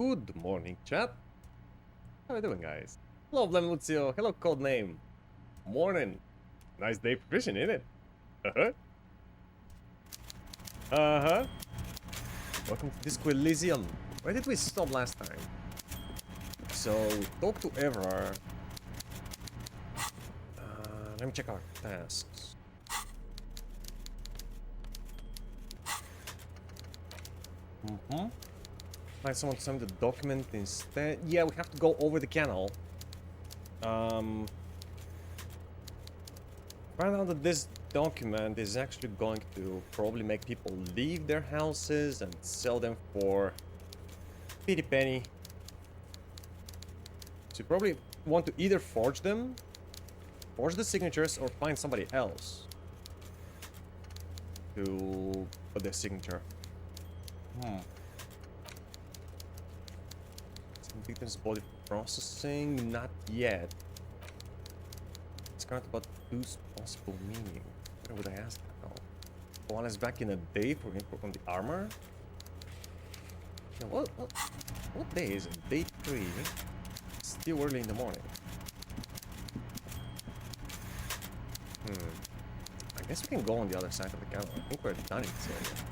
Good morning, chat. How are you doing, guys? Hello, Lucio. Hello, Codename. Morning. Nice day for fishing, isn't it? Uh-huh. Uh-huh. Welcome to Disco Elysium. Where did we stop last time? So, talk to Ever. Let me check our tasks. Find someone to send the document instead. Yeah, we have to go over the canal. Find out that this document is actually going to probably make people leave their houses and sell them for pretty penny. So you probably want to either forge them, forge the signatures, or find somebody else to put their signature. Some victims' body processing, not yet. It's kind of about two's possible meaning. Where would I ask that now? One is back in a day for import on the armor. Now, what day is it? Day 3. It's still early in the morning. I guess we can go on the other side of the canal. I think we're done in this area.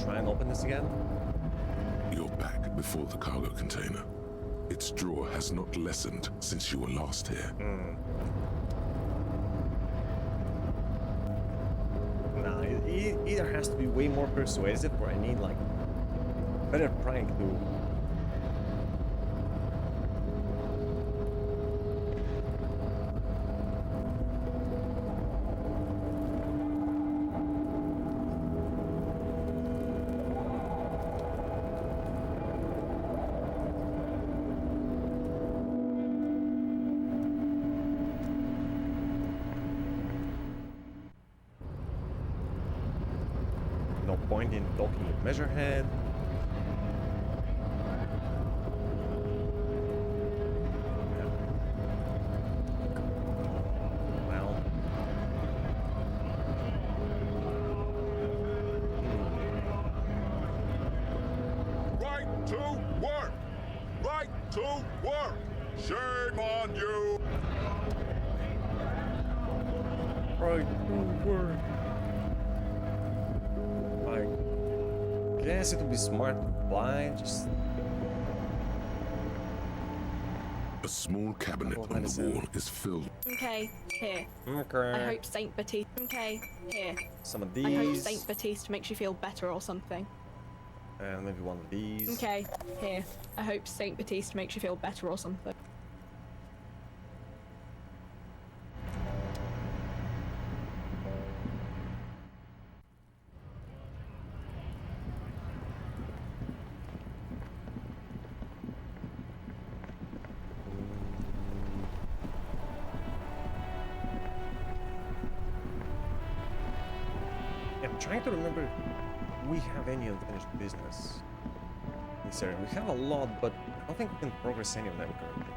Try and open this again. You're back before the cargo container. Its draw has not lessened since you were last here. Nah, it either has to be way more persuasive or I need like better prank to no point in talking with Measurehead. Well, Right to work! Right to work! Shame on you! right to work. I guess it would be smart to buy just A small cabinet Oh, on the medicine. wall is filled. Okay, here. I okay. hope Saint Baptiste. Okay, here. Some of I hope these Saint Baptiste makes you feel better or something. and maybe one of these. Okay, here. I hope Saint Baptiste makes you feel better or something. I'm trying to remember if we have any unfinished business in this area. We have a lot, but I don't think we can progress any of them currently.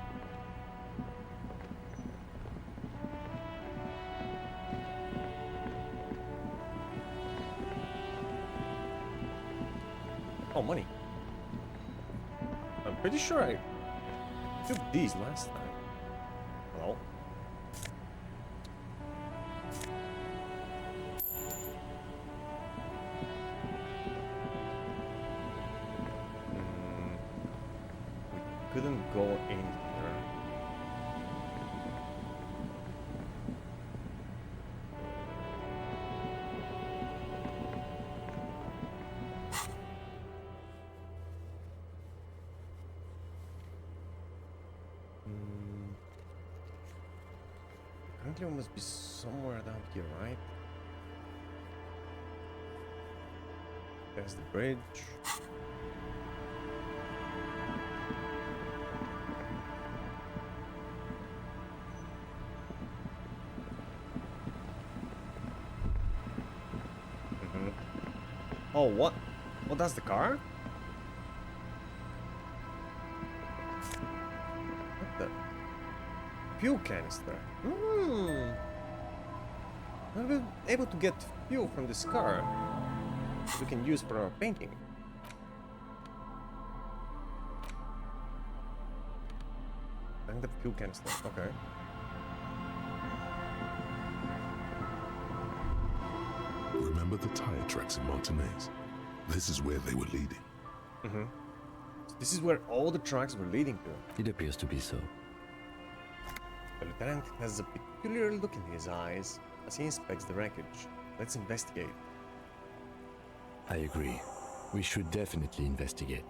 Oh, money. I'm pretty sure I took these last time. Hello? We couldn't go in here. Currently, we must be somewhere down here, right? There's the bridge. Oh, what? Oh, that's the car? What the? Fuel canister. Hmm. I'll be able to get fuel from this car we can use for our painting. And the fuel canister. Okay. Remember the tire tracks in Martinez? This is where they were leading. Mm-hmm. So this is where all the tracks were leading to. It appears to be so. The lieutenant has a peculiar look in his eyes as he inspects the wreckage. Let's investigate. I agree. We should definitely investigate.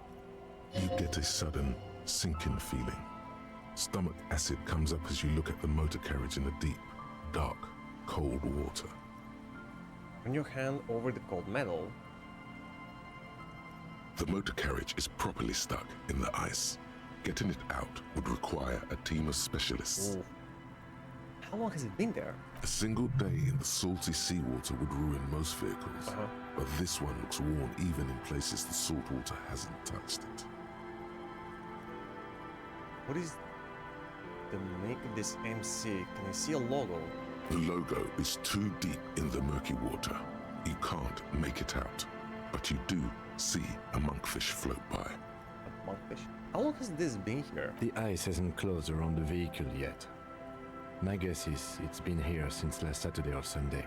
You get a sudden sinking feeling. Stomach acid comes up as you look at the motor carriage in the deep, dark, cold water. Run your hand over the cold metal. The motor carriage is properly stuck in the ice. Getting it out would require a team of specialists. Ooh. How long has it been there? A single day in the salty seawater would ruin most vehicles, but this one looks worn even in places the salt water hasn't touched it. What is the make of this MC? Can I see a logo? The logo is too deep in the murky water. You can't make it out, but you do see a monkfish float by. A monkfish? How long has this been here? The ice hasn't closed around the vehicle yet. My guess is it's been here since last Saturday or Sunday.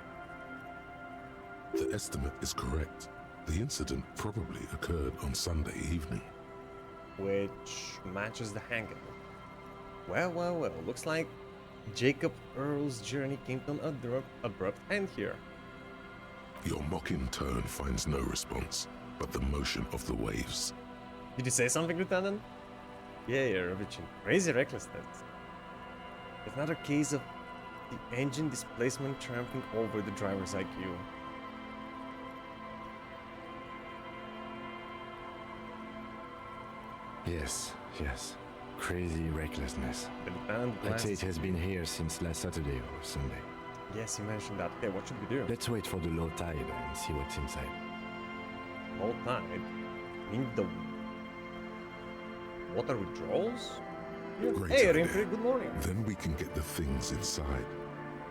The estimate is correct. The incident probably occurred on Sunday evening. Which matches the hangout. Well, looks like Jacob Earl's journey came to an abrupt end here. Your mocking tone finds no response, but the motion of the waves. Did you say something, Lieutenant? Yeah, you're reaching crazy recklessness. It's another case of the engine displacement triumphing over the driver's IQ. Yes. Crazy recklessness. The lieutenant I'd say it blasts. has been here since last Saturday or Sunday. Yes, you mentioned that. Okay, what should we do? Let's wait for the low tide and see what's inside. All tide. In the water withdrawals? Great Hey, idea. Rimfrey, good morning. Then we can get the things inside.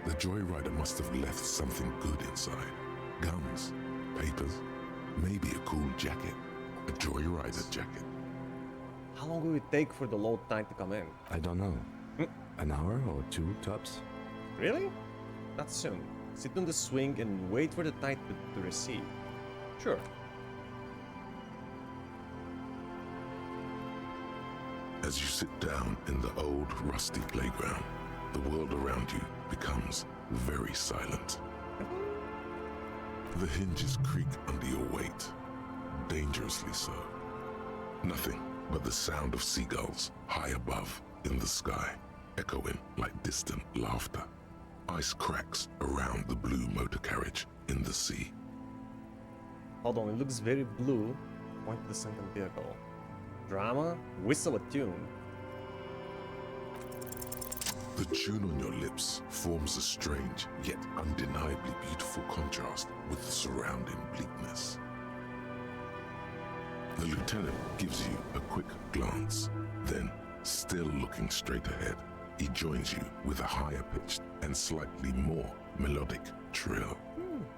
The joyrider must have left something good inside. Guns, papers, maybe a cool jacket. A joyrider jacket. How long will it take for the low tide to come in? I don't know. An hour or two, tops? Really? Not soon. Sit on the swing and wait for the tide to recede. Sure. As you sit down in the old rusty playground, the world around you becomes very silent. The hinges creak under your weight, dangerously so. Nothing but the sound of seagulls high above in the sky, echoing like distant laughter. Ice cracks around the blue motor carriage in the sea. Hold on, it looks very blue. Point to the sunken vehicle. Drama? Whistle a tune. The tune on your lips forms a strange yet undeniably beautiful contrast with the surrounding bleakness. The lieutenant gives you a quick glance, then, still looking straight ahead, he joins you with a higher pitched and slightly more melodic trill.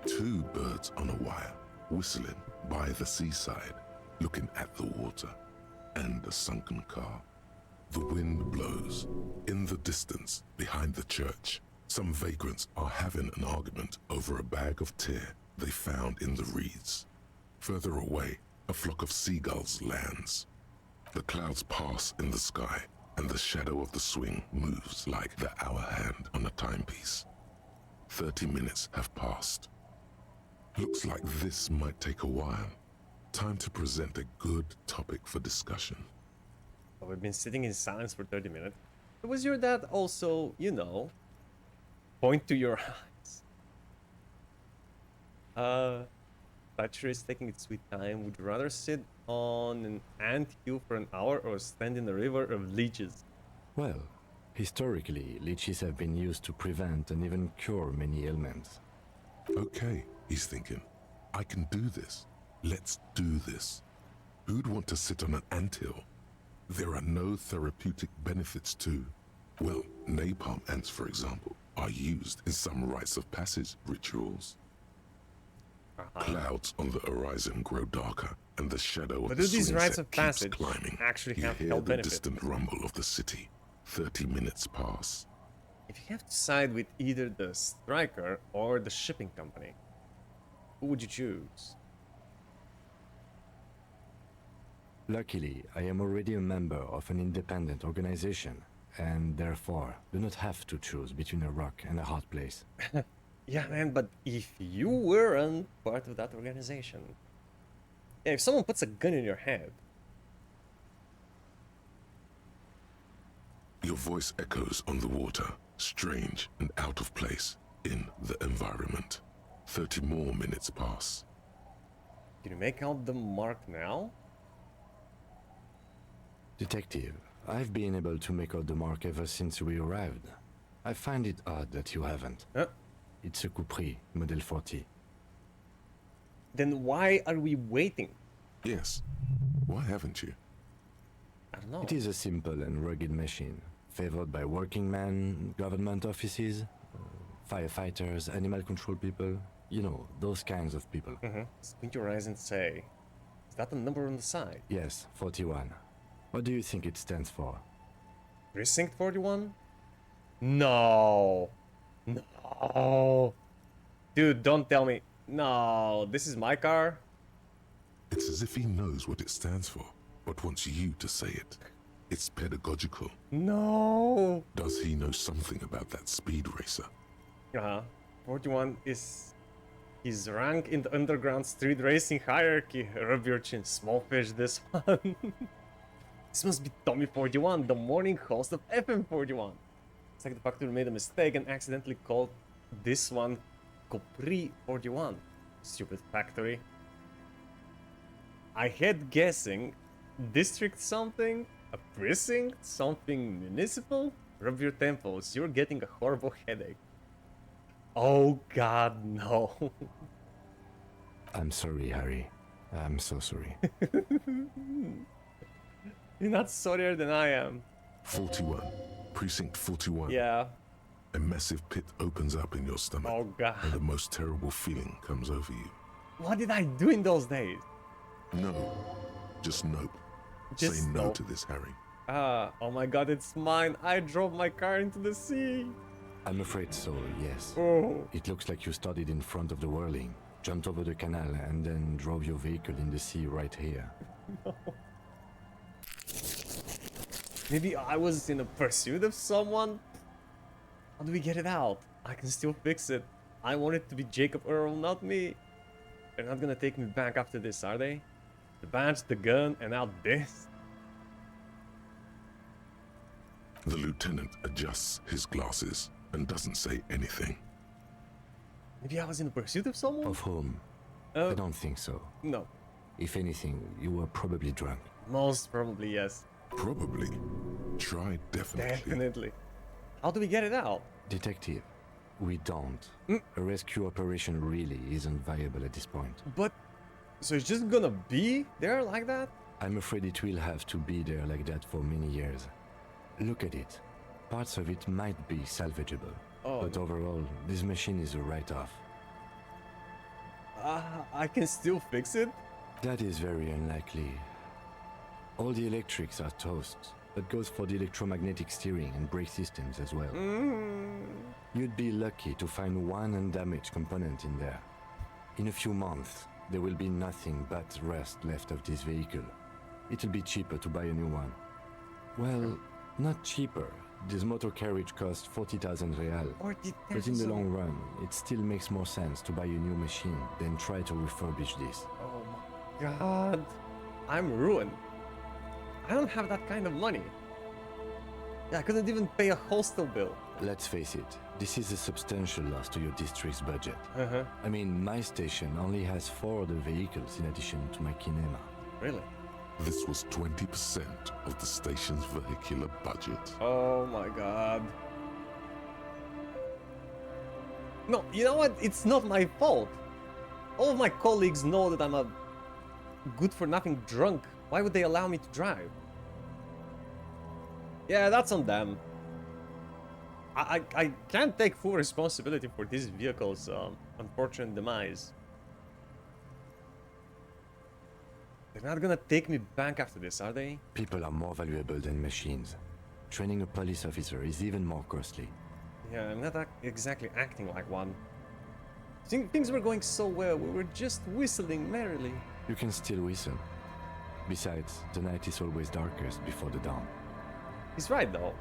Two birds on a wire, whistling by the seaside, looking at the water and a sunken car. The wind blows. In the distance, behind the church, some vagrants are having an argument over a bag of tear they found in the reeds. Further away, a flock of seagulls lands. The clouds pass in the sky, and the shadow of the swing moves like the hour hand on a timepiece. 30 minutes have passed. Looks like this might take a while. Time to present a good topic for discussion. Oh, we've been sitting in silence for 30 minutes. Was your dad also, point to your eyes? Thatcher is taking its sweet time. Would you rather sit on an ant hill for an hour or stand in a river of leeches? Well, historically, leeches have been used to prevent and even cure many ailments. Okay, he's thinking, I can do this. Let's do this. Who'd want to sit on an anthill? There are no therapeutic benefits to, well, napalm ants, for example, are used in some rites of passage rituals. Clouds on the horizon grow darker, and the shadow of But the do these swing rites set of keeps passage climbing. actually You have hear health the benefits? distant rumble of the city. 30 minutes pass. If you have to side with either the striker or the shipping company, who would you choose? Luckily, I am already a member of an independent organization, and therefore do not have to choose between a rock and a hard place. Yeah, man, but if you weren't part of that organization, yeah, if someone puts a gun in your head, Your voice echoes on the water, strange and out of place in the environment. 30 more minutes pass. can you make out the mark now? Detective, I've been able to make out the mark ever since we arrived. I find it odd that you haven't. Huh? It's a Capri, Model 40. Then why are we waiting? Yes. Why haven't you? I don't know. It is a simple and rugged machine, favored by working men, government offices, firefighters, animal control people, you know, those kinds of people. Squint your eyes and say, is that the number on the side? Yes, 41. What do you think it stands for? Precinct 41? No. No. Dude, don't tell me. No, this is my car? It's as if he knows what it stands for, but wants you to say it. It's pedagogical. No. Does he know something about that speed racer? 41 is his rank in the underground street racing hierarchy. Rub your chin, small fish, this one. This must be Tommy 41, the morning host of FM 41. It's like the factory made a mistake and accidentally called this one Capri 41. Stupid factory. I had guessing district something, a precinct, something municipal. Rub your temples, you're getting a horrible headache. Oh god, no. I'm sorry, Harry. I'm so sorry. You're not sorrier than I am. 41. Precinct 41. Yeah. A massive pit opens up in your stomach. Oh god. And the most terrible feeling comes over you. What did I do in those days? No. Just nope. Just Say no nope. to this, Harry. Oh my god, it's mine. I drove my car into the sea. I'm afraid so, yes. Oh. It looks like you started in front of the whirling, jumped over the canal, and then drove your vehicle in the sea right here. No. Maybe I was in a pursuit of someone? How do we get it out? I can still fix it. I want it to be Jacob Earl, not me. They're not gonna take me back after this, are they? The badge, the gun, and now this? The lieutenant adjusts his glasses and doesn't say anything. Maybe I was in a pursuit of someone? Of whom? I don't think so. No. If anything, you were probably drunk. Most probably, yes. Probably. Try definitely. Definitely. How do we get it out? Detective, we don't. A rescue operation really isn't viable at this point. But, so it's just gonna be there like that? I'm afraid it will have to be there like that for many years. Look at it. Parts of it might be salvageable. Oh. But overall, this machine is a write-off. I can still fix it? That is very unlikely. All the electrics are toast. That goes for the electromagnetic steering and brake systems as well. You'd be lucky to find one undamaged component in there. In a few months, there will be nothing but rust left of this vehicle. It'll be cheaper to buy a new one. Well, not cheaper. This motor carriage costs 40,000 real. But in the long run, it still makes more sense to buy a new machine than try to refurbish this. Oh my god. I'm ruined. I don't have that kind of money. Yeah, I couldn't even pay a hostel bill. Let's face it, this is a substantial loss to your district's budget. Uh-huh. I mean, my station only has 4 other vehicles in addition to my kinema. Really? This was 20% of the station's vehicular budget. Oh my god. No, you know what? It's not my fault. All of my colleagues know that I'm a good-for-nothing drunk. Why would they allow me to drive? Yeah, that's on them. I can't take full responsibility for this vehicle's unfortunate demise. They're not gonna take me back after this, are they? People are more valuable than machines. Training a police officer is even more costly. Yeah, I'm not exactly acting like one. Things were going so well, we were just whistling merrily. You can still whistle. Besides, the night is always darkest before the dawn. He's right though.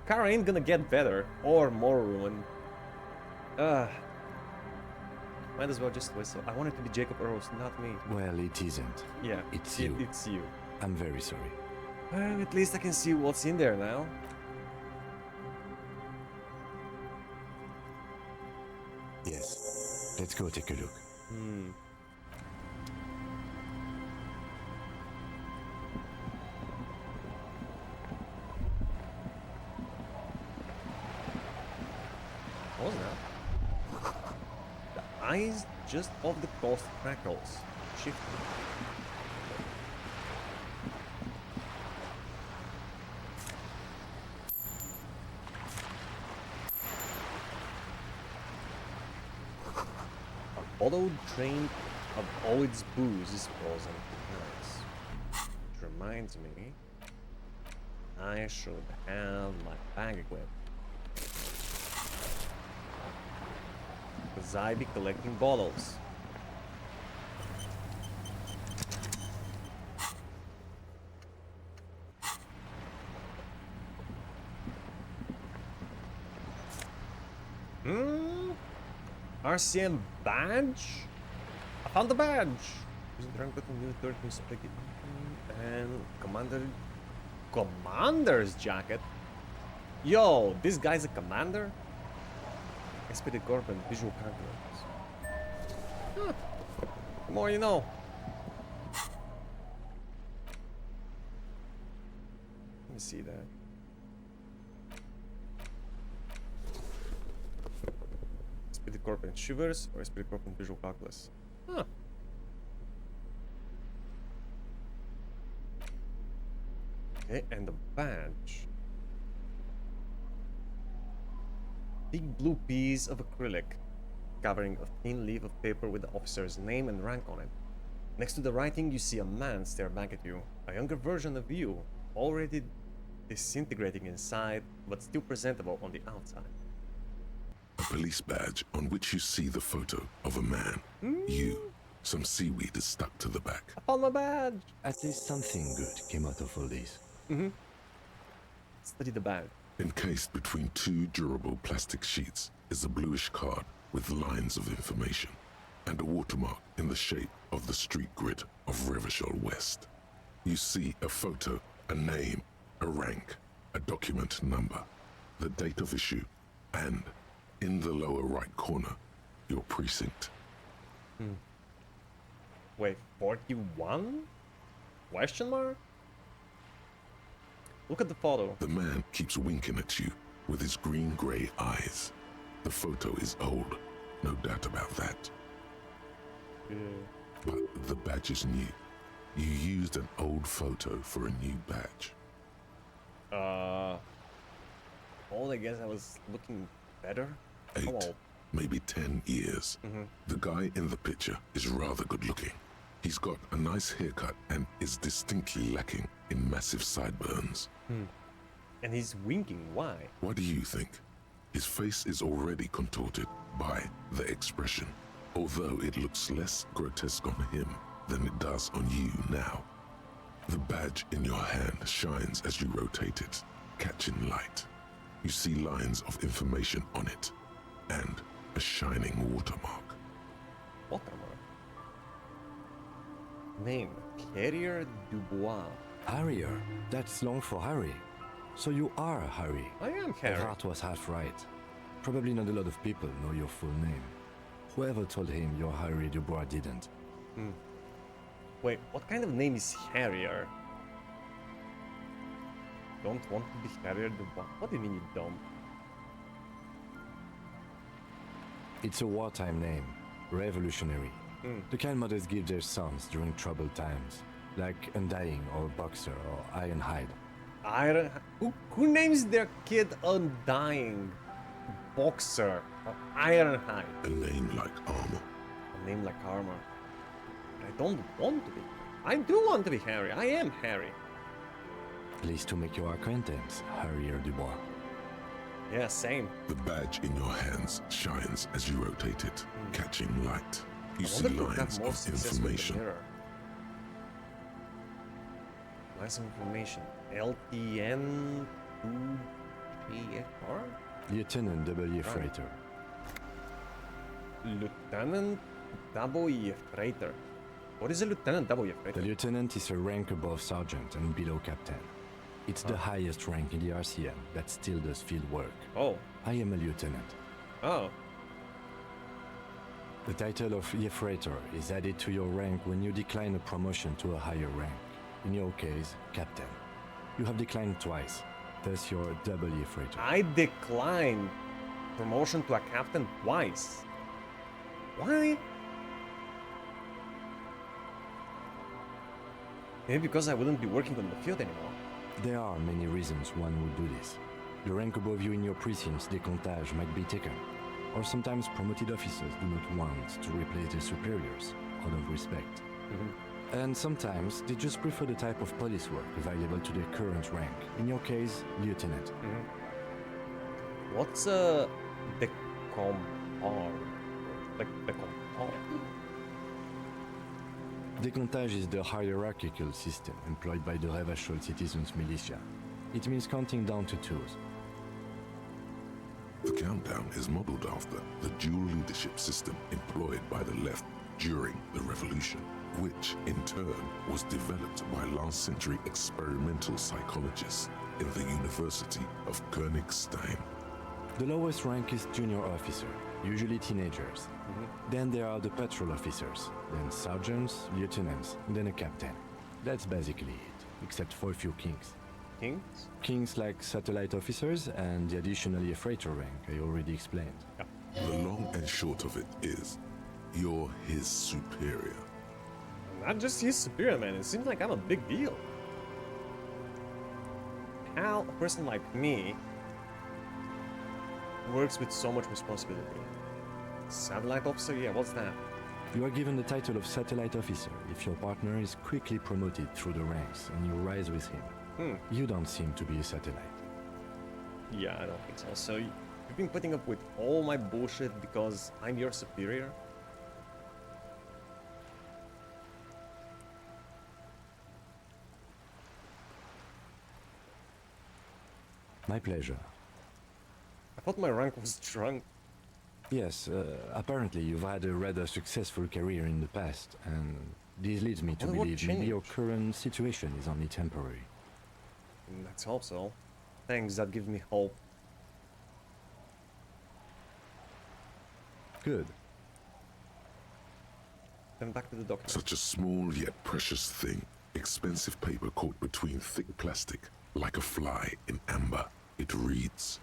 Car ain't gonna get better or more ruined. Might as well just whistle. I want it to be Jacob Earls, not me. Well, it isn't. Yeah, It's you. It's you. I'm very sorry. Well, at least I can see what's in there now. Yes. Let's go take a look. What was that? The eyes just off the coast crackles. Shifting. A bottle drained of all its booze is frozen. Nice. Which reminds me, I should have my bag equipped. Because I be collecting bottles. RCM badge? I found the badge! Who's drunk with the new 13 spaghetti and commander's jacket? Yo, this guy's a commander? Expedited Corp and visual calculators. Huh. The more you know. Let me see that. Expedited Corp and Shivers or Expedited Corp and visual calculus? Huh. Okay, and the badge. Big blue piece of acrylic covering a thin leaf of paper with the officer's name and rank on it. Next to the writing, you see a man stare back at you, a younger version of you, already disintegrating inside, but still presentable on the outside. A police badge on which you see the photo of a man. You. Some seaweed is stuck to the back. I found my badge! At least something good came out of all this. Study the badge. Encased between two durable plastic sheets is a bluish card with lines of information and a watermark in the shape of the street grid of Revachol West. You see a photo, a name, a rank, a document number, the date of issue, and in the lower right corner, your precinct. Wait, 41? Question mark? Look at the photo. The man keeps winking at you with his green-gray eyes. The photo is old, no doubt about that. But the badge is new. You used an old photo for a new badge. Well, I guess I was looking better. 8, How old? maybe 10 years. The guy in the picture is rather good looking. He's got a nice haircut and is distinctly lacking in massive sideburns. And he's winking, why? What do you think? His face is already contorted by the expression, although it looks less grotesque on him than it does on you now. The badge in your hand shines as you rotate it, catching light. You see lines of information on it, and a shining watermark. Watermark. Name, Carrier Dubois. Harrier. That's long for Harry. So you are Harry. I am Harry. Hart was half right. Probably not a lot of people know your full name. Whoever told him you're Harry Dubois didn't. Wait, what kind of name is Harrier? Don't want to be Harrier Dubois? What do you mean you don't? It's a wartime name. Revolutionary. The kind mothers give their sons during troubled times, like Undying or Boxer or Ironhide. Iron. Who names their kid Undying, Boxer, or Ironhide? A name like armor. A name like armor. I don't want to be. I do want to be Harry. I am Harry. Pleased to make your acquaintance, Harrier Dubois. Yeah, same. The badge in your hands shines as you rotate it, catching light. You I see wonder if we'll have lines more of success with the information. mirror. Nice information. LTN 2GFR? Lieutenant W. Freighter. Lieutenant W. Freighter. What is a Lieutenant W. The Freighter? lieutenant is a rank above sergeant and below captain. It's the highest rank in the RCM that still does field work. Oh. I am a lieutenant. Oh. The title of Freighter is added to your rank when you decline a promotion to a higher rank. In your case, captain. You have declined twice, thus you're W. Freighter. I declined promotion to a captain twice. Why? Maybe because I wouldn't be working on the field anymore. There are many reasons one would do this. The rank above you in your precinct's decontage might be taken, or sometimes promoted officers do not want to replace their superiors out of respect. And sometimes they just prefer the type of police work available to their current rank. In your case, lieutenant. What's the compar? Like the compar? Decontage is the hierarchical system employed by the Revachol citizens militia. It means counting down to twos. The countdown is modeled after the dual leadership system employed by the left during the revolution, which in turn was developed by last century experimental psychologists in the University of Königstein. The lowest rank is junior officer, usually teenagers. Then there are the patrol officers, then sergeants, lieutenants, then a captain. That's basically it, except for a few kings. Kings? Kings like satellite officers and the additionally a freighter rank I already explained. The long and short of it is, you're his superior. Not just his superior, man. It seems like I'm a big deal. How a person like me works with so much responsibility. Satellite officer? Yeah, what's that? You are given the title of satellite officer if your partner is quickly promoted through the ranks and you rise with him. You don't seem to be a satellite. Yeah, I don't think so. So you've been putting up with all my bullshit because I'm your superior? My pleasure. I thought my rank was drunk. Yes, apparently you've had a rather successful career in the past, and this leads me to Well, what believe maybe your changed? current situation is only temporary. Let's hope so. Thanks, that gives me hope. Good. Then back to the document. Such a small yet precious thing. Expensive paper caught between thick plastic, like a fly in amber. It reads,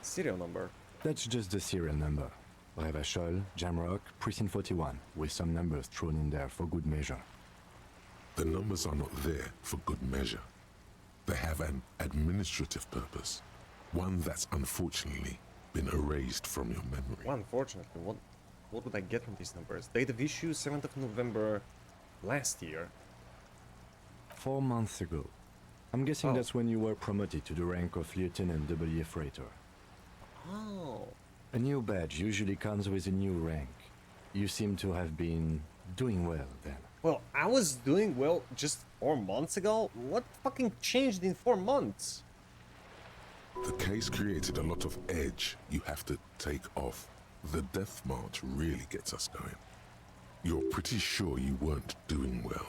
Serial number. That's just the serial number. Revachol, Jamrock, Precinct 41, with some numbers thrown in there for good measure. the numbers are not there for good measure. They have an administrative purpose, one that's unfortunately been erased from your memory. Well, unfortunately, what would I get from these numbers? Date of issue, 7th of November last year. 4 months ago. I'm guessing Oh. that's when you were promoted to the rank of Lieutenant W. Freighter. Oh. A new badge usually comes with a new rank. You seem to have been doing well then. Well, I was doing well just 4 months ago? What fucking changed in 4 months? The case created a lot of edge you have to take off. The death march really gets us going. You're pretty sure you weren't doing well,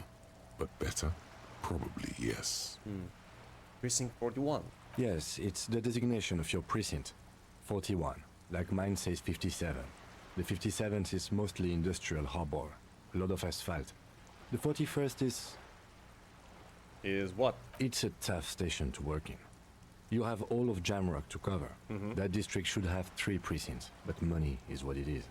but better? Probably yes. Precinct 41. Yes, it's the designation of your precinct. 41. Like mine says 57. The 57th is mostly industrial harbor. A lot of asphalt. The 41st is... Is what? It's a tough station to work in. You have all of Jamrock to cover. That district should have 3 precincts, but money is what it is.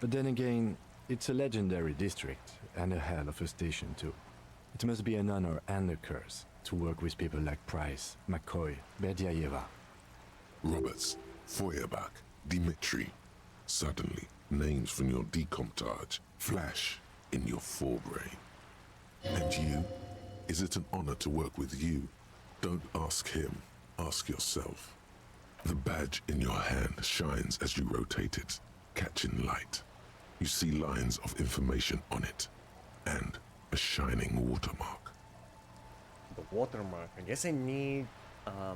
But then again, It's a legendary district, and a hell of a station too. It must be an honor and a curse to work with people like Price, McCoy, Berdiaeva. Roberts, Feuerbach, Dimitri. Suddenly, names from your decomptage flash in your forebrain. And you? Is it an honor to work with you? Don't ask him, ask yourself. The badge in your hand shines as you rotate it, catching light. You see lines of information on it, and a shining watermark. The watermark. I guess I need the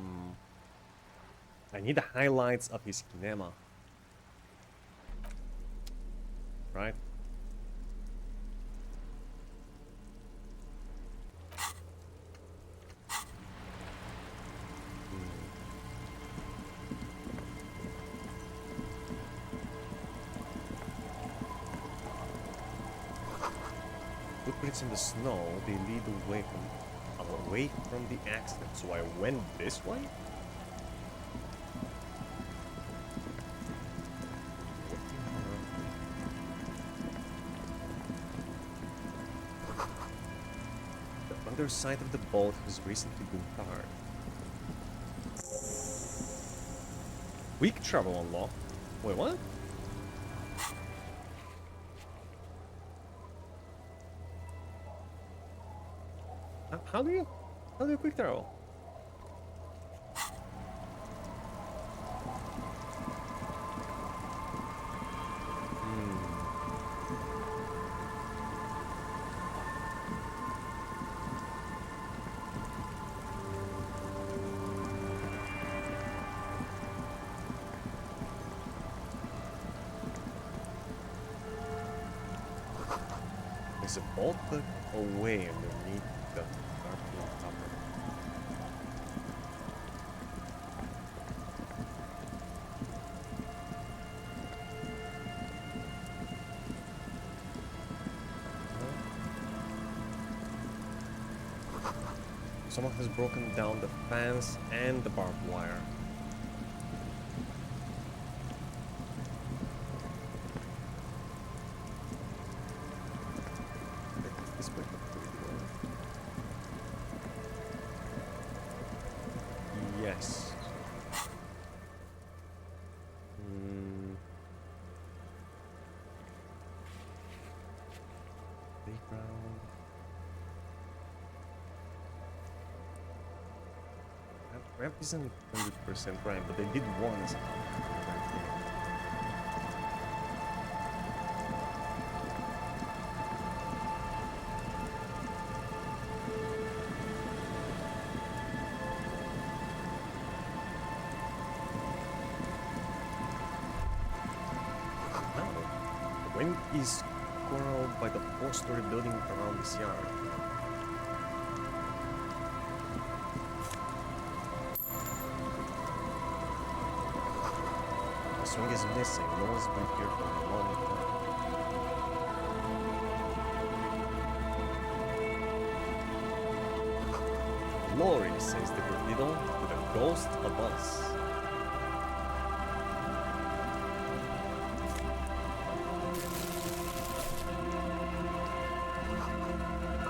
highlights of his kinema. Right? Footprints in the snow, they lead away from the accident. So I went this way? The underside of the boat has recently been tarred. Weak travel unlocked. Wait, what? How do you quick travel? There's a bolt away underneath the tarpaulin cover. Someone has broken down the fence and the barbed wire. This way. Yes. Playground. Ramp isn't 100% right, but they did warn us about it. When is squirrel by the 4-story building around this yard? The swing is missing. No one's been here for a long time. Lori, says the Graffito, with a ghost of us.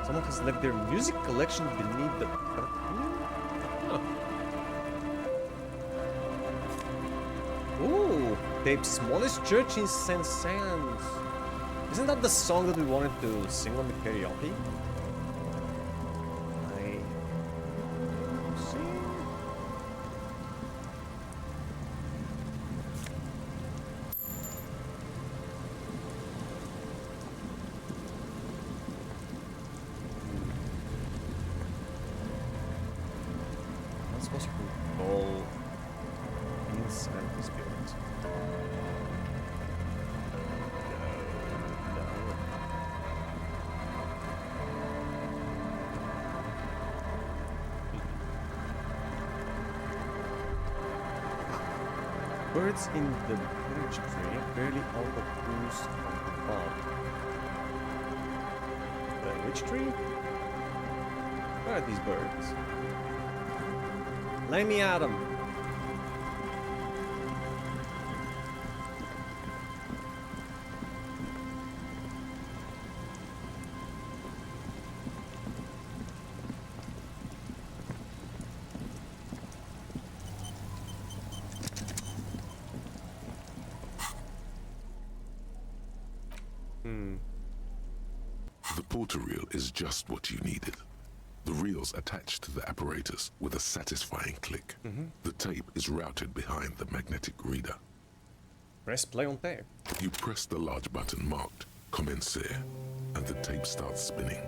Someone has left their music collection beneath the curtain. Huh. Ooh, the smallest church in St. Sands. Isn't that the song that we wanted to sing on the karaoke? I see. Not supposed to control inside this building. Birds in the village tree barely out of boost from above. Which tree? Where are these birds? Lay me at 'em. The porter reel is just what you needed. The reel's attached to the apparatus with a satisfying click. The tape is routed behind the magnetic reader. Press play on tape. You press the large button marked Commencer, and the tape starts spinning.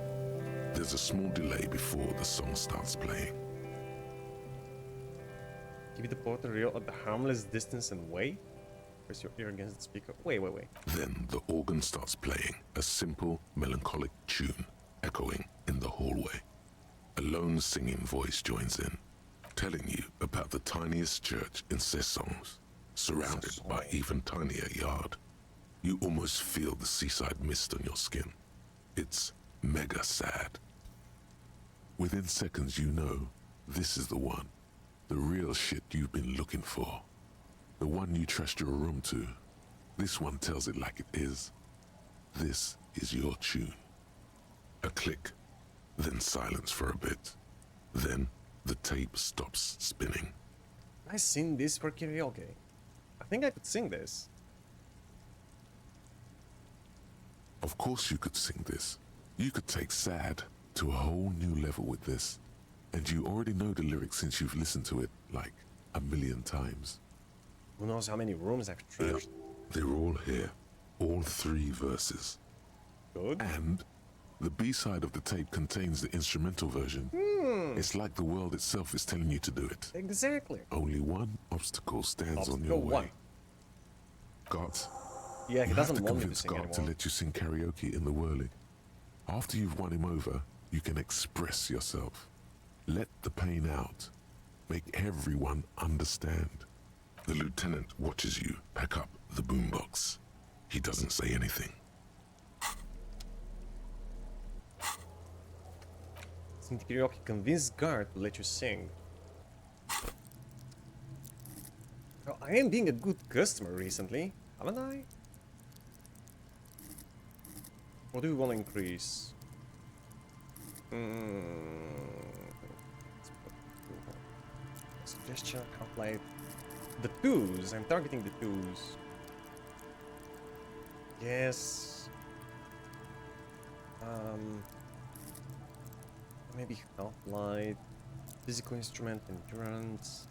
There's a small delay before the song starts playing. Keep the porter reel at the harmless distance and wait. Press your ear against the speaker. Wait. Then the organ starts playing a simple, melancholic tune, echoing in the hallway. A lone singing voice joins in, telling you about the tiniest church in Cessons, surrounded by even tinier yard. You almost feel the seaside mist on your skin. It's mega sad. Within seconds, you know this is the one. The real shit you've been looking for. The one you trust your room to. This one tells it like it is. This is your tune. A click, then silence for a bit. Then the tape stops spinning. I sing this for karaoke. I think I could sing this. Of course you could sing this. You could take sad to a whole new level with this. And you already know the lyrics since you've listened to it like a million times. Who knows how many rooms I've trashed. They're all here. All 3 verses. Good. And the B-side of the tape contains the instrumental version. It's like the world itself is telling you to do it. Exactly. Only one obstacle stands on your Obstacle one. way. God. Yeah, he You have doesn't to want me to convince sing God anymore. to let you sing karaoke in the whirling. After you've won him over, you can express yourself. Let the pain out. Make everyone understand. The lieutenant watches you pack up the boombox. He doesn't say anything. Sing karaoke, convince guard to let you sing. Oh, I am being a good customer recently, haven't I? What do we want to increase? Suggestion, calculate. The 2s, I'm targeting the 2s. Yes. Maybe health light, physical instrument, endurance.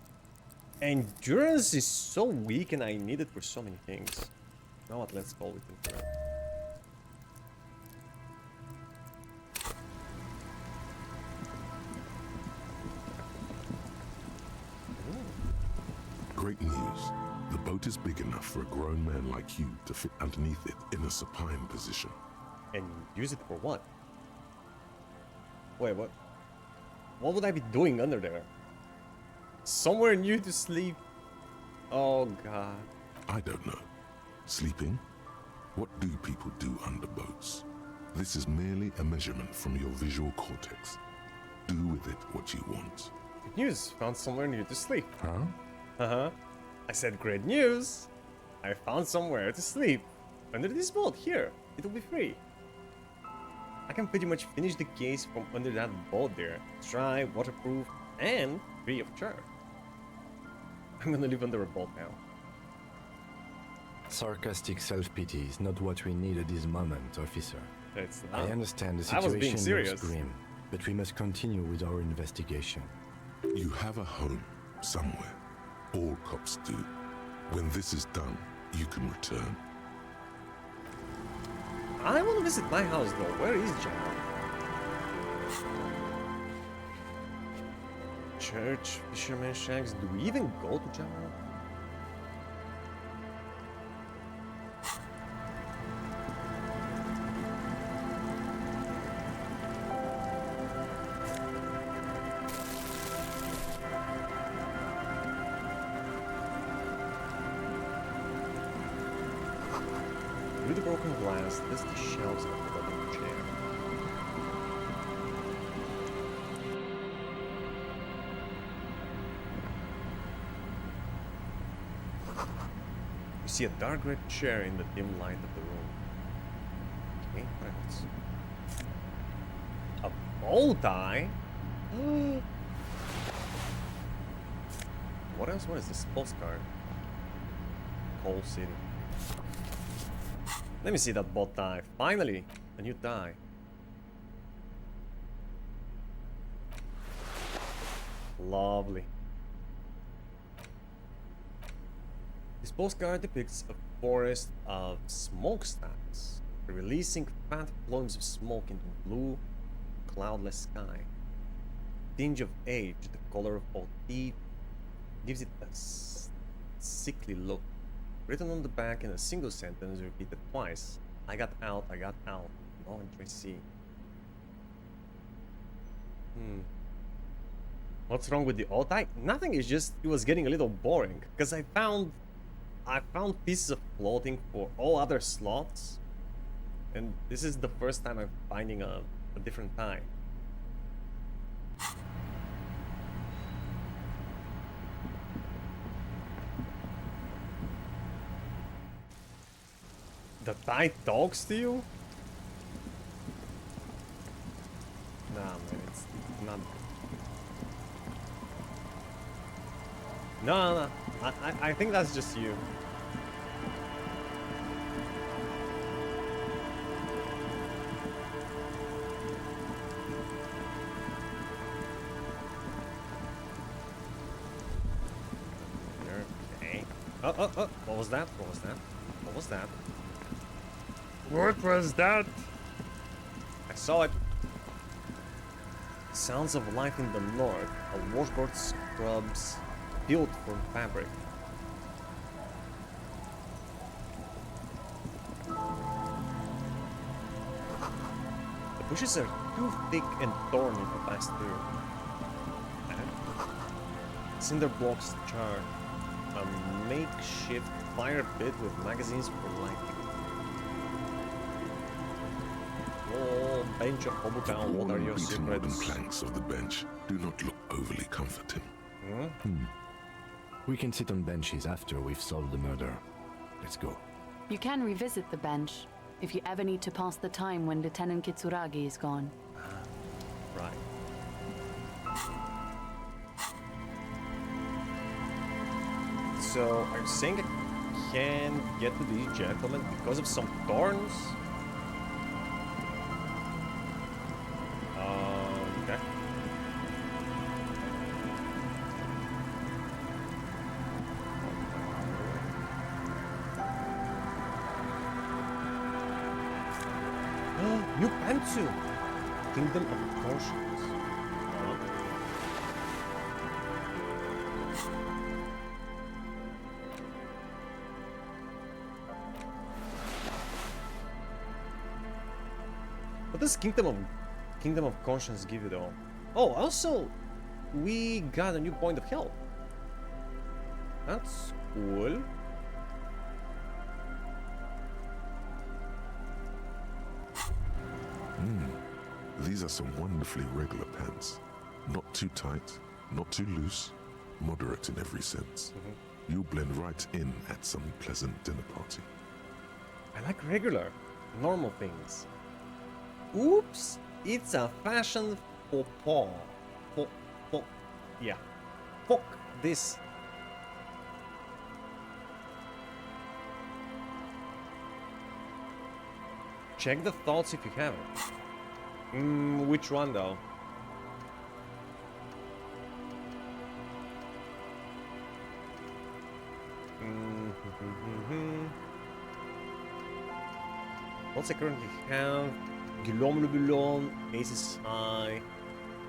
Endurance is so weak and I need it for so many things. You know what, let's go with endurance. Great news. The boat is big enough for a grown man like you to fit underneath it in a supine position. And use it for what? Wait, what? What would I be doing under there? Somewhere new to sleep? Oh god. I don't know. Sleeping? What do people do under boats? This is merely a measurement from your visual cortex. Do with it what you want. Good news, found somewhere new to sleep. Huh? Uh-huh. I said great news. I found somewhere to sleep. Under this boat, here. It'll be free. I can pretty much finish the case from under that boat there. Dry, waterproof, and free of charge. I'm gonna live under a boat now. Sarcastic self-pity is not what we need at this moment, officer. It's I not. understand the I was being situation serious. looks grim, but we must continue with our investigation. You have a home somewhere. All cops do. When this is done, you can return. I want to visit my house though. Where is John? Church, fisherman shacks. Do we even go to John? Through the broken glass, this the shelves of the rocking chair. You see a dark red chair in the dim light of the room. Okay, what else? A bow tie? What else? What is this postcard? Coal City. Let me see that bot die. Finally, a new die. Lovely. This postcard depicts a forest of smokestacks, releasing fat plumes of smoke into blue, cloudless sky. Tinge of age, the color of old teeth, gives it a sickly look. Written on the back in a single sentence, repeated twice. I got out, no entry C. What's wrong with the auto? Nothing, it's just it was getting a little boring. Because I found pieces of clothing for all other slots. And this is the first time I'm finding a different tie. The tie talks to you? Nah, man, it's not. No. I think that's just you. Okay. Oh. What was that? What was that? What was that? What was that? I saw it. Sounds of life in the north. A washboard scrubs built from fabric. The bushes are too thick and thorny to pass through. Cinder blocks char a makeshift fire pit with magazines for lighting. Oh, bench of Hobotown, what are your beaten wooden secrets? planks of the bench do not look overly comforting. We can sit on benches after we've solved the murder. Let's go. You can revisit the bench if you ever need to pass the time when Lieutenant Kitsuragi is gone. Right. So, are you saying I can't get to these gentlemen because of some thorns? Okay. New pencil! Kingdom of Conscience. What does Kingdom of Conscience give you though? Oh, also, we got a new point of health. That's cool. These are some wonderfully regular pants. Not too tight, not too loose, moderate in every sense. You'll blend right in at some pleasant dinner party. I like regular, normal things. Oops, it's a fashion faux pas. Yeah. Fuck this. Check the thoughts if you haven't. Which one though? What's I currently have? Guillaume le Boulon, Aces High,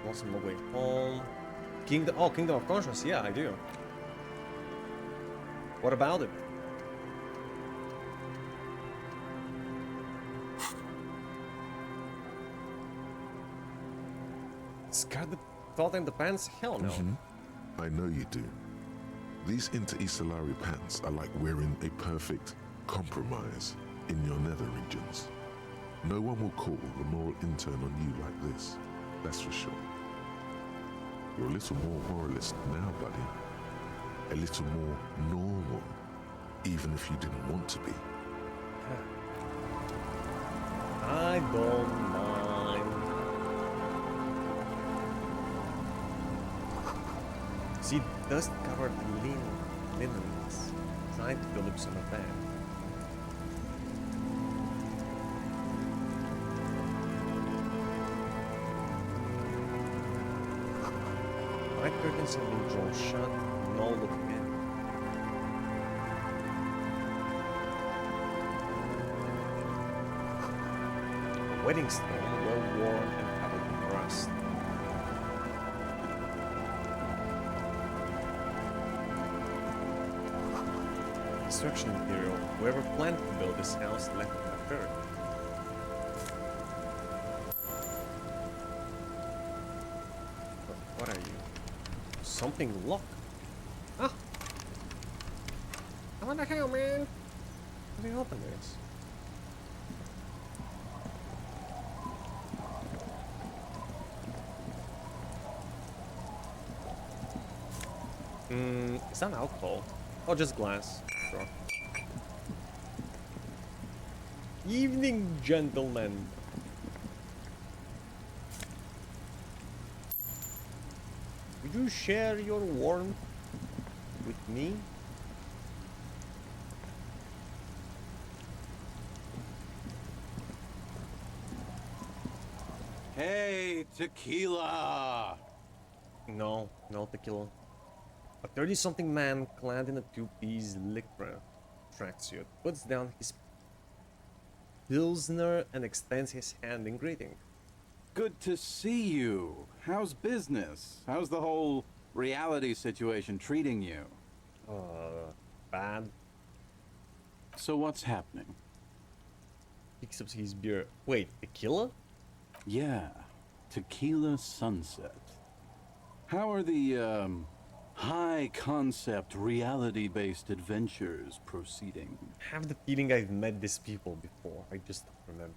Blossom No Way Home, Kingdom of Conscience, yeah, I do. What about it? Scarred the thought in the pants? Hell no. I know you do. These Inter-Isolari pants are like wearing a perfect compromise in your nether regions. No one will call the moral intern on you like this, that's for sure. You're a little more moralist now, buddy. A little more normal, even if you didn't want to be. I don't mind. See, dust-covered linens. Trying to look some of that. Windows have been drawn shut, no looking in. A wedding stone, well worn and covered in rust. Construction material. Whoever planned to build this house left it on earth. What are you? Something locked. Ah! What the hell, man? How do you open this? Is that alcohol? Or just glass? Sure. Evening, gentlemen. Would you share your warmth with me? Hey, tequila! No, no tequila. A 30-something man clad in a two-piece liquor tracksuit puts down his pilsner and extends his hand in greeting. Good to see you. How's business? How's the whole reality situation treating you? Bad. So what's happening? Picks up his beer. Wait, tequila? Yeah, tequila sunset. How are the, high-concept, reality-based adventures proceeding? I have the feeling I've met these people before. I just don't remember.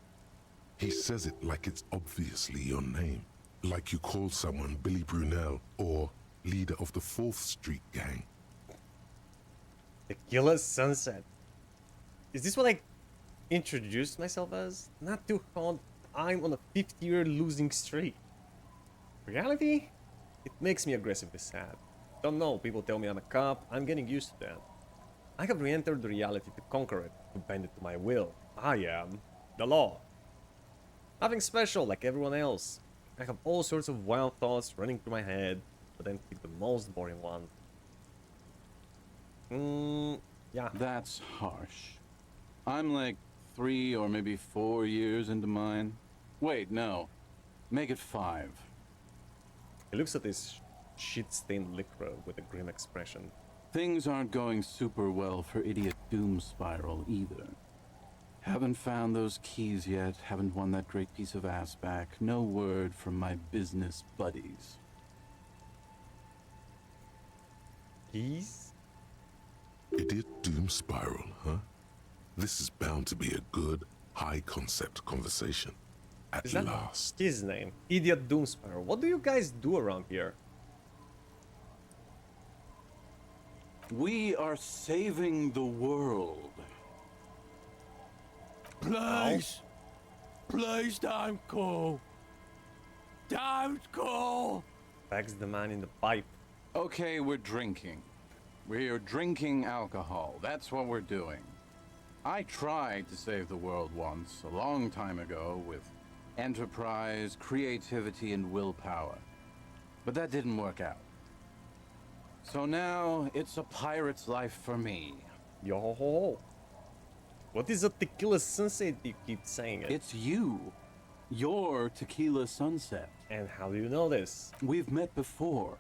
He says it like it's obviously your name. Like you called someone Billy Brunel or leader of the 4th Street gang. Tequila sunset. Is this what I introduced myself as? Not too hard. I'm on a 50-year losing streak. Reality? It makes me aggressively sad. Don't know, people tell me I'm a cop. I'm getting used to that. I have re-entered the reality to conquer it, to bend it to my will. I am the law. Nothing special like everyone else. I have all sorts of wild thoughts running through my head, but then pick the most boring one. Yeah. That's harsh. I'm like 3 or maybe 4 years into mine. Wait, no. Make it 5. He looks at this shit-stained liquor with a grim expression. Things aren't going super well for Idiot Doom Spiral either. Haven't found those keys yet, haven't won that great piece of ass back. No word from my business buddies. Keys? Idiot Doom Spiral, huh? This is bound to be a good, high-concept conversation. At Is that last. his name? Idiot Doomspiral. What do you guys do around here? We are saving the world. Please! Please don't go! Don't go! Begs the man in the pipe. Okay, we're drinking. We're drinking alcohol. That's what we're doing. I tried to save the world once, a long time ago, with enterprise, creativity, and willpower. But that didn't work out. So now, it's a pirate's life for me. Yo ho ho. What is a tequila sunset you keep saying it? It's you. You're Tequila Sunset. And how do you know this? We've met before.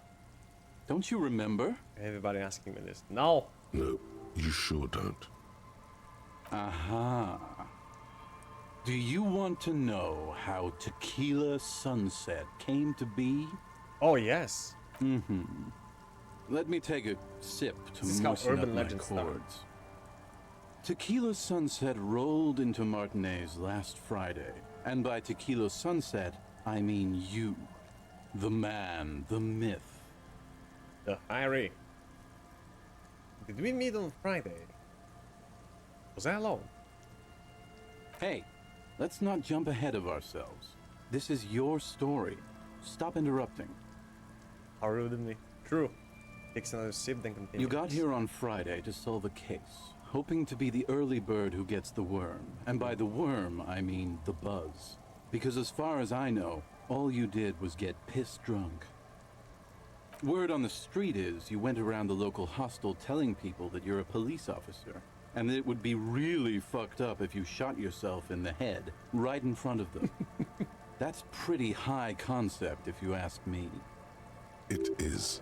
Don't you remember? Everybody asking me this. No. No, you sure don't. Aha. Do you want to know how Tequila Sunset came to be? Oh yes. Mm-hmm. Let me take a sip to This is how moisten up urban my legends start. chords. Tequila Sunset rolled into Martinez last Friday. And by Tequila Sunset, I mean you. The man, the myth. The Harry. Did we meet on Friday? Was I alone? Hey, let's not jump ahead of ourselves. This is your story. Stop interrupting. How rude of me. True. Takes another sip, then continues. You got here on Friday to solve a case, hoping to be the early bird who gets the worm. And by the worm, I mean the buzz. Because as far as I know, all you did was get piss drunk. Word on the street is you went around the local hostel telling people that you're a police officer, and that it would be really fucked up if you shot yourself in the head right in front of them. That's pretty high concept, if you ask me. It is.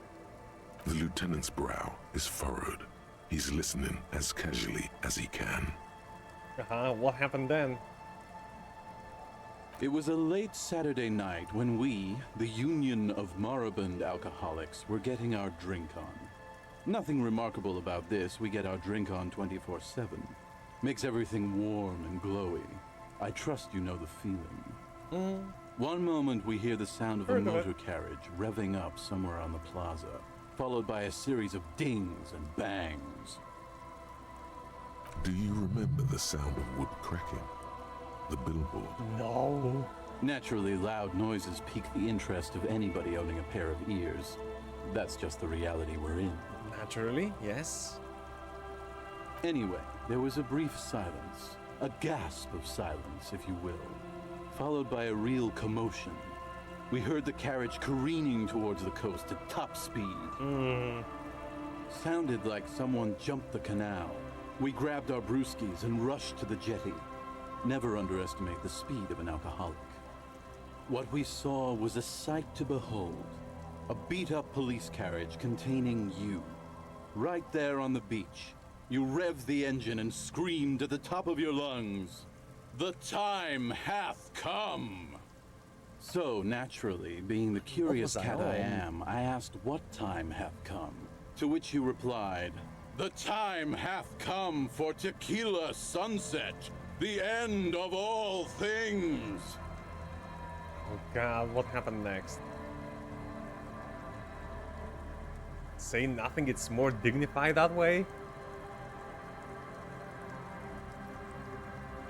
The lieutenant's brow is furrowed. He's listening as casually as he can. What happened then? It was a late Saturday night when we, the Union of Moribund Alcoholics, were getting our drink on. Nothing remarkable about this. We get our drink on 24/7. Makes everything warm and glowy. I trust you know the feeling. One moment we hear the sound of a motor carriage revving up somewhere on the plaza, followed by a series of dings and bangs. Do you remember the sound of wood cracking? The billboard? No. Naturally, loud noises pique the interest of anybody owning a pair of ears. That's just the reality we're in. Naturally, yes. Anyway, there was a brief silence, a gasp of silence, if you will, followed by a real commotion. We heard the carriage careening towards the coast at top speed. Sounded like someone jumped the canal. We grabbed our brewskis and rushed to the jetty. Never underestimate the speed of an alcoholic. What we saw was a sight to behold. A beat-up police carriage containing you. Right there on the beach, you revved the engine and screamed at the top of your lungs, "The time hath come!" So, naturally, being the curious cat I am, I asked what time hath come. To which you replied, "The time hath come for tequila sunset, the end of all things." Oh god, what happened next? Say nothing, it's more dignified that way?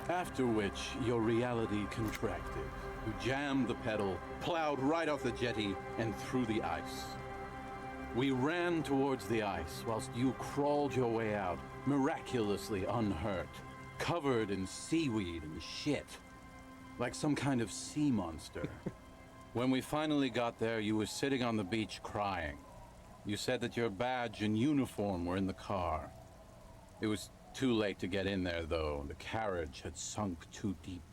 After which, your reality contracted. You jammed the pedal, plowed right off the jetty, and through the ice. We ran towards the ice, whilst you crawled your way out, miraculously unhurt, covered in seaweed and shit, like some kind of sea monster. When we finally got there, you were sitting on the beach crying. You said that your badge and uniform were in the car. It was too late to get in there, though. The carriage had sunk too deep.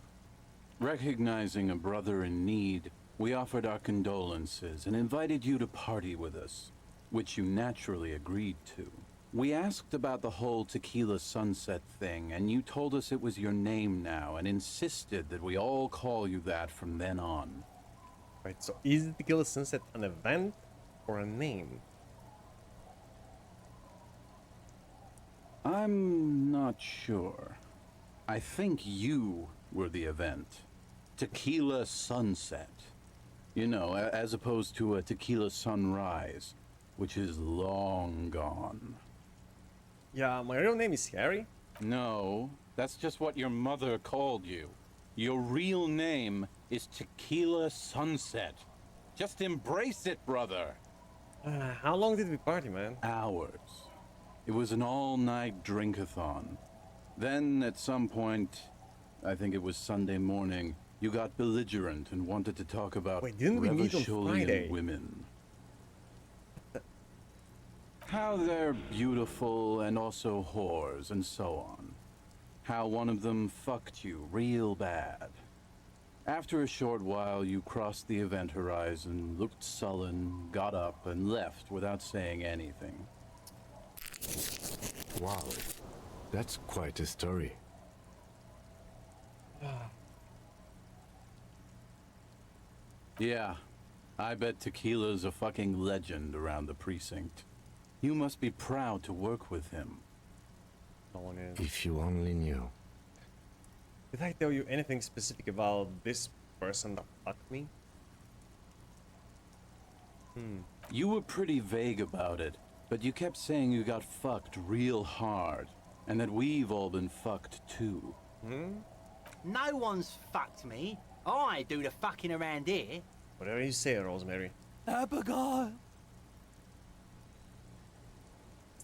Recognizing a brother in need, we offered our condolences and invited you to party with us, which you naturally agreed to. We asked about the whole tequila sunset thing, and you told us it was your name now and insisted that we all call you that from then on. Right, so is the Tequila Sunset an event or a name? I'm not sure. I think you were the event. Tequila sunset. You know, as opposed to a tequila sunrise, which is long gone. Yeah, my real name is Harry. No, that's just what your mother called you. Your real name is Tequila Sunset. Just embrace it, brother. How long did we party, man? Hours. It was an all-night drink-a-thon. Then, at some point, I think it was Sunday morning, you got belligerent and wanted to talk about Wait, didn't we meet on Friday? women. How they're beautiful and also whores and so on. How one of them fucked you real bad. After a short while, you crossed the event horizon, looked sullen, got up, and left without saying anything. Wow, that's quite a story. Yeah, I bet Tequila's a fucking legend around the precinct. You must be proud to work with him. No one is. If you only knew. Did I tell you anything specific about this person that fucked me? You were pretty vague about it, but you kept saying you got fucked real hard, and that we've all been fucked too. No one's fucked me. I do the fucking around here. Whatever you say, Rosemary. Abigail.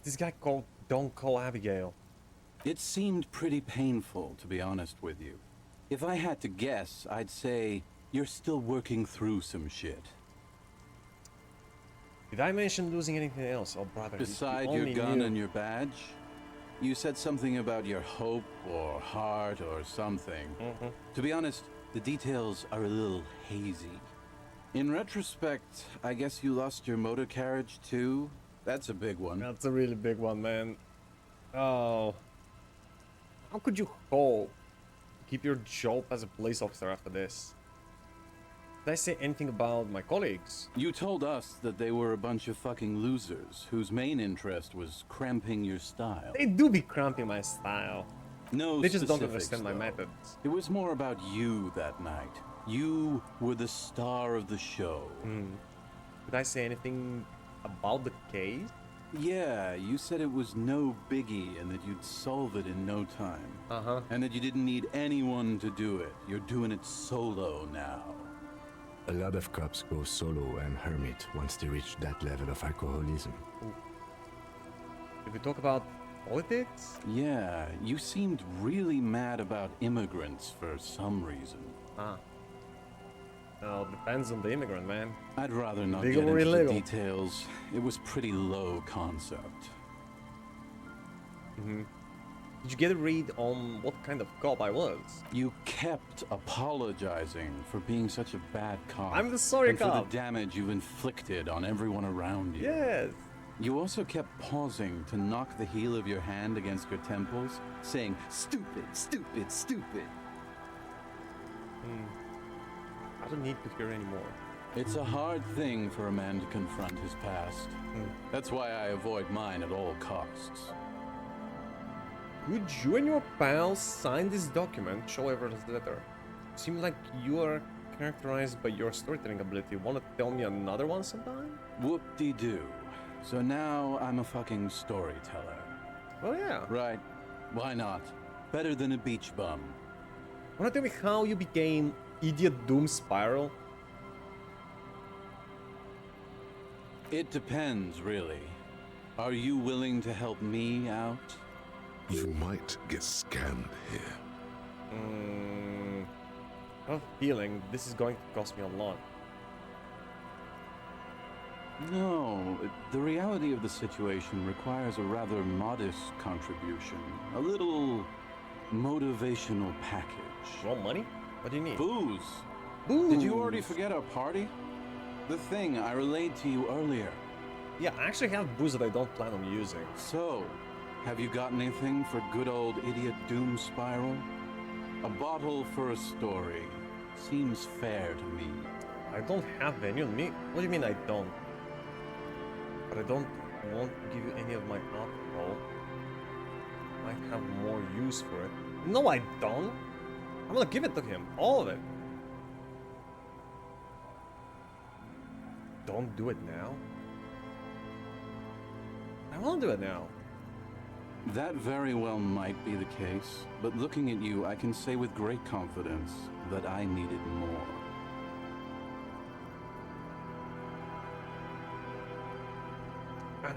This guy called Don't Call Abigail. It seemed pretty painful, to be honest with you. If I had to guess, I'd say you're still working through some shit. Did I mention losing anything else? Oh, brother. you Beside your only gun knew. and your badge? You said something about your hope or heart or something. To be honest, the details are a little hazy. In retrospect, I guess you lost your motor carriage too? That's a big one. That's a really big one, man. Oh. How could you hope to keep your job as a police officer after this? Did I say anything about my colleagues? You told us that they were a bunch of fucking losers whose main interest was cramping your style. They do be cramping my style. No They just don't specifics, understand my though. methods. It was more about you that night. You were the star of the show. Did I say anything about the case? Yeah, you said it was no biggie and that you'd solve it in no time. Uh-huh. And that you didn't need anyone to do it. You're doing it solo now. A lot of cops go solo and hermit once they reach that level of alcoholism. Did we talk about politics? Yeah, you seemed really mad about immigrants for some reason. Ah. Well, depends on the immigrant, man. I'd rather not Legal get or into illegal? the details. It was pretty low concept. Did you get a read on what kind of cop I was? You kept apologizing for being such a bad cop. I'm the sorry and cop. for the damage you've inflicted on everyone around you. Yes. You also kept pausing to knock the heel of your hand against your temples, saying, "Stupid, stupid, stupid." I don't need to hear anymore. It's a hard thing for a man to confront his past. That's why I avoid mine at all costs. Could you and your pals sign this document? Show everyone's letter. Seems like you are characterized by your storytelling ability. Want to tell me another one sometime? Whoop-de-doo. So now I'm a fucking storyteller. Oh yeah. Right. Why not? Better than a beach bum. Wanna tell me how you became Idiot Doom Spiral? It depends, really. Are you willing to help me out? You might get scammed here. I have a feeling this is going to cost me a lot. No, the reality of the situation requires a rather modest contribution. A little motivational package. You want money? What do you need? Booze. Booze. Did you already forget our party? The thing I relayed to you earlier. Yeah, I actually have booze that I don't plan on using. So, have you got anything for good old Idiot Doom Spiral? A bottle for a story. Seems fair to me. I don't have any on me. What do you mean I don't? But I don't want to give you any of my alcohol. Might have more use for it. No, I don't. I'm gonna give it to him. All of it. Don't do it now. I won't do it now. That very well might be the case, but looking at you, I can say with great confidence that I needed more. I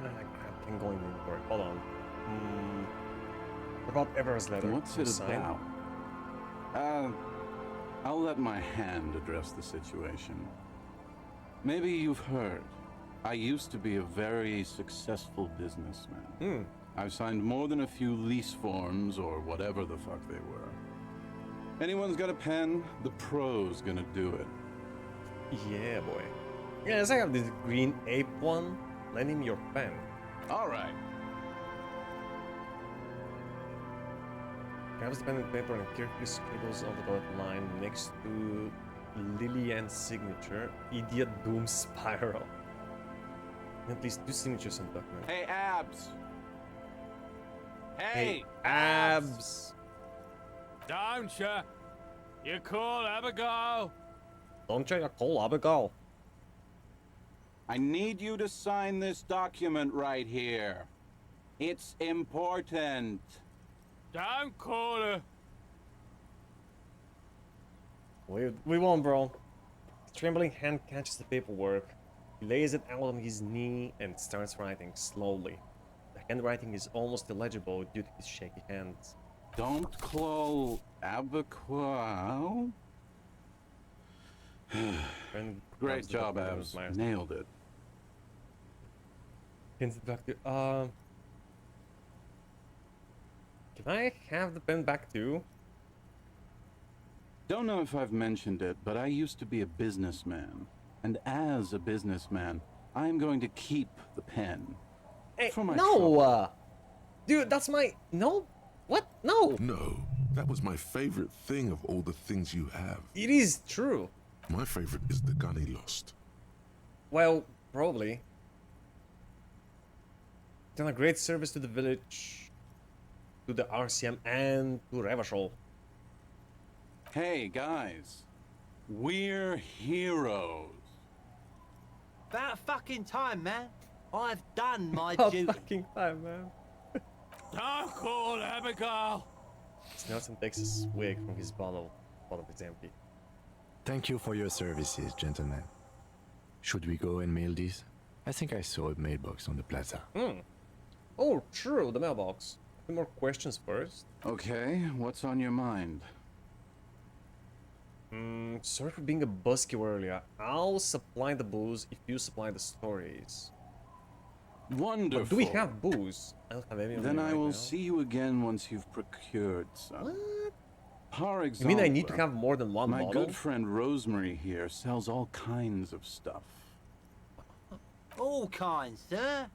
can go in anymore. Hold on. What about Ever's letter? What's You it signed? about? I'll let my hand address the situation. Maybe you've heard. I used to be a very successful businessman. I've signed more than a few lease forms or whatever the fuck they were. Anyone's got a pen? The pro's gonna do it. Yeah, boy. Yes, I have this green ape one. Lend him your pen. All right. Grabs the pen and paper and carefully scribbles on the dotted line next to Lillian's signature, Idiot Doom Spiral. At least 2 signatures on document. Hey, Abs! Hey! Abs! Don't you? You call Abigail? Don't you call Abigail? I need you to sign this document right here. It's important. Don't call her. We won't, bro. His trembling hand catches the paperwork. He lays it out on his knee and starts writing slowly. The handwriting is almost illegible due to his shaky hands. Don't call Abigail. Then Great grabs the job, document and Abs. admires it. Nailed it. Pins it back to. Can I have the pen back too? Don't know if I've mentioned it, but I used to be a businessman. And as a businessman, I'm going to keep the pen. Hey, For my no! trouble. Dude, that's my. No? What? No! No, that was my favorite thing of all the things you have. It is true. My favorite is the gun he lost. Well, probably. Done a great service to the village, to the RCM, and to Revachol. Hey, guys. We're heroes. About fucking time, man. I've done my About duty. fucking time, man. Don't call Abigail. Nelson takes a swig from his bottle. Bottle is empty. Thank you for your services, gentlemen. Should we go and mail these? I think I saw a mailbox on the plaza. Oh, true, the mailbox. A few more questions first. Okay, what's on your mind? Sorry for being a buzzkill earlier. I'll supply the booze if you supply the stories. Wonderful. But do we have booze? I don't have any of Then them I right will now. see you again once you've procured some. What? For You example, mean I need to have more than one my bottle? good friend Rosemary here sells all kinds of stuff. All kinds, sir.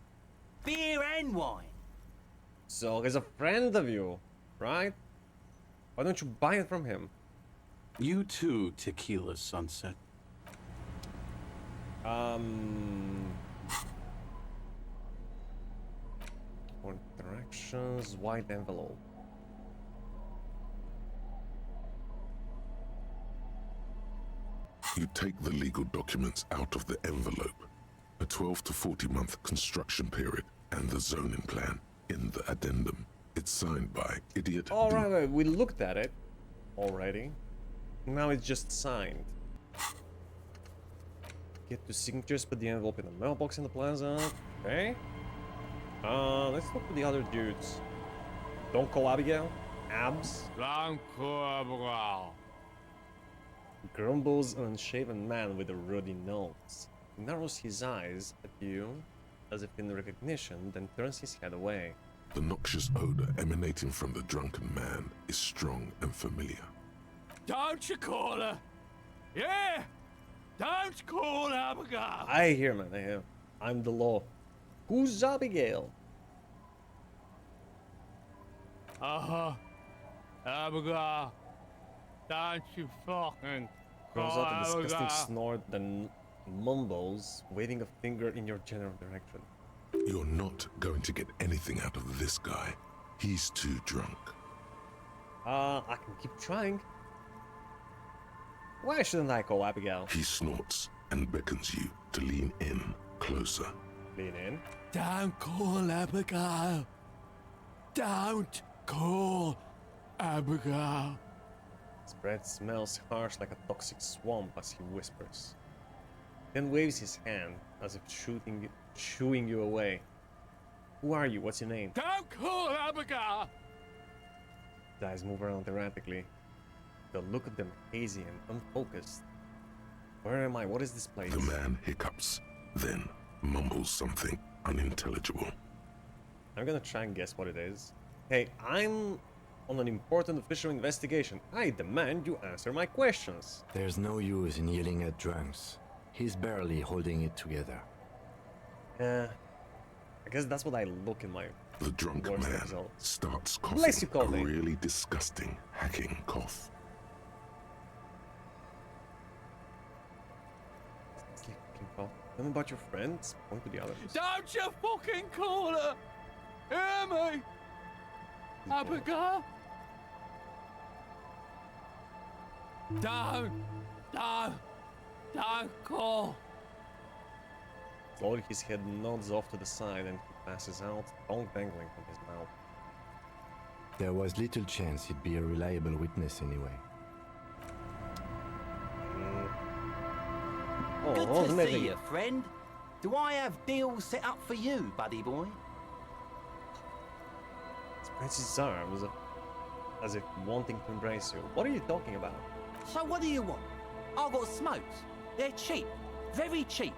Beer and wine. So he's a friend of you, right? Why don't you buy it from him? You too, Tequila Sunset. For directions, white envelope. You take the legal documents out of the envelope. A 12 to 40 month construction period and the zoning plan in the addendum. It's signed by Idiot. All right, we looked at it already. Now it's just signed. Get to signatures, put the envelope in the mailbox in the plaza. Okay. Let's look for the other dudes. Don't call Abigail. Abs. Don't call Abigail. Grumbles an unshaven man with a ruddy nose. He narrows his eyes at you as if in recognition, then turns his head away. The noxious odor emanating from the drunken man is strong and familiar. Don't you call her? Yeah! Don't call Abigail! I hear, man, I hear. I'm the law. Who's Abigail? Uh-huh. Abigail. Don't you fucking Grows call out a disgusting Abigail. snort, then mumbles, waving a finger in your general direction. You're not going to get anything out of this guy. He's too drunk. I can keep trying. Why shouldn't I call Abigail? He snorts and beckons you to lean in closer. Lean in. Don't call Abigail. Don't call Abigail. His breath smells harsh like a toxic swamp as he whispers. Then waves his hand as if shooing you away. Who are you? What's your name? Don't call Abigail. His eyes move around erratically. The look of them hazy and unfocused. Where am I? What is this place? The man hiccups, then mumbles something unintelligible. I'm gonna try and guess what it is. Hey, I'm on an important official investigation. I demand you answer my questions. There's no use in yelling at drunks. He's barely holding it together. I guess that's what I look in my The drunk worst man results. starts Bless you, coughing a Colby. really disgusting, hacking cough. Tell me about your friends. Point to the others. Don't you fucking call her. Hear me? Abigail. Don't call. Slowly his head nods off to the side and he passes out, tongue dangling from his mouth. There was little chance he'd be a reliable witness anyway. Oh, Good to Rosemary. see you, friend. Do I have deals set up for you, buddy boy? Spreads his arms as if wanting to embrace you. What are you talking about? So what do you want? I've got smokes. They're cheap. Very cheap.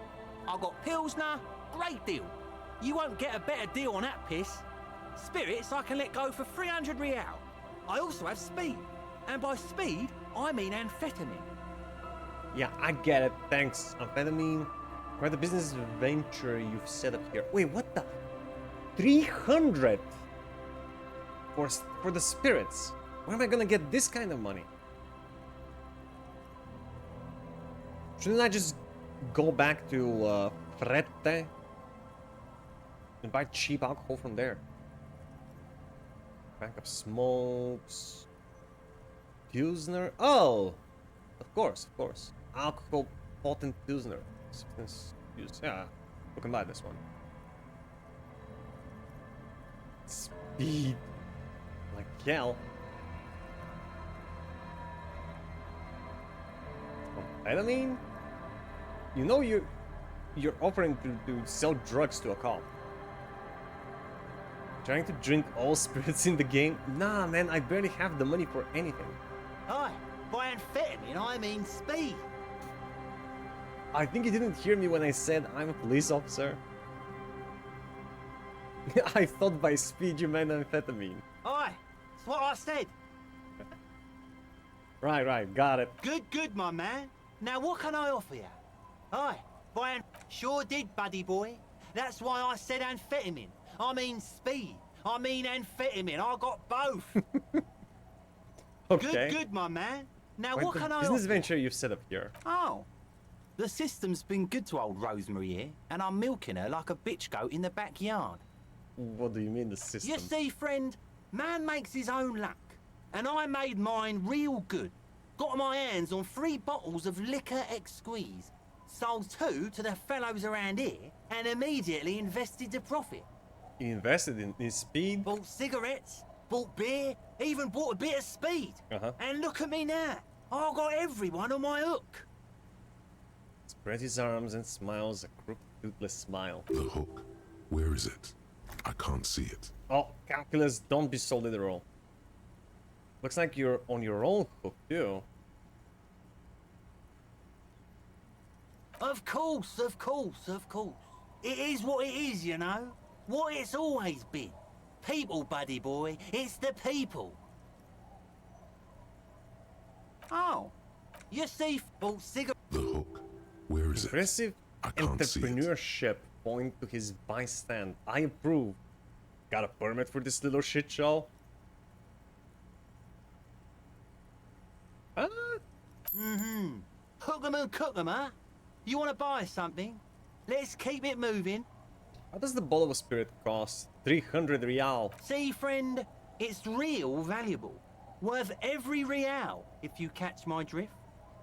I've got Pilsner. Great deal. You won't get a better deal on that piss. Spirits I can let go for 300 real. I also have speed. And by speed, I mean amphetamine. Yeah, I get it. Thanks. Amphetamine. Quite the business venture you've set up here. Wait, what the? 300 for the spirits. Where am I gonna get this kind of money? Shouldn't I just go back to Frette and buy cheap alcohol from there? Bank of smokes. Pilsner. Oh, of course. Alcohol potent Pilsner. Substance use. Yeah, we can buy this one. Speed. Like hell. Amphetamine? You know you're offering to sell drugs to a cop. Trying to drink all spirits in the game? Nah, man, I barely have the money for anything. Aye, by amphetamine I mean speed. I think you didn't hear me when I said I'm a police officer. I thought by speed you meant amphetamine. Aye, that's what I said. Right, got it. Good, my man. Now what can I offer you? Aye, sure did, buddy boy. That's why I said amphetamine. I mean speed. I mean amphetamine. I got both. Okay. Good, my man. Now Quite what the can I business offer? venture you've set up here. Oh. The system's been good to old Rosemary here, and I'm milking her like a bitch goat in the backyard. What do you mean the system? You see, friend, man makes his own luck, and I made mine real good. Got my hands on 3 bottles of liquor ex-squeeze, sold 2 to the fellows around here, and immediately invested the profit. You invested in speed? Bought cigarettes, bought beer, even bought a bit of speed. And look at me now. I got everyone on my hook. Spread his arms and smiles a crooked, toothless smile. The hook. Where is it? I can't see it. Oh, calculus, don't be so literal. Looks like you're on your own hook, too. Of course. It is what it is, you know. What it's always been. People, buddy boy. It's the people. Oh. You see, bought cigarettes. The hook. Where is Impressive it? I can't see it. entrepreneurship, point to his buy stand. I approve. Got a permit for this little shit show? Hook 'em and cook 'em, huh? You want to buy something? Let's keep it moving. How does the bottle of spirit cost? 300 real. See, friend, it's real valuable. Worth every real, if you catch my drift.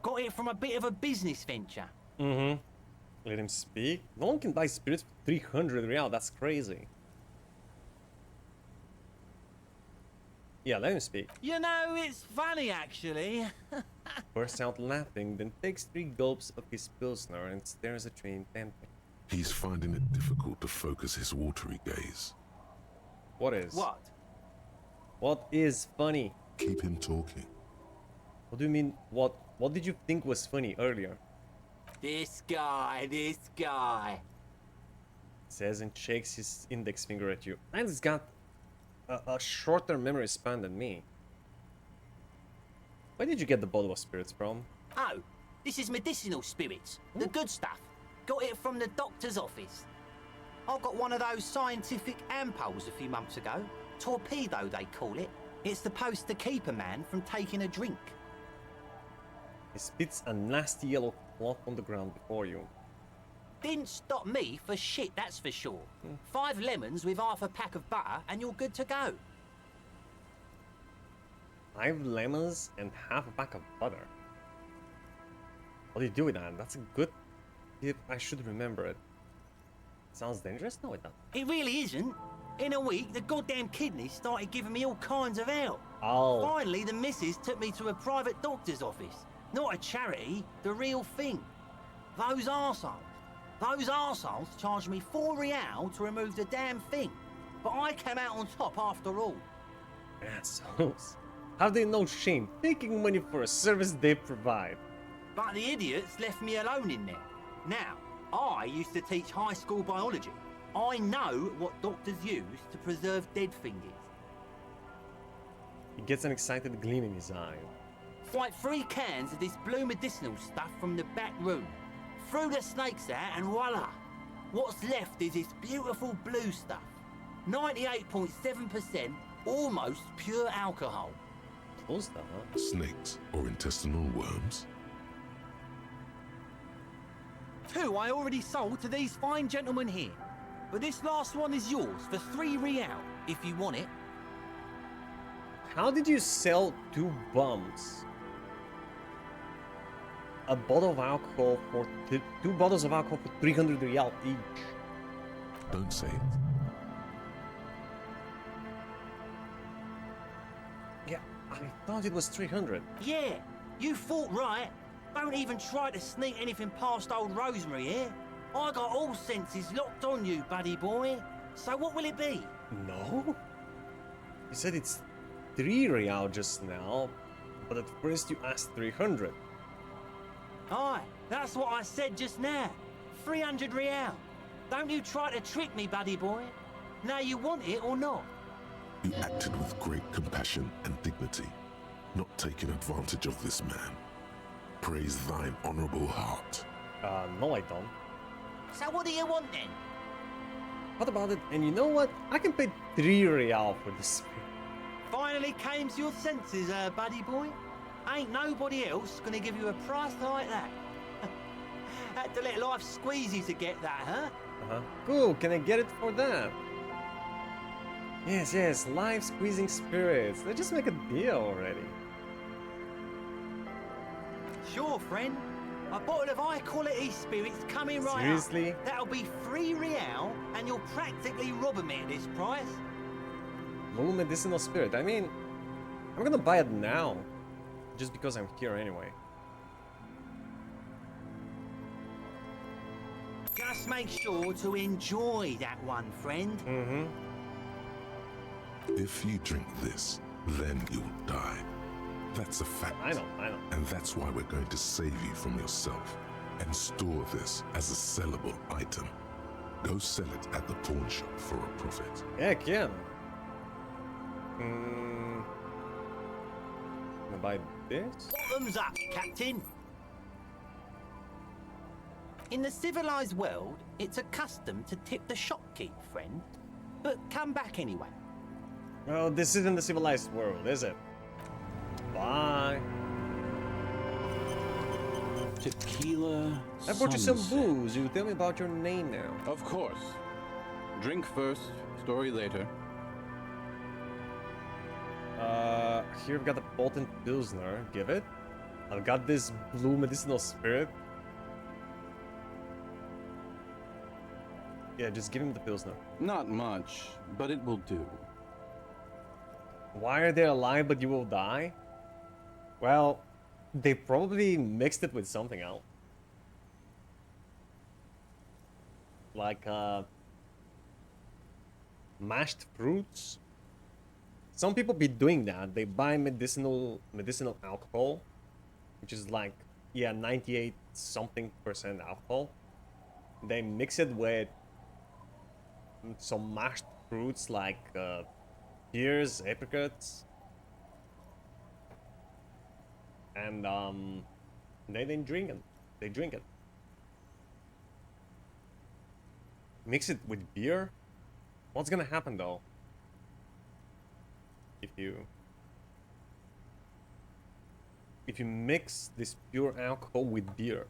Got it from a bit of a business venture. Let him speak. No one can buy spirits for 300 real. That's crazy. Yeah, let him speak. You know, it's funny, actually. Bursts out laughing, then takes 3 gulps of his pilsner and stares at you intently. He's finding it difficult to focus his watery gaze. What is? What? What is funny? Keep him talking. What do you mean, what? What did you think was funny earlier? This guy. Says and shakes his index finger at you. Man's got a shorter memory span than me. Where did you get the bottle of spirits from? Oh, this is medicinal spirits. The good stuff. Got it from the doctor's office. I got one of those scientific ampoules a few months ago. Torpedo, they call it. It's supposed to keep a man from taking a drink. He spits a nasty yellow cloth on the ground before you. Didn't stop me for shit, that's for sure. 5 lemons with half a pack of butter and you're good to go. 5 lemons and half a pack of butter. What do you do with that? That's a good tip. I should remember it. Sounds dangerous? No, it doesn't. It really isn't. In a week, the goddamn kidneys started giving me all kinds of help. Oh. Finally, the missus took me to a private doctor's office. Not a charity, the real thing. Those arseholes charged me 4 real to remove the damn thing. But I came out on top after all. Assholes. Have they no shame taking money for a service they provide? But the idiots left me alone in there. Now, I used to teach high school biology. I know what doctors use to preserve dead fingers. He gets an excited gleam in his eye. It's like 3 cans of this blue medicinal stuff from the back room. Threw the snakes out and voila! What's left is this beautiful blue stuff. 98.7% almost pure alcohol. Cool stuff, huh? Snakes or intestinal worms? 2 I already sold to these fine gentlemen here. But this last one is yours for 3 real, if you want it. How did you sell 2 bums? A bottle of alcohol for 2 bottles of alcohol for 300 real each. Don't say it. Yeah, I thought it was 300. Yeah, you thought right. Don't even try to sneak anything past old Rosemary here. I got all senses locked on you, buddy boy. So what will it be? No? You said it's 3 real just now, but at first you asked 300. Aye, that's what I said just now. 300 real. Don't you try to trick me, buddy boy. Now you want it or not? You acted with great compassion and dignity, not taking advantage of this man. Praise thine honorable heart. No I don't. So what do you want then? What about it? And you know what? I can pay 3 real for this. Finally came to your senses, buddy boy. Ain't nobody else gonna give you a price like that. Had to let life squeeze you to get that, huh? Cool, can I get it for that? Yes, life squeezing spirits. Let's just make a deal already. Sure, friend. A bottle of high-quality spirits coming right Seriously? up. That'll be 3 real, and you're practically robbing me at this price. Blue medicinal spirit. I mean, I'm gonna buy it now. Just because I'm here anyway. Just make sure to enjoy that one, friend. Mm-hmm. If you drink this, then you'll die. That's a fact. I know. And that's why we're going to save you from yourself and store this as a sellable item. Go sell it at the pawn shop for a profit. Heck yeah. Gonna buy this? Bottoms up, Captain. In the civilized world, it's a custom to tip the shopkeep, friend. But come back anyway. Well, this isn't the civilized world, is it? Bye. Tequila. I brought you some sunset. booze. You tell me about your name now. Of course. Drink first, story later. Here we've got the potent pilsner. Give it. I've got this blue medicinal spirit. Yeah, just give him the pilsner. Not much, but it will do. Why are they alive but you will die? Well, they probably mixed it with something else. Like, mashed fruits. Some people be doing that. They buy medicinal alcohol, which is like, yeah, 98 something % alcohol. They mix it with some mashed fruits like pears, apricots, and they then drink it. They drink it. Mix it with beer. What's gonna happen though? If you mix this pure alcohol with beer,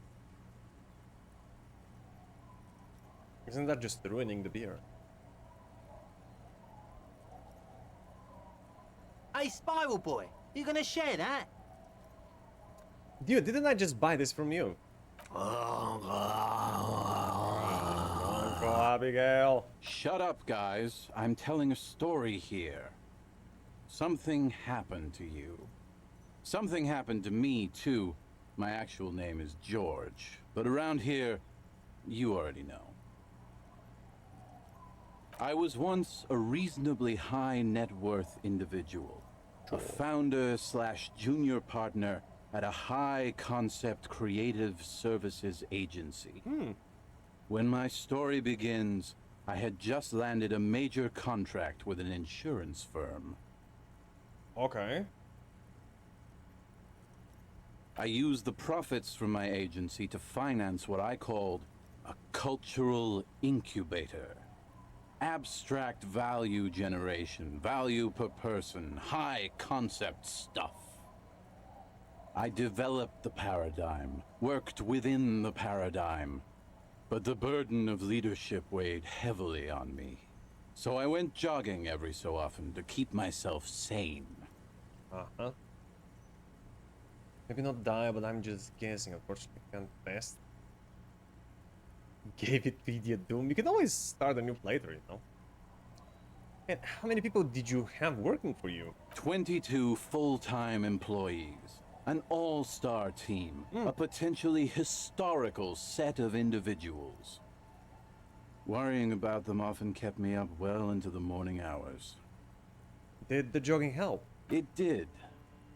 isn't that just ruining the beer? Hey, Spiral Boy, you gonna share that? Dude, didn't I just buy this from you? Uncle Abigail. Shut up, guys. I'm telling a story here. Something happened to you. Something happened to me, too. My actual name is George, but around here, you already know. I was once a reasonably high net worth individual. A founder / junior partner at a high concept creative services agency. When my story begins, I had just landed a major contract with an insurance firm. Okay. I used the profits from my agency to finance what I called a cultural incubator. Abstract value generation, value per person, high concept stuff. I developed the paradigm, worked within the paradigm, but the burden of leadership weighed heavily on me. So I went jogging every so often to keep myself sane. Uh-huh. Maybe not die, but I'm just guessing. Unfortunately, can't test. Gave it Wikipedia Doom. You can always start a new playthrough, you know. And how many people did you have working for you? 22 full-time employees. An all-star team. A potentially historical set of individuals. Worrying about them often kept me up well into the morning hours. Did the jogging help? It did.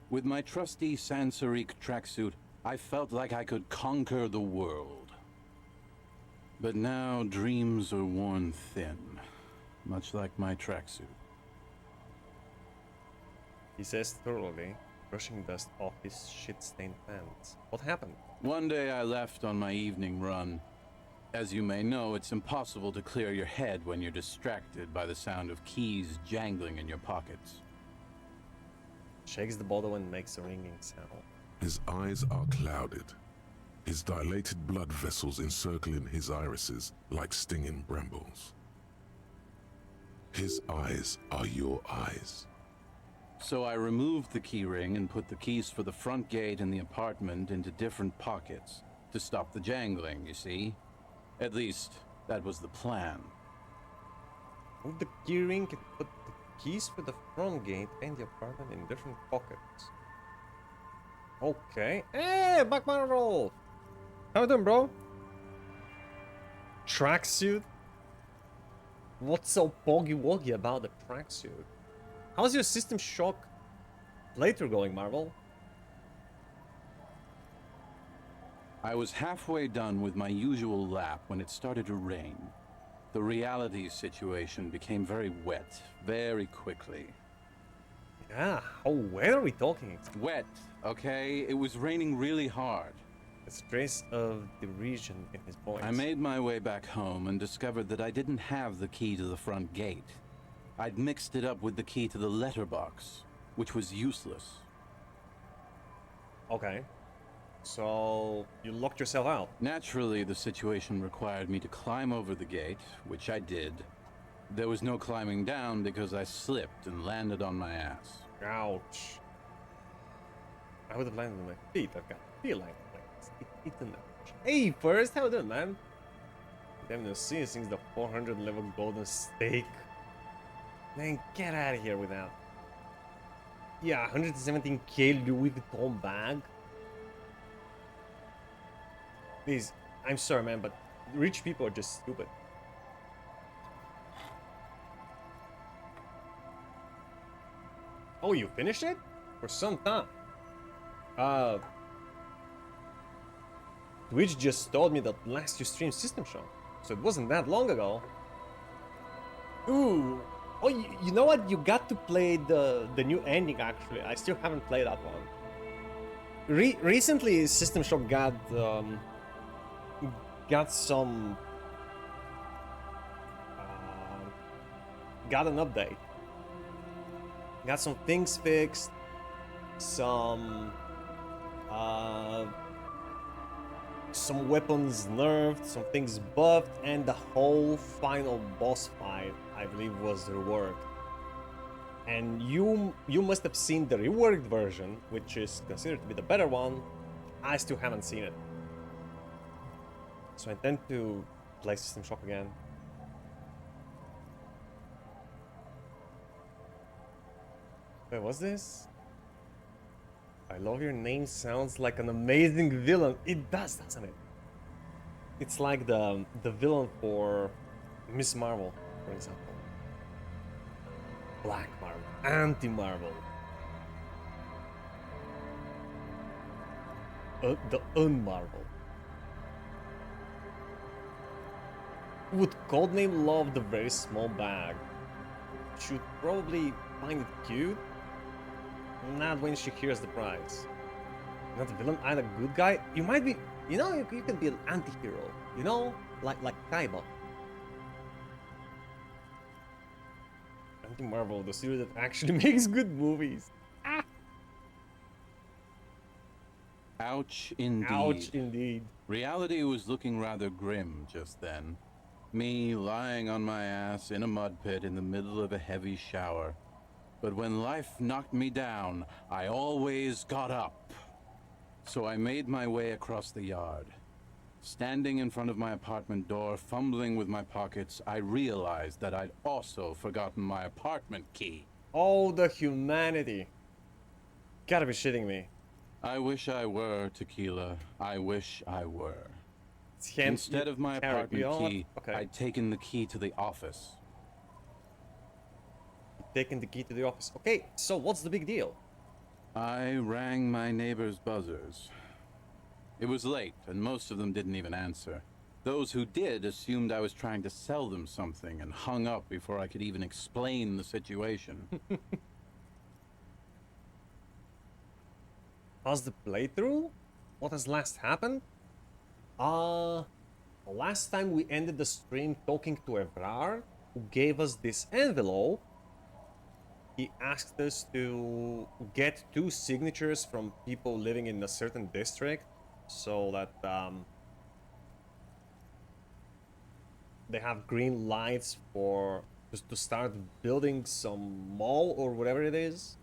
With my trusty Sansariq tracksuit, I felt like I could conquer the world. But now dreams are worn thin, much like my tracksuit. He says thoroughly, brushing dust off his shit-stained pants. What happened? One day I left on my evening run. As you may know, it's impossible to clear your head when you're distracted by the sound of keys jangling in your pockets. Shakes the bottle and makes a ringing sound. His eyes are clouded, his dilated blood vessels encircling his irises like stinging brambles. His eyes are your eyes. So I removed the key ring and put the keys for the front gate and the apartment into different pockets to stop the jangling, you see? At least, that was the plan. Move the key ring and put the keys for the front gate and the apartment in different pockets. Okay. Hey, back my roll. How you doing, bro? Tracksuit? What's so poggy-woggy about the tracksuit? How's your System Shock playthrough going, Marvel? I was halfway done with my usual lap when it started to rain. The reality situation became very wet, very quickly. Yeah, how wet are we talking? Wet, okay? It was raining really hard. The stress of the region in his voice. I made my way back home and discovered that I didn't have the key to the front gate. I'd mixed it up with the key to the letterbox, which was useless. Okay. So, you locked yourself out? Naturally, the situation required me to climb over the gate, which I did. There was no climbing down because I slipped and landed on my ass. Ouch. I would have landed on my feet. I've got feel like eaten. Hey, first, how you doing, man? Damn, no see since the 400 level golden steak. Man, get out of here with that. Yeah, 117k Louis Vuitton bag. Please, I'm sorry, man, but rich people are just stupid. Oh, you finished it? For some time. Twitch just told me that last you streamed System Shock, so it wasn't that long ago. Ooh. Oh, you know what? You got to play the new ending, actually. I still haven't played that one. Recently, System Shock got some... got an update. Got some things fixed. Some weapons nerfed, some things buffed, and the whole final boss fight, I believe, was reworked. And you must have seen the reworked version, which is considered to be the better one. I still haven't seen it. So I intend to play System Shock again. Wait, what's this? I love your name sounds like an amazing villain. It does, doesn't it? It's like the villain for Miss Marvel, for example. Black Marvel, Anti-Marvel. The Un-Marvel. Would codename love the very small bag. Should probably find it cute. Not when she hears the price. Not a villain, either good guy. You might be, you know, you can be an anti-hero. You know, like Kaiba. Anti-Marvel, the studio that actually makes good movies. Ah. Ouch, indeed. Ouch, indeed. Reality was looking rather grim just then. Me lying on my ass in a mud pit in the middle of a heavy shower. But when life knocked me down, I always got up. So I made my way across the yard. Standing in front of my apartment door, fumbling with my pockets, I realized that I'd also forgotten my apartment key. Oh, the humanity. Gotta be shitting me. I wish I were, Tequila. I wish I were. Instead of my apartment key, I'd taken the key to the office. Taking the key to the office. Okay, so what's the big deal? I rang my neighbor's buzzers. It was late, and most of them didn't even answer. Those who did assumed I was trying to sell them something and hung up before I could even explain the situation. How's the playthrough? What has last happened? Last time we ended the stream talking to Evrar, who gave us this envelope. He asked us to get 2 signatures from people living in a certain district, so that they have green lights for just to start building some mall or whatever it is.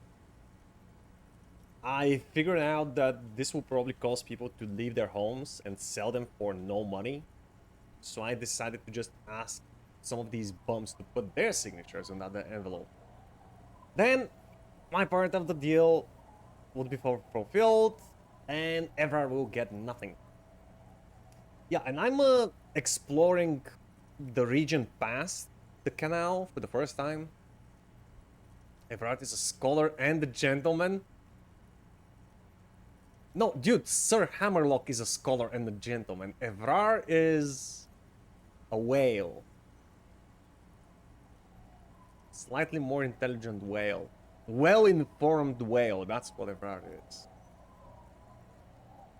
I figured out that this will probably cause people to leave their homes and sell them for no money. So I decided to just ask some of these bums to put their signatures on that envelope. Then my part of the deal would be fulfilled and Evrar will get nothing. Yeah, and I'm exploring the region past the canal for the first time. Evrar is a scholar and a gentleman. No, dude, Sir Hammerlock is a scholar and a gentleman. Evrar is a whale. Slightly more intelligent whale. Well-informed whale, that's what Evrar is.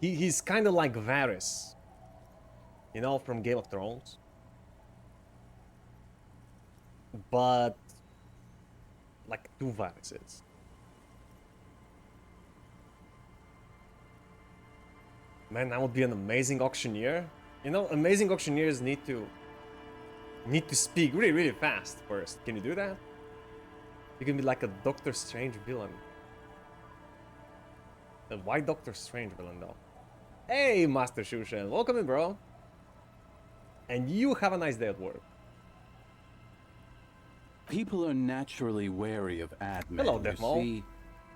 He's kind of like Varys. You know, from Game of Thrones. But like 2 Varyses. Man, that would be an amazing auctioneer. You know, amazing auctioneers need to speak really, really fast first. Can you do that? You can be like a Doctor Strange villain. Why Doctor Strange villain though? Hey, Master Shushan, welcome in, bro. And you have a nice day at work. People are naturally wary of admin. Hello, you Defmo. see,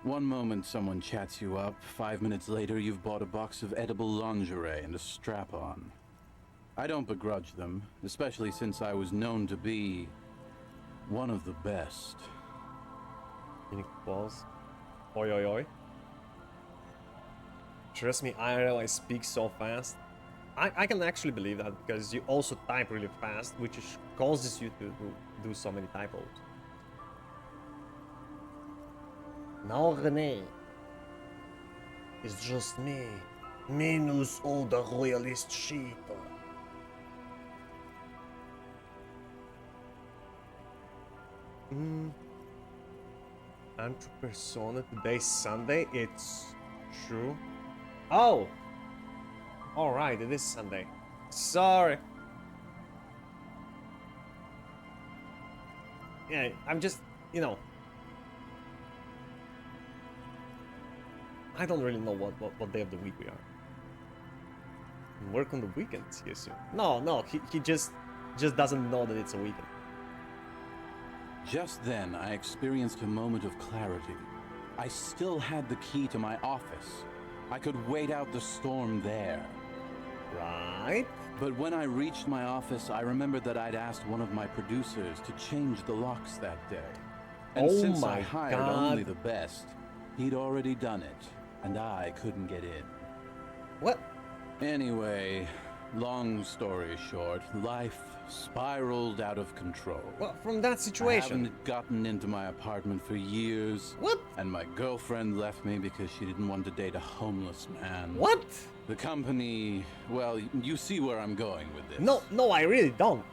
one moment someone chats you up, 5 minutes later you've bought a box of edible lingerie and a strap-on. I don't begrudge them, especially since I was known to be one of the best. Unique balls. Oi, oi, oi. Trust me, IRL, I speak so fast. I can actually believe that because you also type really fast, which causes you to do so many typos. No, René. It's just me. Minus all the royalist shit. AnthroPersona, today's Sunday, it's true. Oh! Alright, it is Sunday. Sorry. Yeah, I'm just, you know. I don't really know what day of the week we are. Work on the weekends, he assumes. No, he just doesn't know that it's a weekend. Just then, I experienced a moment of clarity. I still had the key to my office. I could wait out the storm there. Right? But when I reached my office, I remembered that I'd asked one of my producers to change the locks that day. And Oh since my I hired God. only the best, he'd already done it, and I couldn't get in. What? Anyway, Long story short, life spiraled out of control. Well, from that I situation. haven't gotten into my apartment for years. What? And my girlfriend left me because she didn't want to date a homeless man. What? The company, well, you see where I'm going with this. No, I really don't.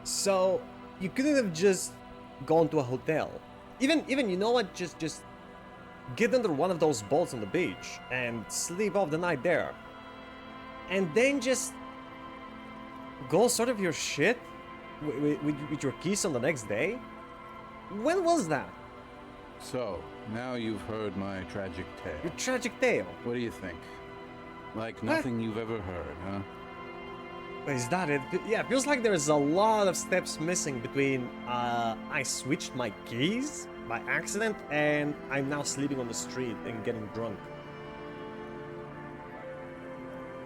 So, you couldn't have just gone to a hotel. Even you know what? Just get under one of those boats on the beach and sleep off the night there. And then just go sort of your shit with your keys on the next day? When was that? So, now you've heard my tragic tale. Your tragic tale. What do you think? Like nothing you've ever heard, huh? Is that it? Yeah, it feels like there's a lot of steps missing between I switched my keys by accident and I'm now sleeping on the street and getting drunk.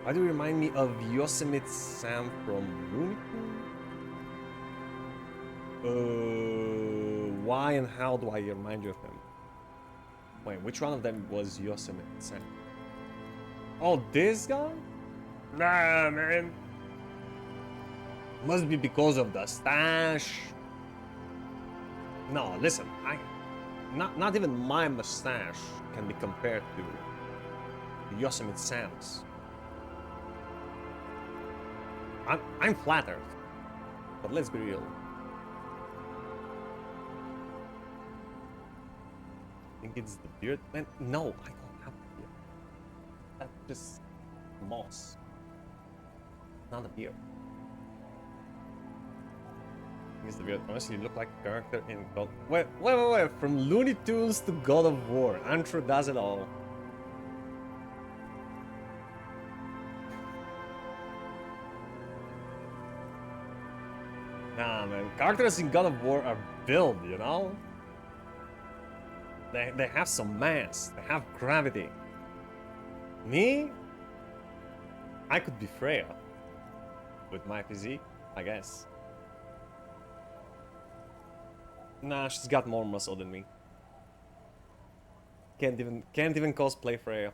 Why do you remind me of Yosemite Sam from Looney Tunes? Why and how do I remind you of him? Wait, which one of them was Yosemite Sam? Oh, this guy? Nah, man. Must be because of the stash. No, listen, not even my mustache can be compared to Yosemite Sam's. I'm flattered, but let's be real. Think it's the beard? Man, no, I don't have a beard. That's just moss, not a beard. It's the beard. Honestly, you look like a character in God. Wait. From Looney Tunes to God of War, Antro does it all. Nah, man. Characters in God of War are built, you know? They have some mass. They have gravity. Me? I could be Freya. With my physique, I guess. Nah, she's got more muscle than me. Can't even cosplay Freya.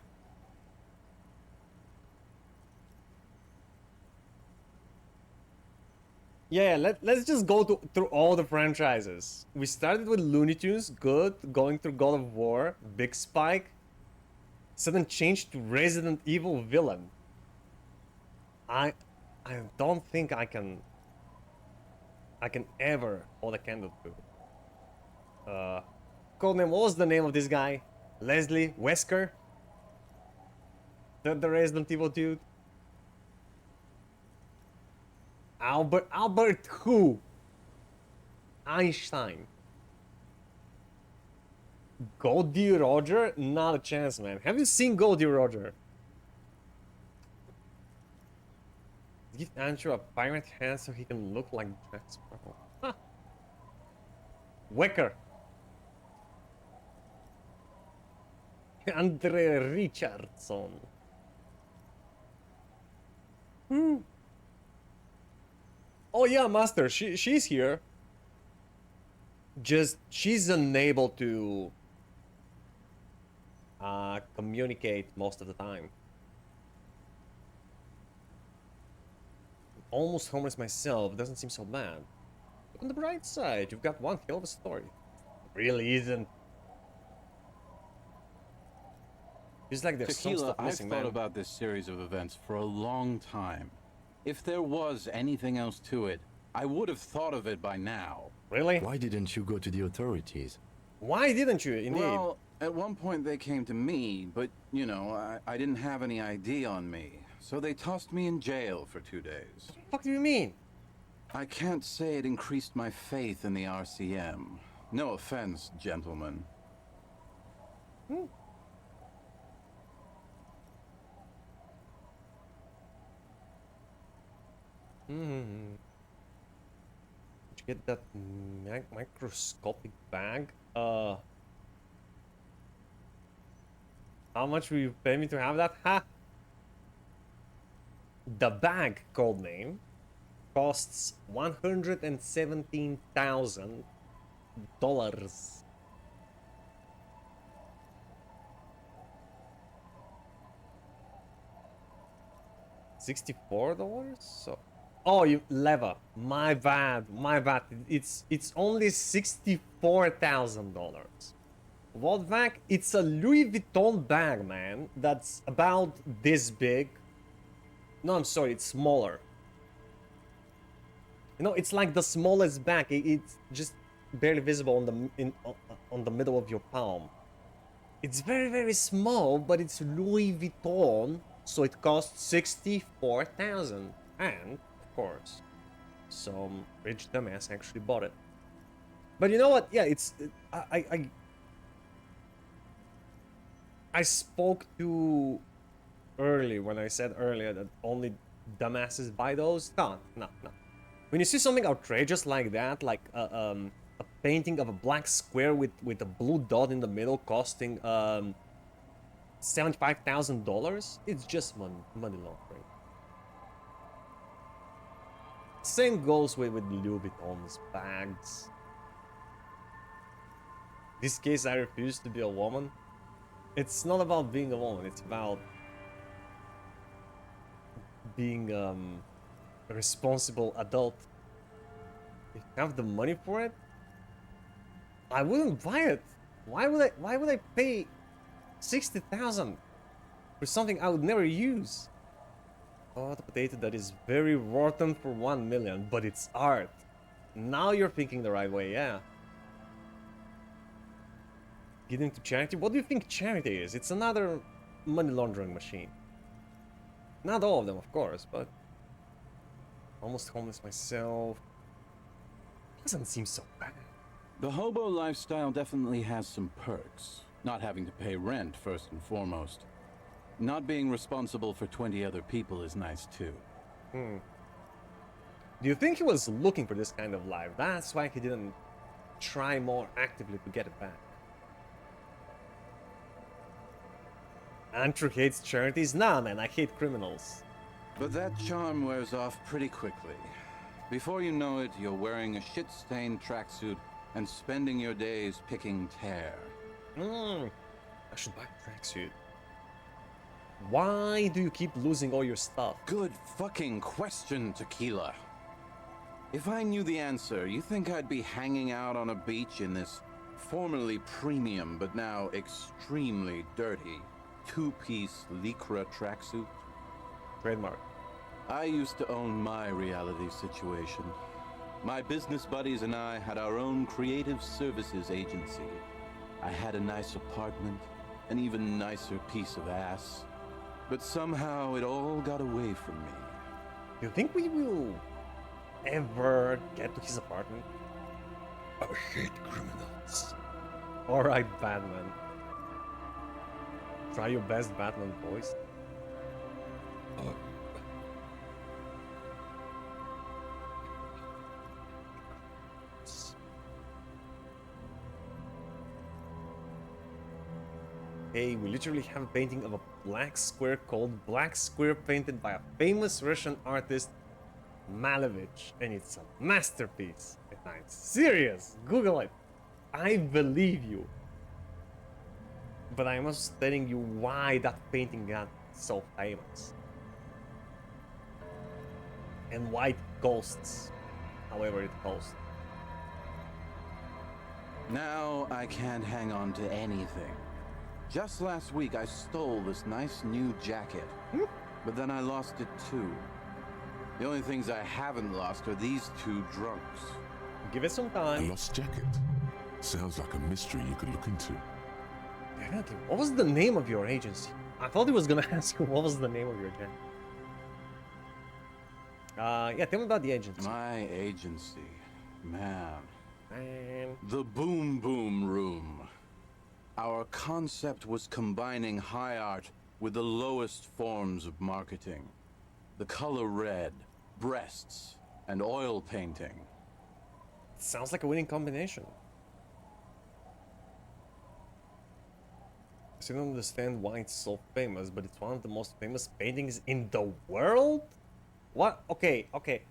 Yeah, let's just go through all the franchises. We started with Looney Tunes, good. Going through God of War, big spike. Sudden change to Resident Evil villain. I don't think I can ever hold a candle to. Codename, what was the name of this guy? Leslie Wesker? The Resident Evil dude? Albert who? Einstein. Goldie Roger? Not a chance, man. Have you seen Goldie Roger? Give Andrew a pirate hand so he can look like Jack Sparrow. Huh. Wecker. Andre Richardson. Oh yeah, Master, she's here. Just she's unable to communicate most of the time. Almost homeless myself, doesn't seem so bad. Look on the bright side, you've got one hell of a story. Really isn't. Feels like there's some Tequila, stuff missing, I've man. thought about this series of events for a long time. If there was anything else to it, I would have thought of it by now. Really? Why didn't you go to the authorities? Why didn't you, indeed? Well, at one point they came to me, but, you know, I didn't have any ID on me. So they tossed me in jail for 2 days. What the fuck do you mean? I can't say it increased my faith in the RCM. No offense, gentlemen. Did you get that microscopic bag? How much will you pay me to have that? Ha! The bag, codename, costs $117,000. $64? So, oh, you lever. My bad. My bad. It's only $64,000. What bag? It's a Louis Vuitton bag, man. That's about this big. No, I'm sorry. It's smaller. You know, it's like the smallest bag. It's just barely visible on on the middle of your palm. It's very, very small, but it's Louis Vuitton, so it costs 64,000. And, of course, some rich dumbass actually bought it. But you know what? Yeah, it's... I spoke too early when I said earlier that only dumbasses buy those. No. When you see something outrageous like that, like a painting of a black square with a blue dot in the middle costing $75,000, it's just money laundering. Same goes with Louis Vuitton's bags. In this case, I refuse to be a woman. It's not about being a woman, it's about being a responsible adult. If you have the money for it, I wouldn't buy it. Why would I pay 60,000 for something I would never use? Oh, the potato that is very rotten for 1 million, but it's art. Now you're thinking the right way, yeah. Giving to charity? What do you think charity is? It's another money laundering machine. Not all of them, of course, but almost homeless myself. Doesn't seem so bad. The hobo lifestyle definitely has some perks. Not having to pay rent, first and foremost. Not being responsible for 20 other people is nice, too. Do you think he was looking for this kind of life? That's why he didn't try more actively to get it back. Andrew hates charities? Nah, man, I hate criminals. But that charm wears off pretty quickly. Before you know it, you're wearing a shit-stained tracksuit and spending your days picking tear. I should buy a tracksuit. Why do you keep losing all your stuff? Good fucking question, Tequila. If I knew the answer, you think I'd be hanging out on a beach in this formerly premium but now extremely dirty two-piece Lycra tracksuit? Trademark. I used to own my reality situation. My business buddies and I had our own creative services agency. I had a nice apartment, an even nicer piece of ass. But somehow it all got away from me. Do you think we will ever get to his apartment? I hate criminals. Alright, Batman. Try your best Batman voice. Hey, we literally have a painting of a black square called Black Square, painted by a famous Russian artist, Malevich, and it's a masterpiece. And I'm serious. Google it. I believe you. But I'm also telling you why that painting got so famous. And why it costs however it costs. Now I can't hang on to anything. Just last week I stole this nice new jacket, but then I lost it too. The only things I haven't lost are these two drunks. Give it some A time. lost jacket. Sounds like a mystery you could look into. Definitely. What was the name of your agency? I thought he was gonna ask you what was the name of your agency. Yeah, tell me about the agency. My agency, man. Man. The Boom Boom Room. Our concept was combining high art with the lowest forms of marketing. The color red, breasts, and oil painting. Sounds like a winning combination. I still don't understand why it's so famous, but it's one of the most famous paintings in the world? What? Okay,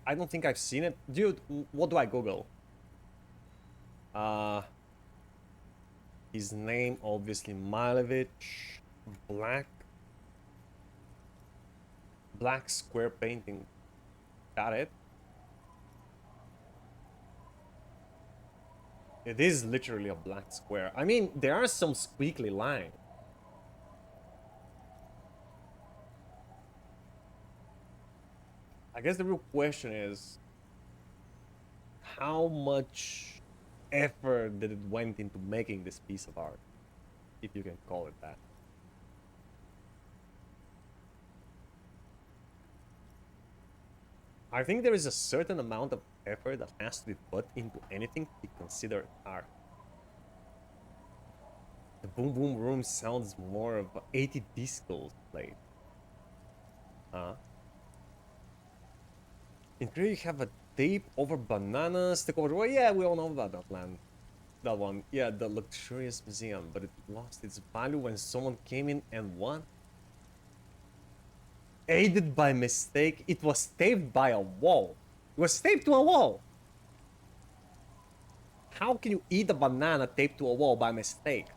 I don't think I've seen it. Dude, what do I Google? His name, obviously, Malevich. Black black square painting. Got it. It is literally a black square. I mean, there are some squiggly lines. I guess the real question is, how much effort did it went into making this piece of art, if you can call it that? I think there is a certain amount of effort that has to be put into anything to be considered art. The boom boom room sounds more of 80 discos played. Huh? In theory, you have a tape over bananas. Take over. Well, yeah, we all know about that land. That one. Yeah, the luxurious museum. But it lost its value when someone came in and what? Aided by mistake. It was taped by a wall. It was taped to a wall. How can you eat a banana taped to a wall by mistake?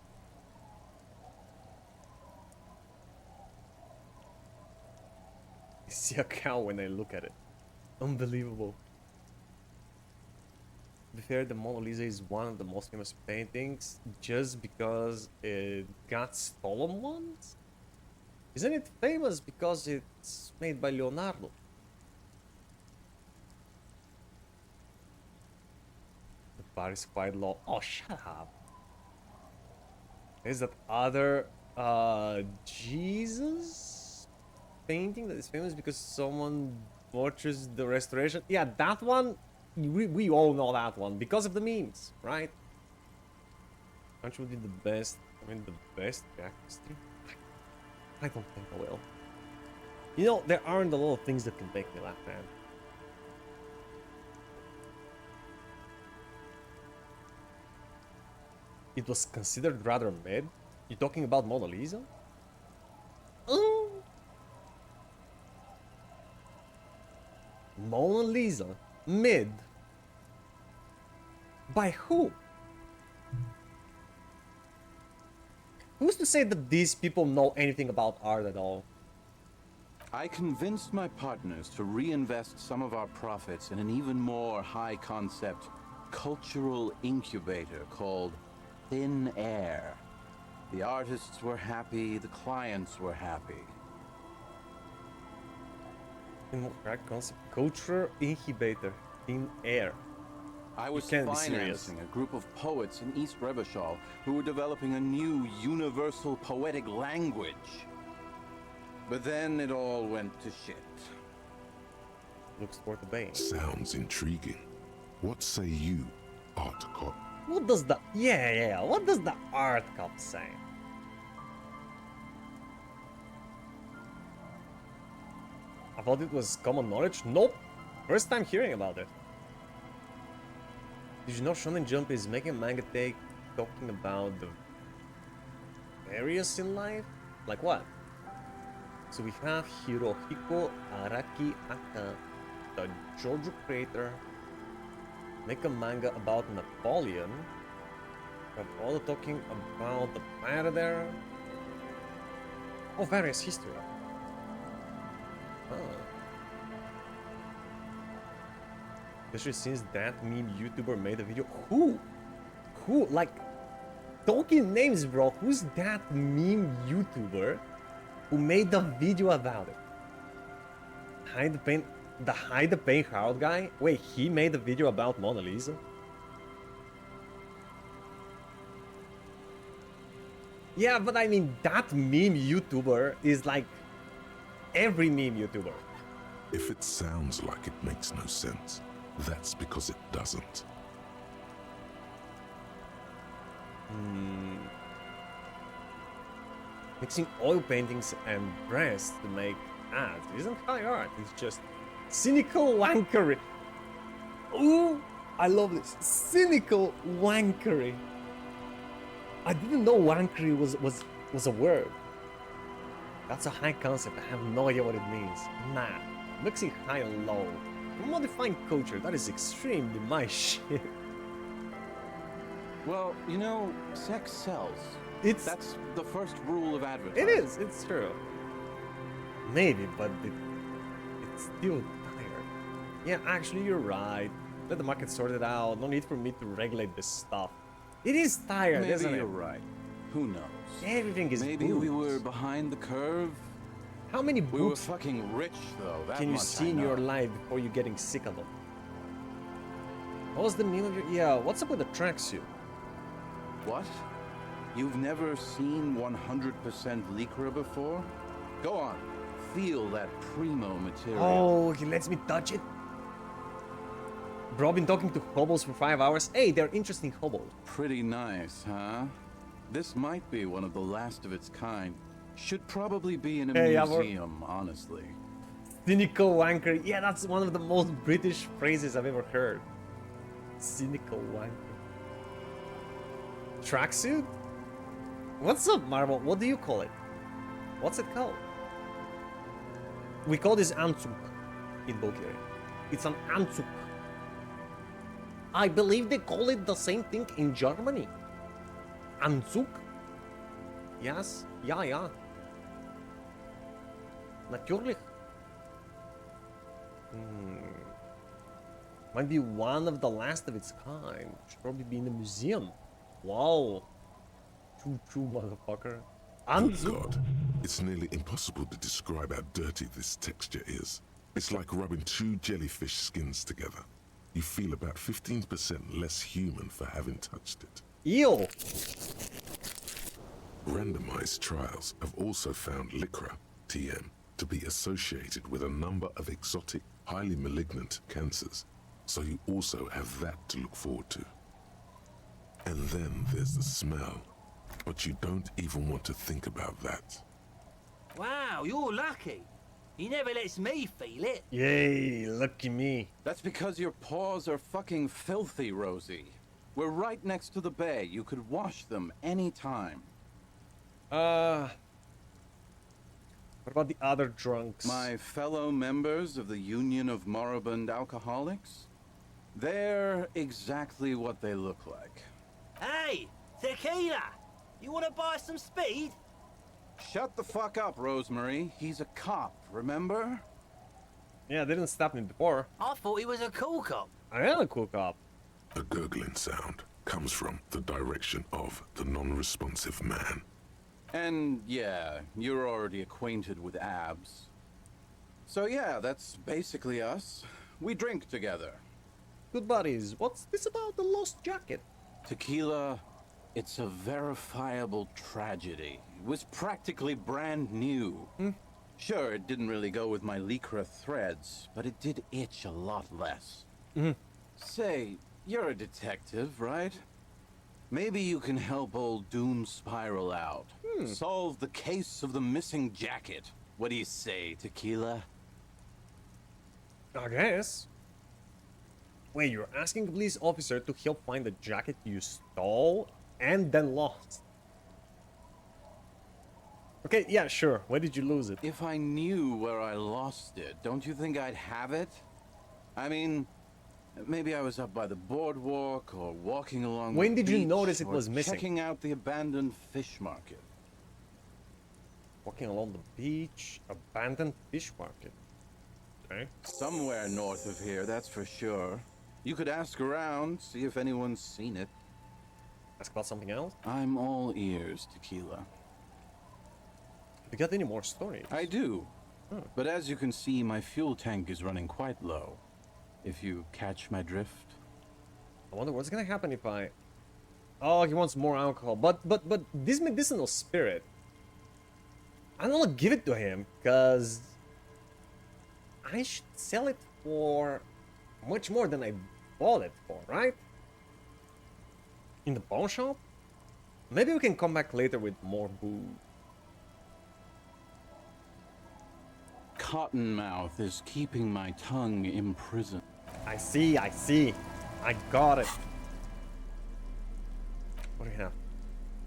I see a cow when I look at it. Unbelievable. To be fair, the Mona Lisa is one of the most famous paintings just because it got stolen once? Isn't it famous because it's made by Leonardo? The bar is quite low. Oh, shut up. There's that other Jesus painting that is famous because someone watches the restoration. Yeah, that one, we all know that one because of the memes, right? Aren't you the best? I mean, the best accuracy? I don't think I will. You know, there aren't a lot of things that can make me laugh, man. It was considered rather mid. You talking about Mona Lisa? Oh. Mona Lisa? Mid? By who? Who's to say that these people know anything about art at all? I convinced my partners to reinvest some of our profits in an even more high-concept cultural incubator called Thin Air. The artists were happy, the clients were happy. Correct concept. Cultural incubator. Thin Air. I was can't be serious. financing a group of poets in East Rebishal who were developing a new universal poetic language. But then it all went to shit. Looks worth the bane. Sounds intriguing. What say you, Art Cop? What does the... Yeah, what does the art cop say? I thought it was common knowledge. Nope. First time hearing about it. Did you know Shonen Jump is making a manga take talking about the various in life? Like what? So we have Hirohiko Araki Aka, the JoJo creator, make a manga about Napoleon. We have all talking about the planet there. Oh, various history. Oh. Especially since that meme YouTuber made a video. Who? Who? Like, talking names, bro. Who's that meme YouTuber who made the video about it? Hide the Pain, the Hide the Pain Harold guy? Wait, he made a video about Mona Lisa? Yeah, but I mean, that meme YouTuber is like every meme YouTuber. If it sounds like it makes no sense, that's because it doesn't. Mixing oil paintings and breasts to make ads isn't high art, it's just cynical wankery. Ooh, I love this. Cynical wankery. I didn't know wankery was a word. That's a high concept, I have no idea what it means. Nah, mixing high and low. Modifying culture, that is extremely my shit. Well, you know, sex sells. That's the first rule of advertising. It is, it's true. Maybe, but Still tired. Yeah, actually, you're right. Let the market sort it out. No need for me to regulate this stuff. It is tired, Maybe isn't you're it? right. Who knows? Everything is Maybe we boobs. were behind the curve. How many We were boobs fucking rich, though. That can you much see I in your know. life before you're getting sick of them? What was the name of your... Yeah, what's up with the tracksuit? What? You've never seen 100% Lycra before? Go on. Feel that primo material. Oh, he lets me touch it? Bro, I've been talking to hobos for 5 hours. Hey, they're interesting hobos. Pretty nice, huh? This might be one of the last of its kind. Should probably be in a Hey, Ivor. museum, honestly. Cynical wanker. Yeah, that's one of the most British phrases I've ever heard. Cynical wanker. Tracksuit? What's up, Marvel? What do you call it? What's it called? We call this Anzug in Bulgaria. It's an Anzug. I believe they call it the same thing in Germany. Anzug? Yes? Ja. Natürlich. Might be one of the last of its kind. Should probably be in a museum. Wow. True, motherfucker. Good Anzug? God, it's nearly impossible to describe how dirty this texture is. It's like rubbing two jellyfish skins together. You feel about 15% less human for having touched it. Ew. Randomized trials have also found Lycra, TM, to be associated with a number of exotic, highly malignant cancers, so you also have that to look forward to. And then there's the smell, but you don't even want to think about that. Wow, you're lucky. He never lets me feel it. Yay, lucky me. That's because your paws are fucking filthy, Rosie. We're right next to the bay. You could wash them anytime. What about the other drunks? My fellow members of the Union of Moribund Alcoholics? They're exactly what they look like. Hey, tequila! You want to buy some speed? Shut the fuck up, Rosemary. He's a cop, remember? Yeah, they didn't stop me before. I thought he was a cool cop. I am a cool cop. The gurgling sound comes from the direction of the non-responsive man. And yeah, you're already acquainted with abs. So yeah, that's basically us. We drink together. Good buddies. What's this about the lost jacket? Tequila, it's a verifiable tragedy. It was practically brand new. Sure, it didn't really go with my Lycra threads, but it did itch a lot less. Say, you're a detective, right? Maybe you can help old Doom Spiral out. Solve the case of the missing jacket. What do you say, Tequila? I guess. Wait, you're asking a police officer to help find the jacket you stole and then lost? Okay, yeah, sure. Where did you lose it? If I knew where I lost it, don't you think I'd have it? I mean, maybe I was up by the boardwalk or walking along When the did you beach notice it or was missing? checking out the abandoned fish market. Walking along the beach, abandoned fish market. Okay. Somewhere north of here, that's for sure. You could ask around, see if anyone's seen it. Ask about something else? I'm all ears, Tequila. You got any more stories? I do. But as you can see, my fuel tank is running quite low. If you catch my drift. I wonder what's gonna happen if I... Oh, he wants more alcohol. But this medicinal spirit, I'm gonna give it to him, because I should sell it for much more than I bought it for, right? In the pawn shop? Maybe we can come back later with more booze. Cottonmouth is keeping my tongue imprisoned. I see. I got it. What do we have?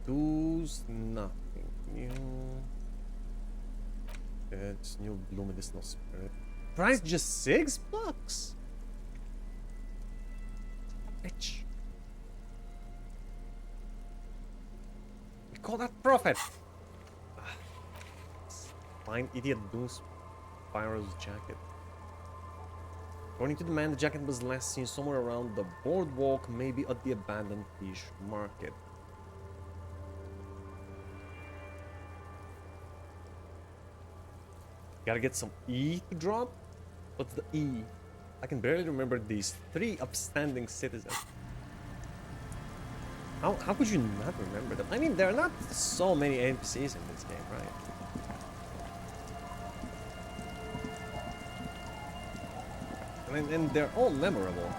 Do's nothing new. It's new blue medicinal spirit. Price just $6? Bitch. We call that profit. Find idiot Doom Spyro's jacket. According to the man, the jacket was last seen somewhere around the boardwalk, maybe at the abandoned fish market. Gotta get some E to drop? What's the E? I can barely remember these 3 upstanding citizens. How could you not remember them? I mean, there are not so many NPCs in this game, right? And they're all memorable.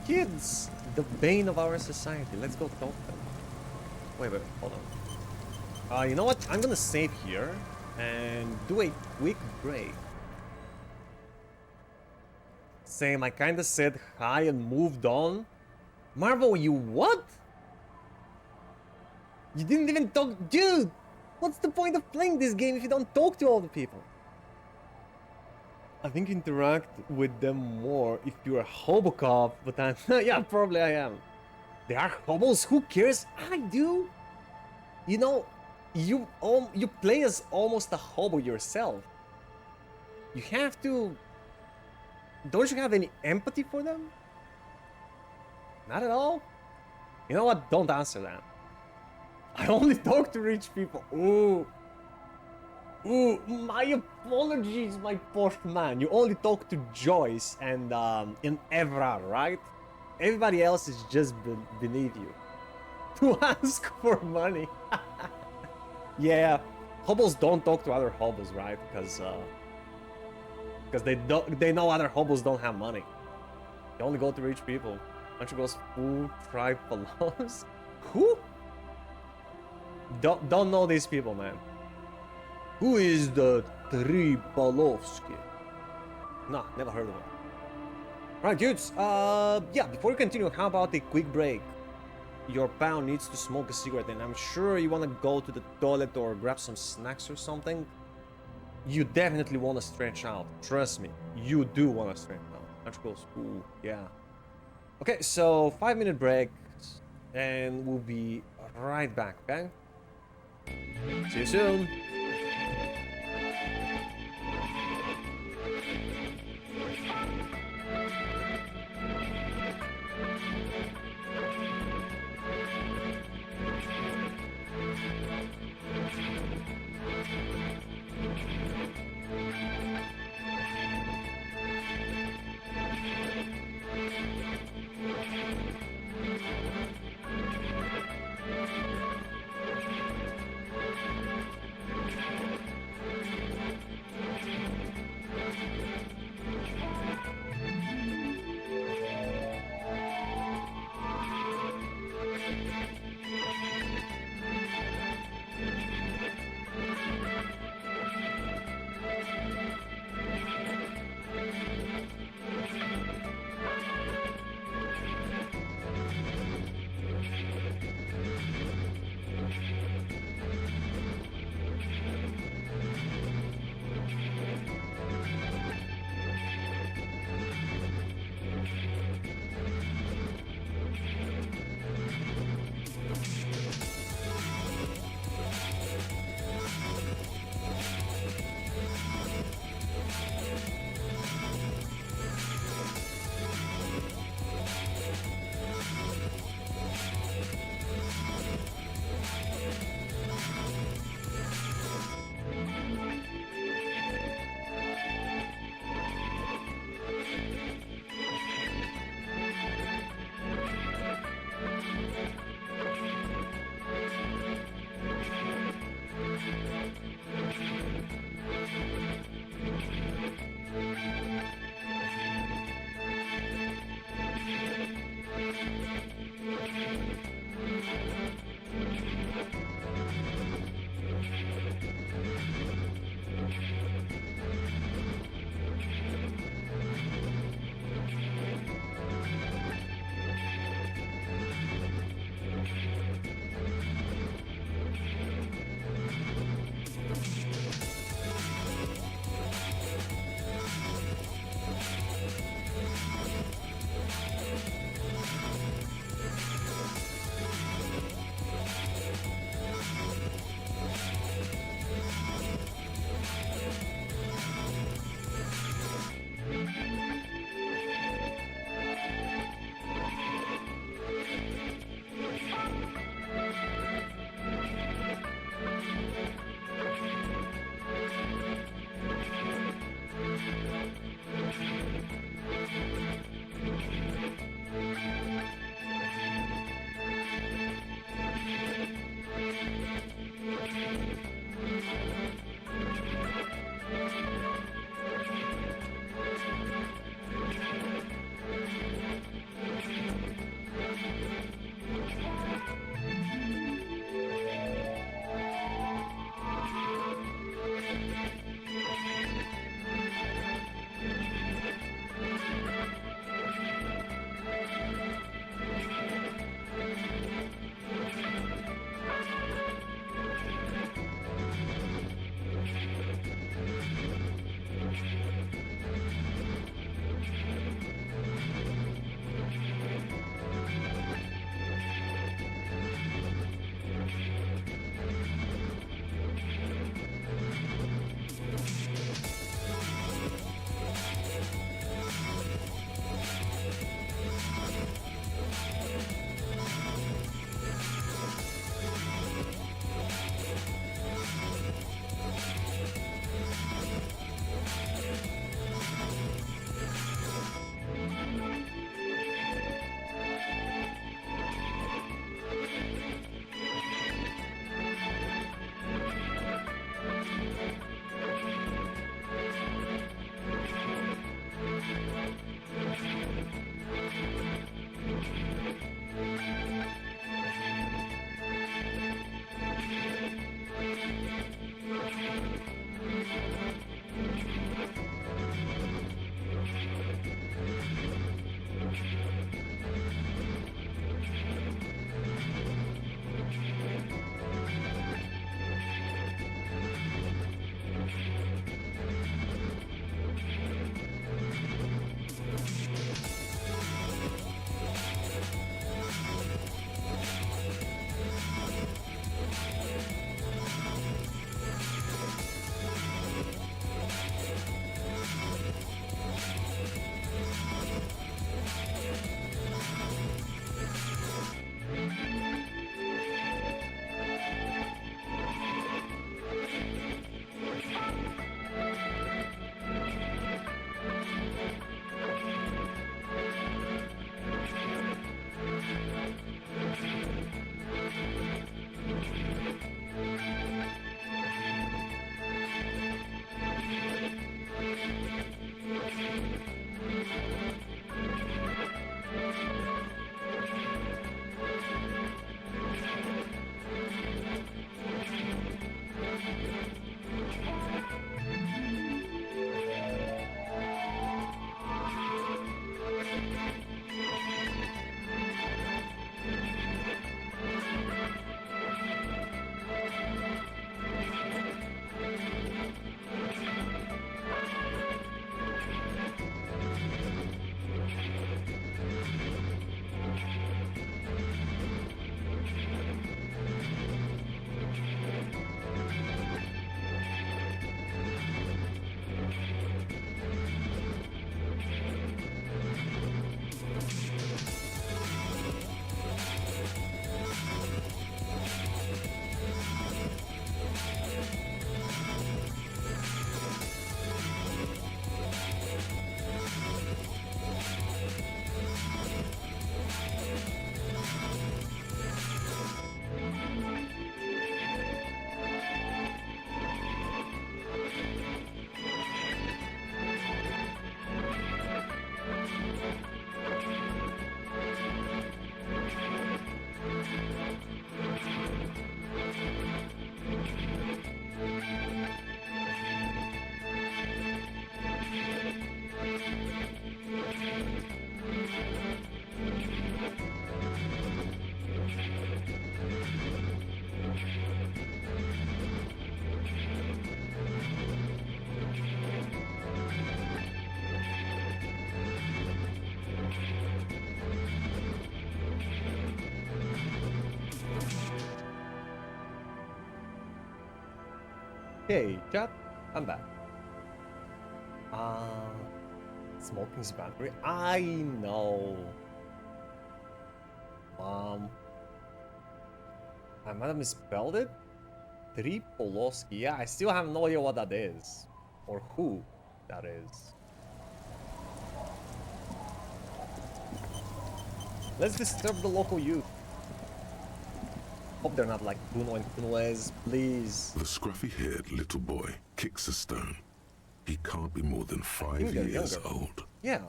Kids! The bane of our society. Let's go talk to them. Wait, hold on. You know what? I'm gonna save here and do a quick break. Same, I kinda said hi and moved on. Marvel, you what? You didn't even talk. Dude! What's the point of playing this game if you don't talk to all the people? I think interact with them more if you're a hobo cop, but I'm yeah, probably I am. They are hobos, who cares? I do. You know, you play as almost a hobo yourself. You have to. Don't you have any empathy for them? Not at all. You know what? Don't answer that. I only talk to rich people. Ooh. Ooh, my apologies, my posh man. You only talk to Joyce and Evra, right? Everybody else is just beneath you. To ask for money. Yeah, hobos don't talk to other hobos, right? Because they know other hobos don't have money. They only go to rich people. Bunch of goes full tribe follows. Who? Don't know these people, man. Who is the Tripalovsky? Nah, never heard of him. Right, dudes. Yeah, before we continue, how about a quick break? Your pal needs to smoke a cigarette, and I'm sure you want to go to the toilet or grab some snacks or something. You definitely want to stretch out. Trust me, you do want to stretch out. Lunch goes, ooh, yeah. Okay, so 5-minute break, and we'll be right back, okay? See you soon. Okay, chat, I'm back. Smoking's battery. I know. I might have misspelled it. Tripolowski. Yeah, I still have no idea what that is. Or who that is. Let's disturb the local youth. Hope they're not like Kuno and Kunoez, please. The scruffy-haired little boy kicks a stone. He can't be more than 5 think they're years younger. old. Yeah.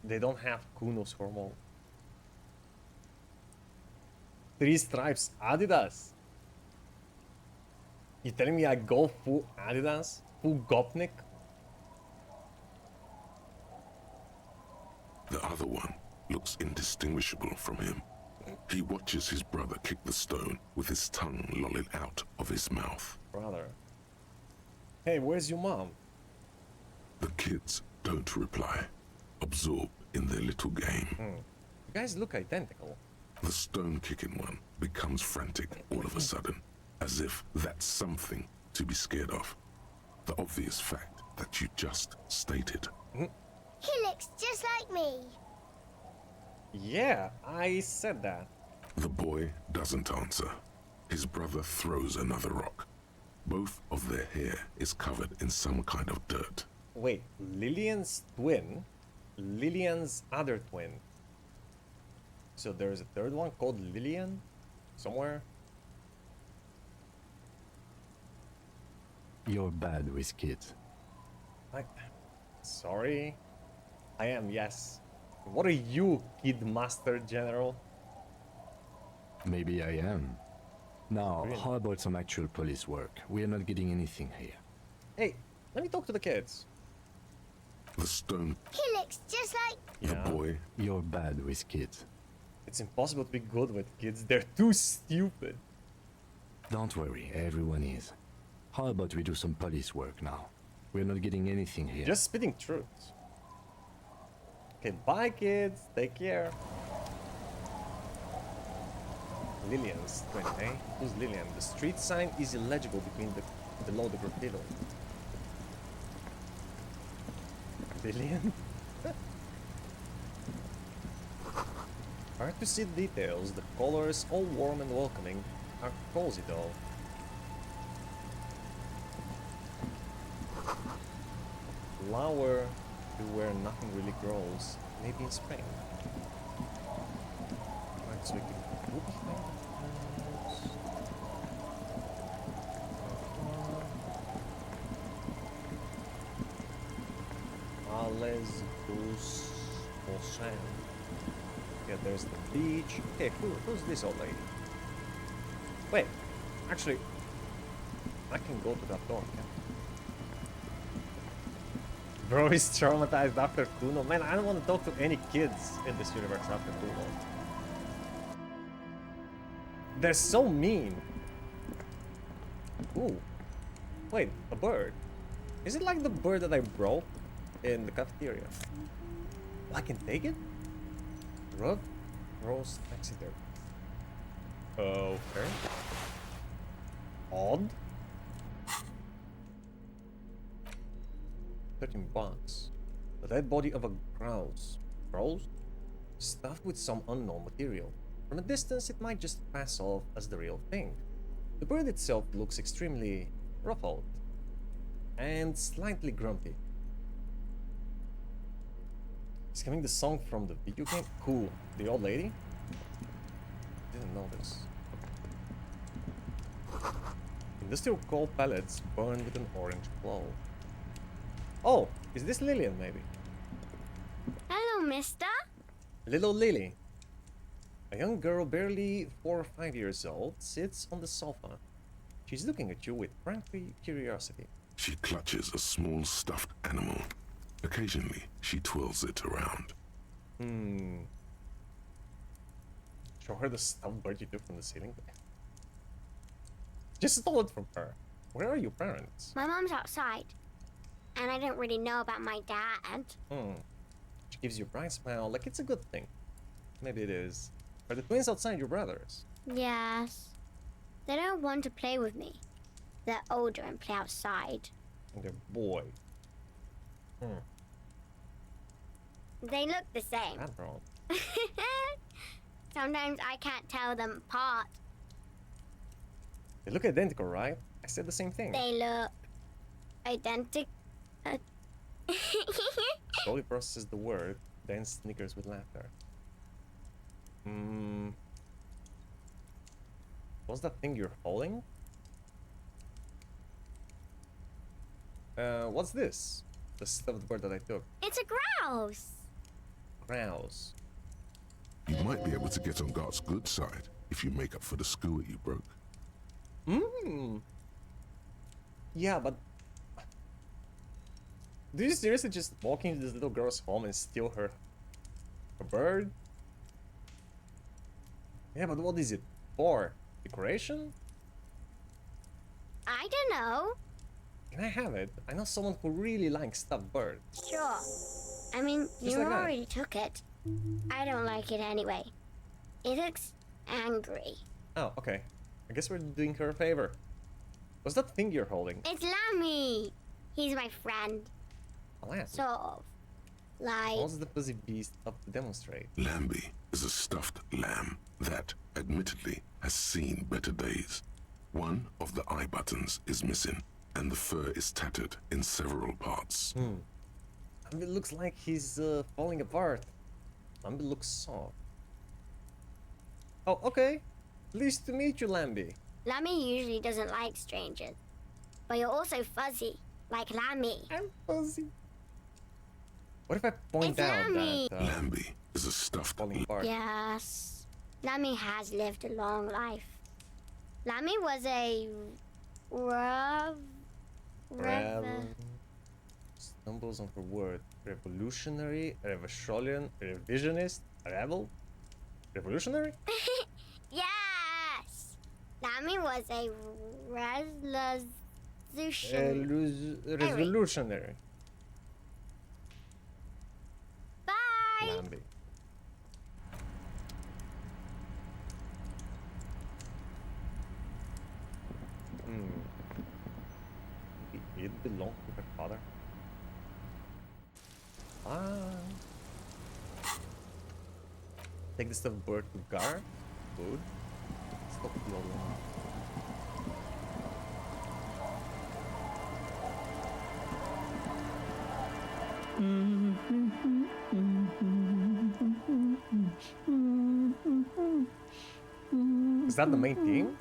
They don't have Kuno's hormone. 3 stripes Adidas. You telling me I go full Adidas? Full Gopnik? The other one looks indistinguishable from him. He watches his brother kick the stone with his tongue lolling out of his mouth. Brother. Hey, where's your mom? The kids don't reply, absorbed in their little game. You guys look identical. The stone-kicking one becomes frantic all of a sudden, as if that's something to be scared of. The obvious fact that you just stated. He looks just like me. Yeah, I said that. The boy doesn't answer. His brother throws another rock. Both of their hair is covered in some kind of dirt. Wait, Lillian's twin? Lillian's other twin. So there's a third one called Lillian? Somewhere? You're bad with kids. Sorry. I am, yes. What are you, Kid Master General? Maybe I am. Now, Really? how about some actual police work? We are not getting anything here. Hey, let me talk to the kids. The stone, He looks just like... the Yeah. boy, You're bad with kids. It's impossible to be good with kids. They're too stupid. Don't worry, everyone is. How about we do some police work now? We're not getting anything here. Just spitting truth. Okay, bye kids. Take care. Lillian's twin, eh? Who's Lillian? The street sign is illegible below the graffiti. Lillian? Hard to see the details. The colors, all warm and welcoming, are cozy though. Flower to where nothing really grows. Maybe in spring. Right, so we can whoop things. Alles Gus Ocean. Yeah, there's the beach. Hey, who's this old lady? Wait, actually, I can go to that door, can't I? Bro is traumatized after Kuno. Man, I don't want to talk to any kids in this universe after Kuno. They're so mean. Ooh. Wait, a bird. Is it like the bird that I broke in the cafeteria? I can take it? Rug? Roast taxidermy. Okay. Odd. 13 bucks. The dead body of a grouse. Grouse? Stuffed with some unknown material. From a distance, it might just pass off as the real thing. The bird itself looks extremely ruffled and slightly grumpy. Is coming the song from the video game? Cool. The old lady? Didn't notice. Industrial coal pellets burn with an orange glow. Oh, is this Lillian maybe? Hello, mister. Little Lily. A young girl barely 4 or 5 years old sits on the sofa. She's looking at you with frankly curiosity. she clutches a small stuffed animal. Occasionally, she twirls it around. Show her the stuffed bird you took from the ceiling. Just stole it from her. Where are your parents? My mom's outside, and I didn't really know about my dad. She gives you a bright smile, like it's a good thing. Maybe it is. Are the twins outside your brothers? Yes. They don't want to play with me. They're older and play outside. Okay, boy. They look the same. That's wrong. Sometimes I can't tell them apart. They look identical, right? I said the same thing. They look identical. Slowly processes the word, then snickers with laughter. What's that thing you're holding? What's this? The stuffed bird that I took. It's a grouse. Grouse. You might be able to get on Gart's good side if you make up for the skewer you broke. Yeah, but do you seriously just walk into this little girl's home and steal her bird? Yeah, but what is it for? Decoration? I don't know. Can I have it? I know someone who really likes stuffed birds. Sure. I mean, Just you like that. already took it. I don't like it anyway. It looks angry. Oh, okay. I guess we're doing her a favor. What's that thing you're holding? It's Lammy. He's my friend. Alas. Sort of. Like, What's the fuzzy beast up to demonstrate? Lambie is a stuffed lamb that, admittedly, has seen better days. One of the eye buttons is missing, and the fur is tattered in several parts. It looks like he's falling apart. Lambi looks soft. Oh, okay. Pleased to meet you, Lambi. Lammy usually doesn't like strangers. But you're also fuzzy, like Lammy. I'm fuzzy. What if I point It's out Lammy. that Lambie is a stuffed falling apart? Yes. Lammy has lived a long life. Lammy was a Stumbles on her word. Revolutionary, revisionist, rebel? Revolutionary? Yes! Lammy was a Revolutionary. Bye! Lambi. It belonged to her father. Take the stuffed bird to Gar. Good. Stop the other one. Is that the main theme?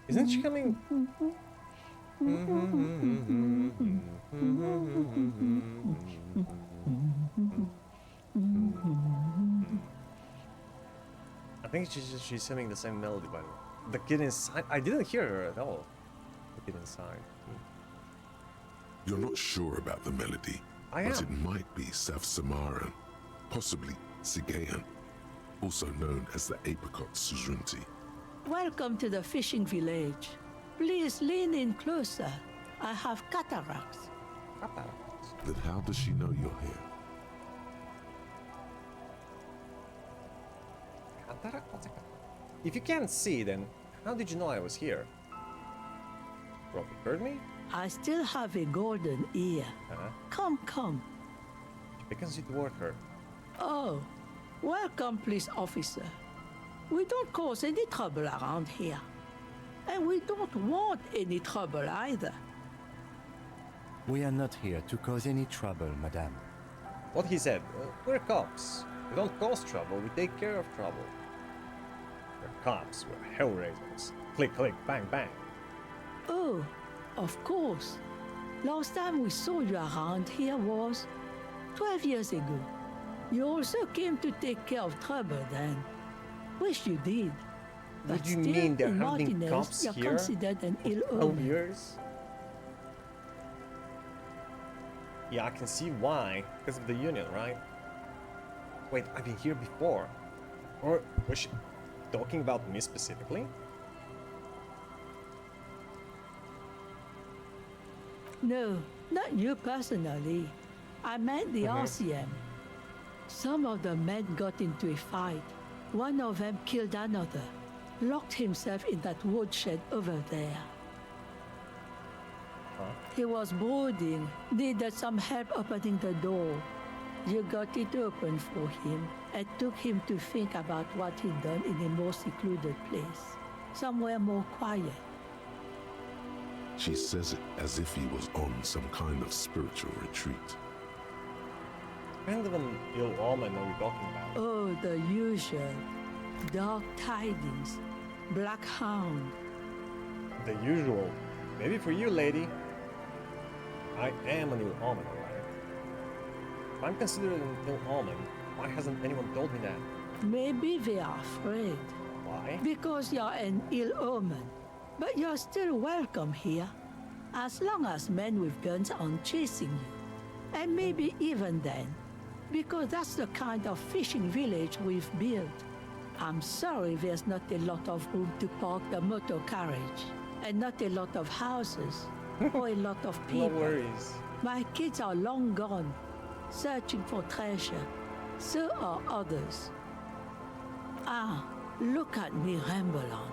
Isn't she coming? I think she's singing the same melody, by the way. The kid inside. I didn't hear her at all. The kid inside. You're not sure about the melody, I but am. it might be South Samaran, possibly Sigayan, also known as the apricot suzerainty. Welcome to the fishing village. Please lean in closer. I have cataracts. Then how does she know you're here? If you can't see, then how did you know I was here? Probably heard me? I still have a golden ear. Come, come. She beckons you toward her. Oh, welcome, police officer. We don't cause any trouble around here. And we don't want any trouble either. We are not here to cause any trouble, madame. What he said, we're cops. We don't cause trouble, we take care of trouble. We're cops, we're hellraisers. Click, click, bang, bang. Oh, of course. Last time we saw you around here was 12 years ago. You also came to take care of trouble then. Wish you did. What But do you still, mean there in have been Martinez, cops you're here considered an for ill 12 omen. years? Yeah, I can see why. Because of the union, right? Wait, I've been here before. Or was she talking about me specifically? No, not you personally. I meant the RCM. Some of the men got into a fight. One of them killed another, locked himself in that woodshed over there. He was brooding, needed some help opening the door. You got it open for him and took him to think about what he'd done in a more secluded place, somewhere more quiet. She says it as if he was on some kind of spiritual retreat. What kind of an ill omen are we talking about? Oh, the usual. Dark tidings, black hound. The usual. Maybe for you, lady. I am an ill omen, alright? If I'm considered an ill omen, why hasn't anyone told me that? Maybe they are afraid. Why? Because you're an ill omen. But you're still welcome here, as long as men with guns aren't chasing you. And maybe even then, because that's the kind of fishing village we've built. I'm sorry there's not a lot of room to park the motor carriage, and not a lot of houses, or a lot of people. No worries. My kids are long gone, searching for treasure. So are others. Ah, look at me ramble on.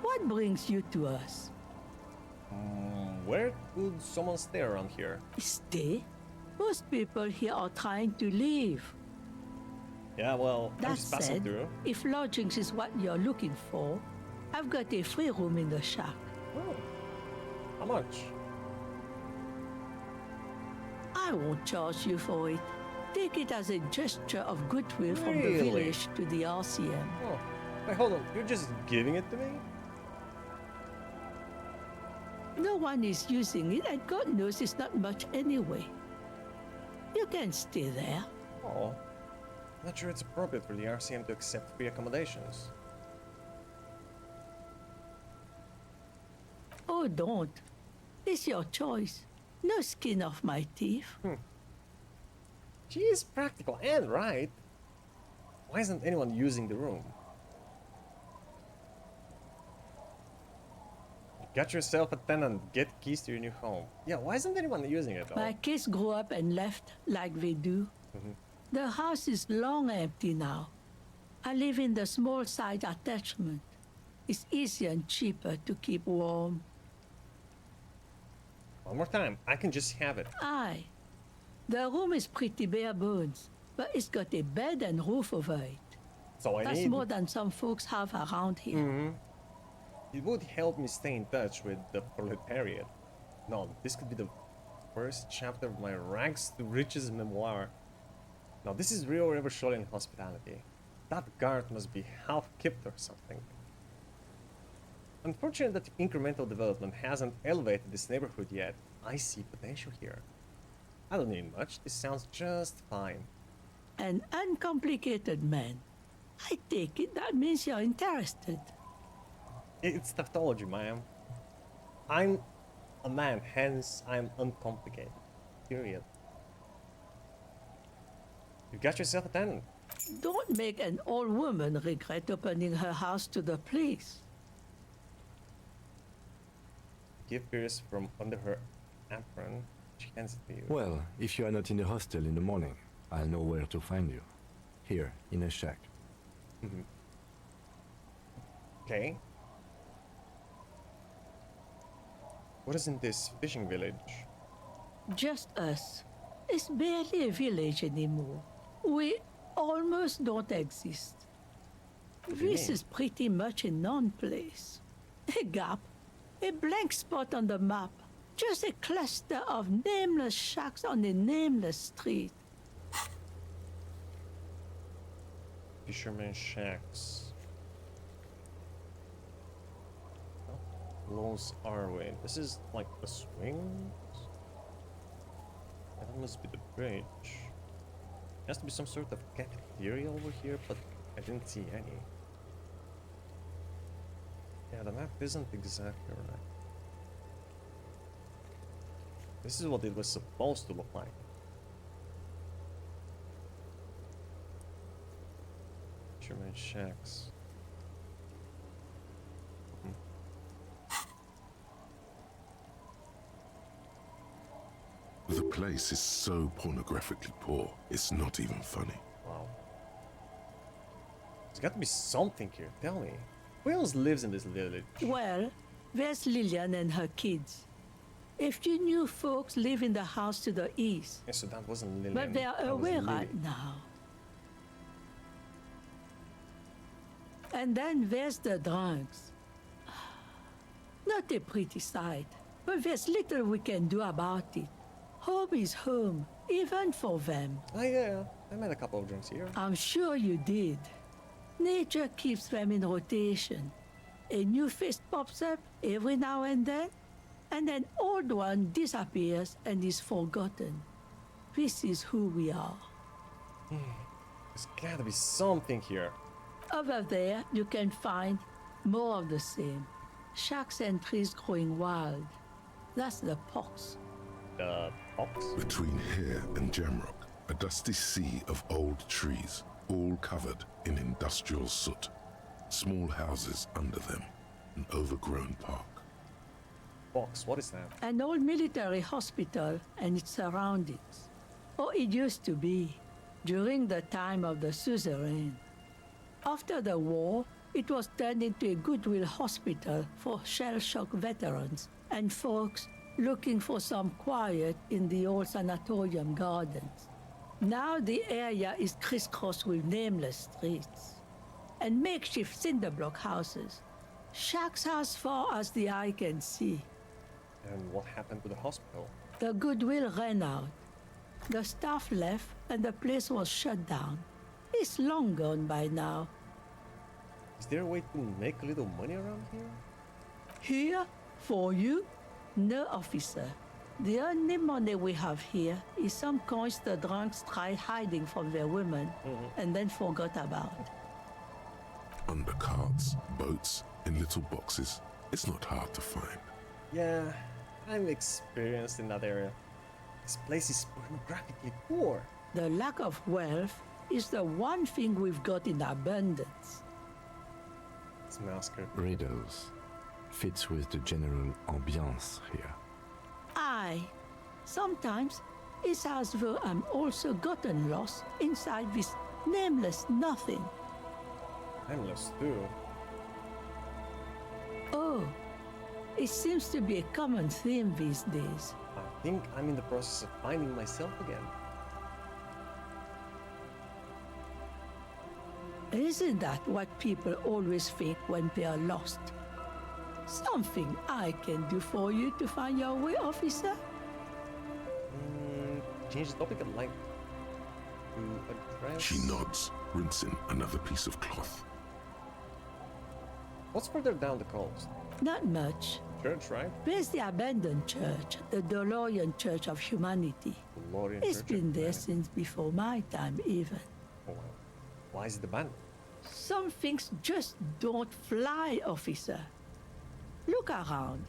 What brings you to us? Where could someone stay around here? Stay? Most people here are trying to leave. Yeah, well, I'm That just passing said, through. if lodgings is what you're looking for, I've got a free room in the shack. Oh. How much? I won't charge you for it. Take it as a gesture of goodwill from the Really? village to the RCM. Oh. Wait, hold on. You're just giving it to me? No one is using it, and God knows it's not much anyway. You can stay there. Oh. Not sure it's appropriate for the RCM to accept free accommodations. Oh, don't. It's your choice. No skin off my teeth. She is practical and right. Why isn't anyone using the room? Get yourself a tenant. Get keys to your new home. Yeah, why isn't anyone using it though? My kids grew up and left like they do. The house is long empty now. I live in the small side attachment. It's easier and cheaper to keep warm. One more time. I can just have it. Aye. The room is pretty bare bones, but it's got a bed and roof over it. That's all I That's need. more than some folks have around here. It would help me stay in touch with the proletariat. No, this could be the first chapter of my rags to riches memoir. Now, this is real Eversolian hospitality. That guard must be half-kipped or something. Unfortunate that incremental development hasn't elevated this neighborhood yet. I see potential here. I don't need much. This sounds just fine. An uncomplicated man. I take it that means you're interested. It's tautology, ma'am. I'm a man, hence I'm uncomplicated. Period. You got yourself a tenant. Don't make an old woman regret opening her house to the police. Give Pierce from under her apron. She hands it to you. Well, if you are not in the hostel in the morning, I'll know where to find you. Here, in a shack. Okay. What is in this fishing village? Just us. It's barely a village anymore. We almost don't exist. do you This mean? is pretty much a non-place. A gap. A blank spot on the map. Just a cluster of nameless shacks on a nameless street. Fisherman shacks. Lowe's Arway. This is like a swing? That must be the bridge. Has to be some sort of cafeteria over here, but I didn't see any. Yeah, the map isn't exactly right. This is what it was supposed to look like. Fisherman shacks. The place is so pornographically poor, it's not even funny. Wow. There's got to be something here. Tell me. Who else lives in this village? Well, there's Lillian and her kids. A few new folks live in the house to the east. Yeah, so that wasn't Lillian. But they are that was away Lily. right now. And then there's the drunks. Not a pretty sight, but there's little we can do about it. Home is home, even for them. Oh yeah, I met a couple of drinks here. I'm sure you did. Nature keeps them in rotation. A new face pops up every now and then an old one disappears and is forgotten. This is who we are. There's gotta be something here. Over there, you can find more of the same. Shacks and trees growing wild. That's the pox. The box? Between here and Jamrock, a dusty sea of old trees, all covered in industrial soot. Small houses under them, an overgrown park. Box, what is that? An old military hospital and its surroundings. Or it used to be, during the time of the suzerain. After the war, it was turned into a goodwill hospital for shell-shock veterans and folks looking for some quiet in the old sanatorium gardens. Now the area is crisscrossed with nameless streets and makeshift cinder block houses, shacks as far as the eye can see. And what happened to the hospital? The goodwill ran out. The staff left and the place was shut down. It's long gone by now. Is there a way to make a little money around here? Here, for you? No, officer. The only money we have here is some coins the drunks tried hiding from their women and then forgot about. Under carts, boats, in little boxes, it's not hard to find. Yeah, I'm experienced in that area. This place is pornographically poor. The lack of wealth is the one thing we've got in abundance. It's massacred. Riddles. Fits with the general ambiance here. Aye. Sometimes it's as though I'm also gotten lost inside this nameless nothing. I'm lost too. Oh, it seems to be a common theme these days. I think I'm in the process of finding myself again. Isn't that what people always think when they are lost? Something I can do for you to find your way, officer? Change the topic I'd like to address. She nods, rinsing another piece of cloth. What's further down the coast? Not much. Church, right? There's the abandoned church, the DeLorean Church of Humanity. DeLorean It's Church been of there Humanity. since before my time, even. Oh, wow. Why is it abandoned? Some things just don't fly, officer. Look around.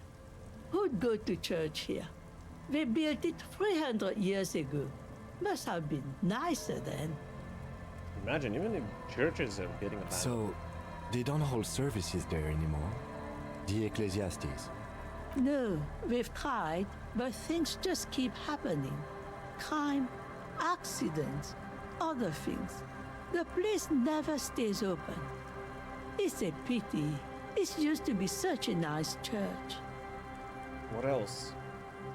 Who'd go to church here? They built it 300 years ago. Must have been nicer then. Imagine, even if churches are getting abandoned. So, they don't hold services there anymore? The Ecclesiastes? No, we've tried, but things just keep happening. Crime, accidents, other things. The place never stays open. It's a pity. It used to be such a nice church. What else?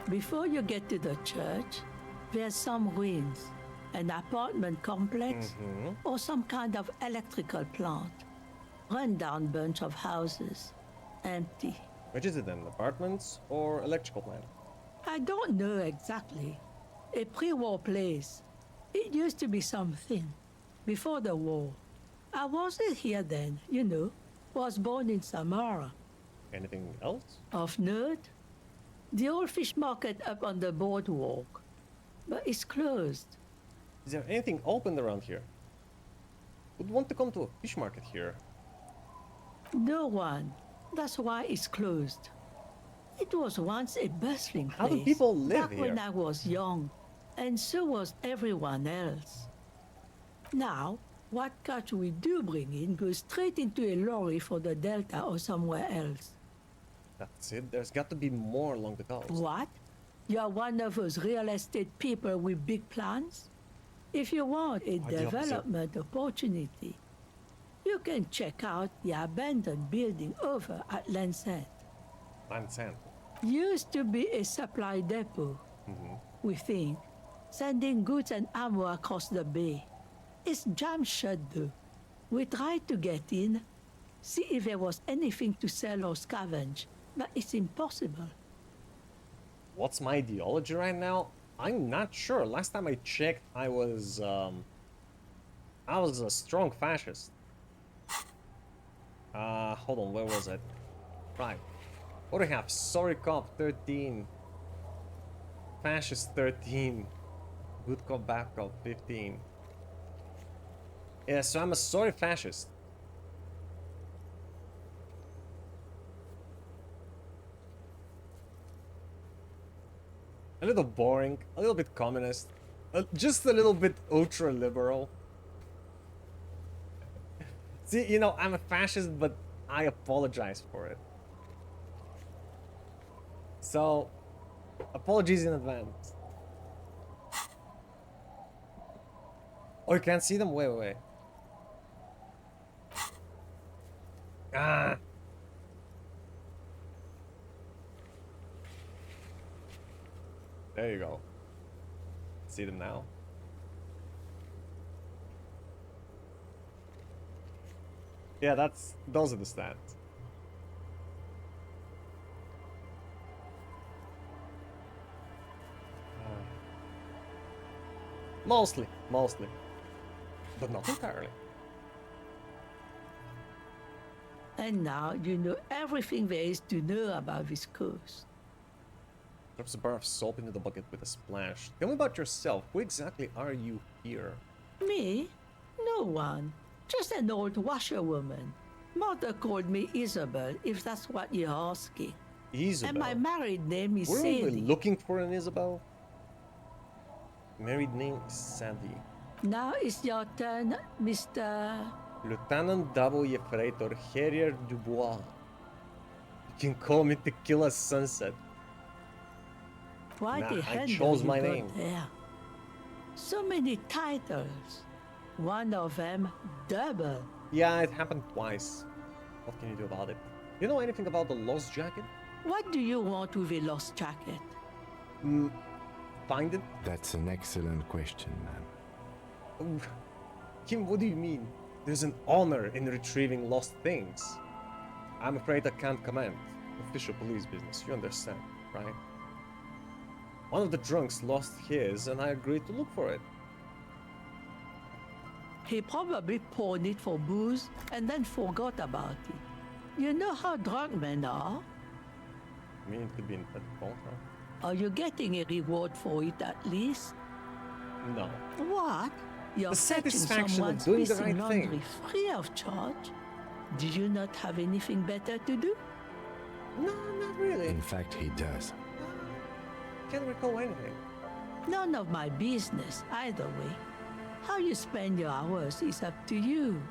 Before you get to the church, there's some ruins, an apartment complex, or some kind of electrical plant. Run-down bunch of houses, empty. Which is it then? Apartments or electrical plant? I don't know exactly. A pre-war place. It used to be something. Before the war. I wasn't here then, you know. Was born in Samara. Anything else? Of note, the old fish market up on the boardwalk. But it's closed. Is there anything open around here? Would want to come to a fish market here? No one. That's why it's closed. It was once a bustling place. How do people live back when here? I was young. And so was everyone else. Now, what catch we do bring in goes straight into a lorry for the Delta or somewhere else. That's it? There's got to be more along the coast. What? You're one of those real estate people with big plans? If you want a Quite the opposite. development opportunity, you can check out the abandoned building over at Land's End. Land's End. Used to be a supply depot, we think, sending goods and ammo across the bay. It's jammed shut though. We tried to get in, see if there was anything to sell or scavenge, but it's impossible. What's my ideology right now? I'm not sure. Last time I checked, I was a strong fascist. Hold on, where was it? Right. What do we have? Sorry Cop 13. Fascist 13. Good Cop, Bad Cop 15. Yeah, so I'm a sorry fascist. A little boring, a little bit communist, just a little bit ultra-liberal. See, you know, I'm a fascist, but I apologize for it. So, apologies in advance. Oh, you can't see them? Wait. Ah! There you go. See them now? Yeah, those are the stats. Mostly. But not entirely. And now you know everything there is to know about this coast. Drops a bar of soap into the bucket with a splash. Tell me about yourself. Who exactly are you here? Me? No one. Just an old washerwoman. Mother called me Isabel, if that's what you're asking. Isabel? And my married name is Weren't we Sadie. looking for an Isabel? Married name is Sadie. Now it's your turn, Mr. Lieutenant W. Freighter Harrier Dubois. You can call me Tequila Sunset. Quite Nah, a I handle chose you my got name. there. So many titles. One of them double. Yeah, it happened twice. What can you do about it? You know anything about the lost jacket? What do you want with a lost jacket? Find it? That's an excellent question, ma'am. Oh, Kim, what do you mean? There's an honor in retrieving lost things. I'm afraid I can't comment. Official police business, you understand, right? One of the drunks lost his, and I agreed to look for it. He probably pawned it for booze and then forgot about it. You know how drunk men are? I mean, it could be in that phone, huh? Are you getting a reward for it at least? No. What? You're The fetching satisfaction of someone's doing the missing right laundry thing. free of charge? Do you not have anything better to do? No, not really. In fact, he does. Can't recall anything. None of my business, either way. How you spend your hours is up to you.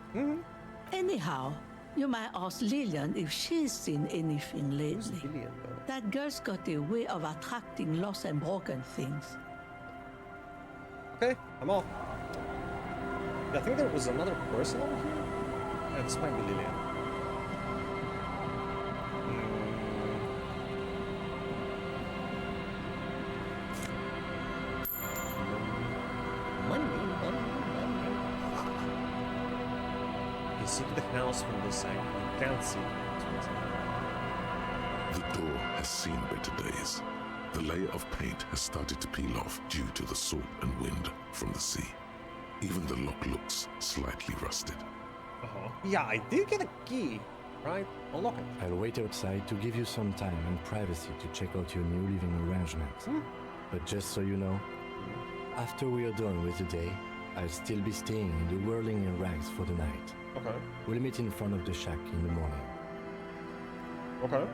Anyhow, you might ask Lillian if she's seen anything Who's lately. Lillian, though? That girl's got a way of attracting lost and broken things. Okay, I'm off. Yeah, I think there was another person over here. Yeah, this might be Lillian. Money. You see the house from this side. You can't see it. The door has seen better days. The layer of paint has started to peel off due to the salt and wind from the sea. Even the lock looks slightly rusted. Yeah, I did get a key, right? Unlock it. I'll wait outside to give you some time and privacy to check out your new living arrangements. But just so you know, after we are done with the day, I'll still be staying in the whirling in rags for the night. Okay. We'll meet in front of the shack in the morning. Okay.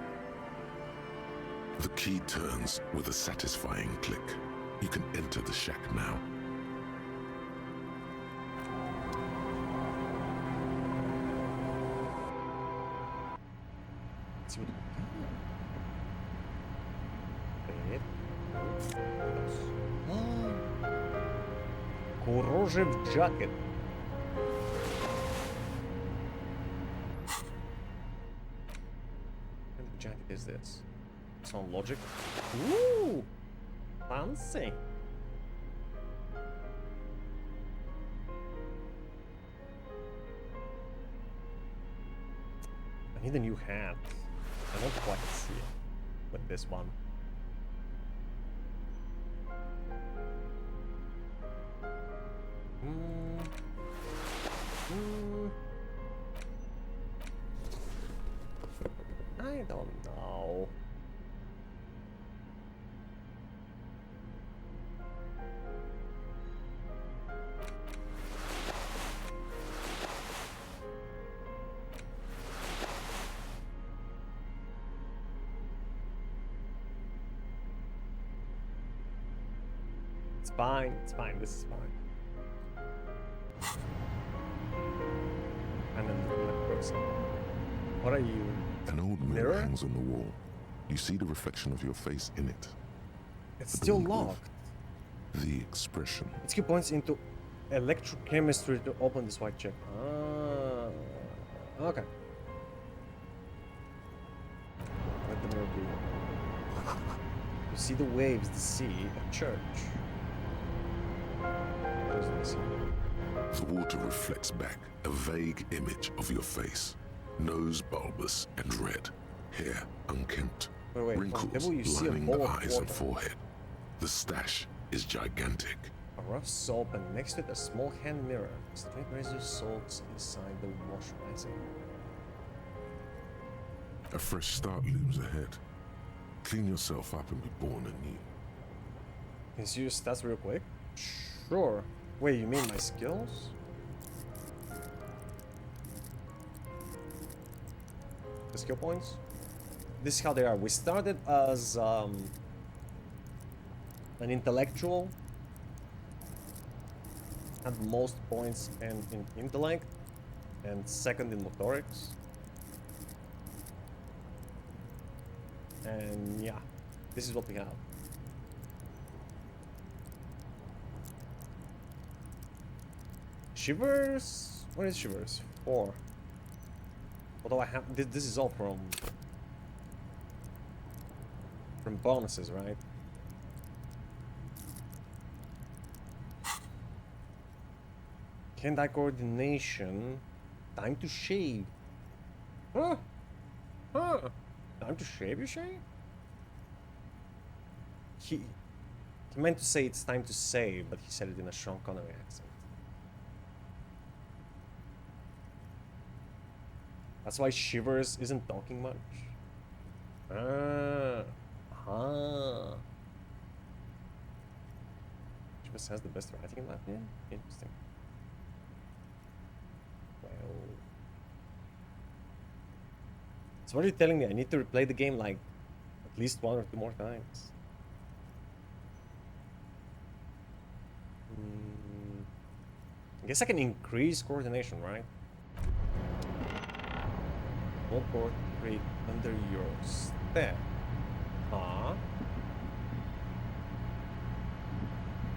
The key turns with a satisfying click. You can enter the shack now. Let's see what we got. Corrosive jacket. What kind of jacket is this? Sound logic? Ooh! Fancy! I need a new hat. I don't quite see it with this one. I don't know. It's fine, this is fine. And then the person. What are you? An old mirror hangs on the wall. You see the reflection of your face in it. It's still locked. The expression. Its key points into electrochemistry to open this white check. Ah, okay. Let the mirror be. You see the waves, the sea, a church. The water reflects back a vague image of your face. Nose bulbous and red. Hair unkempt. Wait, wrinkles you see lining a the bowl eyes of and forehead. The stash is gigantic. A rough soap and next to it a small hand mirror. Straight razor soaks inside the wash basin. A fresh start looms ahead. Clean yourself up and be born anew. Can you see your stats real quick? Sure. Wait, you mean my skills? The skill points? This is how they are. We started as an intellectual. Had most points in intellect and second in motorics. And yeah, this is what we have. Shivers? What is Shivers? 4. Although I have this is all from bonuses, right? Hand-eye coordination. Time to shave. Huh? Huh? Time to shave, you say? He meant to say it's time to save, but he said it in a Sean Connery accent. That's why Shivers isn't talking much. Shivers has the best writing in Latvian? Interesting. Well. So what are you telling me? I need to replay the game like at least 1 or 2 more times. I guess I can increase coordination, right? One board rate under your step.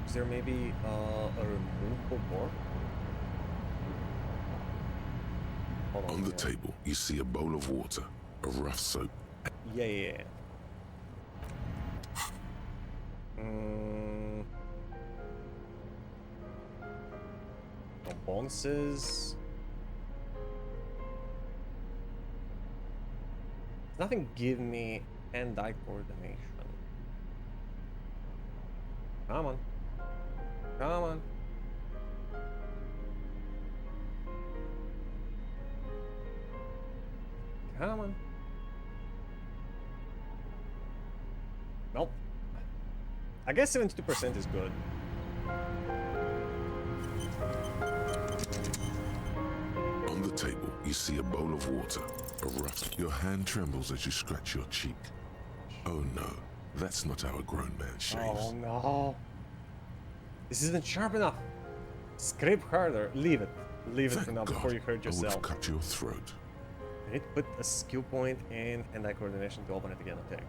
Is there maybe a removable board? On the table, you see a bowl of water, a rough soap. Yeah. No bonuses. Nothing give me hand-eye coordination. Come on. Come on. Come on. Nope. I guess 72% is good. On the table, you see a bowl of water, a rough. Your hand trembles as you scratch your cheek. Oh no, that's not how a grown man shaves. Oh no. This isn't sharp enough. Scrape harder. Leave it. Leave it for now before you hurt I would have yourself. cut your throat. I need to put a skill point in hand-eye coordination to open it again, okay.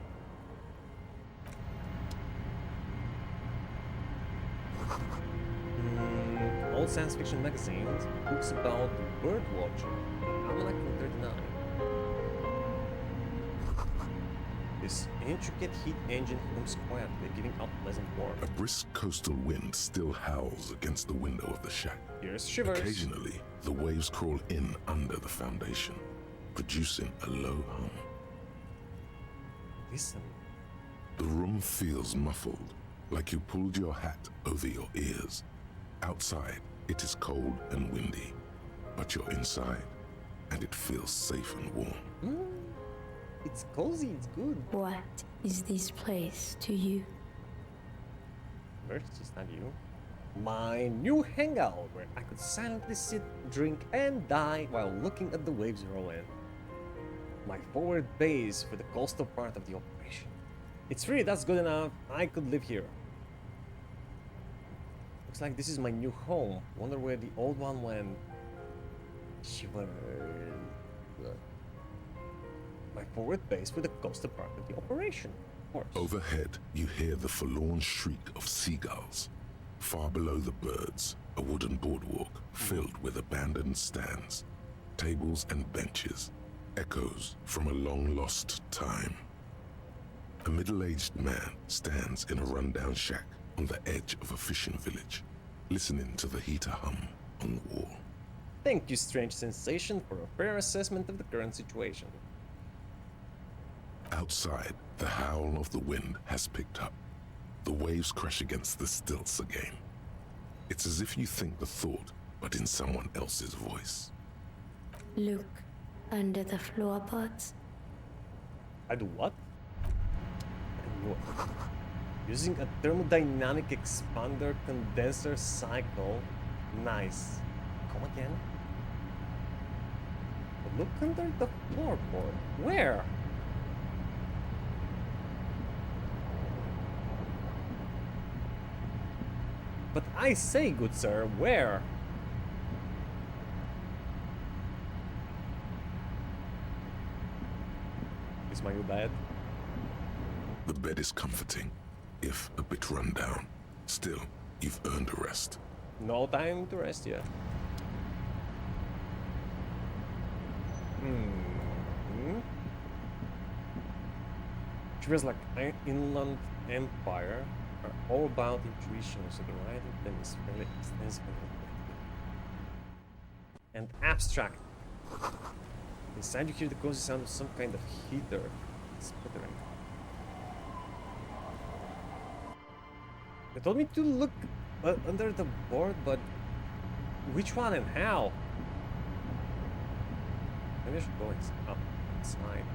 old science fiction magazines, books about bird watching. Almanac from 39. This intricate heat engine hums quietly, giving out pleasant warmth. A brisk coastal wind still howls against the window of the shack. Here's shivers. Occasionally, the waves crawl in under the foundation, producing a low hum. Listen. The room feels muffled, like you pulled your hat over your ears. Outside, it is cold and windy, but you're inside, and it feels safe and warm. It's cozy, it's good. What is this place to you? First, it's not you. My new hangout, where I could silently sit, drink, and die while looking at the waves roll in. My forward base for the coastal part of the operation. It's free, that's good enough. I could live here. Looks like this is my new home. Wonder where the old one went. Shiver. My forward base for the coastal part of the operation. Of course. Overhead, you hear the forlorn shriek of seagulls. Far below the birds, a wooden boardwalk filled with abandoned stands, tables and benches, echoes from a long-lost time. A middle-aged man stands in a rundown shack on the edge of a fishing village, listening to the heater hum on the wall. Thank you, strange sensation, for a fair assessment of the current situation. Outside, the howl of the wind has picked up. The waves crash against the stilts again. It's as if you think the thought, but in someone else's voice. Look under the floorboards. I do what? Using a thermodynamic expander condenser cycle. Nice. Come again? But look under the floorboard. Where? But I say, good sir, where? Is my new bed? The bed is comforting, if a bit run down. Still, you've earned a rest. No time to rest yet. It feels like Inland Empire are all about intuition, so the writing of them is fairly extensive and abstract. Inside you hear the cozy sound of some kind of heater sputtering. They told me to look under the board, but which one and how? Maybe I should go inside.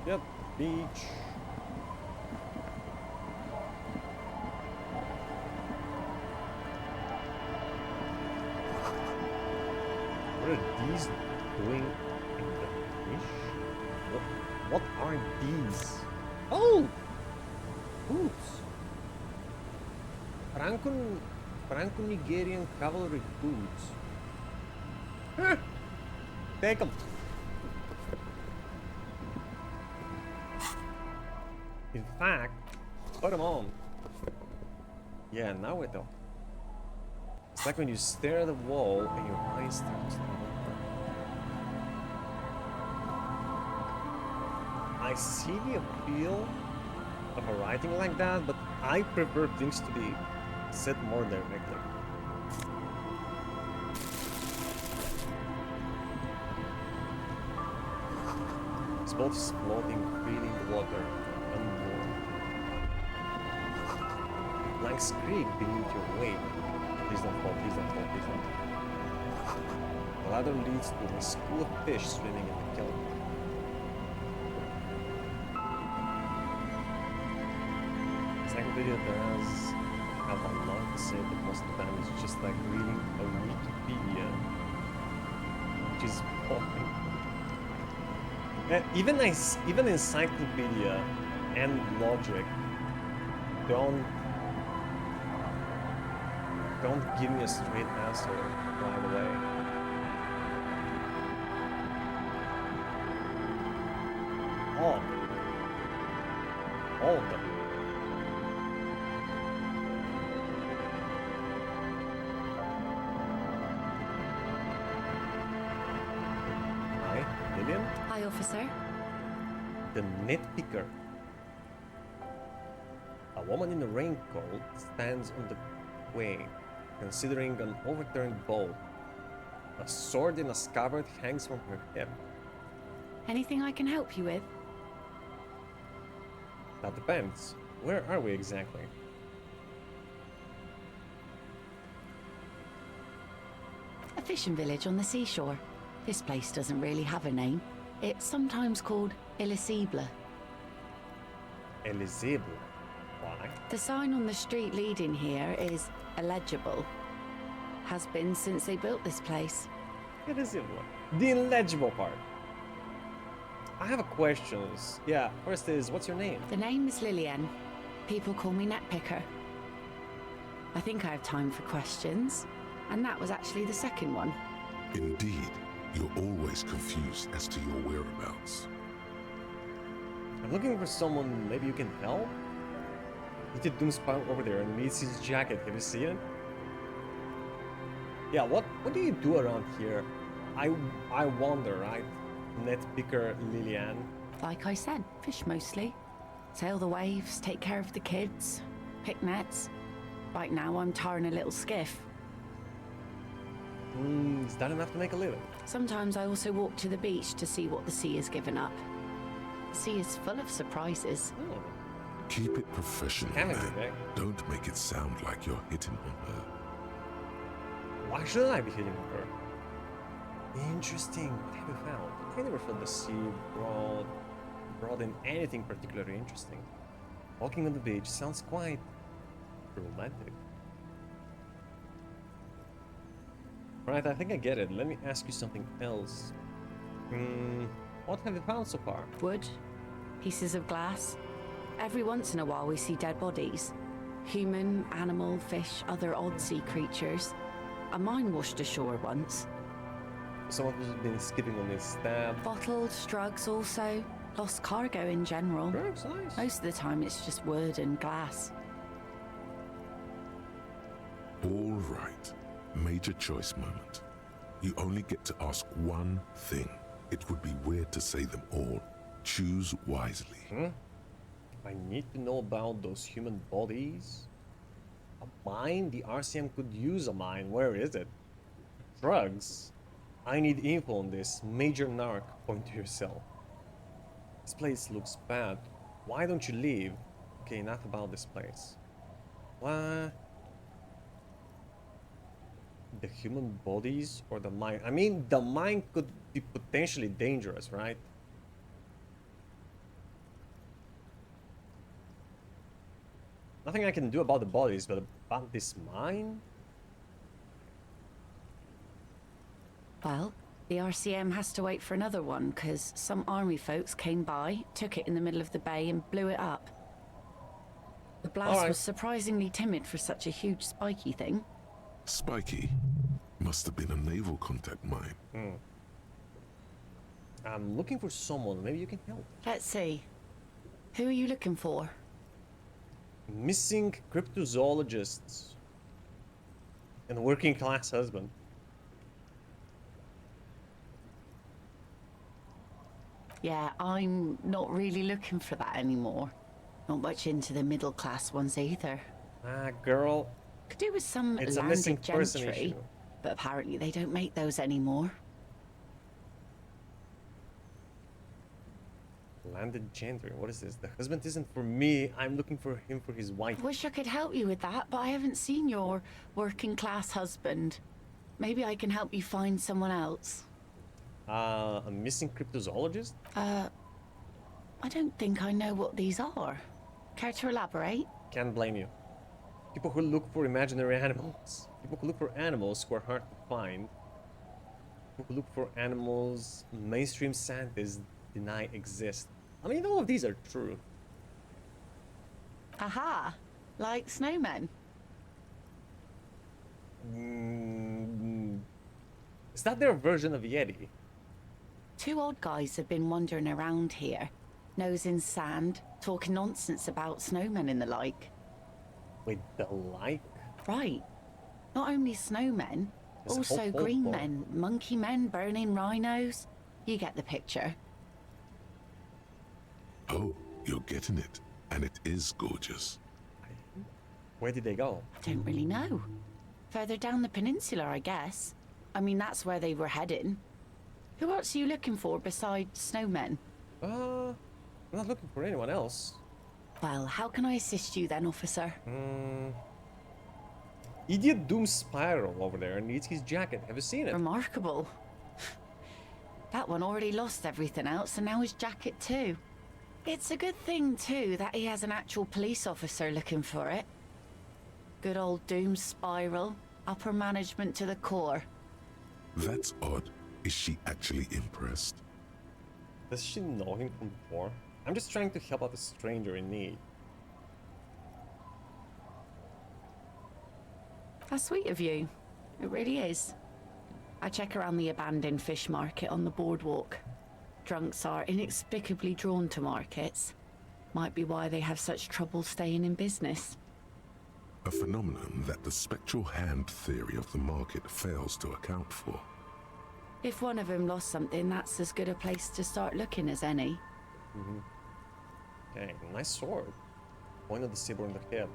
Yep, beach. What are these doing in the fish? What are these? Oh! Boots! Franco-Nigerian cavalry boots. Huh. Take them. In fact, put them on. Yeah, now we don't. It's like when you stare at the wall and your eyes start to open. I see the appeal of a writing like that, but I prefer things to be said more directly. It's both floating freely in the water. Blanks Creek beneath your weight. Please don't fall, please don't fall, please don't. The ladder leads to a school of fish swimming in the kelp. Encyclopedia does have a lot to say, but most of the time it's just like reading a Wikipedia, which is boring. Even encyclopedia and logic don't give me a straight answer right away. Oh. All of them. Hi, Lillian? Hi, officer. The nitpicker. A woman in a raincoat stands on the quay, considering an overturned boat. A sword in a scabbard hangs from her hip. Anything I can help you with? That depends. Where are we exactly? A fishing village on the seashore. This place doesn't really have a name. It's sometimes called Elysium. Elysium. Why? The sign on the street leading here is illegible. Has been since they built this place. Elysium. The illegible part. I have a questions. Yeah, first is, what's your name? The name is Lillian. People call me Netpicker. I think I have time for questions. And that was actually the second one. Indeed, you're always confused as to your whereabouts. I'm looking for someone, maybe you can help? He did Doomspire over there and meets his jacket. Have you seen it? Yeah, what do you do around here? I wonder, right? Netpicker Lillian. Like I said, fish mostly. Sail the waves, take care of the kids, pick nets. Right now I'm tarring a little skiff. Is that enough to make a living? Sometimes I also walk to the beach to see what the sea has given up. The sea is full of surprises. Keep it professional, Haven't man. you, Vic? Don't make it sound like you're hitting on her. Why should I be hitting on her? Interesting. What have you found? I never felt the sea brought in anything particularly interesting. Walking on the beach sounds quite romantic. Right, I think I get it. Let me ask you something else. What have you found so far? Wood, pieces of glass. Every once in a while we see dead bodies. Human, animal, fish, other odd sea creatures. A mine washed ashore once. Someone who's been skipping on this stab. Bottles, drugs also. Lost cargo in general. Drugs, nice. Most of the time it's just wood and glass. All right. Major choice moment. You only get to ask one thing. It would be weird to say them all. Choose wisely. I need to know about those human bodies. A mine? The RCM could use a mine. Where is it? Drugs? I need info on this. Major narc, point to yourself. This place looks bad. Why don't you leave? Okay, enough about this place. What? The human bodies or the mine? I mean, the mine could be potentially dangerous, right? Nothing I can do about the bodies, but about this mine? Well, the RCM has to wait for another one, because some army folks came by, took it in the middle of the bay and blew it up. The blast was surprisingly timid for such a huge spiky thing. Spiky? Must have been a naval contact mine. I'm looking for someone. Maybe you can help. Let's see. Who are you looking for? Missing cryptozoologists and working class husband. Yeah, I'm not really looking for that anymore. Not much into the middle class ones either. Ah, girl. Could do with some It's a missing landed person gentry, issue. but apparently they don't make those anymore. Landed gentry. What is this? The husband isn't for me. I'm looking for him for his wife. Wish I could help you with that, but I haven't seen your working class husband. Maybe I can help you find someone else. A missing cryptozoologist? I don't think I know what these are. Care to elaborate? Can't blame you. People who look for imaginary animals. People who look for animals who are hard to find. People who look for animals mainstream scientists deny exist. I mean, all of these are true. Aha! Like snowmen. Is that their version of Yeti? 2 odd guys have been wandering around here. Nose in sand, talking nonsense about snowmen and the like. Wait, the like? Right. Not only snowmen, There's a also whole green folklore. men, monkey men burning rhinos. You get the picture. Oh, you're getting it. And it is gorgeous. Where did they go? Don't really know. Further down the peninsula, I guess. I mean, that's where they were heading. Who else are you looking for besides snowmen? I'm not looking for anyone else. Well, how can I assist you then, officer? Idiot Doom Spiral over there needs his jacket. Have you seen it? Remarkable. That one already lost everything else, and now his jacket too. It's a good thing, too, that he has an actual police officer looking for it. Good old Doom Spiral. Upper management to the core. That's odd. Is she actually impressed? Does she know him from before? I'm just trying to help out a stranger in need. How sweet of you. It really is. I check around the abandoned fish market on the boardwalk. Drunks are inexplicably drawn to markets. Might be why they have such trouble staying in business. A phenomenon that the spectral hand theory of the market fails to account for. If one of them lost something, that's as good a place to start looking as any. Dang, nice sword. Point of the saber in the head.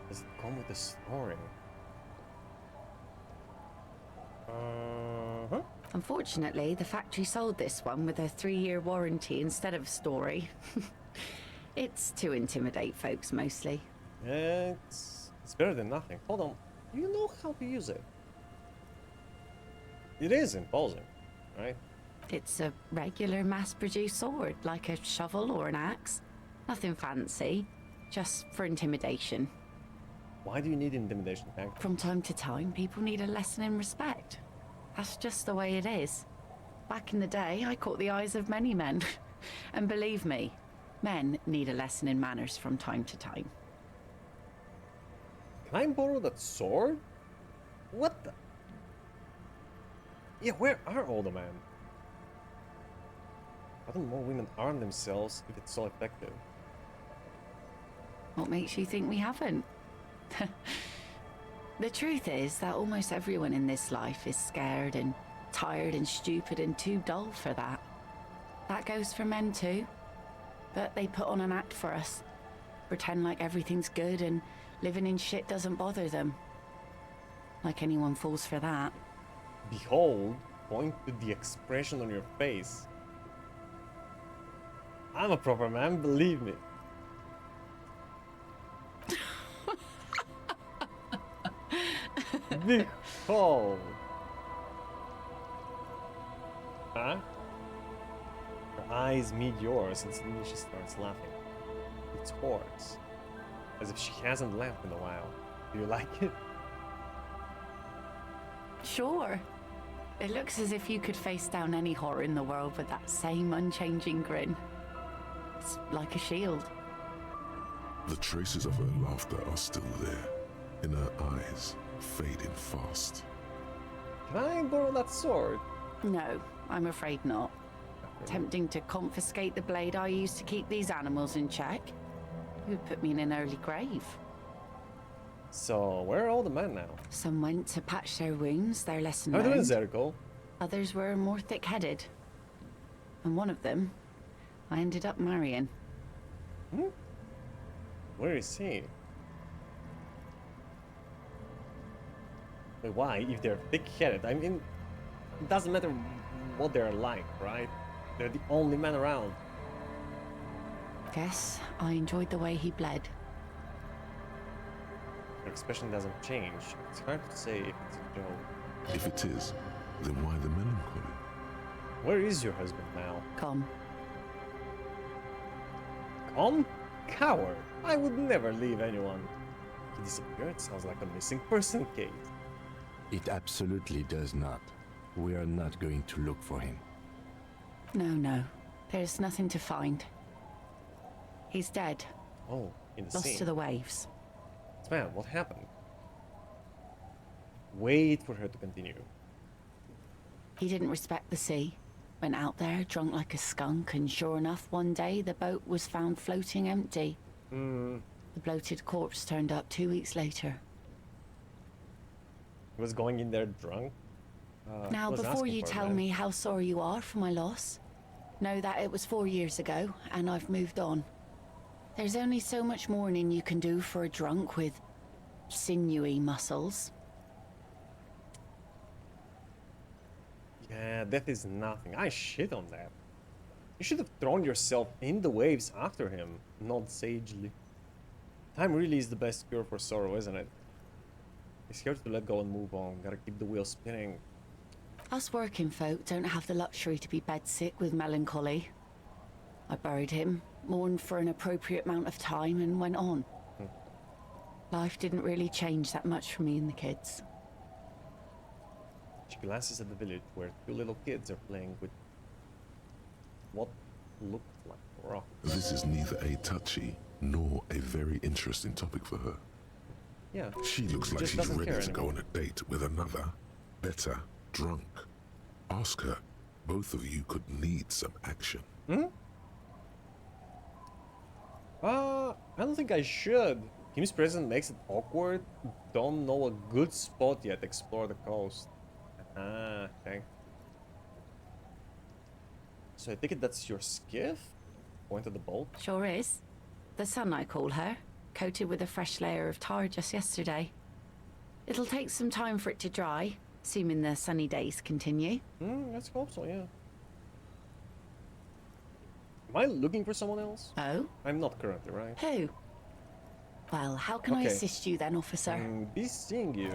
Does it come with a story? Unfortunately, the factory sold this one with a 3-year warranty instead of a story. It's to intimidate folks, mostly. It's better than nothing. Hold on. Do you know how to use it? It is imposing, right? It's a regular mass-produced sword, like a shovel or an axe. Nothing fancy, just for intimidation. Why do you need intimidation tactics? From time to time, people need a lesson in respect. That's just the way it is. Back in the day, I caught the eyes of many men. And believe me, men need a lesson in manners from time to time. Can I borrow that sword? What the? Yeah, where are all the men? Why don't more women arm themselves if it's so effective? What makes you think we haven't? The truth is that almost everyone in this life is scared and tired and stupid and too dull for that. That goes for men too. But they put on an act for us. Pretend like everything's good and living in shit doesn't bother them. Like anyone falls for that. Behold, point to the expression on your face. I'm a proper man, believe me. Behold. Huh? Her eyes meet yours and suddenly she starts laughing. It's hoarse. As if she hasn't laughed in a while. Do you like it? Sure. It looks as if you could face down any horror in the world with that same unchanging grin. It's like a shield. The traces of her laughter are still there, in her eyes, fading fast. Can I borrow that sword? No, I'm afraid not. Tempting to confiscate the blade I used to keep these animals in check. You would put me in an early grave. So, where are all the men now? Some went to patch their wounds, their lesson How are you doing, learned. Zerko? Others were more thick-headed. And one of them, I ended up marrying. Where is he? Wait, why? If they're thick-headed, I mean, it doesn't matter what they're like, right? They're the only men around. Guess I enjoyed the way he bled. Their expression doesn't change. It's hard to say if it's a joke. If it is, then why the melancholy? Where is your husband now? Come. Come? Coward! I would never leave anyone. He disappeared. Sounds like a missing person case. It absolutely does not. We are not going to look for him. No. There's nothing to find. He's dead. Oh, in the Lost sea. to the waves. Man, what happened? Wait for her to continue. He didn't respect the sea. Went out there drunk like a skunk, and sure enough, one day the boat was found floating empty. The bloated corpse turned up 2 weeks later. He was going in there drunk. Now, was before asking you for it, tell man. me how sorry you are for my loss, know that it was 4 years ago, and I've moved on. There's only so much mourning you can do for a drunk with sinewy muscles. Yeah, death is nothing. I shit on that. You should have thrown yourself in the waves after him, not sagely. Time really is the best cure for sorrow, isn't it? It's here to let go and move on. Gotta keep the wheel spinning. Us working folk don't have the luxury to be bedsick with melancholy. I buried him, mourned for an appropriate amount of time, and went on. Life didn't really change that much for me and the kids. She glances at the village where 2 little kids are playing with what looked like rock. This is neither a touchy nor a very interesting topic for her. Yeah. She looks like just she's doesn't ready care to go anymore. on a date with another, better drunk. Ask her. Both of you could need some action. I don't think I should. Kim's presence makes it awkward. Don't know a good spot yet. Explore the coast. Ah, okay. So I take it that's your skiff? Point at the boat? Sure is. The sun, I call her, coated with a fresh layer of tar just yesterday. It'll take some time for it to dry, assuming the sunny days continue. Let's hope so, yeah. Am I looking for someone else? Oh? I'm not currently, right? Who? Well, how can I Okay. assist you then, officer? Be seeing you.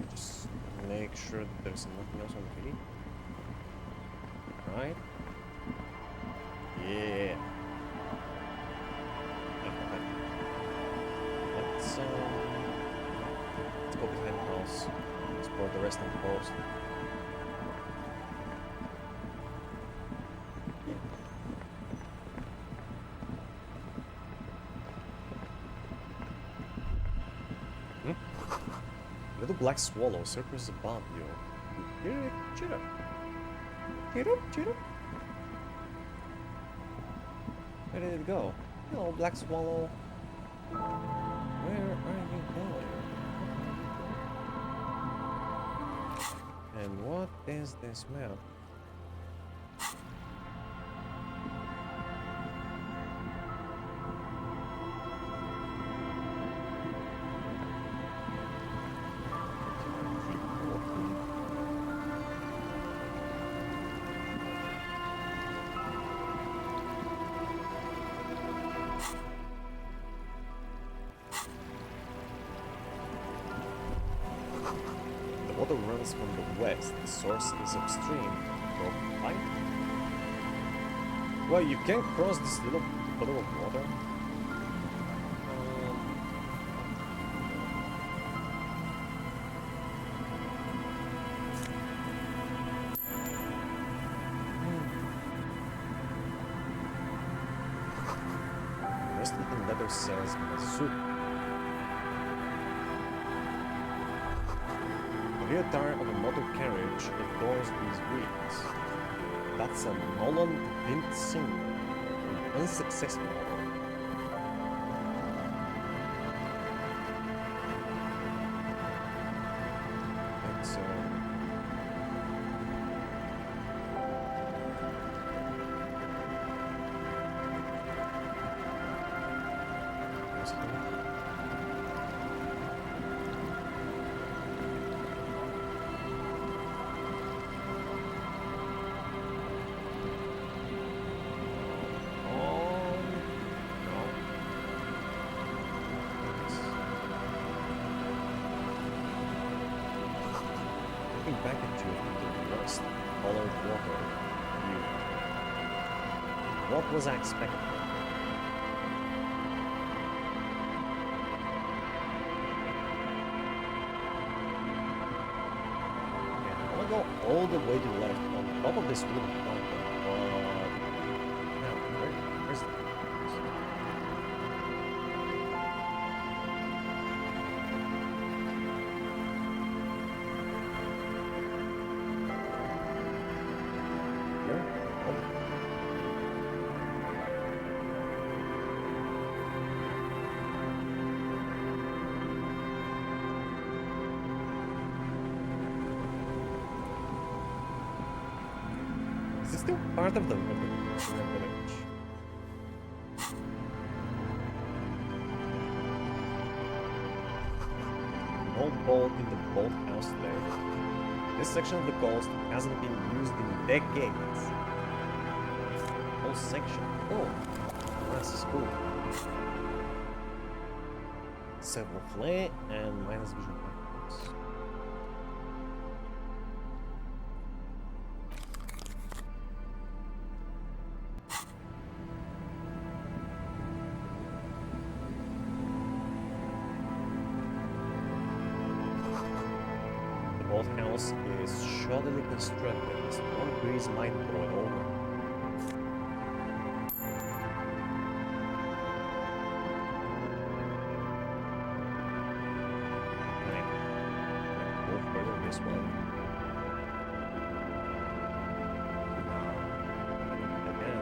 Just make sure that there's nothing else on the feed. Right? Yeah. Let's go behind the house. Explore the rest of the coast. Little black swallow circles above you. Hear it, chirrup. Chirrup, chirrup. Where did it go? Hello, black swallow. Where are you going? And what is this map? The water runs from the west. The source is upstream. Go right. Well, you can cross this little puddle of water. The rest of the letter says soup. The rear tire of a motor carriage adorns these wheels. That's a Nolan Vint single, an unsuccessful model. And so... Looking back at you with the rust colored water view. What was I expecting? all the way to the left on top of this wooden platform. Now, where's the... Here? Oh. Is this still part of the village? No boat in the boathouse today. This section of the coast hasn't been used in decades. Whole section. Oh, this is cool. Several flare and minus vision items. The boathouse is shoddily constructed, so one breeze might blow it over. Go further this way. Again.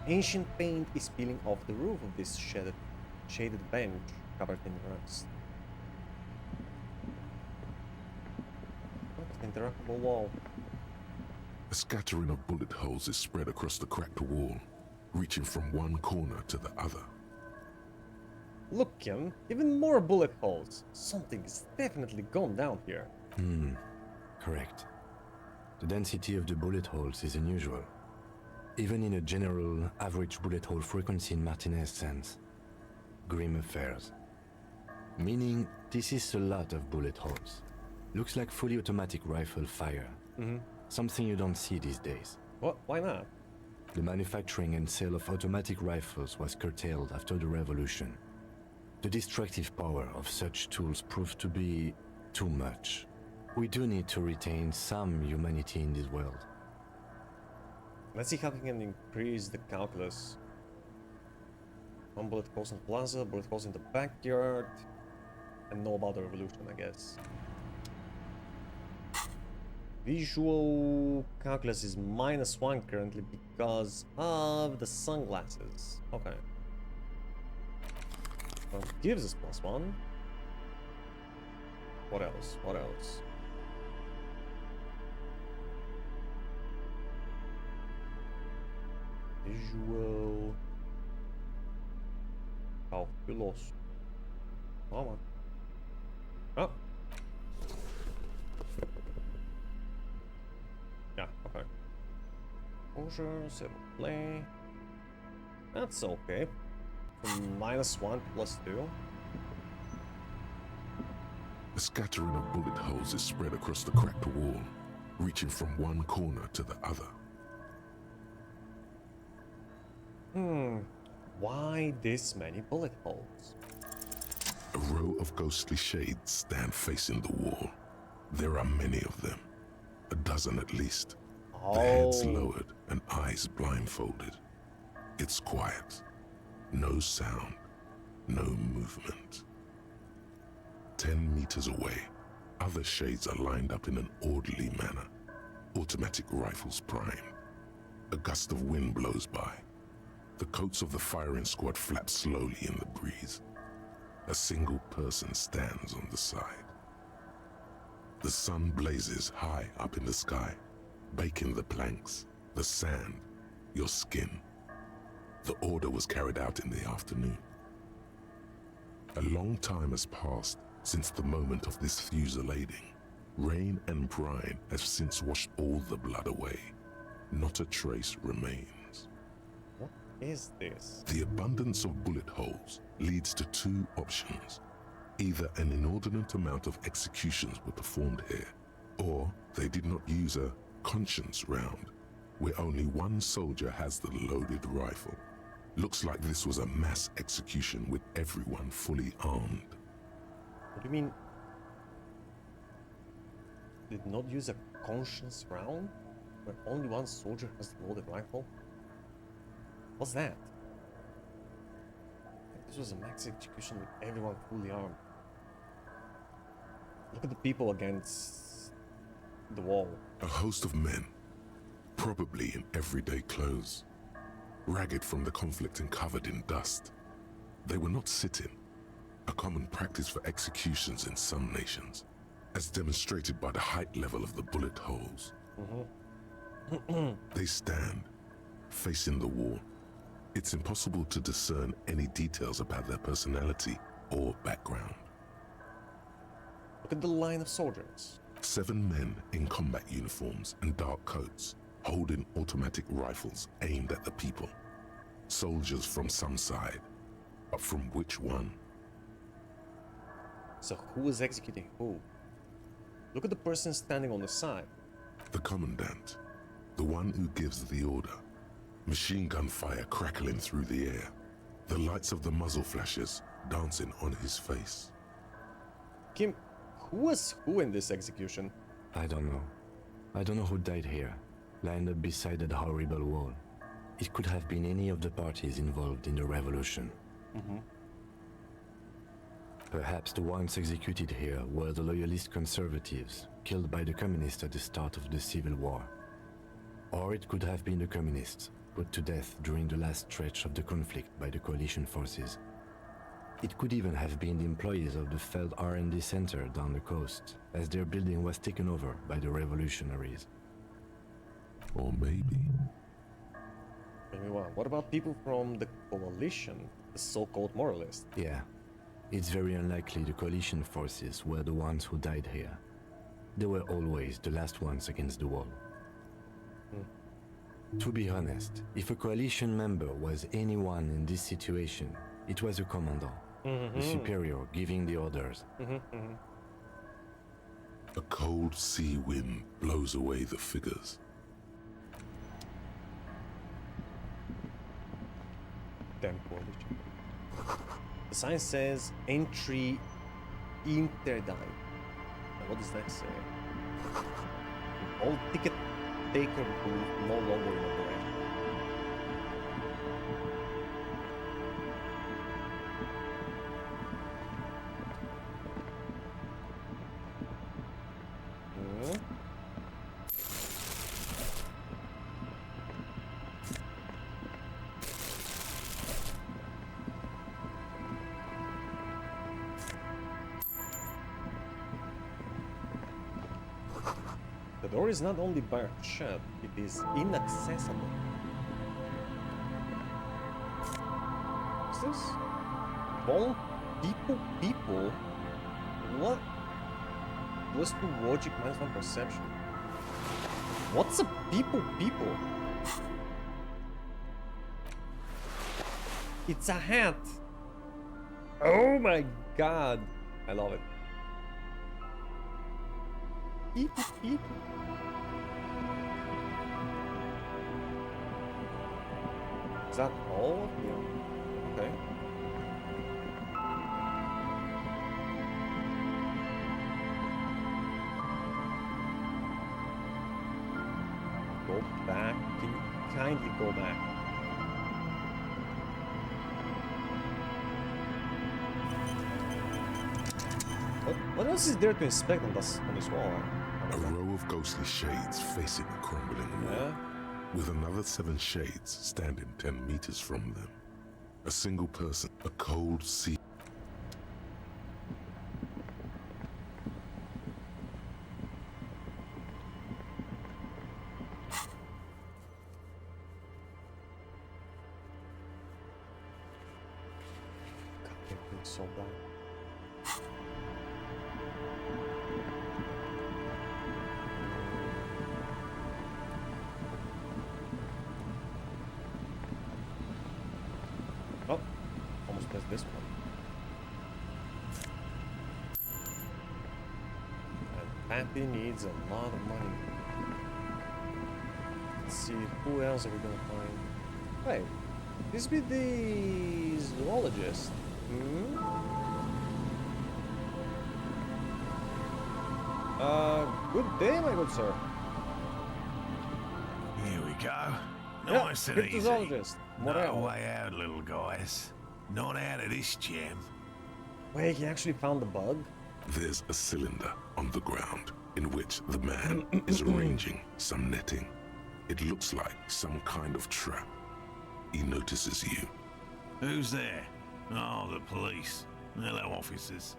Ancient paint is peeling off the roof of this shaded bench covered in rust. What's the interactable wall? A scattering of bullet holes is spread across the cracked wall, reaching from one corner to the other. Look, Kim, even more bullet holes. Something's definitely gone down here. Correct. The density of the bullet holes is unusual. Even in a general average bullet hole frequency in Martinez sense. Grim affairs. Meaning, this is a lot of bullet holes. Looks like fully automatic rifle fire. Something you don't see these days. What? Why not? The manufacturing and sale of automatic rifles was curtailed after the revolution. The destructive power of such tools proved to be too much. We do need to retain some humanity in this world. Let's see how we can increase the calculus. One bullet holes in plaza, bullet holes in the backyard, and know about the revolution, I guess. Visual calculus is -1 currently because of the sunglasses. Okay. Well, it gives us +1. What else? What else? Visual calculus. Come on. Oh. Yeah, okay. Exposure, save play. That's okay. From -1 +2. A scattering of bullet holes is spread across the cracked wall, reaching from one corner to the other. Why this many bullet holes? A row of ghostly shades stand facing the wall. There are many of them. A dozen at least. Their heads lowered and eyes blindfolded. It's quiet. No sound. No movement. 10 meters away, other shades are lined up in an orderly manner. Automatic rifles primed. A gust of wind blows by. The coats of the firing squad flap slowly in the breeze. A single person stands on the side. The sun blazes high up in the sky, baking the planks, the sand, your skin. The order was carried out in the afternoon. A long time has passed since the moment of this fusillading. Rain and brine have since washed all the blood away. Not a trace remains. What is this? The abundance of bullet holes leads to two options. Either an inordinate amount of executions were performed here, or they did not use a conscience round, where only one soldier has the loaded rifle. Looks like this was a mass execution with everyone fully armed. What do you mean? Did not use a conscience round? Where only one soldier has the loaded rifle? What's that? This was a mass execution with everyone fully armed. Look at the people against the wall. A host of men, probably in everyday clothes, ragged from the conflict and covered in dust. They were not sitting, a common practice for executions in some nations, as demonstrated by the height level of the bullet holes. They stand, facing the wall. It's impossible to discern any details about their personality or background. Look at the line of soldiers. 7 men in combat uniforms and dark coats, holding automatic rifles aimed at the people. Soldiers from some side, but from which one? So who is executing who? Look at the person standing on the side. The commandant, the one who gives the order. Machine gun fire crackling through the air, the lights of the muzzle flashes dancing on his face. Kim, who was who in this execution? I don't know. I don't know who died here, lined up beside that horrible wall. It could have been any of the parties involved in the revolution. Perhaps the ones executed here were the loyalist conservatives, killed by the communists at the start of the Civil War. Or it could have been the communists, put to death during the last stretch of the conflict by the coalition forces. It could even have been the employees of the failed R&D center down the coast, as their building was taken over by the revolutionaries. Or maybe... Maybe what? What about people from the coalition, the so-called moralists? Yeah, it's very unlikely the coalition forces were the ones who died here. They were always the last ones against the wall. To be honest, if a coalition member was anyone in this situation, it was a commandant, the superior giving the orders. A cold sea wind blows away the figures. Damn coalition. The sign says entry interdite. And what does that say? All ticket taker booth no longer in operation. The door is not only barred shut, it is inaccessible. What's this? Bone people? What? Plus 2 logic, minus 1 perception. What's a people? It's a hat! Oh my god! I love it. People. Is that all? Yeah. Okay. Go back. Can you kindly go back? What else is there to inspect on this wall? A row of ghostly shades facing a crumbling wall, with another 7 shades standing 10 meters from them. A single person, a cold sea. God, so bad. Oh, almost missed this one. And Pappy needs a lot of money. Let's see, who else are we gonna find? Wait, this be the zoologist. Hmm? Good day, my good sir. Here we go. Yeah, Nice and easy. cryptozoologist. No Morel. way out, little guys. Not out of this jam. Wait, he actually found the bug? There's a cylinder on the ground in which the man is arranging some netting. It looks like some kind of trap. He notices you. Who's there? Oh, the police. Hello, officers.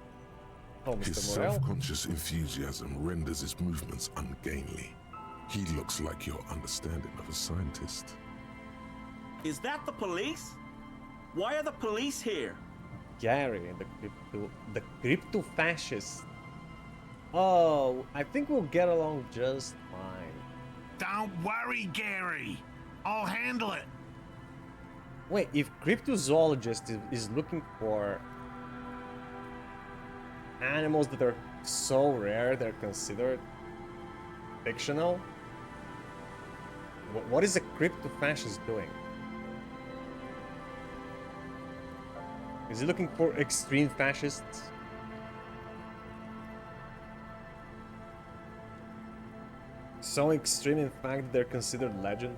Oh, His Mr. Morel? self-conscious enthusiasm renders his movements ungainly. He looks like your understanding of a scientist. Is that the police? Why are the police here? Gary, the crypto fascist. Oh, I think we'll get along just fine. Don't worry, Gary. I'll handle it. Wait, if cryptozoologist is looking for animals that are so rare they're considered fictional, what is a crypto fascist doing? Is he looking for extreme fascists? So extreme, in fact, they're considered legend.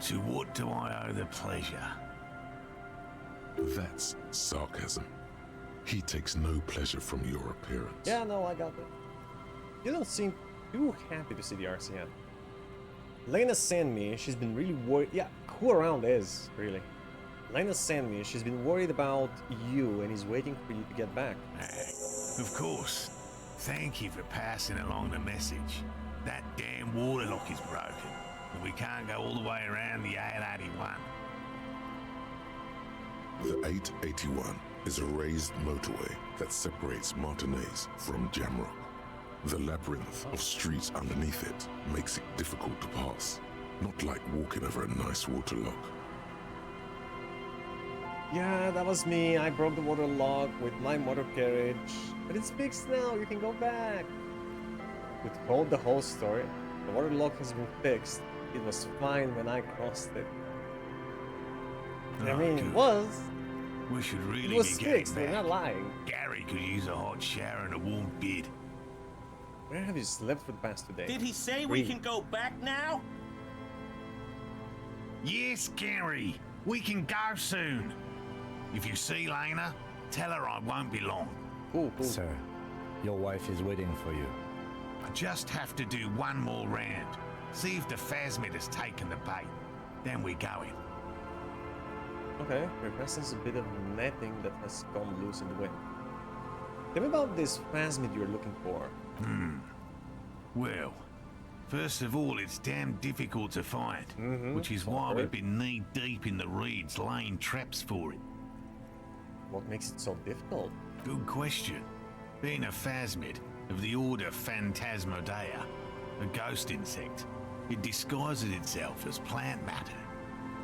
To what do I owe the pleasure? That's sarcasm. He takes no pleasure from your appearance. Yeah, no, I got it. You don't seem too happy to see the RCM. Lena sent me, she's been really worried. Yeah, who around is, really? Lena sent me, she's been worried about you and is waiting for you to get back. Of course. Thank you for passing along the message. That damn water lock is broken, and we can't go all the way around the 881. The 881 is a raised motorway that separates Martinez from Jamrock. The labyrinth of streets underneath it makes it difficult to pass, not like walking over a nice water lock. Yeah, that was me. I broke the water lock with my motor carriage. But it's fixed now, you can go back. We told the whole story. The water lock has been fixed. It was fine when I crossed it. I mean, good. it was. We should really It was be getting fixed, we're back. not lying. Gary could use a hot shower and a warm bed. Where have you slept for the past 2 days? Did he say we can go back now? Yes, Gary. We can go soon. If you see Lena, tell her I won't be long. Cool. Sir, your wife is waiting for you. I just have to do one more round. See if the phasmid has taken the bait. Then we go in. Okay, represents a bit of netting that has come loose in the wind. Tell me about this phasmid you're looking for. Well, first of all, it's damn difficult to find, which is why Sorry. we've been knee-deep in the reeds laying traps for it. What makes it so difficult? Good question. Being a phasmid of the order Phantasmodea, a ghost insect, it disguises itself as plant matter.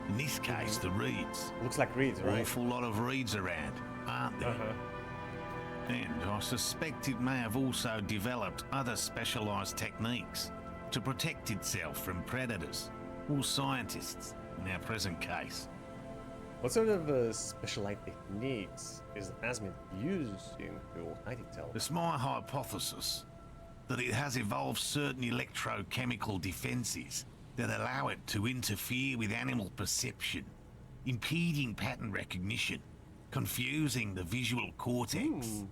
In this case, the reeds. Looks like reeds, right? Awful lot of reeds around, aren't there? And I suspect it may have also developed other specialized techniques to protect itself from predators or scientists in our present case. What sort of specialized techniques is the phasmid using to hide itself? It's my hypothesis that it has evolved certain electrochemical defenses that allow it to interfere with animal perception, impeding pattern recognition, confusing the visual cortex.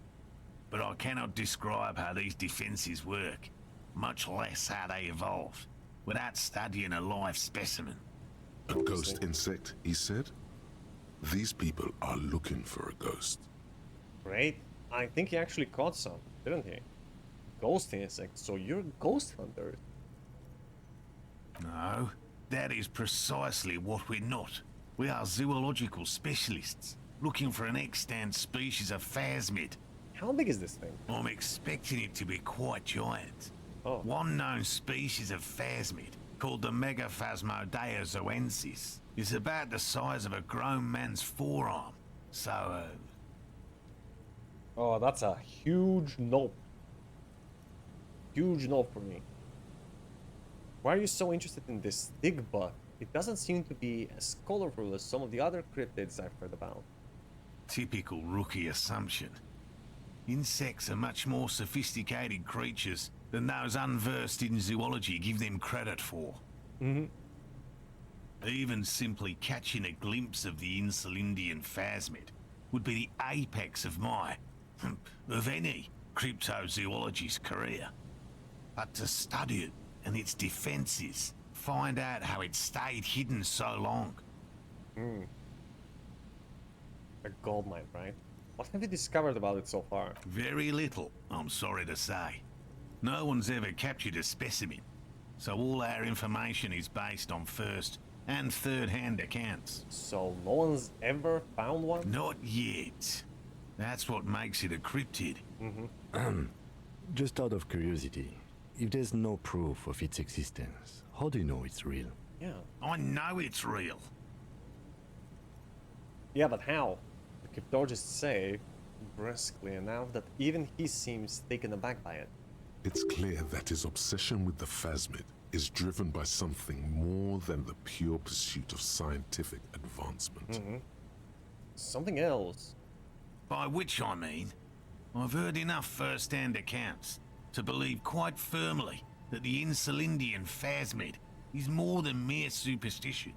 But I cannot describe how these defenses work, much less how they evolved, without studying a live specimen. A ghost insect, he said? These people are looking for a ghost. Great. I think he actually caught some, didn't he? Ghost insect, so you're a ghost hunter. No, that is precisely what we're not. We are zoological specialists, looking for an extant species of phasmid. How big is this thing? I'm expecting it to be quite giant. Oh. One known species of phasmid, called the Megaphasmodea zoensis, is about the size of a grown man's forearm. So, Oh, that's a huge no. Huge no for me. Why are you so interested in this stick butt? It doesn't seem to be as colorful as some of the other cryptids I've heard about. Typical rookie assumption. Insects are much more sophisticated creatures than those unversed in zoology give them credit for. Even simply catching a glimpse of the Insulindian phasmid would be the apex of my, of any, cryptozoologist's career. But to study it and its defenses, find out how it stayed hidden so long. A goldmine, right? What have you discovered about it so far? Very little, I'm sorry to say. No one's ever captured a specimen, so all our information is based on first and third-hand accounts. So no one's ever found one? Not yet. That's what makes it a cryptid. Just out of curiosity, if there's no proof of its existence, how do you know it's real? Yeah. I know it's real. Yeah, but how? The cryptologists say, briskly enough, that even he seems taken aback by it. It's clear that his obsession with the phasmid is driven by something more than the pure pursuit of scientific advancement. Something else. By which I mean, I've heard enough first-hand accounts to believe quite firmly that the Insulindian phasmid is more than mere superstition.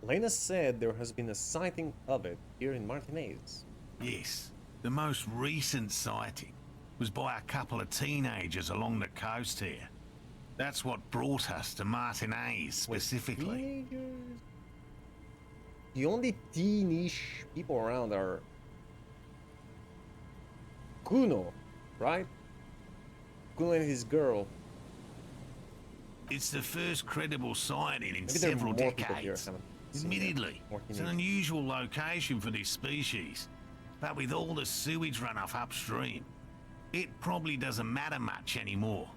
Lena said there has been a sighting of it here in Martinez. Yes, the most recent sighting was by a couple of teenagers along the coast here. That's what brought us to Martinez specifically. Teenagers? The only teenish people around are Kuno, right? Kuno and his girl. It's the first credible sighting in Maybe there are several more people here, decades. haven't seen it. Admittedly, More it's an unusual location for this species, but with all the sewage runoff upstream, it probably doesn't matter much anymore.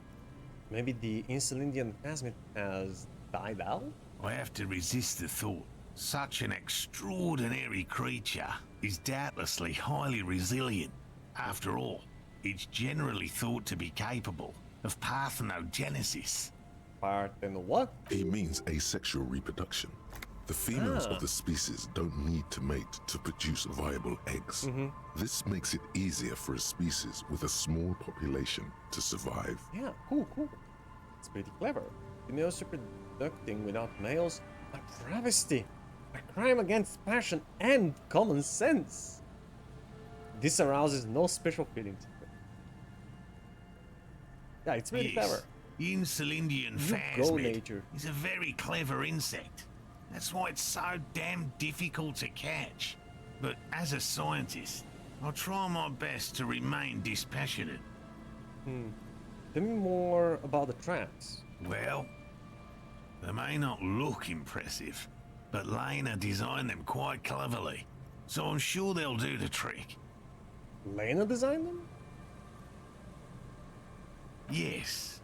Maybe the Insulindian phasmid has died out? I have to resist the thought. Such an extraordinary creature is doubtlessly highly resilient. After all, it's generally thought to be capable of parthenogenesis. Partheno what? He means asexual reproduction. The females of the species don't need to mate to produce viable eggs. This makes it easier for a species with a small population to survive. Yeah, cool. It's pretty clever. Females reproducing without males, a travesty, a crime against passion and common sense. This arouses no special feelings. Yeah, it's really clever. The Insulindian phasmid is a very clever insect. That's why it's so damn difficult to catch. But as a scientist, I'll try my best to remain dispassionate. Tell me more about the traps. Well, they may not look impressive, but Lena designed them quite cleverly, so I'm sure they'll do the trick. Lena designed them? Yes.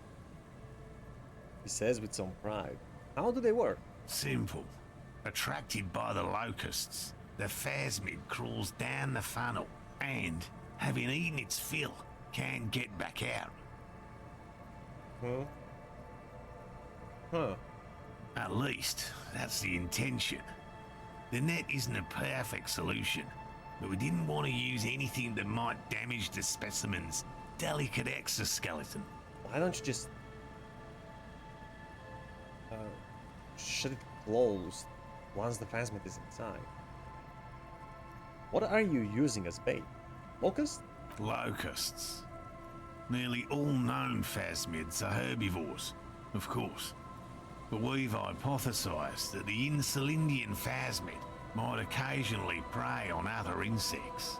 He says with some pride. How do they work? Simple. Attracted by the locusts, the phasmid crawls down the funnel and, having eaten its fill, can get back out. At least, that's the intention. The net isn't a perfect solution, but we didn't want to use anything that might damage the specimen's delicate exoskeleton. Why don't you just shut it closed once the phasmid is inside? What are you using as bait? Locusts? Locusts. Nearly all known phasmids are herbivores, of course. But we've hypothesized that the Insulindian phasmid might occasionally prey on other insects.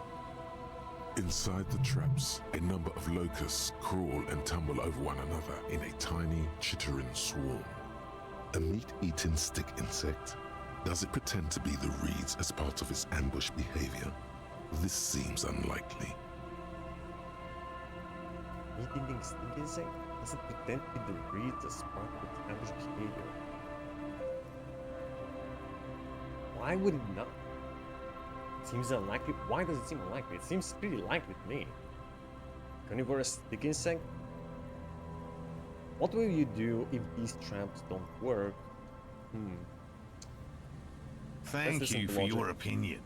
Inside the traps, a number of locusts crawl and tumble over one another in a tiny, chittering swarm. A meat-eating stick insect? Does it pretend to be the reeds as part of its ambush behavior? This seems unlikely. Meat-eating stick insect? Does it pretend to be the reeds as part of its ambush behavior? Why would it not? Seems unlikely. Why does it seem unlikely? It seems pretty likely to me. Carnivorous stick insect? What will you do if these traps don't work? Thank listen you to for logic. your opinion.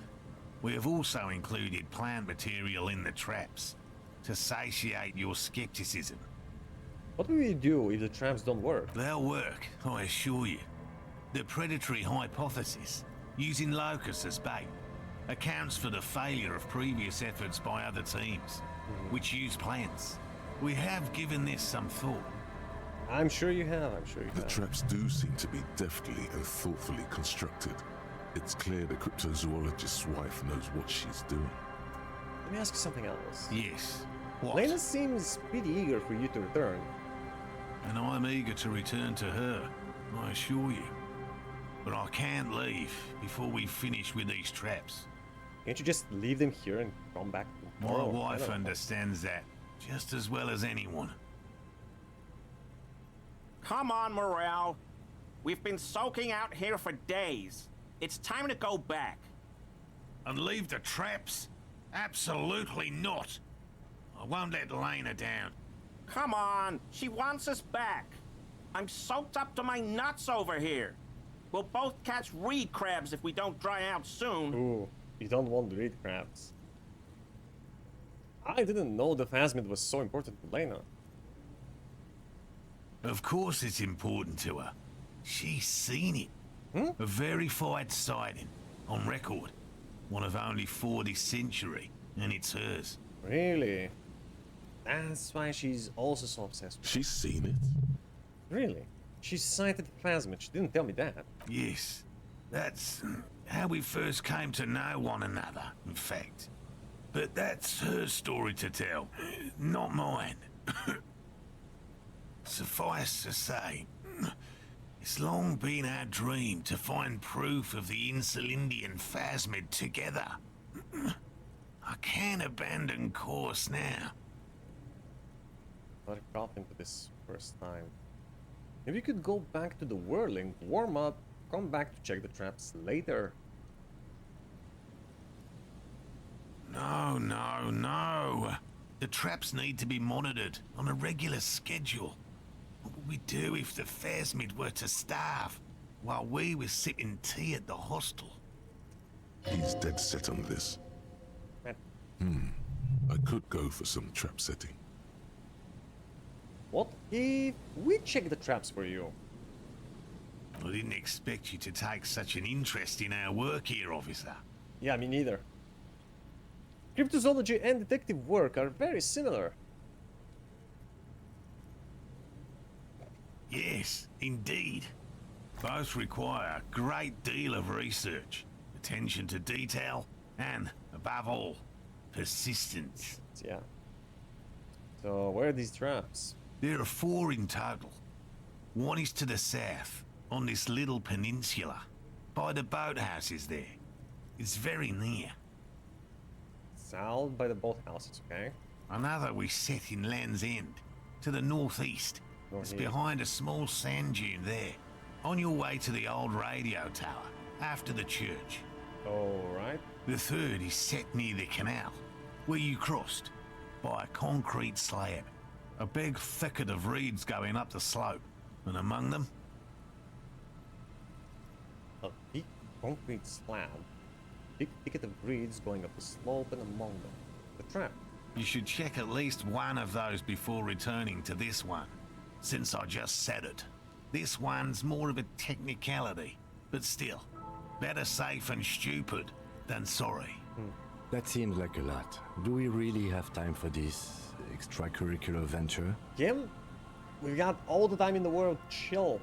We have also included plant material in the traps to satiate your skepticism. What will you do if the traps don't work? They'll work, I assure you. The predatory hypothesis, using locusts as bait, accounts for the failure of previous efforts by other teams, which use plants. We have given this some thought. I'm sure you have, I'm sure you The have. traps do seem to be deftly and thoughtfully constructed. It's clear the cryptozoologist's wife knows what she's doing. Let me ask you something else. Yes. What? Lena seems pretty eager for you to return. And I'm eager to return to her, I assure you. But I can't leave before we finish with these traps. Can't you just leave them here and come back My tomorrow? wife understands that just as well as anyone. Come on, Morale. We've been soaking out here for days. It's time to go back. And leave the traps? Absolutely not. I won't let Lena down. Come on, she wants us back. I'm soaked up to my nuts over here. We'll both catch reed crabs if we don't dry out soon. Ooh, you don't want reed crabs. I didn't know the phasmid was so important to Lena. Of course it's important to her. She's seen it. A verified sighting, on record. One of only 4 this century, and it's hers. Really? That's why she's also so obsessed with She's seen it. Really? She sighted the phasmid. She didn't tell me that. Yes, that's how we first came to know one another, in fact. But that's her story to tell, not mine. Suffice to say, it's long been our dream to find proof of the Insulindian phasmid together. I can't abandon course now. But I got into this first time. Maybe you could go back to the whirling, warm up, come back to check the traps later. No, no, no. The traps need to be monitored on a regular schedule. What would we do if the phasmid were to starve while we were sipping tea at the hostel? He's dead set on this. I could go for some trap setting. What if we check the traps for you? I didn't expect you to take such an interest in our work here, officer. Yeah, me neither. Cryptozoology and detective work are very similar. Yes, indeed. Both require a great deal of research, attention to detail, and, above all, persistence. Yeah. So, where are these traps? There are 4 in total. One is to the south, on this little peninsula, by the boathouses there. It's very near. South by the boathouses, okay? Another we set in Land's End, to the northeast. It's behind a small sand dune there, on your way to the old radio tower, after the church. Alright. The third is set near the canal, where you crossed, by a concrete slab. A big thicket of reeds going up the slope, and among them... A big concrete slab. Big thicket of reeds going up the slope and among them. The trap. You should check at least one of those before returning to this one, since I just said it. This one's more of a technicality, but still, better safe and stupid than sorry. That seems like a lot. Do we really have time for this extracurricular venture? Kim, we got all the time in the world. Chill.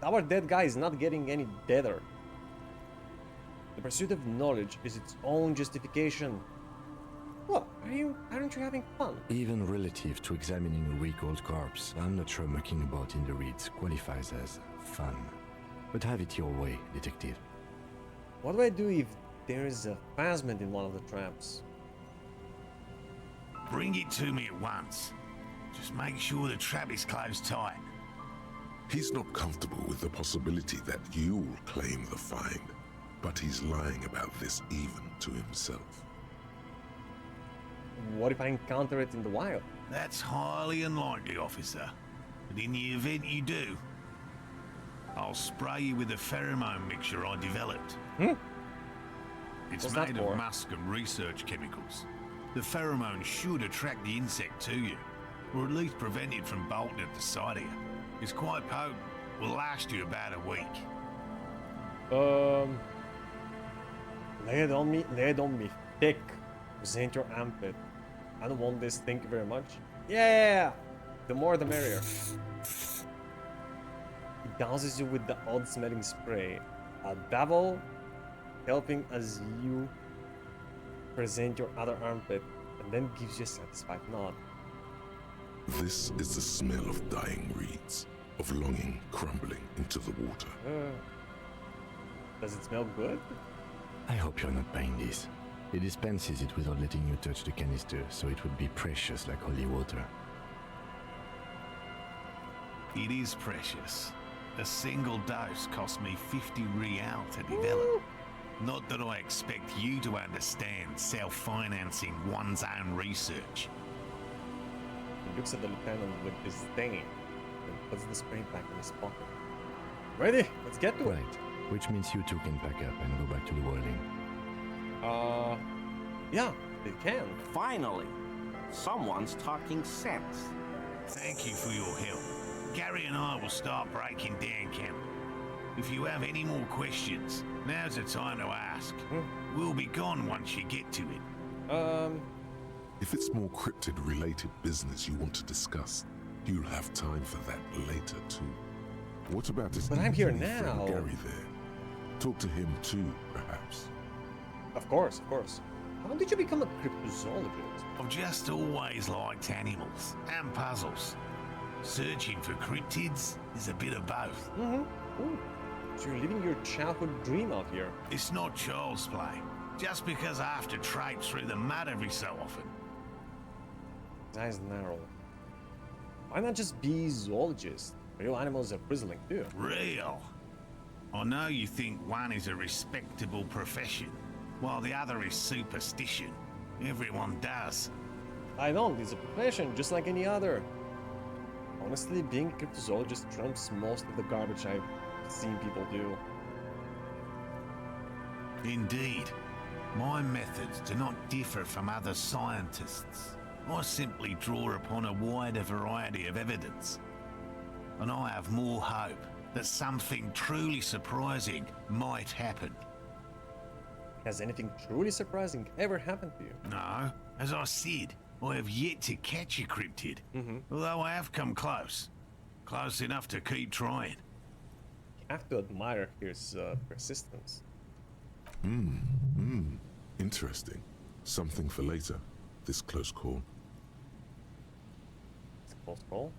Our dead guy is not getting any deader. The pursuit of knowledge is its own justification. What? Aren't you having fun? Even relative to examining a week-old corpse, I'm not sure mucking about in the reeds qualifies as fun. But have it your way, detective. What do I do if there is a phasmid in one of the traps? Bring it to me at once. Just make sure the trap is closed tight. He's not comfortable with the possibility that you'll claim the find, but he's lying about this even to himself. What if I encounter it in the wild? That's highly unlikely, officer. But in the event you do, I'll spray you with a pheromone mixture I developed. It's What's that made for? of musk and research chemicals. The pheromone should attract the insect to you, or at least prevent it from bolting at the sight of you. It's quite potent. Will last you about a week. Lay it on me, thick. Present your armpit. I don't want this, thank you very much. Yeah! The more the merrier. It douses you with the odd smelling spray. A devil helping as you present your other armpit and then gives you a satisfied nod. This is the smell of dying reeds, of longing crumbling into the water. Does it smell good? I hope you're not buying this. He dispenses it without letting you touch the canister, so it would be precious like holy water. It is precious. A single dose cost me 50 real to develop. Not that I expect you to understand self-financing one's own research. He looks at the lieutenant with disdain and puts the spray back in his pocket. Ready? Let's get to it. Right, which means you two can pack up and go back to the whirling. Yeah, they can. Finally, someone's talking sense. Thank you for your help. Gary and I will start breaking down camp. If you have any more questions, now's the time to ask. We'll be gone once you get to it. If it's more cryptid-related business you want to discuss, you'll have time for that later too. What about this? But I'm here friend now. Gary there. Talk to him too, perhaps. Of course, of course. How did you become a cryptozoologist? I've just always liked animals and puzzles. Searching for cryptids is a bit of both. Ooh. So you're living your childhood dream out here. It's not child's play. Just because I have to traipse through the mud every so often. His eyes narrow. Why not just be zoologist? Real animals are bristling too. Real? I know you think one is a respectable profession, while the other is superstition. Everyone does. I don't. It's a profession just like any other. Honestly, being a cryptozoologist trumps most of the garbage I've seen people do. Indeed. My methods do not differ from other scientists. I simply draw upon a wider variety of evidence. And I have more hope that something truly surprising might happen. Has anything truly surprising ever happened to you? No, as I said, I have yet to catch a cryptid. Although I have come close. Close enough to keep trying. You have to admire his persistence. Interesting. Something for later. This close call. It's a close call.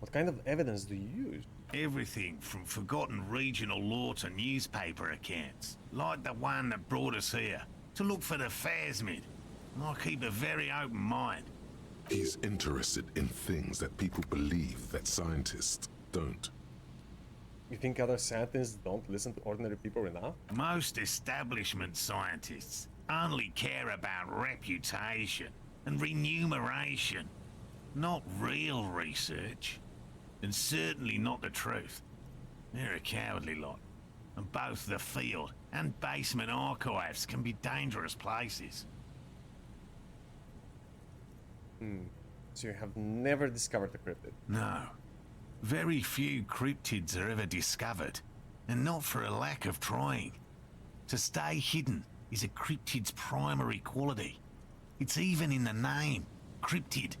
What kind of evidence do you use? Everything from forgotten regional lore to newspaper accounts, like the one that brought us here, to look for the phasmid. I keep a very open mind. He's interested in things that people believe that scientists don't. You think other scientists don't listen to ordinary people enough? Most establishment scientists only care about reputation and remuneration, not real research. And certainly not the truth. They're a cowardly lot. And both the field and basement archives can be dangerous places. So you have never discovered the cryptid? No. Very few cryptids are ever discovered. And not for a lack of trying. To stay hidden is a cryptid's primary quality. It's even in the name, cryptid.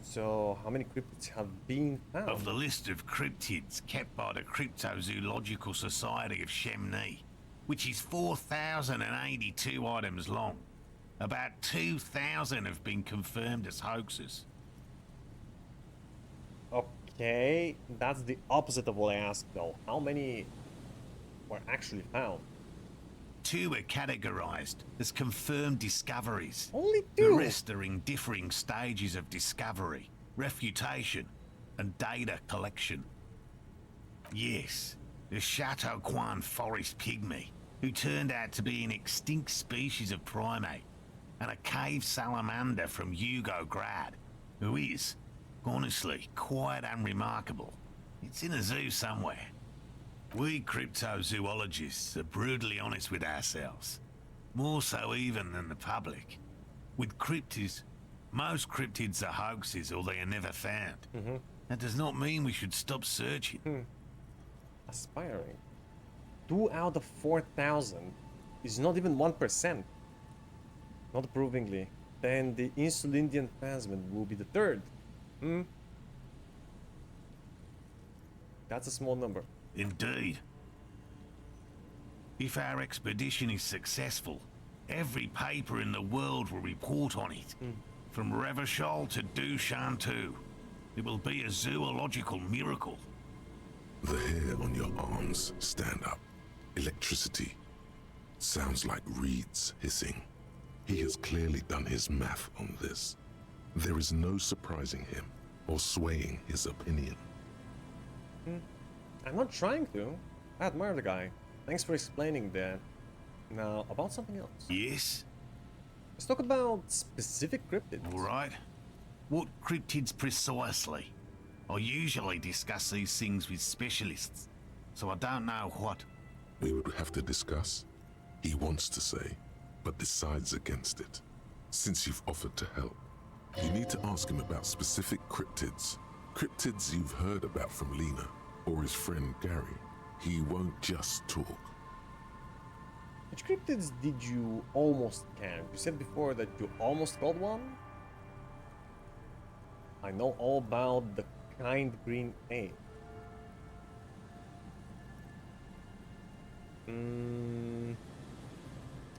So, how many cryptids have been found? Of the list of cryptids kept by the Cryptozoological Society of Chemney, which is 4,082 items long, about 2,000 have been confirmed as hoaxes. Okay, that's the opposite of what I asked though. How many were actually found? 2 are categorized as confirmed discoveries. Only 2? The rest are in differing stages of discovery, refutation, and data collection. Yes, the Chateau Quan forest pygmy, who turned out to be an extinct species of primate. and a cave salamander from Grad, who is, honestly, quite unremarkable. It's in a zoo somewhere. We cryptozoologists are brutally honest with ourselves. More so even than the public. With cryptids, most cryptids are hoaxes or they are never found. That does not mean we should stop searching. Aspiring. 2 out of 4,000 is not even 1%. Not approvingly. Then the Insulindian phasmid will be the third. That's a small number. Indeed. If our expedition is successful, every paper in the world will report on it. From Revachol to Dushantu. It will be a zoological miracle. The hair on your arms stand up. Electricity. Sounds like reeds hissing. He has clearly done his math on this. There is no surprising him or swaying his opinion. I'm not trying to. I admire the guy. Thanks for explaining that. Now, about something else. Yes? Let's talk about specific cryptids. All right. What cryptids precisely? I usually discuss these things with specialists, so I don't know what. We would have to discuss. He wants to say, but decides against it. Since you've offered to help, you need to ask him about specific cryptids. Cryptids you've heard about from Lena or his friend Gary. He won't just talk. Which cryptids did you almost catch? You said before that you almost caught one? I know all about the kind green ape.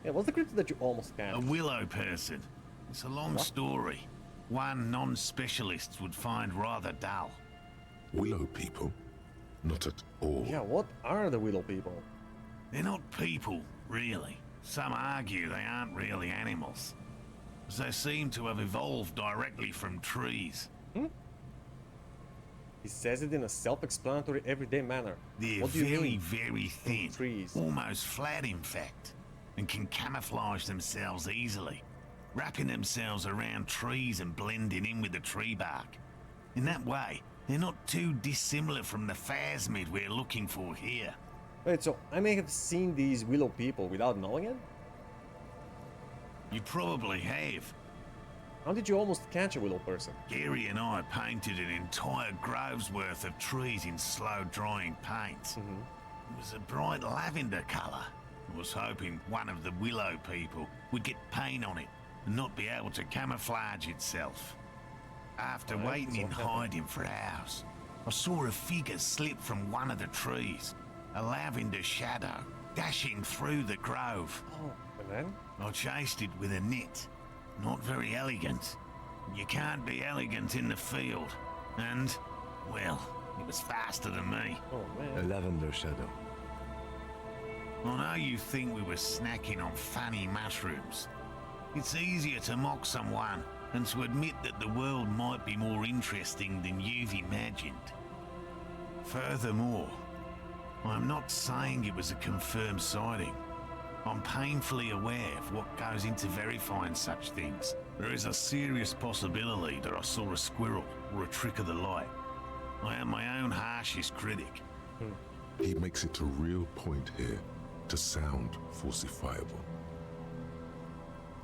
Yeah, what's the cryptid that you almost catch? A willow person. It's a long story. One non-specialist would find rather dull. Willow people? Not at all. Yeah, what are the willow people? They're not people, really. Some argue they aren't really animals, as they seem to have evolved directly from trees. He says it in a self-explanatory, everyday manner. They're What do you very, mean? very thin, Trees. almost flat in fact, and can camouflage themselves easily, wrapping themselves around trees and blending in with the tree bark. In that way, they're not too dissimilar from the phasmid we're looking for here. Wait, so I may have seen these willow people without knowing it? You probably have. How did you almost catch a willow person? Gary and I painted an entire grove's worth of trees in slow-drying paints. It was a bright lavender colour. I was hoping one of the willow people would get paint on it and not be able to camouflage itself. After waiting in hiding for hours, I saw a figure slip from one of the trees, a lavender shadow, dashing through the grove. Oh, and then? I chased it with a net. Not very elegant. You can't be elegant in the field. And, well, it was faster than me. Oh, A man. lavender shadow. I know you think we were snacking on funny mushrooms. It's easier to mock someone than to admit that the world might be more interesting than you've imagined. Furthermore, I'm not saying it was a confirmed sighting. I'm painfully aware of what goes into verifying such things. There is a serious possibility that I saw a squirrel or a trick of the light. I am my own harshest critic. He makes it a real point here to sound falsifiable.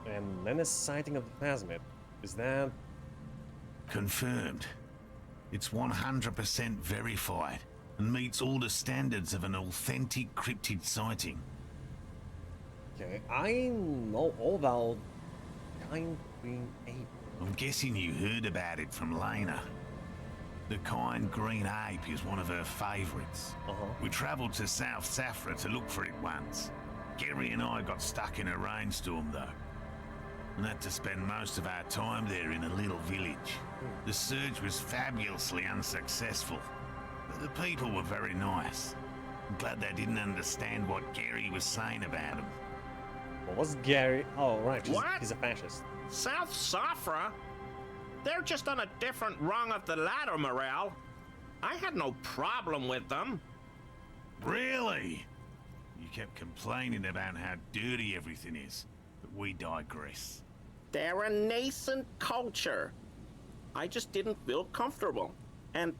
And Lena's sighting of the phasmid. Is that... Confirmed. It's 100% verified and meets all the standards of an authentic cryptid sighting. Okay, I know all about kind green ape. I'm guessing you heard about it from Lena. The kind green ape is one of her favorites. We traveled to South Safra to look for it once. Gary and I got stuck in a rainstorm though, and had to spend most of our time there in a little village. The search was fabulously unsuccessful, but the people were very nice. I'm glad they didn't understand what Gary was saying about them. What was Gary? Oh, right. What? He's a fascist. South Safra? They're just on a different rung of the ladder, Morale. I had no problem with them. Really? You kept complaining about how dirty everything is, but we digress. They're a nascent culture. I just didn't feel comfortable. And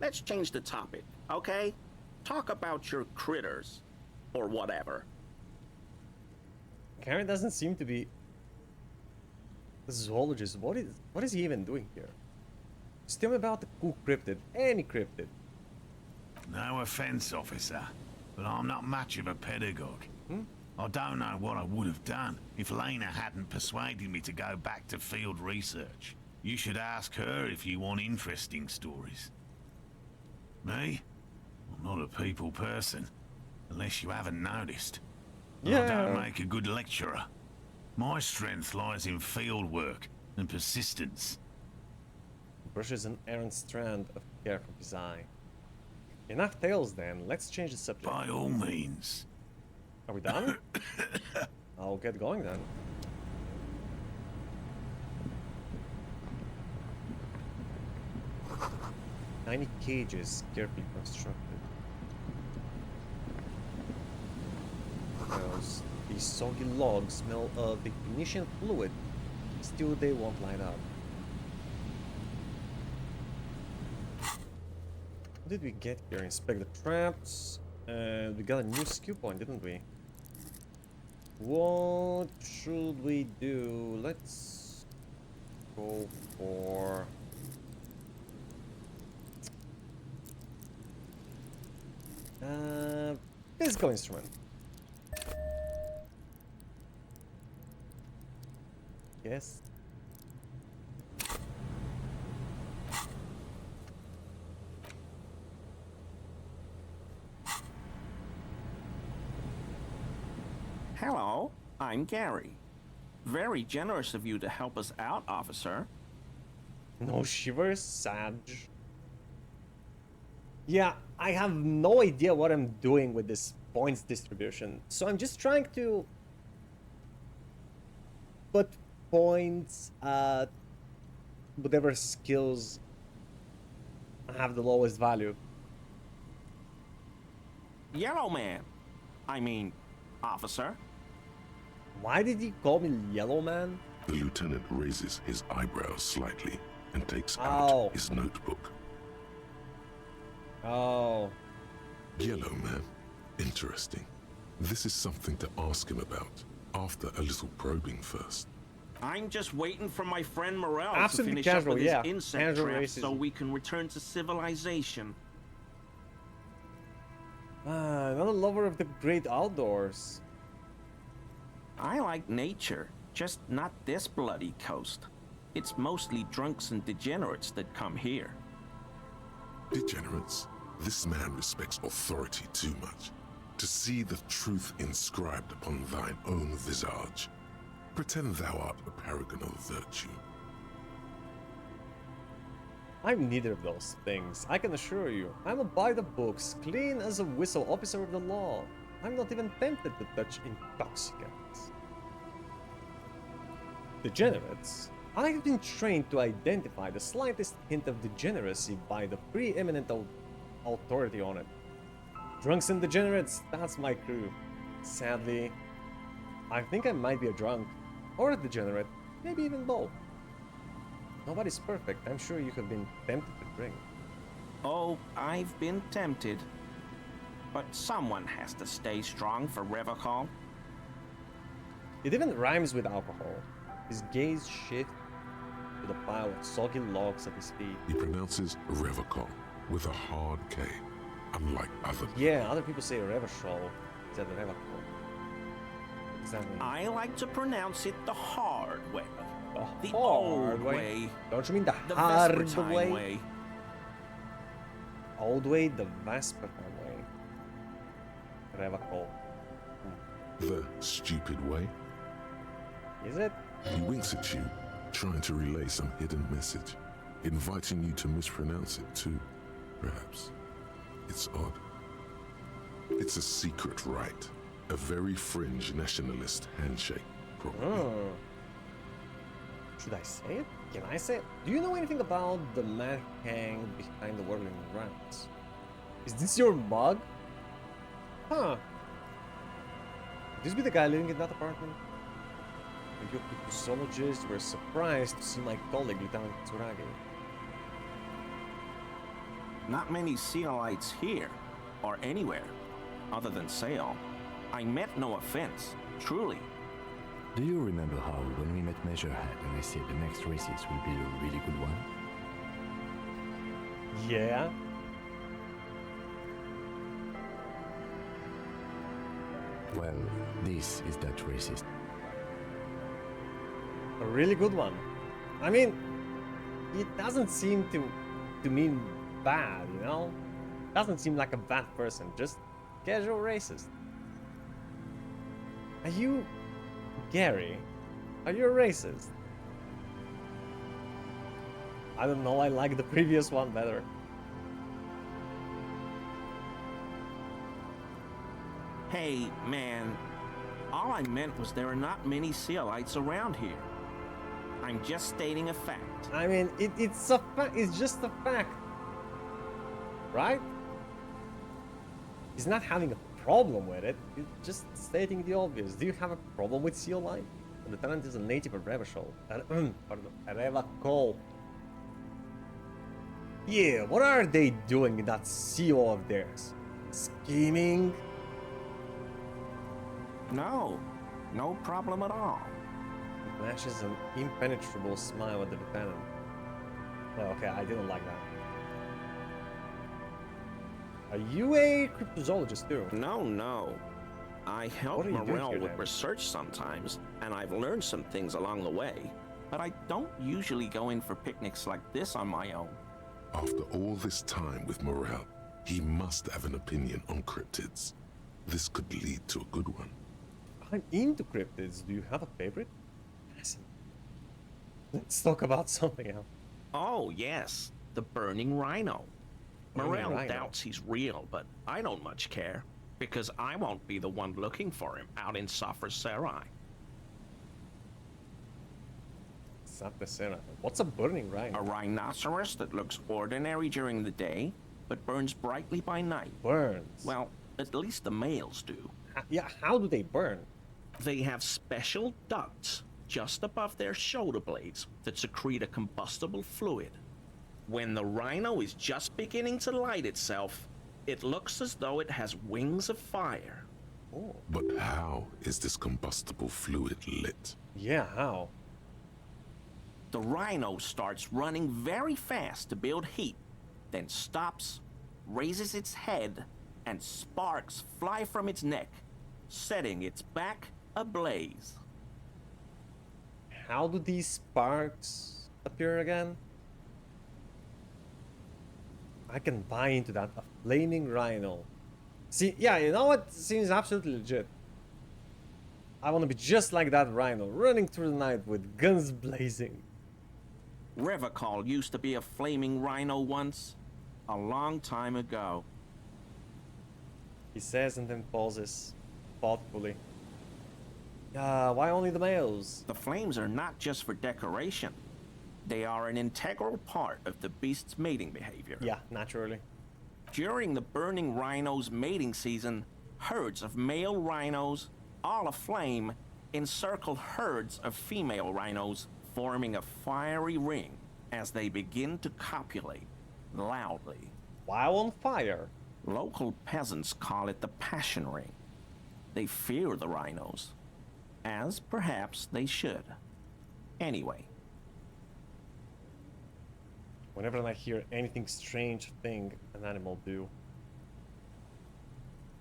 let's change the topic, okay? Talk about your critters. Or whatever. Karen doesn't seem to be a zoologist. What is he even doing here? Just tell me about the cool cryptid. Any cryptid. No offense, officer, but I'm not much of a pedagogue. I don't know what I would have done if Lena hadn't persuaded me to go back to field research. You should ask her if you want interesting stories. Me? I'm not a people person. Unless you haven't noticed. Yeah. I don't make a good lecturer. My strength lies in field work and persistence. Brushes an errant strand of hair from his eye. Enough tales then, let's change the subject. By all means. Are we done? I'll get going then. Tiny cages, carefully constructed. These soggy logs smell of ignition fluid. Still, they won't light up. What did we get here? Inspect the traps. We got a new skill point, didn't we? What should we do? Let's go for... physical instrument. Yes. Hello, I'm Gary. Very generous of you to help us out, officer. No shivers, Sage. Yeah, I have no idea what I'm doing with this points distribution. So I'm just trying to put points at whatever skills have the lowest value. Yellow man. I mean, officer. Why did he call me Yellow Man? The lieutenant raises his eyebrows slightly and takes out his notebook. Oh. Yellow man. Interesting. This is something to ask him about after a little probing first. I'm just waiting for my friend Morel Absolutely to finish casual, up with yeah. his insect Casual trap racism. so we can return to civilization. Another lover of the great outdoors. I like nature, just not this bloody coast. It's mostly drunks and degenerates that come here. Degenerates? This man respects authority too much. To see the truth inscribed upon thine own visage. Pretend thou art a paragon of virtue. I'm neither of those things, I can assure you. I'm a by the books, clean as a whistle officer of the law. I'm not even tempted to touch intoxicants. Degenerates? I have been trained to identify the slightest hint of degeneracy by the preeminent authority on it. Drunks and degenerates, that's my crew. Sadly, I think I might be a drunk, or a degenerate, maybe even both. Nobody's perfect, I'm sure you have been tempted to drink. Oh, I've been tempted. But someone has to stay strong for Revocol. It even rhymes with alcohol. His gaze shifts to the pile of soggy logs at his feet. He pronounces Revocol with a hard K, unlike other people. Yeah, other people say Revachol instead of Revachol. What does that mean? I like to pronounce it the hard way. The old hard way. Don't you mean the hard way? Old way, the Vespertine way. Revachol. The stupid way? Is it? He winks at you, trying to relay some hidden message, inviting you to mispronounce it too, perhaps. It's odd. It's a secret rite, a very fringe nationalist handshake, probably. Oh. Should I say it? Can I say it? Do you know anything about the man hanged behind the whirling rats? Is this your mug? Huh. Could this be the guy living in that apartment? You zoologists were surprised to see my colleague, Lieutenant Tsuragi. Not many sealites here, or anywhere, other than Sail. I meant no offense, truly. Do you remember how, when we met Measurehead and I said the next races will be a really good one? Yeah. Well, this is that racist. A really good one. I mean, it doesn't seem to mean bad, you know? Doesn't seem like a bad person, just casual racist. Are you Gary? Are you a racist? I don't know, I like the previous one better. Hey, man. All I meant was there are not many sealites around here. I'm just stating a fact. I mean, it's a fact. It's just a fact, right? He's not having a problem with it. He's just stating the obvious. Do you have a problem with seal line? The lieutenant is a native of Revachol. Pardon, Revachol. Yeah, what are they doing in that seal of theirs? Scheming? No, no problem at all. He flashes an impenetrable smile at the lieutenant. Well, okay, I didn't like that. Are you a cryptozoologist too? No. I help What are you doing Morel here, with then? research sometimes, and I've learned some things along the way. But I don't usually go in for picnics like this on my own. After all this time with Morel, he must have an opinion on cryptids. This could lead to a good one. I'm into cryptids. Do you have a favorite? Listen. Let's talk about something else. Oh, yes, the burning rhino. Burning Morel rhino. doubts he's real, but I don't much care, because I won't be the one looking for him out in Safra Serai. What's a burning rhino? A rhinoceros that looks ordinary during the day, but burns brightly by night. Burns? Well, at least the males do. Yeah, how do they burn? They have special ducts just above their shoulder blades that secrete a combustible fluid. When the rhino is just beginning to light itself, it looks as though it has wings of fire. Oh. But how is this combustible fluid lit? Yeah, how? The rhino starts running very fast to build heat, then stops, raises its head, and sparks fly from its neck, setting its back ablaze. How do these sparks appear again? I can buy into that. A flaming rhino. See, yeah, you know what? Seems absolutely legit. I want to be just like that rhino, running through the night with guns blazing. Revachol used to be a flaming rhino once, a long time ago. He says and then pauses, thoughtfully. Why only the males? The flames are not just for decoration. They are an integral part of the beast's mating behavior. Yeah, naturally. During the burning rhino's mating season, herds of male rhinos, all aflame, encircle herds of female rhinos, forming a fiery ring as they begin to copulate loudly. While on fire? Local peasants call it the passion ring. They fear the rhinos, as perhaps they should. Anyway. Whenever I hear anything strange thing an animal do.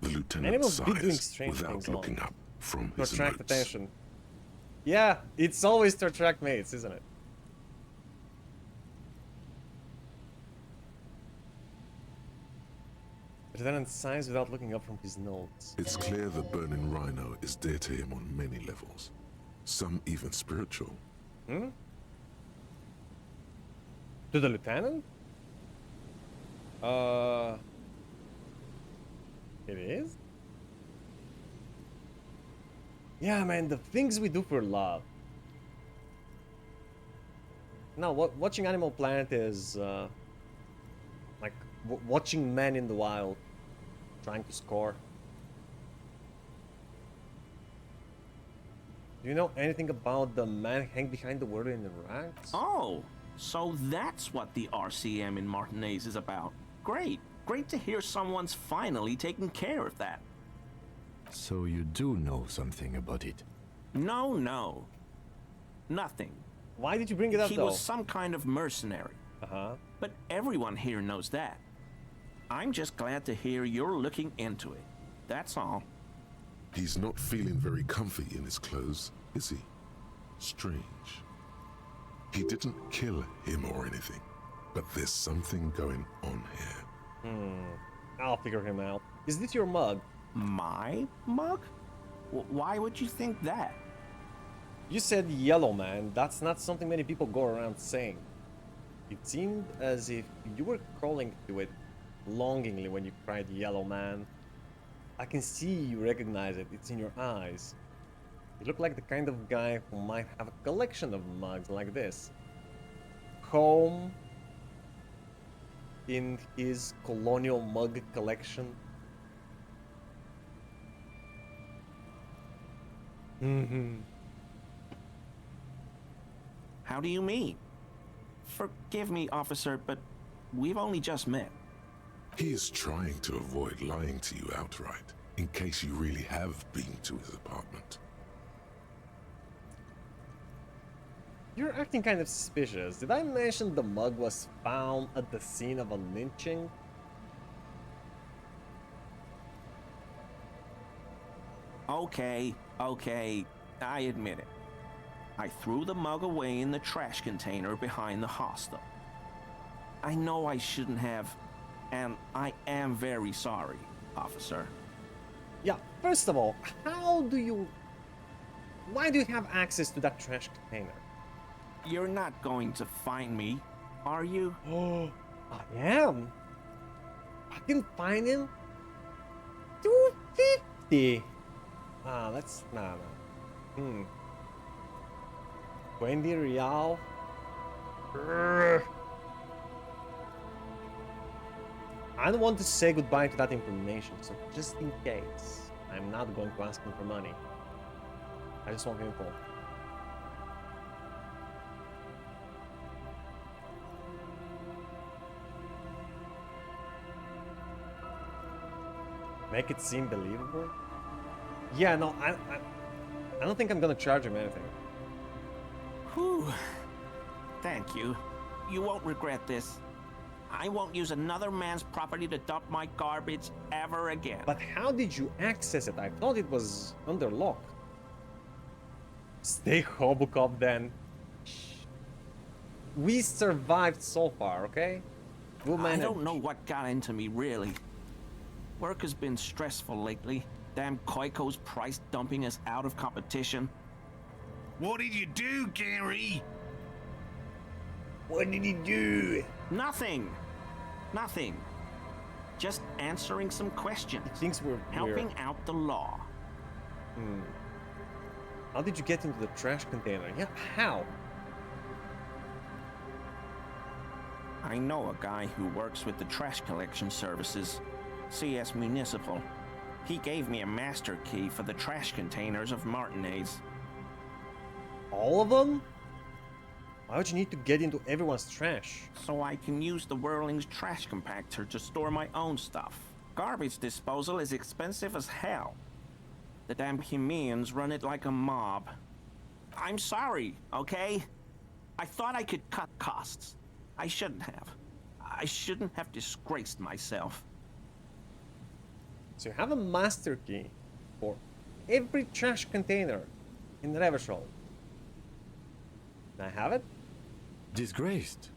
The lieutenant Animals be doing sighs strange without things looking up from to his attract notes. attention. Yeah, it's always to attract mates, isn't it? The lieutenant sighs without looking up from his notes. It's clear the burning rhino is dear to him on many levels, some even spiritual. Hmm? To the lieutenant? It is? Yeah, man, the things we do for love. No, watching Animal Planet is like watching men in the wild trying to score. Do you know anything about the man hanging behind the word in the rags? Oh, so that's what the RCM in Martinez is about. Great. Great to hear someone's finally taking care of that. So you do know something about it? No. Nothing. Why did you bring it up, He though? was some kind of mercenary. Uh-huh. But everyone here knows that. I'm just glad to hear you're looking into it. That's all. He's not feeling very comfy in his clothes, is he? Strange. He didn't kill him or anything, but there's something going on here. I'll figure him out. Is this your mug? My mug? Why would you think that? You said yellow man. That's not something many people go around saying. It seemed as if you were crawling to it longingly when you cried yellow man. I can see you recognize it. It's in your eyes. You look like the kind of guy who might have a collection of mugs like this. Home in his colonial mug collection. How do you mean? Forgive me, officer, but we've only just met. He is trying to avoid lying to you outright, in case you really have been to his apartment. You're acting kind of suspicious. Did I mention the mug was found at the scene of a lynching? Okay, I admit it. I threw the mug away in the trash container behind the hostel. I know I shouldn't have, and I am very sorry, officer. Yeah, first of all, why do you have access to that trash container? You're not going to find me, are you? Oh, I am. I can find him. 250. That's nah. 20 real. I don't want to say goodbye to that information, so just in case, I'm not going to ask him for money. I just want info. Make it seem believable? Yeah, no, I don't think I'm gonna charge him anything. Whew. Thank you. You won't regret this. I won't use another man's property to dump my garbage ever again. But how did you access it? I thought it was under lock. Stay Hobocop then. We survived so far, okay? We'll manage. I don't know what got into me, really. Work has been stressful lately. Damn Koiko's price dumping us out of competition. What did you do, Gary? What did he do? Nothing. Just answering some questions. He thinks we're helping out the law. How did you get into the trash container? Yeah, how? I know a guy who works with the trash collection services, CS Municipal. He gave me a master key for the trash containers of Martinez. All of them? Why would you need to get into everyone's trash? So I can use the Whirling's trash compactor to store my own stuff. Garbage disposal is expensive as hell. The damn Hemians run it like a mob. I'm sorry, okay? I thought I could cut costs. I shouldn't have. I shouldn't have disgraced myself. So you have a master key for every trash container in Revachol. Can I have it? Disgraced?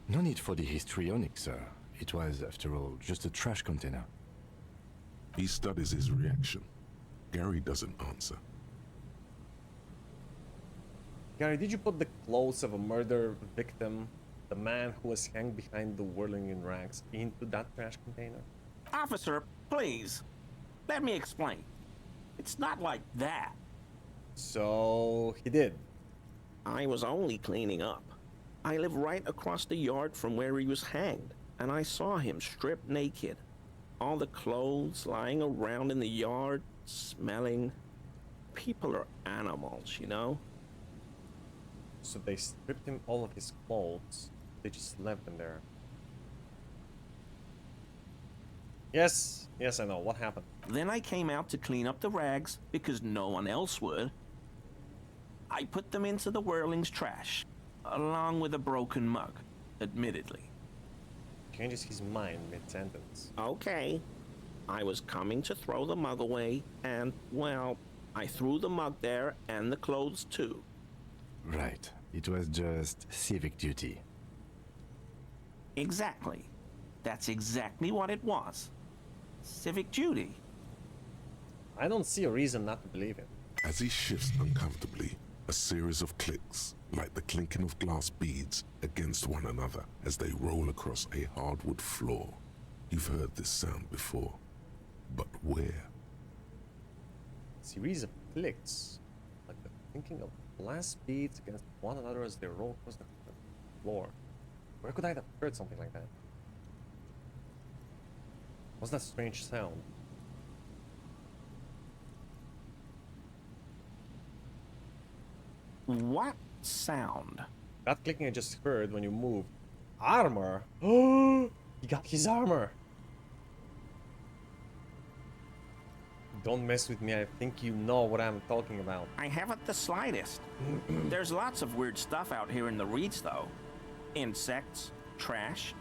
No need for the histrionic, sir. It was, after all, just a trash container. He studies his reaction. Gary doesn't answer. Gary, did you put the clothes of a murder victim, the man who was hanged behind the whirling in rags, into that trash container? Officer, please. Let me explain. It's not like that. So, he did. I was only cleaning up. I live right across the yard from where he was hanged, and I saw him stripped naked. All the clothes lying around in the yard, smelling. People are animals, you know? So they stripped him all of his clothes. They just left him there. Yes, yes, I know. What happened? Then I came out to clean up the rags because no one else would. I put them into the whirling's trash, along with a broken mug, admittedly. Changes his mind mid-sentence. Okay. I was coming to throw the mug away, and, well, I threw the mug there and the clothes too. Right. It was just civic duty. Exactly. That's exactly what it was. Civic duty. I don't see a reason not to believe him. As he shifts uncomfortably, a series of clicks, like the clinking of glass beads against one another as they roll across a hardwood floor. You've heard this sound before, but where? Series of clicks, like the clinking of glass beads against one another as they roll across the floor. Where could I have heard something like that? What's that strange sound? What sound? That clicking I just heard when you moved. Armor? Oh, he got his armor. Don't mess with me. I think you know what I'm talking about. I haven't the slightest. There's lots of weird stuff out here in the reeds, though. Insects, trash.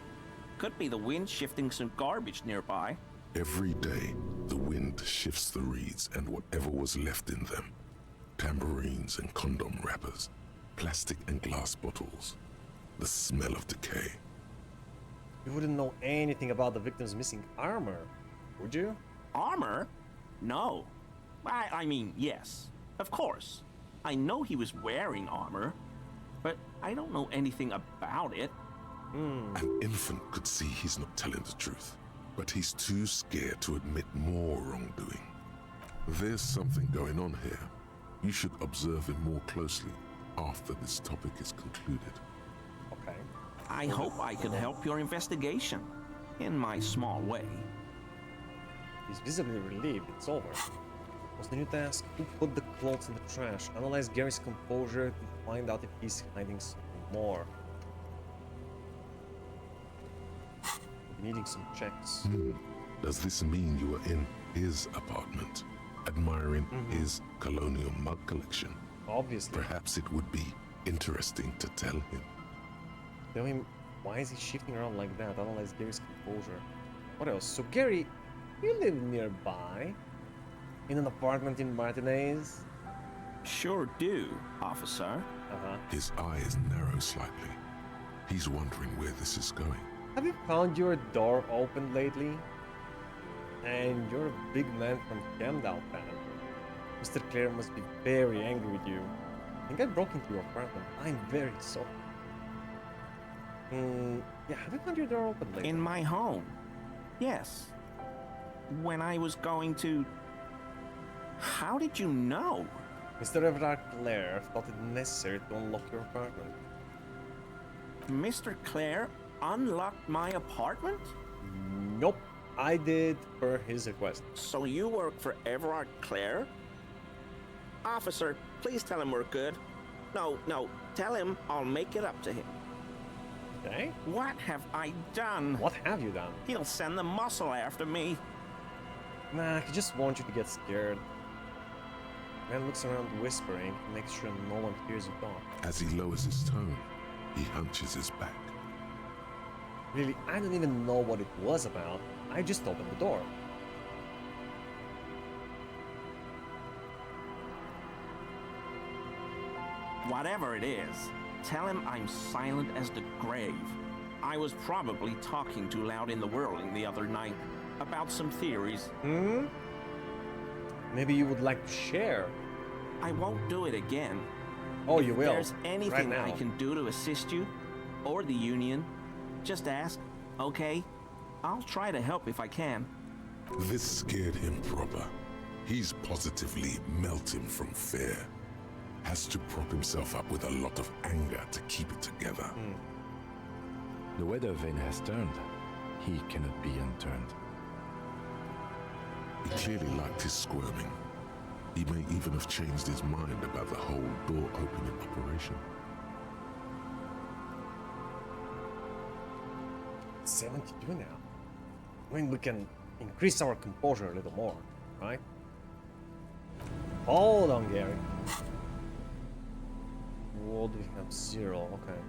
Could be the wind shifting some garbage nearby. Every day, the wind shifts the reeds and whatever was left in them. Tambourines and condom wrappers, plastic and glass bottles. The smell of decay. You wouldn't know anything about the victim's missing armor, would you? Armor? No. I mean, yes. Of course. I know he was wearing armor, but I don't know anything about it. An infant could see he's not telling the truth, but he's too scared to admit more wrongdoing. There's something going on here. You should observe him more closely after this topic is concluded. Okay. I hope I could help your investigation, in my small way. He's visibly relieved it's over. What's the new task? Who put the clothes in the trash? Analyze Gary's composure to find out if he's hiding something more. We'll be needing some checks. Does this mean you were in his apartment, admiring his colonial mug collection? Obviously. Perhaps it would be interesting to tell him. Tell him, why is he shifting around like that? Analyze Gary's composure. What else? So Gary, you live nearby? In an apartment in Martinez? Sure do, officer. His eyes narrow slightly. He's wondering where this is going. Have you found your door open lately? And you're a big man from Camdal, fan. Mr. Clare must be very angry with you. I think I broke into your apartment. I'm very sorry. Yeah, have you found your door open lately? In my home? Yes. When I was going to... How did you know? Mr. Everard Clare thought it necessary to unlock your apartment. Mr. Clare unlocked my apartment? Nope, I did per his request. So you work for Everard Clare? Officer, please tell him we're good. No, tell him I'll make it up to him. Okay. What have I done? What have you done? He'll send the muscle after me. Nah, he just wants you to get scared. Man looks around whispering to make sure no one hears you talk. As he lowers his tone, he hunches his back. Really, I don't even know what it was about. I just opened the door. Whatever it is, tell him I'm silent as the grave. I was probably talking too loud in the whirling the other night about some theories. Maybe you would like to share. I won't do it again. Oh, you will. If there's anything right now. I can do to assist you, or the Union, just ask, okay? I'll try to help if I can. This scared him proper. He's positively melting from fear. Has to prop himself up with a lot of anger to keep it together. The weather vane has turned. He cannot be unturned. He clearly liked his squirming. He may even have changed his mind about the whole door opening operation. 72 now. I mean, we can increase our composure a little more, right? Hold on, Gary. What do we have? 0. Okay.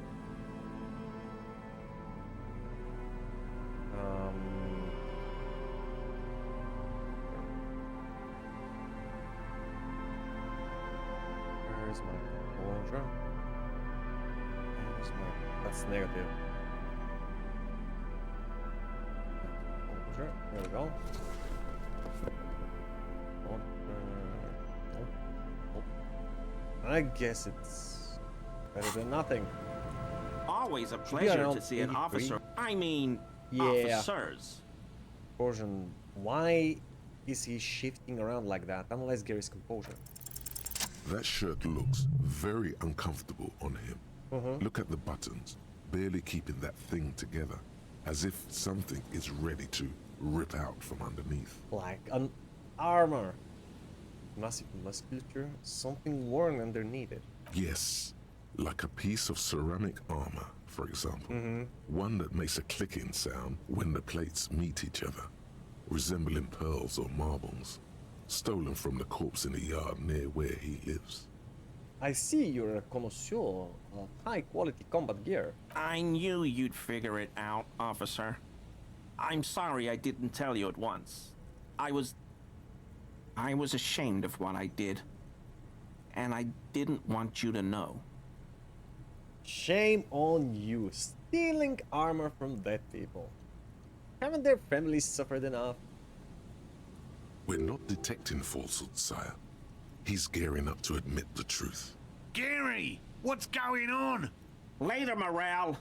Where's my composure? Where's my... That's negative. Composure. There we go. I guess it's better than nothing. Always a pleasure to see an officer. I mean, officers. Composure. Why is he shifting around like that? Analyze Gary's composure. That shirt looks very uncomfortable on him. Look at the buttons, barely keeping that thing together, as if something is ready to rip out from underneath. Like an armor. Massive musculature, something worn underneath it. Yes, like a piece of ceramic armor, for example. One that makes a clicking sound when the plates meet each other, resembling pearls or marbles, stolen from the corpse in the yard near where he lives. I see you're a connoisseur of high-quality combat gear. I knew you'd figure it out, officer. I'm sorry I didn't tell you at once. I was ashamed of what I did. And I didn't want you to know. Shame on you, stealing armor from dead people. Haven't their families suffered enough? We're not detecting falsehoods, sire. He's gearing up to admit the truth. Gary, what's going on? Later, Morale.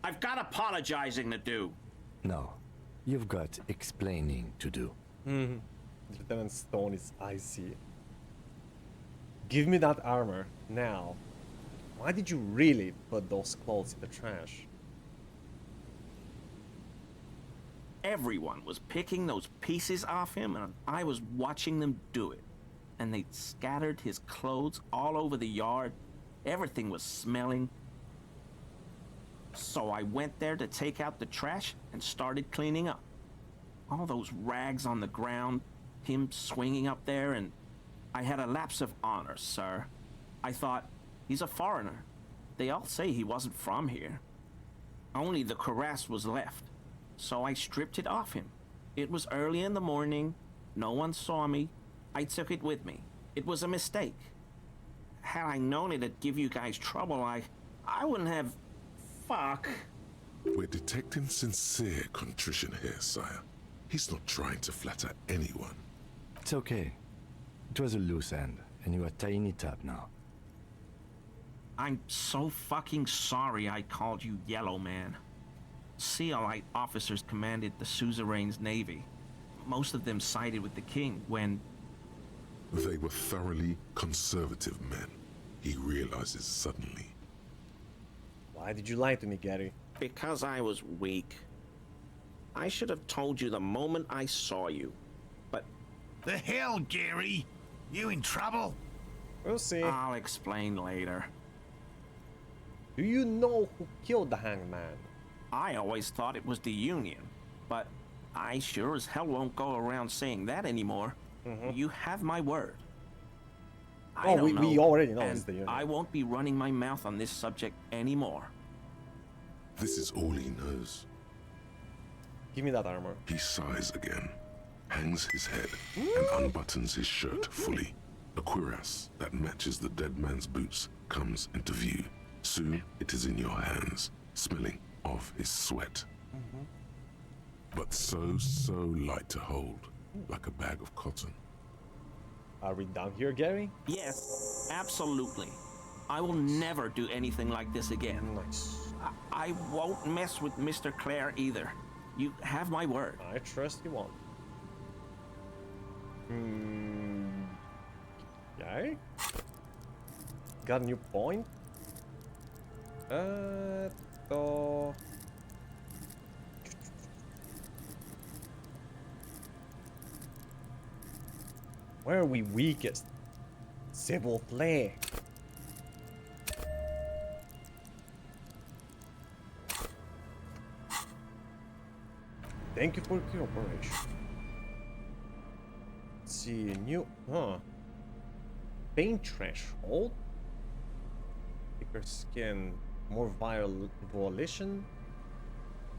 I've got apologizing to do. No, you've got explaining to do. Lieutenant Stone is icy. Give me that armor, now. Why did you really put those clothes in the trash? Everyone was picking those pieces off him, and I was watching them do it. And they scattered his clothes all over the yard. Everything was smelling. So I went there to take out the trash and started cleaning up. All those rags on the ground, him swinging up there, and I had a lapse of honor, sir. I thought, he's a foreigner. They all say he wasn't from here. Only the cuirass was left, so I stripped it off him. It was early in the morning. No one saw me. I took it with me. It was a mistake. Had I known it'd give you guys trouble, I wouldn't have... Fuck. We're detecting sincere contrition here, sire. He's not trying to flatter anyone. It's okay. It was a loose end, and you are tying it up now. I'm so fucking sorry I called you Yellow Man. Sealite officers commanded the suzerain's navy. Most of them sided with the king when... They were thoroughly conservative men, he realizes suddenly. Why did you lie to me, Gary? Because I was weak. I should have told you the moment I saw you, but... The hell, Gary? You in trouble? We'll see. I'll explain later. Do you know who killed the hangman? I always thought it was the Union, but I sure as hell won't go around saying that anymore. You have my word. We already know it's the Union. I won't be running my mouth on this subject anymore. This is all he knows. Give me that armor. He sighs again, hangs his head, and unbuttons his shirt fully. A cuirass that matches the dead man's boots comes into view. Soon it is in your hands, smelling of his sweat. But so light to hold, like a bag of cotton. Are we down here, Gary? Yes, absolutely. I will never do anything like this again. Nice. I won't mess with Mr. Clare either. You have my word. I trust you won't. Okay. Got a new point? Where are we weakest? S'il vous plaît. Thank you for your cooperation. Let's see, new pain threshold. Thicker skin, more viral volition,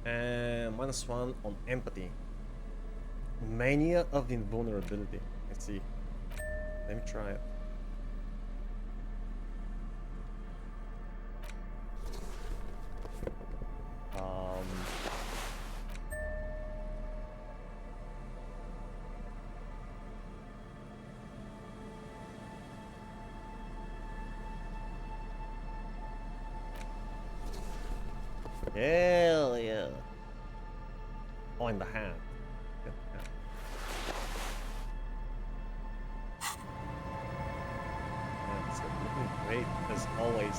and -1 on empathy. Mania of invulnerability. Let's see. Let me try it. Hell yeah. Oh, in the hand. It's looking great as always.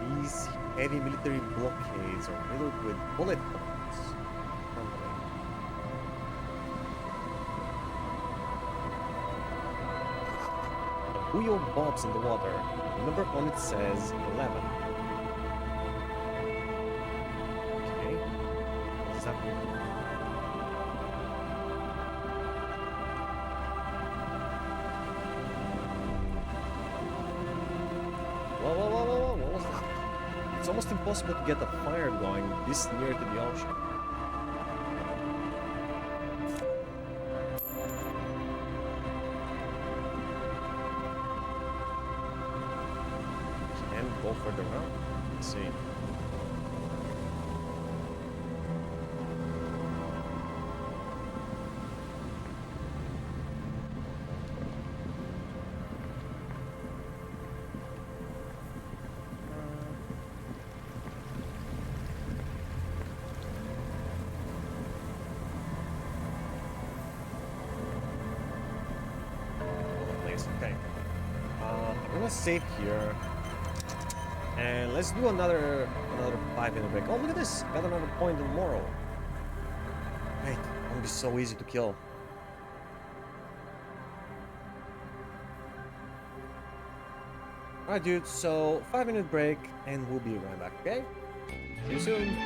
These heavy military blockades are riddled with bullet holes. A buoy bobs in the water. The number on it says 11. Okay. What does that mean? Whoa, what was that? It's almost impossible to get a fire going this near to the ocean. Go further around. Let's see. Okay. I'm gonna save here. And let's do another 5-minute break. Oh, look at this! Got another point in moral. Wait, it's gonna be so easy to kill. Alright, dude, so 5-minute break, and we'll be right back, okay? See you soon!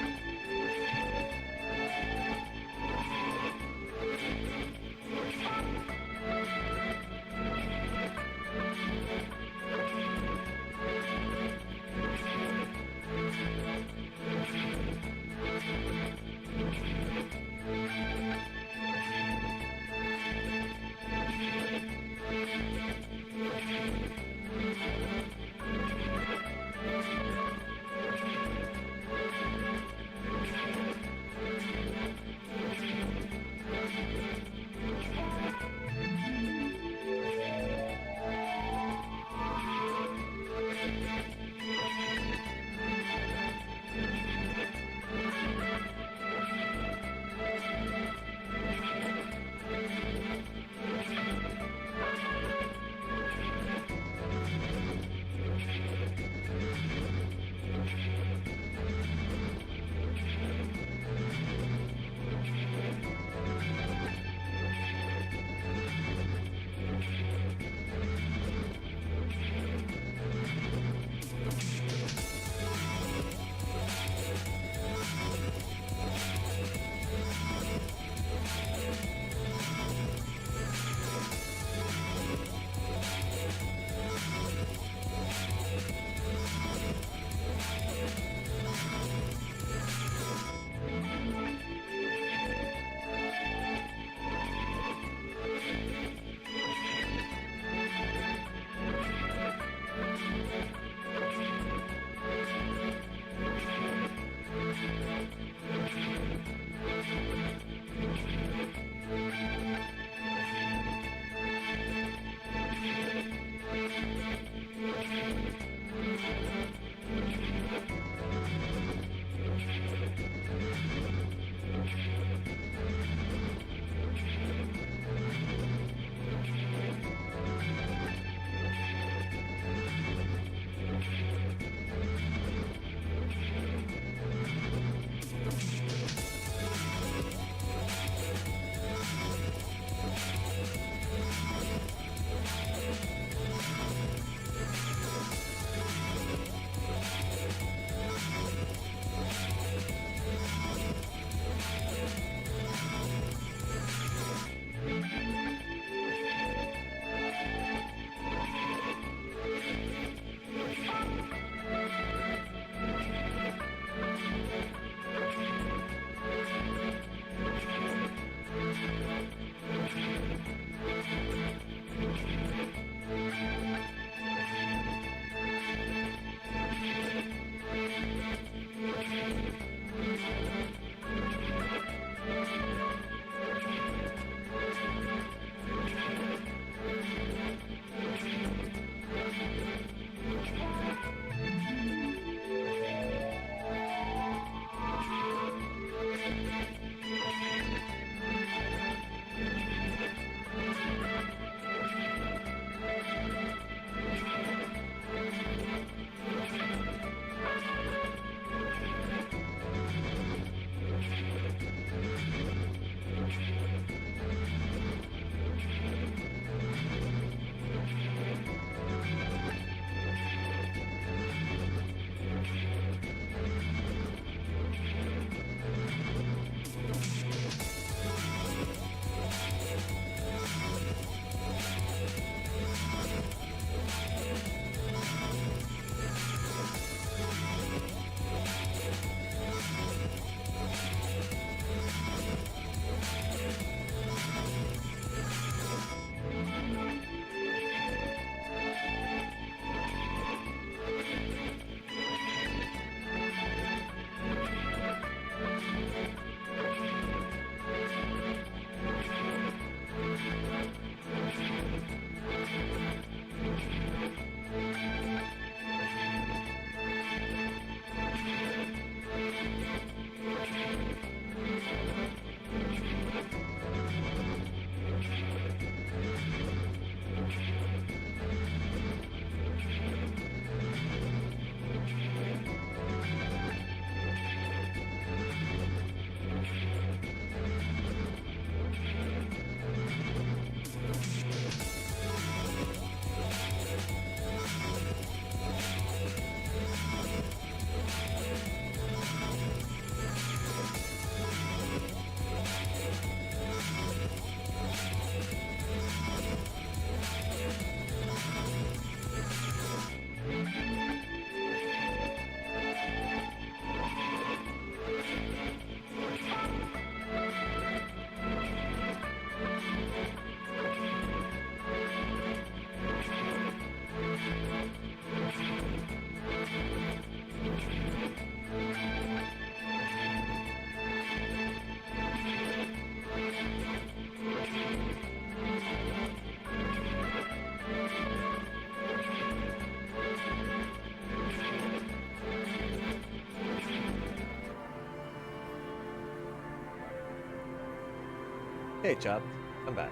Hey, chat. I'm back.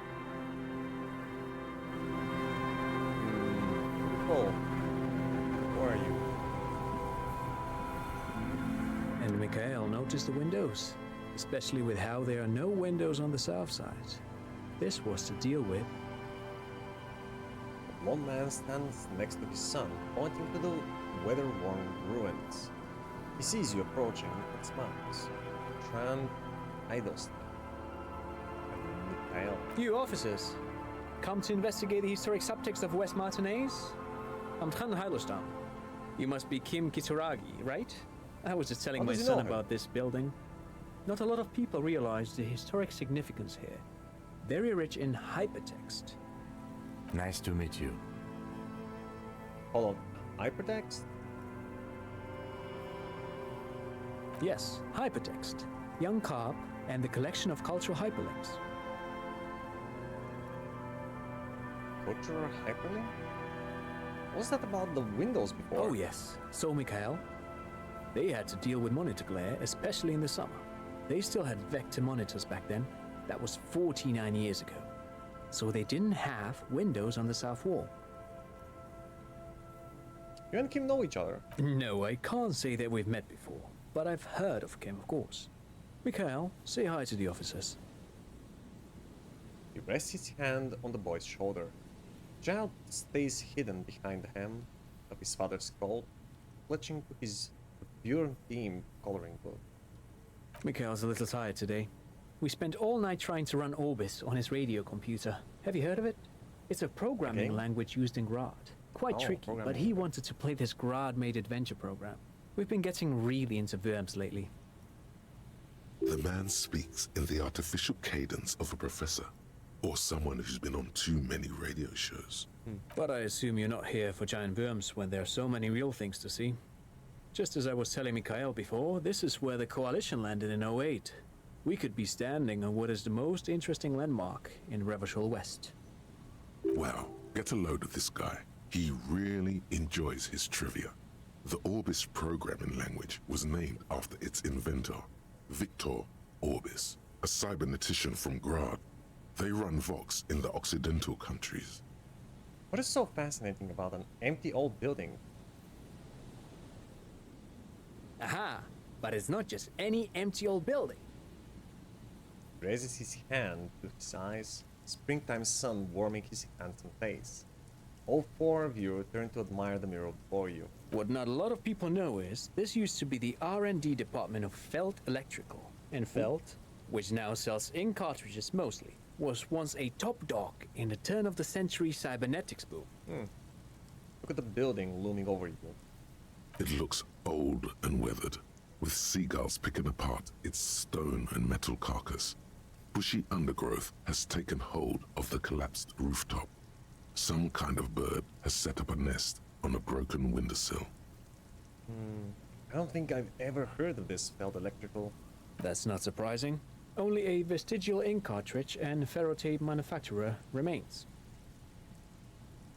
Oh. Where are you? And Mikhail noticed the windows, especially with how there are no windows on the south side. This was to deal with. One man stands next to his son, pointing to the weather-worn ruins. He sees you approaching and smiles. Tran Idleston. Mikhail. You officers, come to investigate the historic subtext of West Martinez? I'm Tran Heidelstam. You must be Kim Kituragi, right? I was just telling my son about this building. Not a lot of people realize the historic significance here. Very rich in hypertext. Nice to meet you. Hold on. Hypertext? Yes, hypertext. Young Carp and the collection of cultural hyperlinks. Cultural hyperlink? What's that about the windows before? Oh yes. So Mikhail, they had to deal with monitor glare, especially in the summer. They still had vector monitors back then. That was 49 years ago. So they didn't have windows on the south wall. You and Kim know each other? No, I can't say that we've met before, but I've heard of Kim, of course. Mikhail, say hi to the officers. He rests his hand on the boy's shoulder. Child stays hidden behind the hem of his father's coat, clutching to his pure-themed coloring book. Mikhail's a little tired today. We spent all night trying to run Orbis on his radio computer. Have you heard of it? It's a programming language used in Grad. Quite tricky, but he wanted to play this Grad-made adventure program. We've been getting really into Worms lately. The man speaks in the artificial cadence of a professor, or someone who's been on too many radio shows. But I assume you're not here for giant worms when there are so many real things to see. Just as I was telling Mikhail before, this is where the Coalition landed in '08. We could be standing on what is the most interesting landmark in Revachol West. Wow, get a load of this guy. He really enjoys his trivia. The Orbis programming language was named after its inventor, Victor Orbis, a cybernetician from Grad. They run Vox in the Occidental countries. What is so fascinating about an empty old building? Aha! But it's not just any empty old building. He raises his hand to his eyes, springtime sun warming his handsome face. All four of you turn to admire the mirror before you. What not a lot of people know is, this used to be the R&D department of Felt Electrical. And Felt, which now sells ink cartridges mostly, was once a top dog in the turn-of-the-century cybernetics boom. Look at the building looming over you. It looks old and weathered, with seagulls picking apart its stone and metal carcass. Bushy undergrowth has taken hold of the collapsed rooftop. Some kind of bird has set up a nest on a broken windowsill. I don't think I've ever heard of this Felt Electrical. That's not surprising. Only a vestigial ink cartridge and ferrotape manufacturer remains.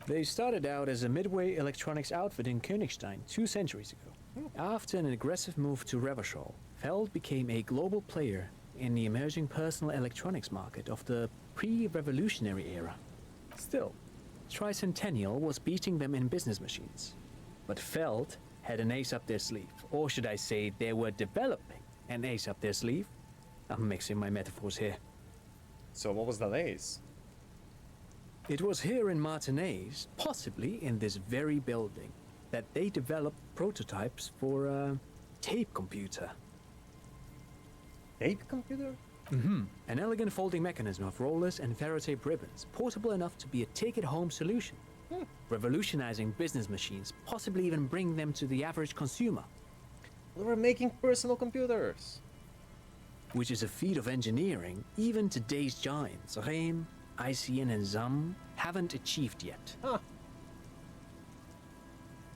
They started out as a midway electronics outfit in Königstein 2 centuries ago. After an aggressive move to Revachol, Feld became a global player in the emerging personal electronics market of the pre-revolutionary era. Still, Tricentennial was beating them in business machines. But Feld had an ace up their sleeve, or should I say they were developing an ace up their sleeve. I'm mixing my metaphors here. So what was that ace? It was here in Martinez, possibly in this very building, that they developed prototypes for a tape computer. Tape computer? An elegant folding mechanism of rollers and ferrotape ribbons, portable enough to be a take-it-home solution. Revolutionizing business machines, possibly even bring them to the average consumer. We were making personal computers. Which is a feat of engineering even today's giants, Rehm, ICN and ZAM, haven't achieved yet. Huh.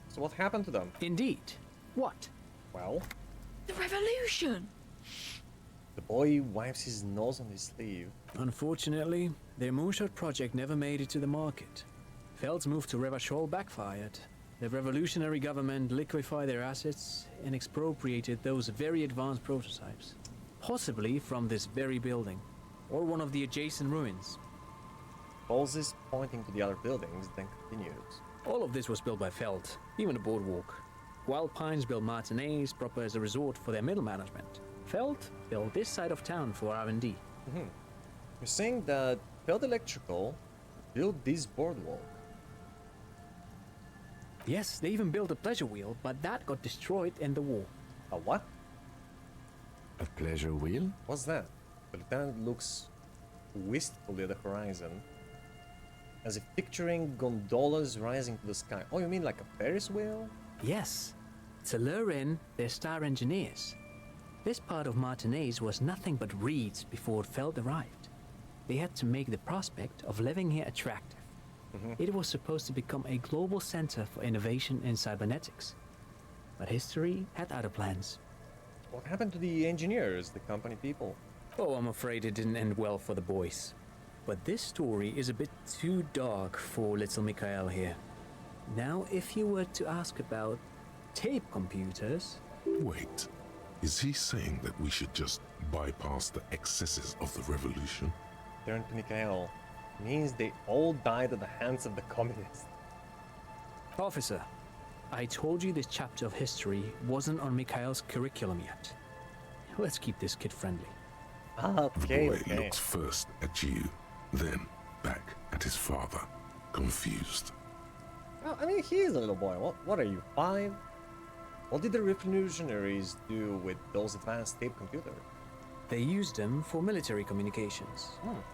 So what happened to them? Indeed. What? Well, The revolution! the boy wipes his nose on his sleeve. Unfortunately, their moonshot project never made it to the market. Feld's move to Revachol backfired. The revolutionary government liquefied their assets and expropriated those very advanced prototypes. Possibly from this very building. or one of the adjacent ruins. Pauses pointing to the other buildings, then continues. All of this was built by Feld, even the boardwalk. Wild Pines built Martinez proper as a resort for their middle management. Feld built this side of town for R&D. You're saying that Feld Electrical built this boardwalk? Yes, they even built a pleasure wheel, but that got destroyed in the war. A what? A pleasure wheel? What's that? The lieutenant looks wistfully at the horizon, as if picturing gondolas rising to the sky. Oh, you mean like a Ferris wheel? Yes, to lure in their star engineers. This part of Martinez was nothing but reeds before Feld arrived. They had to make the prospect of living here attractive. It was supposed to become a global center for innovation in cybernetics. But history had other plans. What happened to the engineers, the company people? Oh, I'm afraid it didn't end well for the boys. But this story is a bit too dark for little Mikhail here. Now, if you were to ask about tape computers... Wait, is he saying that we should just bypass the excesses of the revolution? Turn to Mikhail. Means they all died at the hands of the communists. Officer, I told you this chapter of history wasn't on Mikhail's curriculum yet. Let's keep this kid friendly. Okay, the boy looks first at you, then back at his father, confused. Well, I mean, he is a little boy. What are you, 5? What did the revolutionaries do with those advanced tape computers? They used them for military communications,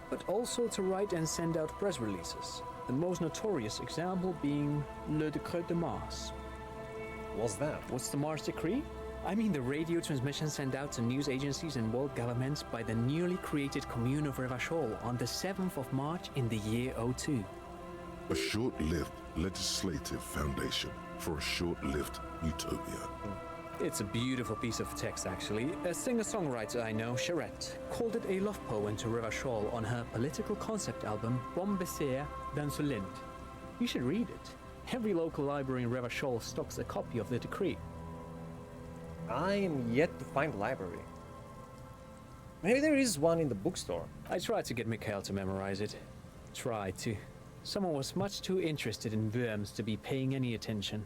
but also to write and send out press releases. The most notorious example being Le Decret de Mars. What's that? What's the Mars Decree? I mean the radio transmission sent out to news agencies and world governments by the newly created Commune of Revachol on the 7th of March in the year 02. A short-lived legislative foundation for a short-lived utopia. It's a beautiful piece of text, actually. A singer-songwriter I know, Charette, called it a love poem to Revachol on her political concept album, Bon Baiser dans ce Lind. You should read it. Every local library in Revachol stocks a copy of the decree. I am yet to find the library. Maybe there is one in the bookstore. I tried to get Mikhail to memorize it. Tried to. Someone was much too interested in worms to be paying any attention.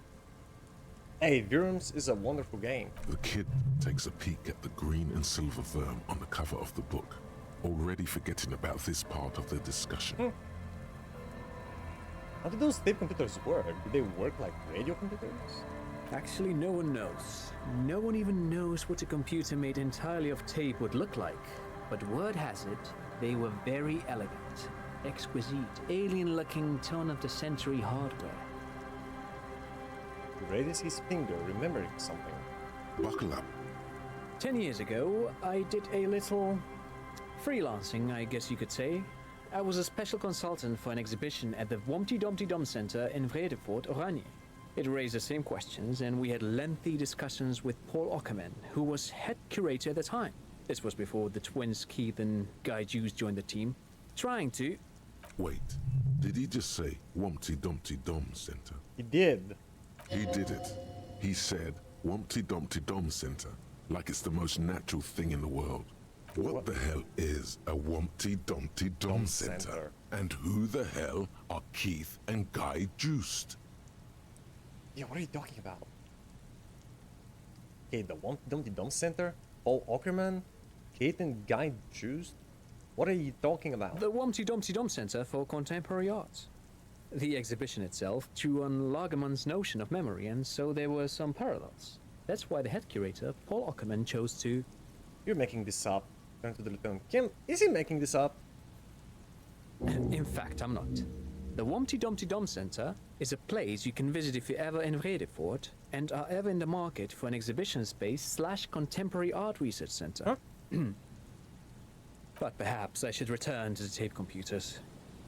Hey, Worms is a wonderful game. The kid takes a peek at the green and silver worm on the cover of the book, already forgetting about this part of the discussion. How do those tape computers work? Do they work like radio computers? Actually, no one knows. No one even knows what a computer made entirely of tape would look like. But word has it, they were very elegant, exquisite, alien-looking turn-of-the-century hardware. He raises his finger, remembering something. Buckle up. 10 years ago, I did a little freelancing, I guess you could say. I was a special consultant for an exhibition at the Wompty Dumpty Dum Center in Vredefort, Oranje. It raised the same questions, and we had lengthy discussions with Paul Ockerman, who was head curator at the time. This was before the twins Keith and Guy Juice joined the team, trying to... Wait, did he just say Wumpty Dumpty Dum Center? He did. He did it. He said Wumpty Dumpty Dum Center, like it's the most natural thing in the world. What the hell is a Wumpty Dumpty Dum Center? And who the hell are Keith and Guy Juiced? Yeah, what are you talking about? Okay, the Wumpty Dumpty Dum Center? Paul Ockerman? Kate and Guy Juiced? What are you talking about? The Wumpty Dumpty Dum Center for Contemporary Art. The exhibition itself drew on Lagerman's notion of memory, and so there were some parallels. That's why the head curator, Paul Ockerman, chose to... You're making this up. Turn to the lieutenant. Kim, is he making this up? In fact, I'm not. The Wumpty Dumpty Dum Center is a place you can visit if you're ever in Vredefort and are ever in the market for an exhibition space / contemporary art research center. Huh? But perhaps I should return to the tape computers.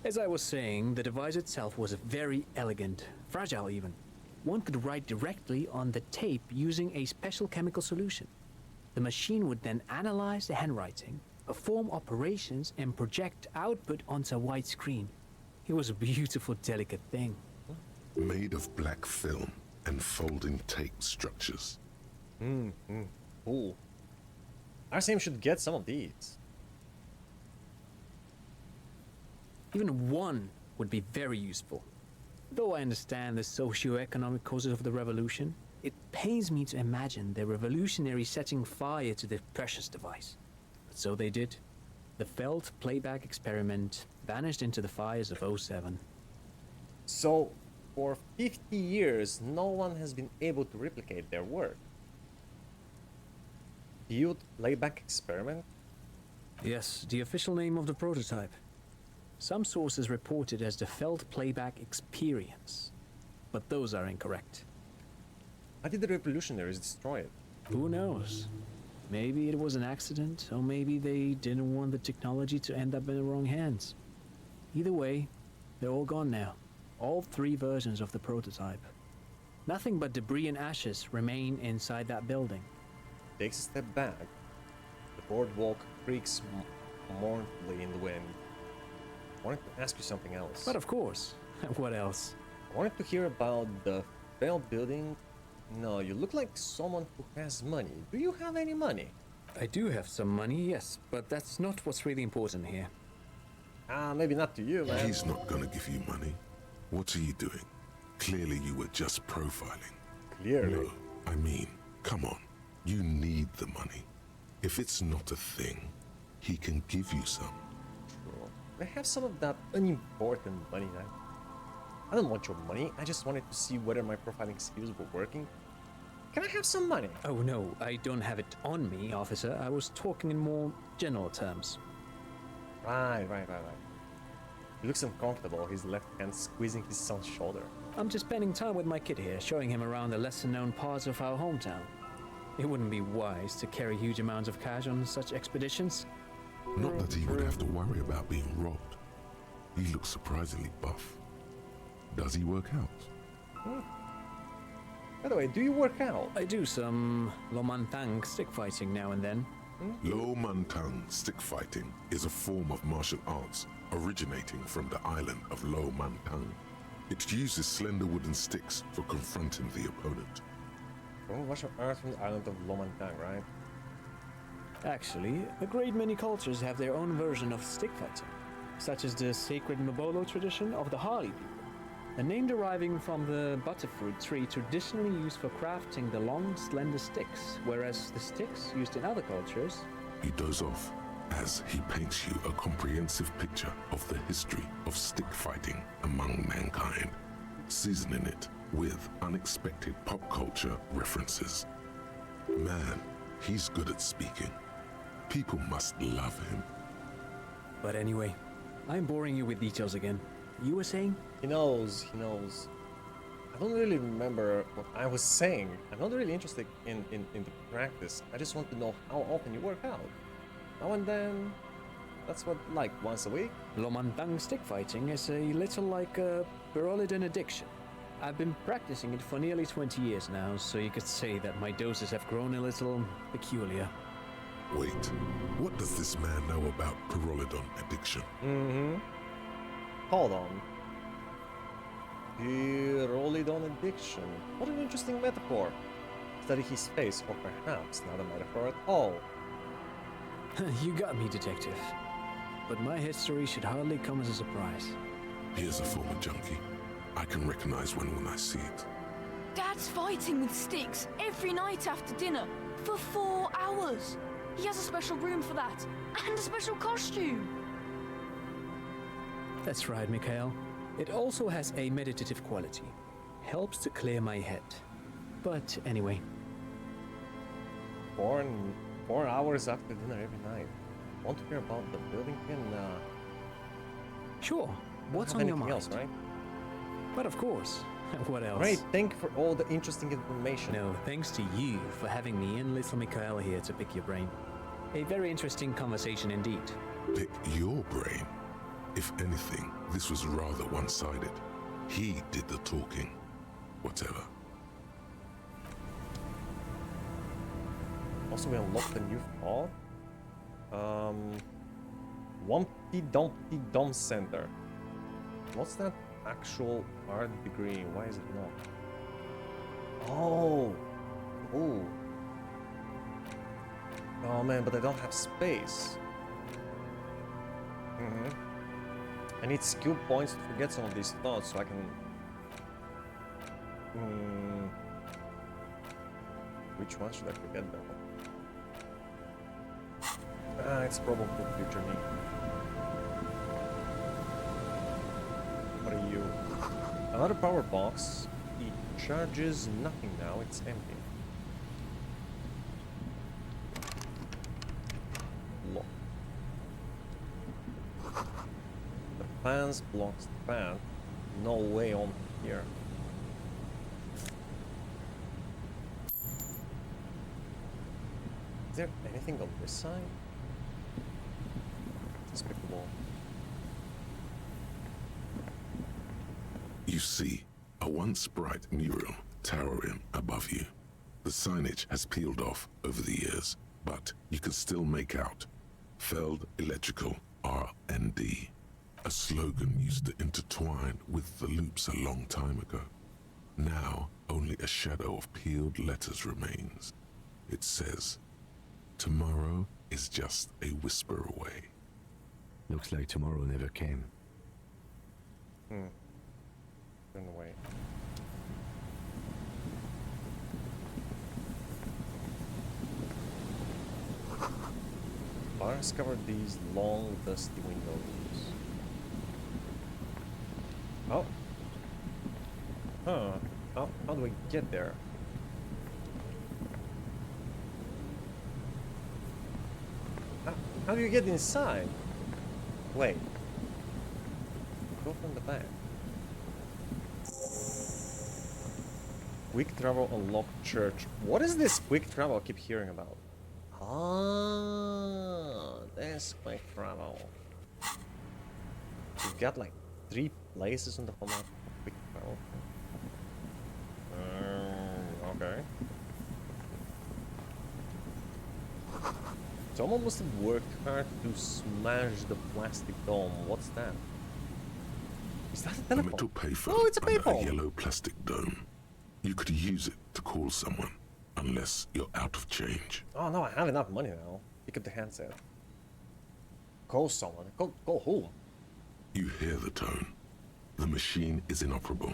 As I was saying, the device itself was very elegant, fragile even. One could write directly on the tape using a special chemical solution. The machine would then analyze the handwriting, perform operations, and project output onto a white screen. It was a beautiful, delicate thing. Made of black film and folding tape structures. Cool. RCM should get some of these. Even one would be very useful. Though I understand the socio-economic causes of the revolution, it pains me to imagine the revolutionaries setting fire to the precious device. But so they did. The failed playback experiment vanished into the fires of '07. So, for 50 years, no one has been able to replicate their work. Field playback experiment? Yes, the official name of the prototype. Some sources report it as the Feld Playback Experience, but those are incorrect. How did the revolutionaries destroy it? Who knows? Maybe it was an accident, or maybe they didn't want the technology to end up in the wrong hands. Either way, they're all gone now. All 3 versions of the prototype. Nothing but debris and ashes remain inside that building. Takes a step back. The boardwalk creaks mournfully in the wind. I wanted to ask you something else. But of course. What else? I wanted to hear about the failed building. No, you look like someone who has money. Do you have any money? I do have some money, yes, but that's not what's really important here. Maybe not to you, man. He's not gonna give you money. What are you doing? Clearly you were just profiling. Clearly. No, I mean, come on. You need the money. If it's not a thing, he can give you some. Sure. I have some of that unimportant money now. I don't want your money. I just wanted to see whether my profiling skills were working. Can I have some money? Oh no, I don't have it on me, officer. I was talking in more general terms. Right. He looks uncomfortable, his left hand squeezing his son's shoulder. I'm just spending time with my kid here, showing him around the lesser-known parts of our hometown. It wouldn't be wise to carry huge amounts of cash on such expeditions. Not that he would have to worry about being robbed. He looks surprisingly buff. Does he work out? By the way, do you work out? I do some Lomantang stick fighting now and then. Lo Mantang stick fighting is a form of martial arts originating from the island of Lo Mantang. It uses slender wooden sticks for confronting the opponent. Martial arts from the island of Lomantang, right? Actually, a great many cultures have their own version of stick fighting, such as the sacred Mabolo tradition of the Harley people, a name deriving from the butterfruit tree traditionally used for crafting the long, slender sticks, whereas the sticks used in other cultures... He does off as he paints you a comprehensive picture of the history of stick fighting among mankind, seasoning it with unexpected pop culture references. Man, he's good at speaking. People must love him. But anyway, I'm boring you with details again. You were saying? He knows. I don't really remember what I was saying. I'm not really interested in the practice. I just want to know how often you work out. Now and then, that's what, like once a week? Lomantang stick fighting is a little like a Berolidin addiction. I've been practicing it for nearly 20 years now, so you could say that my doses have grown a little peculiar. Wait, what does this man know about Pyrrolidon addiction? Hold on. Pyrrolidon addiction. What an interesting metaphor. Study his face, or perhaps not a metaphor at all. You got me, detective. But my history should hardly come as a surprise. Here's a former junkie. I can recognize when I see it. Dad's fighting with sticks every night after dinner for 4 hours. He has a special room for that, and a special costume. That's right, Mikhail. It also has a meditative quality. Helps to clear my head. But anyway. 4 hours after dinner every night. Want to hear about the building pin? Sure. What's on your mind? Else, right? But of course. What else? Great, thank you for all the interesting information. No, thanks to you for having me and little Mikhail here to pick your brain. A very interesting conversation indeed. Pick your brain? If anything, this was rather one-sided. He did the talking. Whatever. Also, we unlocked a new fort. Wumpty Dumpty Dump Center. What's that actual art degree? Why is it not? Oh! Ooh. Oh man, but I don't have space. I need skill points to forget some of these thoughts so I can... Which one should I forget though? It's probably future me. What are you? Another power box. It charges nothing now, it's empty. Lock. The fans blocks the fan. No way on here. Is there anything on this side? Despicable. You see a once bright mural towering above you. The signage has peeled off over the years, but you can still make out Feld Electrical R&D, a slogan used to intertwine with the loops a long time ago. Now, only a shadow of peeled letters remains. It says, "Tomorrow is just a whisper away." Looks like tomorrow never came. Turn away. Bars cover these long, dusty windows. Oh. Huh. How do we get there? How do you get inside? Wait. Go from the back. Quick travel unlocked church. What is this quick travel I keep hearing about? Ah, that's quick travel. We've got like 3 places on the whole map for quick travel. Okay. Someone must have worked hard to smash the plastic dome. What's that? Is that a A telephone? metal payphone Oh, it's a under payphone! a yellow plastic dome. You could use it to call someone, unless you're out of change. Oh no, I have enough money now. Pick up the handset. Call someone. Call who? You hear the tone. The machine is inoperable.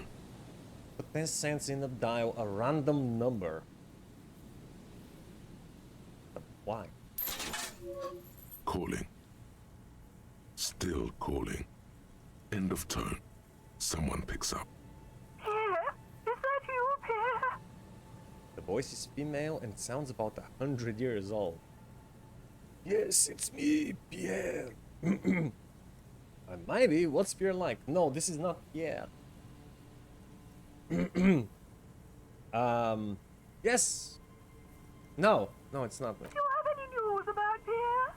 Put 10 cents in the dial a random number. But why? Calling. Still calling. End of tone. Someone picks up. Pierre, is that you, Pierre? The voice is female and sounds about 100 years old. Yes, it's me, Pierre. I might be. What's Pierre like? No, this is not Pierre. Yes. No, it's not me. Do you have any news about Pierre?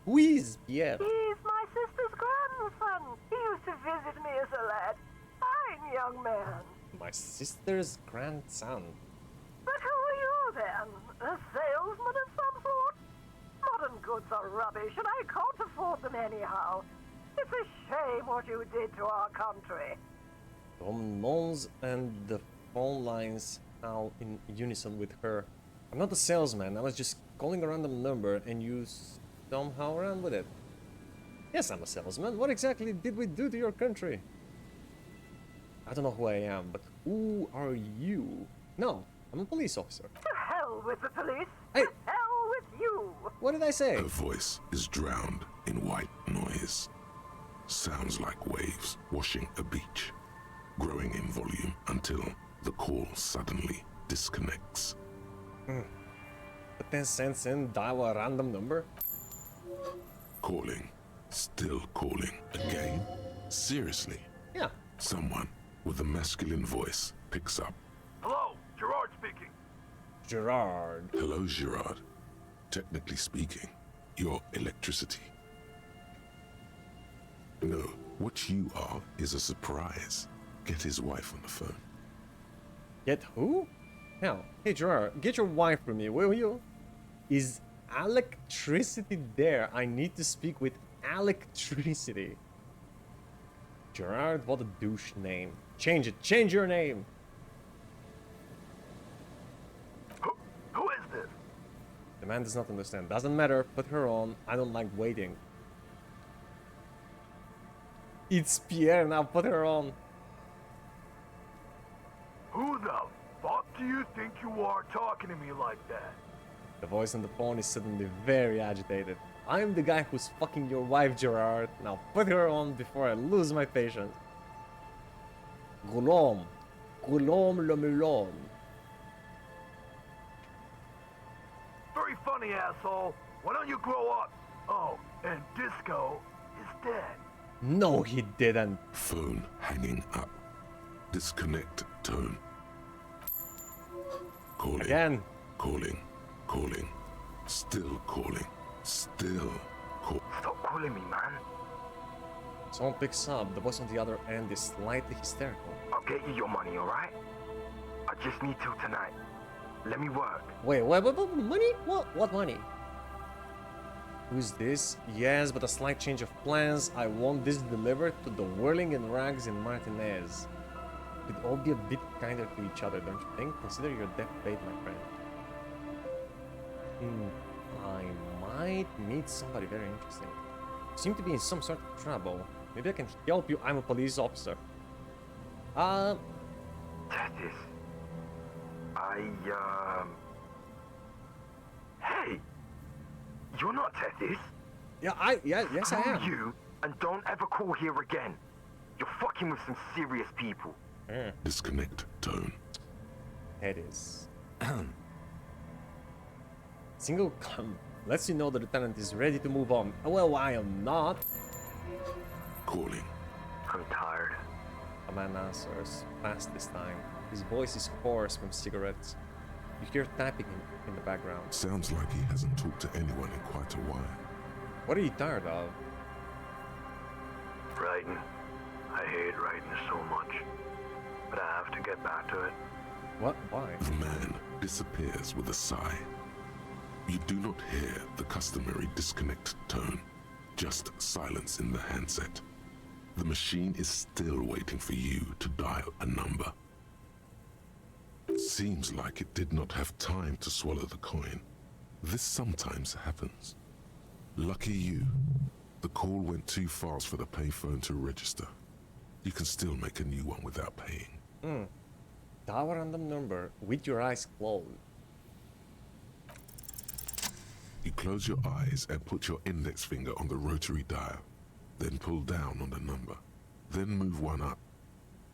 Who is Pierre? He's my sister's grandson. He used to visit me as a lad. Fine young man. My sister's grandson. But who are you then? A salesman of some sort? Modern goods are rubbish, and I can't afford them anyhow. It's a shame what you did to our country. Tom moans and the phone lines now in unison with her. I'm not a salesman. I was just calling a random number and you somehow ran with it. Yes, I'm a salesman. What exactly did we do to your country? I don't know who I am, but who are you? No, I'm a police officer. To hell with the police. Hey. To hell with you. What did I say? Her voice is drowned in white noise. Sounds like waves washing a beach, growing in volume until the call suddenly disconnects. Put 10 cents in, dial a random number. Calling. Still calling. Again? Seriously? Yeah. Someone with a masculine voice picks up. Hello, Gerard speaking. Gerard. Hello, Gerard. Technically speaking, you're electricity. No, what you are is a surprise. Get his wife on the phone. Get who? Hell, hey Gerard, get your wife for me, will you? Is electricity there? I need to speak with electricity. Gerard, what a douche name. Change it, change your name. Who is this? The man does not understand. Doesn't matter, put her on. I don't like waiting. It's Pierre, now put her on. Who the fuck do you think you are talking to me like that? The voice on the phone is suddenly very agitated. I'm the guy who's fucking your wife, Gerard. Now put her on before I lose my patience. Goulom. Goulom le melon. Very funny, asshole. Why don't you grow up? Oh, and Disco is dead. No, he didn't. Phone hanging up. Disconnect tone. Calling. Again. Calling. Calling. Still calling. Still calling. Stop calling me, man. Someone picks up. The voice on the other end is slightly hysterical. I'll get you your money, alright? I just need till tonight. Let me work. Wait, what money? What money? Who's this? Yes, but a slight change of plans. I want this delivered to the Whirling in Rags in Martinez. We'd all be a bit kinder to each other, don't you think? Consider your death paid, my friend. I might meet somebody very interesting. You seem to be in some sort of trouble. Maybe I can help you. I'm a police officer. Tethys. Hey! You're not Tethys. Yes, I am. You, and don't ever call here again. You're fucking with some serious people. Disconnect tone. It is. Single come lets you know the lieutenant is ready to move on. Well, I am not. Calling. I'm tired. A man answers, fast this time. His voice is hoarse from cigarettes. You hear tapping in the background. Sounds like he hasn't talked to anyone in quite a while. What are you tired of? Writing. I hate writing so much. But I have to get back to it. What? Why? The man disappears with a sigh. You do not hear the customary disconnect tone, just silence in the handset. The machine is still waiting for you to dial a number. Seems like it did not have time to swallow the coin. This sometimes happens. Lucky you. The call went too fast for the payphone to register. You can still make a new one without paying. Dial a random number with your eyes closed. You close your eyes and put your index finger on the rotary dial. Then pull down on the number. Then move one up.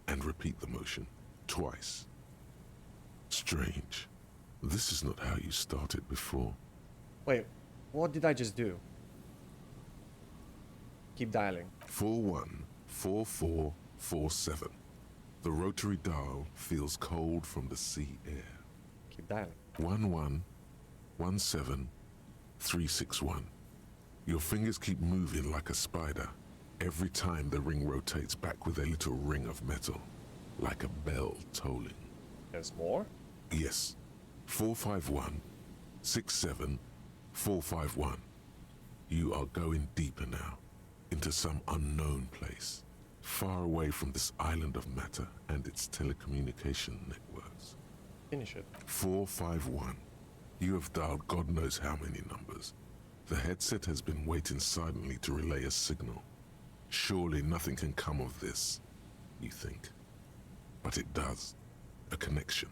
And repeat the motion. Twice. Strange. This is not how you started before. Wait, what did I just do? Keep dialing. 414447. The rotary dial feels cold from the sea air. Keep dialing. 1117361. Your fingers keep moving like a spider. Every time the ring rotates back with a little ring of metal, like a bell tolling. There's more? Yes. 451-67451. You are going deeper now, into some unknown place, far away from this island of matter and its telecommunication networks. Finish it. 451. You have dialed God knows how many numbers. The headset has been waiting silently to relay a signal. Surely nothing can come of this, you think. But it does. A connection.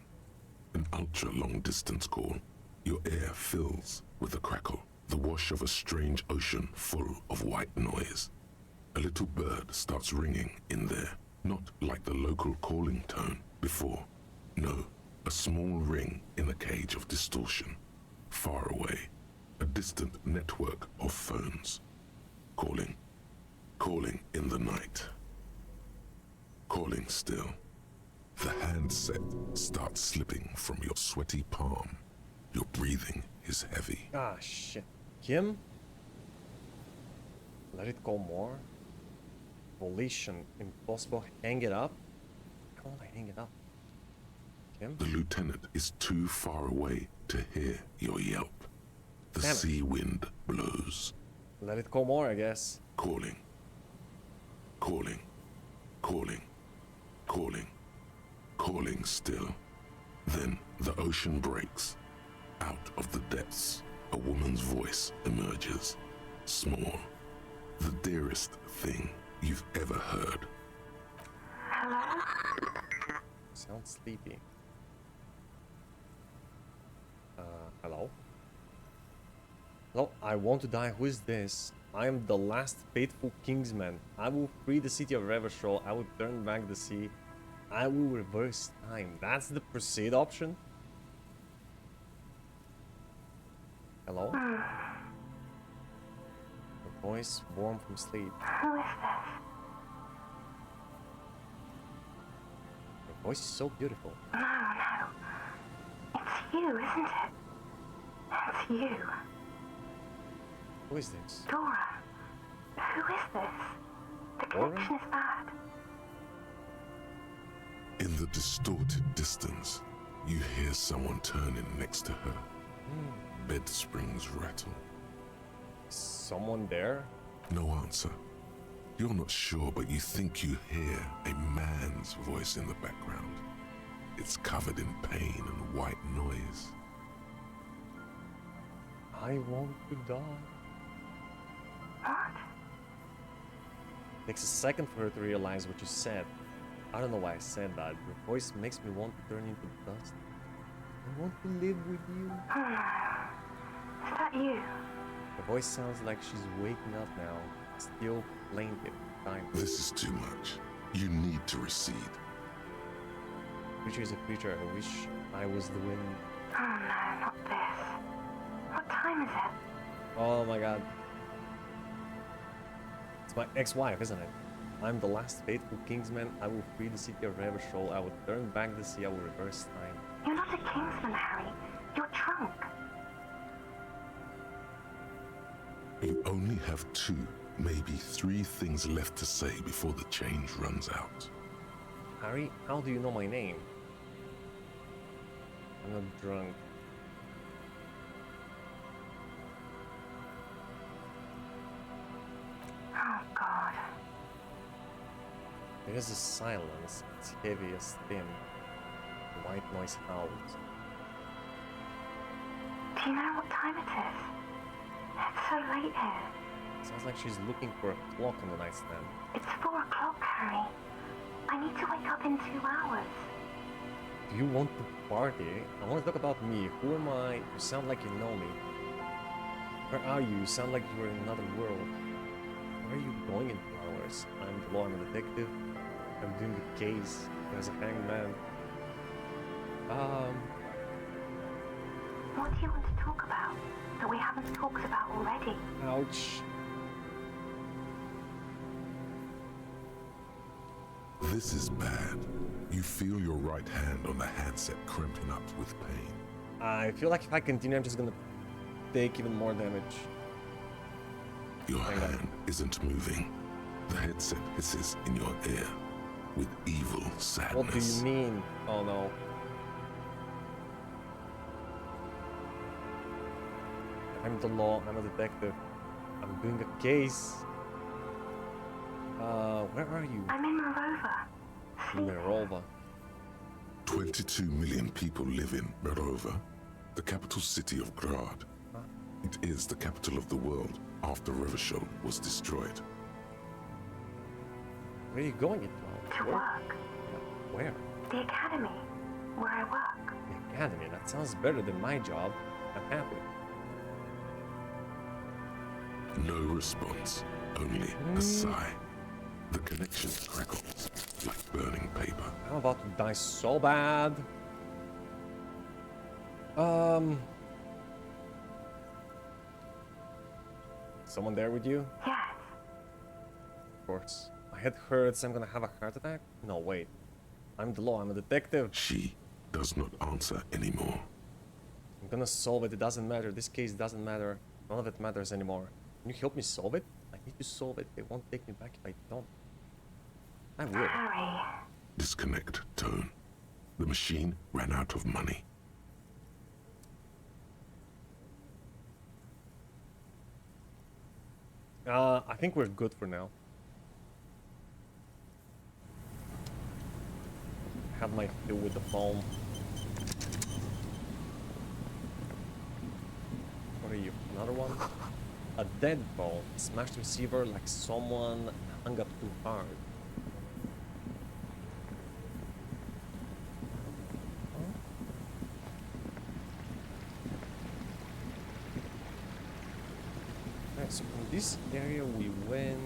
An ultra-long distance call. Your air fills with a crackle, the wash of a strange ocean full of white noise. A little bird starts ringing in there, not like the local calling tone before. No, a small ring in a cage of distortion, far away. A distant network of phones. Calling. Calling in the night. Calling still. The handset starts slipping from your sweaty palm. Your breathing is heavy. Ah, shit. Kim? Let it go more? Volition. Impossible. Hang it up? How will I hang it up? Kim? The lieutenant is too far away to hear your yelp. The Damn it. sea wind blows. Let it go more, I guess. Calling. Calling. Calling. Calling. Calling still. Then the ocean breaks. Out of the depths, a woman's voice emerges. Small. The dearest thing you've ever heard. Hello? Sounds sleepy. Hello? Hello, I want to die. Who is this? I am the last faithful kingsman. I will free the city of Revachol. I will turn back the sea. I will reverse time. That's the proceed option? Hello? Her voice warm from sleep. Who is this? Her voice is so beautiful. No, no. It's you, isn't it? It's you. Who is this? Dora. Who is this? The connection is bad. In the distorted distance, you hear someone turning next to her. Bed springs rattle. Someone there? No answer. You're not sure, but you think you hear a man's voice in the background. It's covered in pain and white noise. I want to die. What? Takes a second for her to realize what you said. I don't know why I said that. Your voice makes me want to turn into dust. I want to live with you. Oh no. Is that you? Her voice sounds like she's waking up now. Still plaintive. This is too much. You need to recede. Creature is a creature. I wish I was the wind. Oh no, not this. What time is it? Oh my god. It's my ex-wife, isn't it? I'm the last faithful kingsman. I will free the city of Revachol. I will turn back the sea. I will reverse time. You're not a kingsman, Harry. You're drunk. You only have 2, maybe 3 things left to say before the change runs out. Harry, how do you know my name? I'm not drunk. Oh God. There is a silence. It's heavy as thin. The white noise howls. Do you know what time it is? It's so late here. Sounds like she's looking for a clock on the nightstand. It's 4 o'clock, Harry. I need to wake up in 2 hours. Do you want to party? I want to talk about me. Who am I? You sound like you know me. Where are you? You sound like you're in another world. Where are you going in 2 hours? I'm the law, I'm a detective. I'm doing a case. There's a hangman. What do you want to talk about that we haven't talked about already? Ouch. This is bad. You feel your right hand on the handset cramping up with pain. I feel like if I continue, I'm just gonna take even more damage. Your hand isn't moving. The headset hisses in your ear with evil sadness. What do you mean? Oh no. I'm the law, I'm a detective. I'm doing a case. Where are you? I'm in Morova. Morova. 22 million people live in Morova, the capital city of Grad. It is the capital of the world after Revachol was destroyed. Where are you going, Itwell? To work. Where? The academy, where I work. The academy? That sounds better than my job. I'm happy. No response, only a sigh. The connection crackles like burning paper. I'm about to die so bad. Someone there with you? Yes. Of course. My head hurts. I'm gonna have a heart attack? No, wait. I'm the law. I'm a detective. She does not answer anymore. I'm gonna solve it. It doesn't matter. This case doesn't matter. None of it matters anymore. Can you help me solve it? I need to solve it. They won't take me back if I don't. I will. Harry. Disconnect tone. The machine ran out of money. I think we're good for now. Have my fill with the phone. What are you? Another one? A dead phone. Smashed receiver like someone hung up too hard. Right, so from this area we went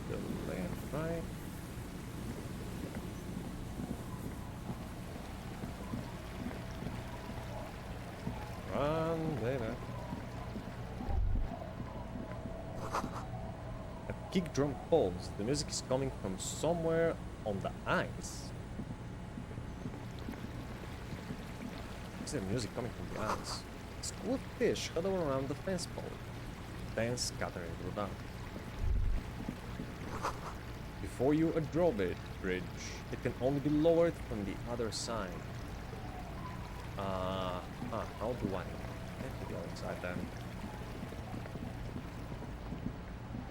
to the left, right? Run, baby. A kick drum calls. The music is coming from somewhere on the ice. Is there music coming from the ice? A school of fish huddle around the fence pole, then scatter into the dark. Before you, a drawbridge. It can only be lowered from the other side. How do I get to the other side then?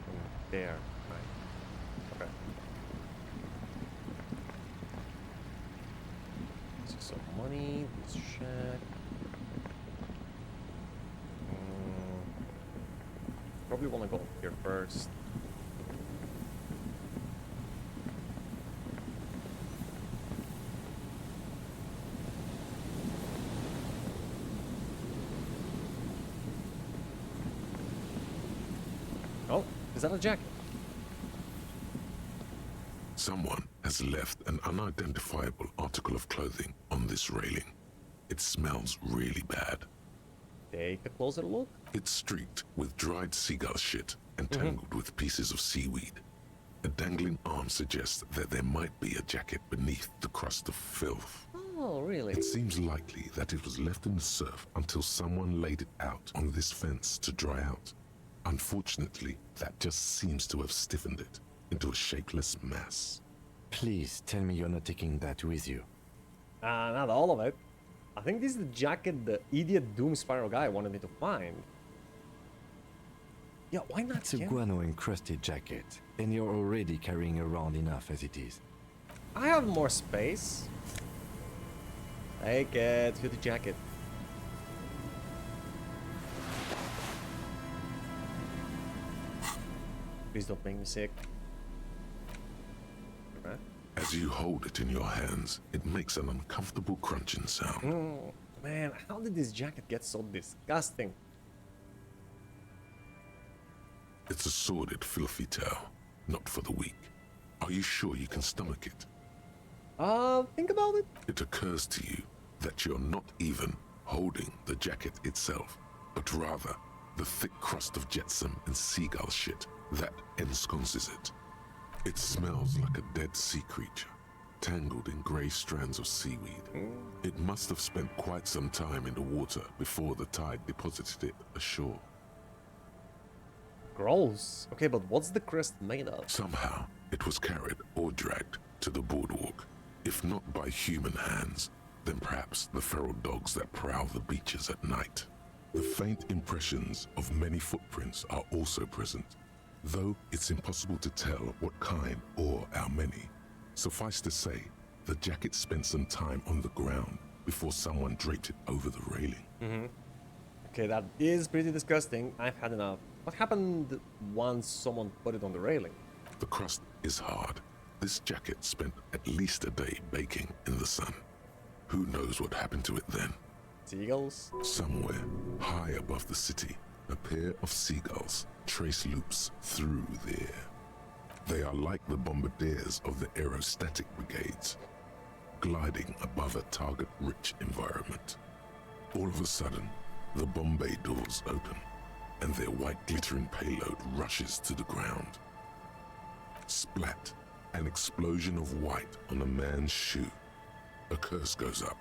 From there, right? Okay. This is some money, this shack. Probably want to go here first. Oh, is that a jacket? Someone has left an unidentifiable article of clothing on this railing. It smells really bad. Take a closer look. It's streaked with dried seagull shit and tangled with pieces of seaweed. A dangling arm suggests that there might be a jacket beneath the crust of filth. Oh, really? It seems likely that it was left in the surf until someone laid it out on this fence to dry out. Unfortunately, that just seems to have stiffened it into a shapeless mass. Please tell me you're not taking that with you. Not all of it. I think this is the jacket the idiot Doom Spiral guy wanted me to find. Yeah, why not? It's a guano-encrusted jacket, and you're already carrying around enough as it is. I have more space. Take it, feel the jacket. Please don't make me sick. Right. As you hold it in your hands, it makes an uncomfortable crunching sound. Man, how did this jacket get so disgusting? It's a sordid, filthy tale, not for the weak. Are you sure you can stomach it? Think about it. It occurs to you that you're not even holding the jacket itself, but rather the thick crust of jetsam and seagull shit that ensconces it. It smells like a dead sea creature, tangled in grey strands of seaweed. It must have spent quite some time in the water before the tide deposited it ashore. Gross. Okay, but what's the crust made of? Somehow, it was carried or dragged to the boardwalk. If not by human hands, then perhaps the feral dogs that prowl the beaches at night. The faint impressions of many footprints are also present, though it's impossible to tell what kind or how many. Suffice to say, the jacket spent some time on the ground before someone draped it over the railing. Okay, that is pretty disgusting. I've had enough. What happened once someone put it on the railing? The crust is hard. This jacket spent at least a day baking in the sun. Who knows what happened to it then? Seagulls? Somewhere, high above the city, a pair of seagulls trace loops through the air. They are like the bombardiers of the aerostatic brigades, gliding above a target-rich environment. All of a sudden, the bomb bay doors open, and their white glittering payload rushes to the ground. Splat, an explosion of white on a man's shoe. A curse goes up,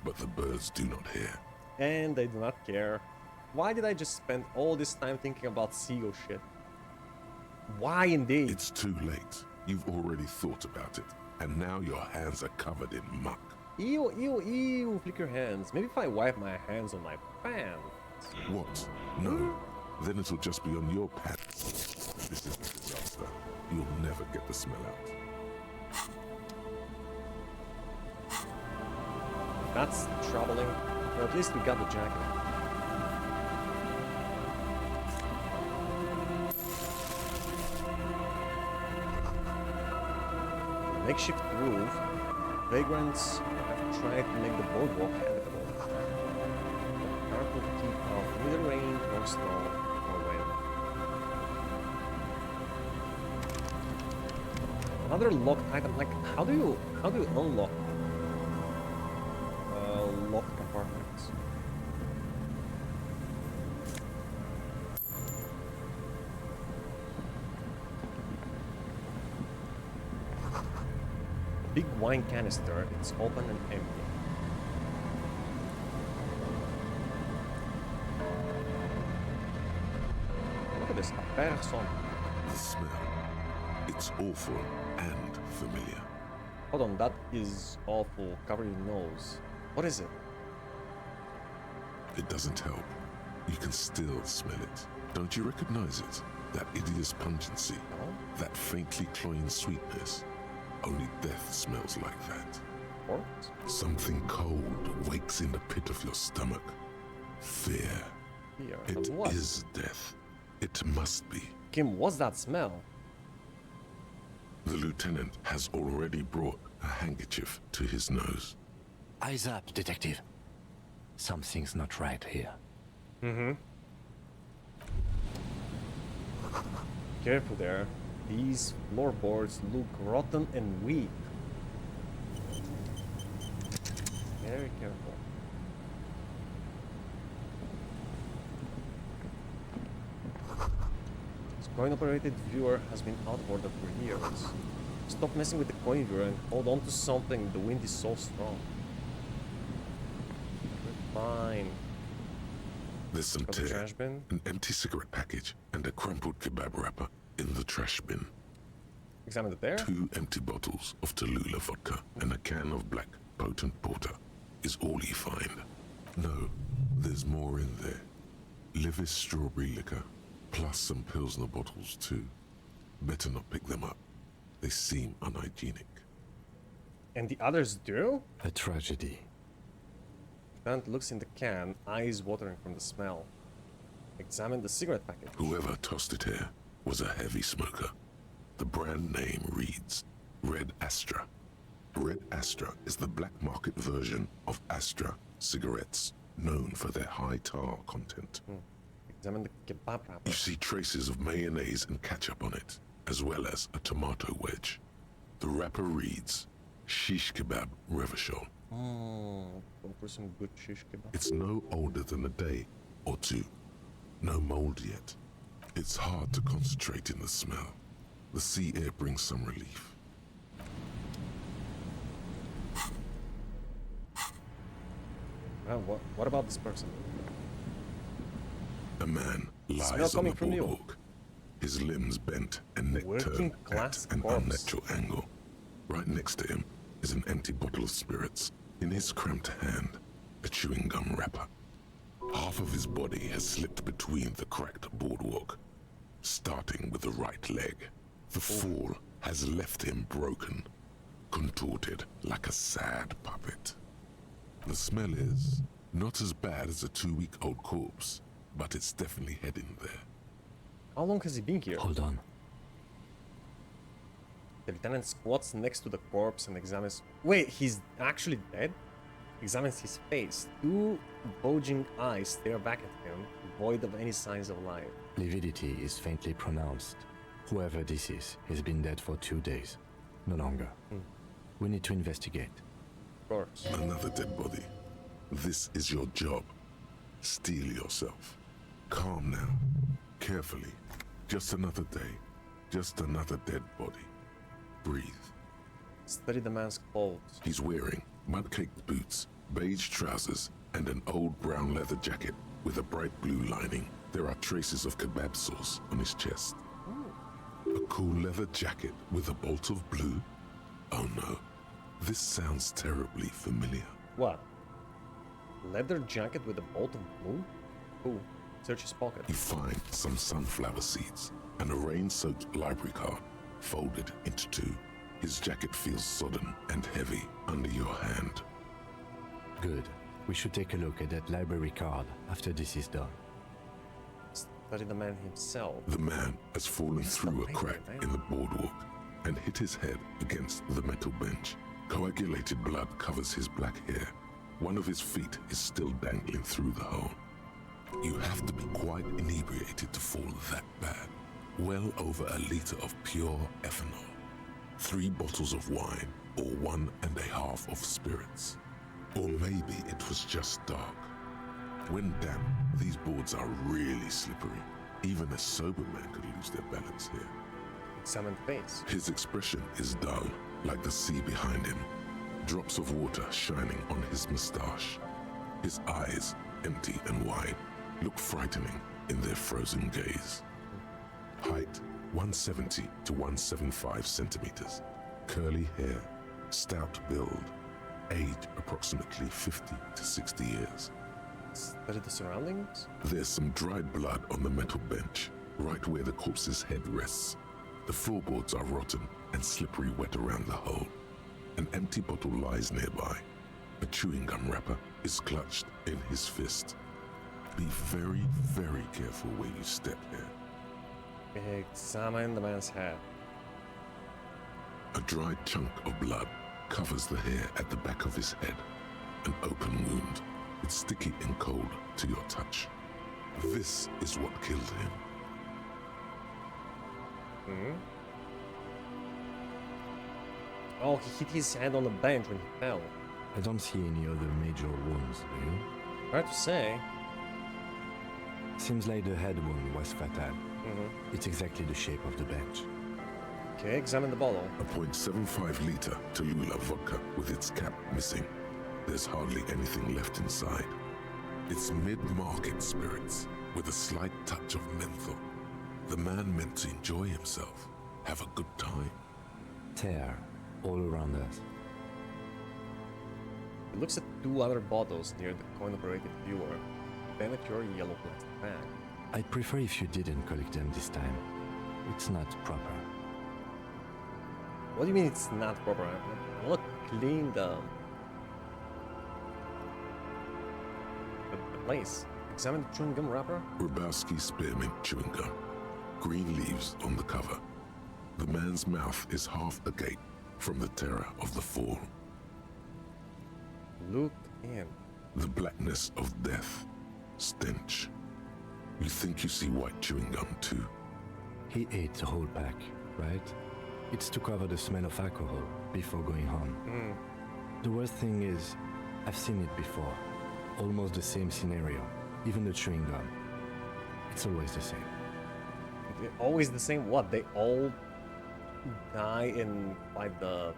but the birds do not hear. And they do not care. Why did I just spend all this time thinking about seagull shit? Why indeed? It's too late. You've already thought about it, and now your hands are covered in muck. Ew, ew, ew, flick your hands. Maybe if I wipe my hands on my pants. What? No. Then it'll just be on your pants. This is a disaster. You'll never get the smell out. That's troubling. But at least we got the jacket. makeshift roof. Vagrants have tried to make the boardwalk habitable. But hard to keep out neither rain nor snow nor wind. Another locked item. Like, how do you unlock locked compartments? Big wine canister, it's open and empty. Look at this, a person. The smell. It's awful and familiar. Hold on, that is awful. Cover your nose. What is it? It doesn't help. You can still smell it. Don't you recognize it? That hideous pungency. No? That faintly cloying sweetness. Only death smells like that. What? Something cold wakes in the pit of your stomach. Fear. Fear It of what? is death. It must be. Kim, what's that smell? The lieutenant has already brought a handkerchief to his nose. Eyes up, detective. Something's not right here. Mm-hmm. Careful there. These floorboards look rotten and weak. Very careful. This coin-operated viewer has been out of order for years. Stop messing with the coin viewer and hold on to something. The wind is so strong. We're fine. There's some Got the tear, trash bin? an empty cigarette package, and a crumpled kebab wrapper in the trash bin. Examine it there. 2 empty bottles of Tallulah vodka and a can of black potent porter is all you find. No, there's more in there. Livis strawberry liquor, plus some Pilsner bottles too. Better not pick them up. They seem unhygienic. And the others do? A tragedy. Lieutenant looks in the can, eyes watering from the smell. Examine the cigarette package. Whoever tossed it here was a heavy smoker. The brand name reads Red Astra. Red Astra is the black market version of Astra cigarettes, known for their high tar content. Examine the kebab wrapper. You see traces of mayonnaise and ketchup on it, as well as a tomato wedge. The wrapper reads Shish Kebab Revachol. Go for some good shish kebab. It's no older than a day or two. No mold yet. It's hard to concentrate in the smell. The sea air brings some relief. Well, what about this person? A man Smell lies on coming the from you. boardwalk, his limbs bent and neck Working turned at class an corpse. unnatural angle. Right next to him is an empty bottle of spirits. In his cramped hand, a chewing gum wrapper. Half of his body has slipped between the cracked boardwalk, starting with the right leg. The fall has left him broken, contorted like a sad puppet. The smell is not as bad as a 2-week-old corpse, but it's definitely heading there. How long has he been here? Hold on. The lieutenant squats next to the corpse and examines... Wait, he's actually dead? Examines his face. 2 bulging eyes stare back at him, void of any signs of life. Lividity is faintly pronounced. Whoever this is has been dead for 2 days. No longer. We need to investigate. Of course. Another dead body. This is your job. Steel yourself. Calm now. Carefully. Just another day. Just another dead body. Breathe. Study the man's clothes. He's wearing mud-caked boots, beige trousers, and an old brown leather jacket with a bright blue lining. There are traces of kebab sauce on his chest. A cool leather jacket with a bolt of blue? Oh no. This sounds terribly familiar. What? Leather jacket with a bolt of blue? Ooh, search his pocket. You find some sunflower seeds and a rain-soaked library card folded into 2. His jacket feels sodden and heavy under your hand. Good. We should take a look at that library card after this is done. Study the man himself. The man has fallen through a crack in the boardwalk. and hit his head against the metal bench. Coagulated blood covers his black hair. One of his feet is still dangling through the hole. You have to be quite inebriated to fall that bad. Well over a liter of pure ethanol. 3 bottles of wine, or 1.5 of spirits. Or maybe it was just dark. When damp, these boards are really slippery. Even a sober man could lose their balance here. Examine face. His expression is dull, like the sea behind him. Drops of water shining on his mustache. His eyes, empty and wide, look frightening in their frozen gaze. Height, 170 to 175 centimeters. Curly hair, stout build. Age, approximately 50 to 60 years. Study the surroundings? There's some dried blood on the metal bench, right where the corpse's head rests. The floorboards are rotten and slippery wet around the hole. An empty bottle lies nearby. A chewing gum wrapper is clutched in his fist. Be very, very careful where you step here. Examine the man's head. A dried chunk of blood covers the hair at the back of his head. An open wound. It's sticky and cold to your touch. This is what killed him. Oh, he hit his head on the bench when he fell. I don't see any other major wounds, do you? Hard to say. Seems like the head wound was fatal. It's exactly the shape of the bench. Okay, examine the bottle. A .75 liter Tallulah vodka with its cap missing. There's hardly anything left inside. It's mid-market spirits with a slight touch of menthol. The man meant to enjoy himself, have a good time. Tear all around us. He looks at 2 other bottles near the coin-operated viewer, then at your yellow plastic bag. I'd prefer if you didn't collect them this time. It's not proper. What do you mean it's not proper? I want to clean the place. Examine the chewing gum wrapper. Grabowski spearmint chewing gum. Green leaves on the cover. The man's mouth is half agape from the terror of the fall. Look in. The blackness of death. Stench. You think you see white chewing gum too? He ate the whole pack, right? It's to cover the smell of alcohol before going home. The worst thing is, I've seen it before. Almost the same scenario. Even the chewing gum. It's always the same. Always the same what? They all die in like the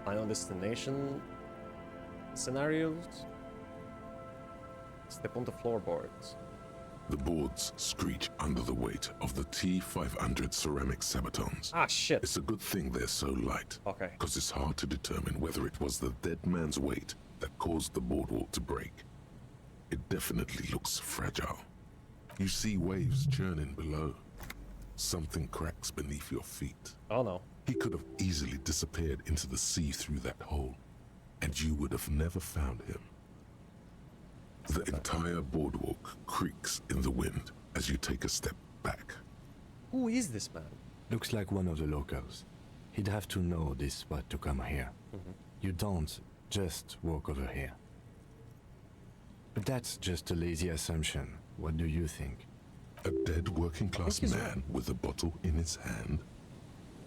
Final Destination scenarios? Step on the floorboards. The boards screech under the weight of the T500 ceramic sabatones. Ah, shit. It's a good thing they're so light. Okay. Because it's hard to determine whether it was the dead man's weight that caused the boardwalk to break. It definitely looks fragile. You see waves churning below. Something cracks beneath your feet. Oh no. He could have easily disappeared into the sea through that hole, and you would have never found him. The entire boardwalk creaks in the wind as you take a step back. Who is this man? Looks like one of the locals. He'd have to know this spot to come here. You don't just walk over here. But that's just a lazy assumption. What do you think? A dead working-class man with a bottle in his hand?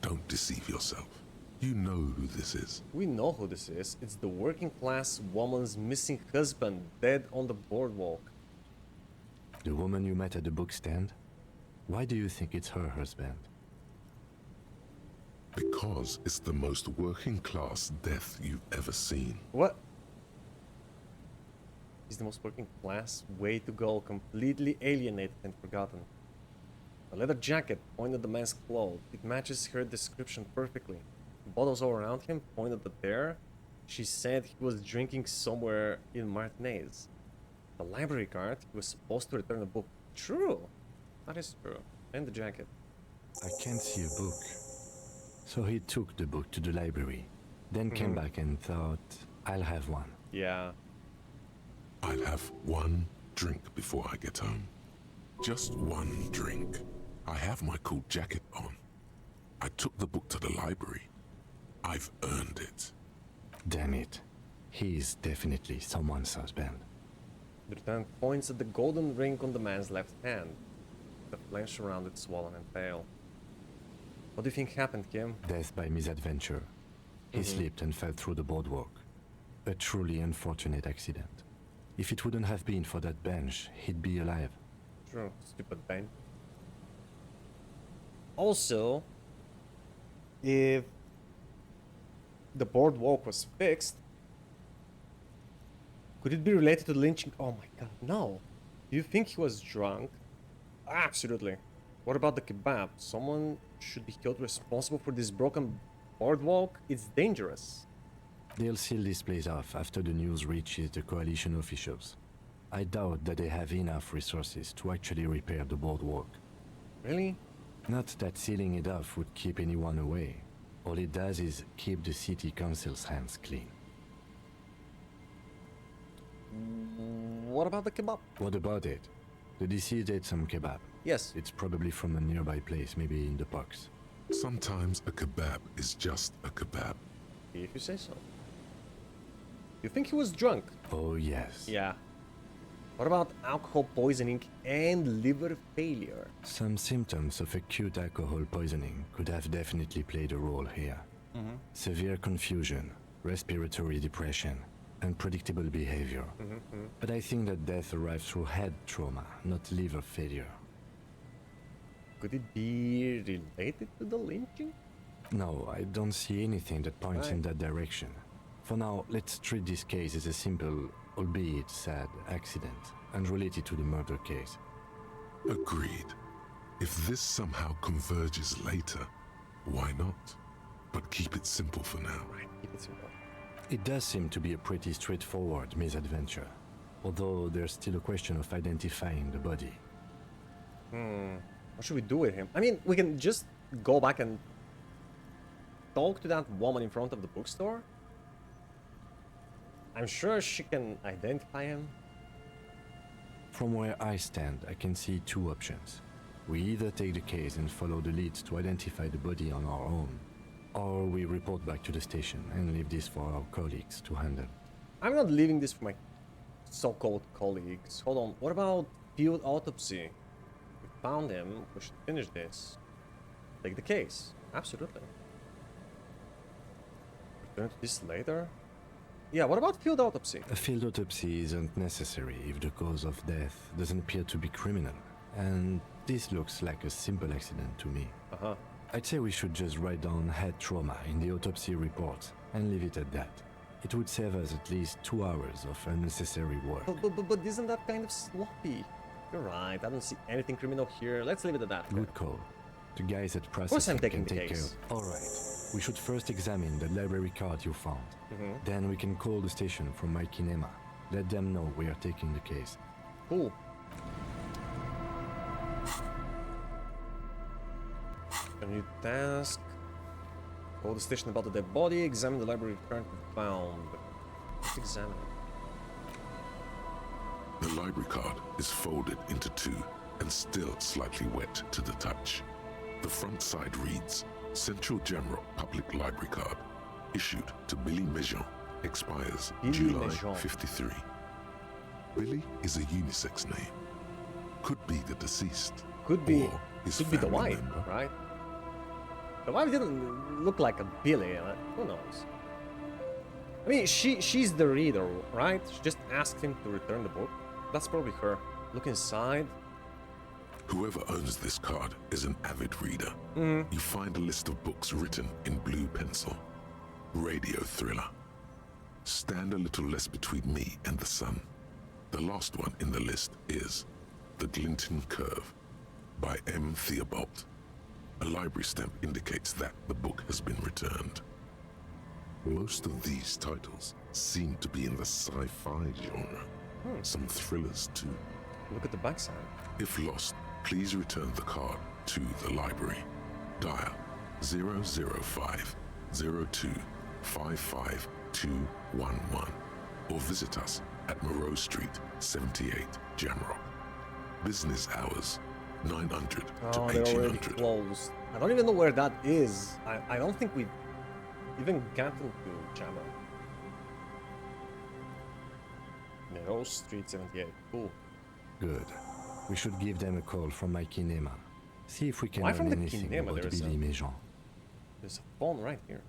Don't deceive yourself. You know who this is. We know who this is. It's the working class woman's missing husband, dead on the boardwalk. The woman you met at the book stand? Why do you think it's her husband? Because it's the most working-class death you've ever seen. What? Is the most working class way to go, completely alienated and forgotten. A leather jacket pointed at the man's clothes. It matches her description perfectly. Bottles all around him pointed at there. She said he was drinking somewhere in Martinez. The library card, he was supposed to return a book. True. That is true. And the jacket. I can't see a book. So he took the book to the library, then came back and thought, I'll have one. Yeah. I'll have one drink before I get home. Just one drink. I have my cool jacket on. I took the book to the library. I've earned it. Damn it. He's definitely someone's husband. The lieutenant points at the golden ring on the man's left hand. The flesh around it swollen and pale. What do you think happened, Kim? Death by misadventure. He slipped and fell through the boardwalk. A truly unfortunate accident. If it wouldn't have been for that bench, he'd be alive. True, stupid bench. Also, if the boardwalk was fixed, could it be related to the lynching? Oh my god, no. Do you think he was drunk? Absolutely. What about the kebab? Someone should be held responsible for this broken boardwalk? It's dangerous. They'll seal this place off after the news reaches the coalition officials. I doubt that they have enough resources to actually repair the boardwalk. Really? Not that sealing it off would keep anyone away. All it does is keep the city council's hands clean. What about the kebab? What about it? The deceased ate some kebab. Yes. It's probably from a nearby place, maybe in the box. Sometimes a kebab is just a kebab. If you say so. You think he was drunk? Oh, yes. Yeah. What about alcohol poisoning and liver failure? Some symptoms of acute alcohol poisoning could have definitely played a role here. Severe confusion, respiratory depression, unpredictable behavior. But I think that death arrived through head trauma, not liver failure. Could it be related to the lynching? No, I don't see anything that points in that direction. For now, let's treat this case as a simple, albeit sad, accident, unrelated to the murder case. Agreed. If this somehow converges later, why not? But keep it simple for now. Right, keep it simple. It does seem to be a pretty straightforward misadventure, although there's still a question of identifying the body. What should we do with him? I mean, we can just go back and talk to that woman in front of the bookstore. I'm sure she can identify him. From where I stand, I can see two options. We either take the case and follow the leads to identify the body on our own, or we report back to the station and leave this for our colleagues to handle. I'm not leaving this for my so-called colleagues. Hold on, what about field autopsy? We found him, we should finish this. Take the case, absolutely. Return to this later? Yeah, what about field autopsy? A field autopsy isn't necessary if the cause of death doesn't appear to be criminal, and this looks like a simple accident to me. I'd say we should just write down head trauma in the autopsy report and leave it at that. It would save us at least 2 hours of unnecessary work. But isn't that kind of sloppy? You're right, I don't see anything criminal here. Let's leave it at that. Good call. The guys at course processing I'm taking can the take case. care of. Alright, we should first examine the library card you found. Then we can call the station from my kinema. Let them know we are taking the case. Cool. A new task. Call the station about the dead body. Examine the library currently found. Let's examine it. The library card is folded into two and still slightly wet to the touch. The front side reads, Central Jamrock Public Library Card, issued to Billy Mejean, expires July 53. Billy is a unisex name. Could be the deceased. Could be. Or his Could be the family wife, member. right? The wife didn't look like a Billy. Who knows? I mean, she's the reader, right? She just asked him to return the book. That's probably her. Look inside. Whoever owns this card is an avid reader. You find a list of books written in blue pencil. Radio thriller. Stand a little less between me and the sun. The last one in the list is The Glinting Curve by M. Theobald. A library stamp indicates that the book has been returned. Most of these titles seem to be in the sci-fi genre. Some thrillers too. Look at the backside. If lost, please return the card to the library. Dial 005 02 55211 or visit us at Moreau Street, 78, Jamrock. Business hours 900 to Oh, they're already 1800. closed. I don't even know where that is. I don't think we've even gotten to Chama. Nero Street 78. Cool. Good. We should give them a call from my kinema. See if we can Why learn from the anything kinema? about There's Billy Méjean. There's a phone right here.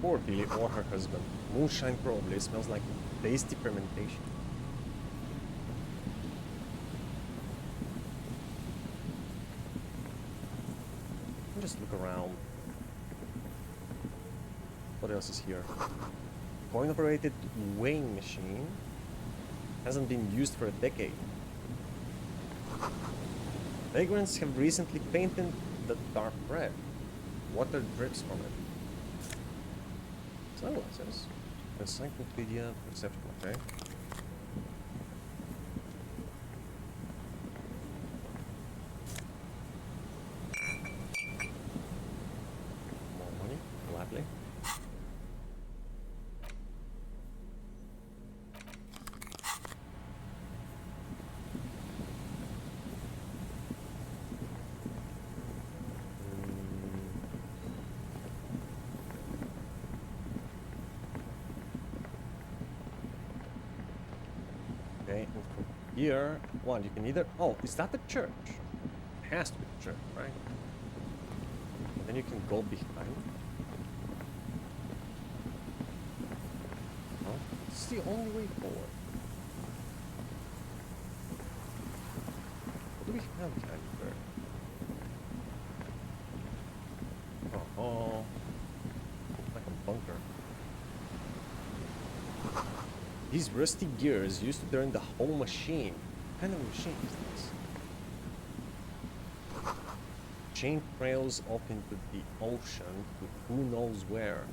Poor Billy or her husband. Moonshine probably smells like tasty fermentation. Just look around. What else is here? Coin-operated weighing machine. Hasn't been used for a decade. Vagrants have recently painted the dark red. Water drips from it. Sunglasses. Encyclopedia perception, okay. More money, gladly. Okay, and from here, one, you can either... Oh, is that the church? It has to be the church, right? And then you can go behind. No, it's the only way forward. What do we have behind there? Oh, like a bunker. These rusty gears used to turn the whole machine. What kind of machine is this? Chain trails off into the ocean to who knows where.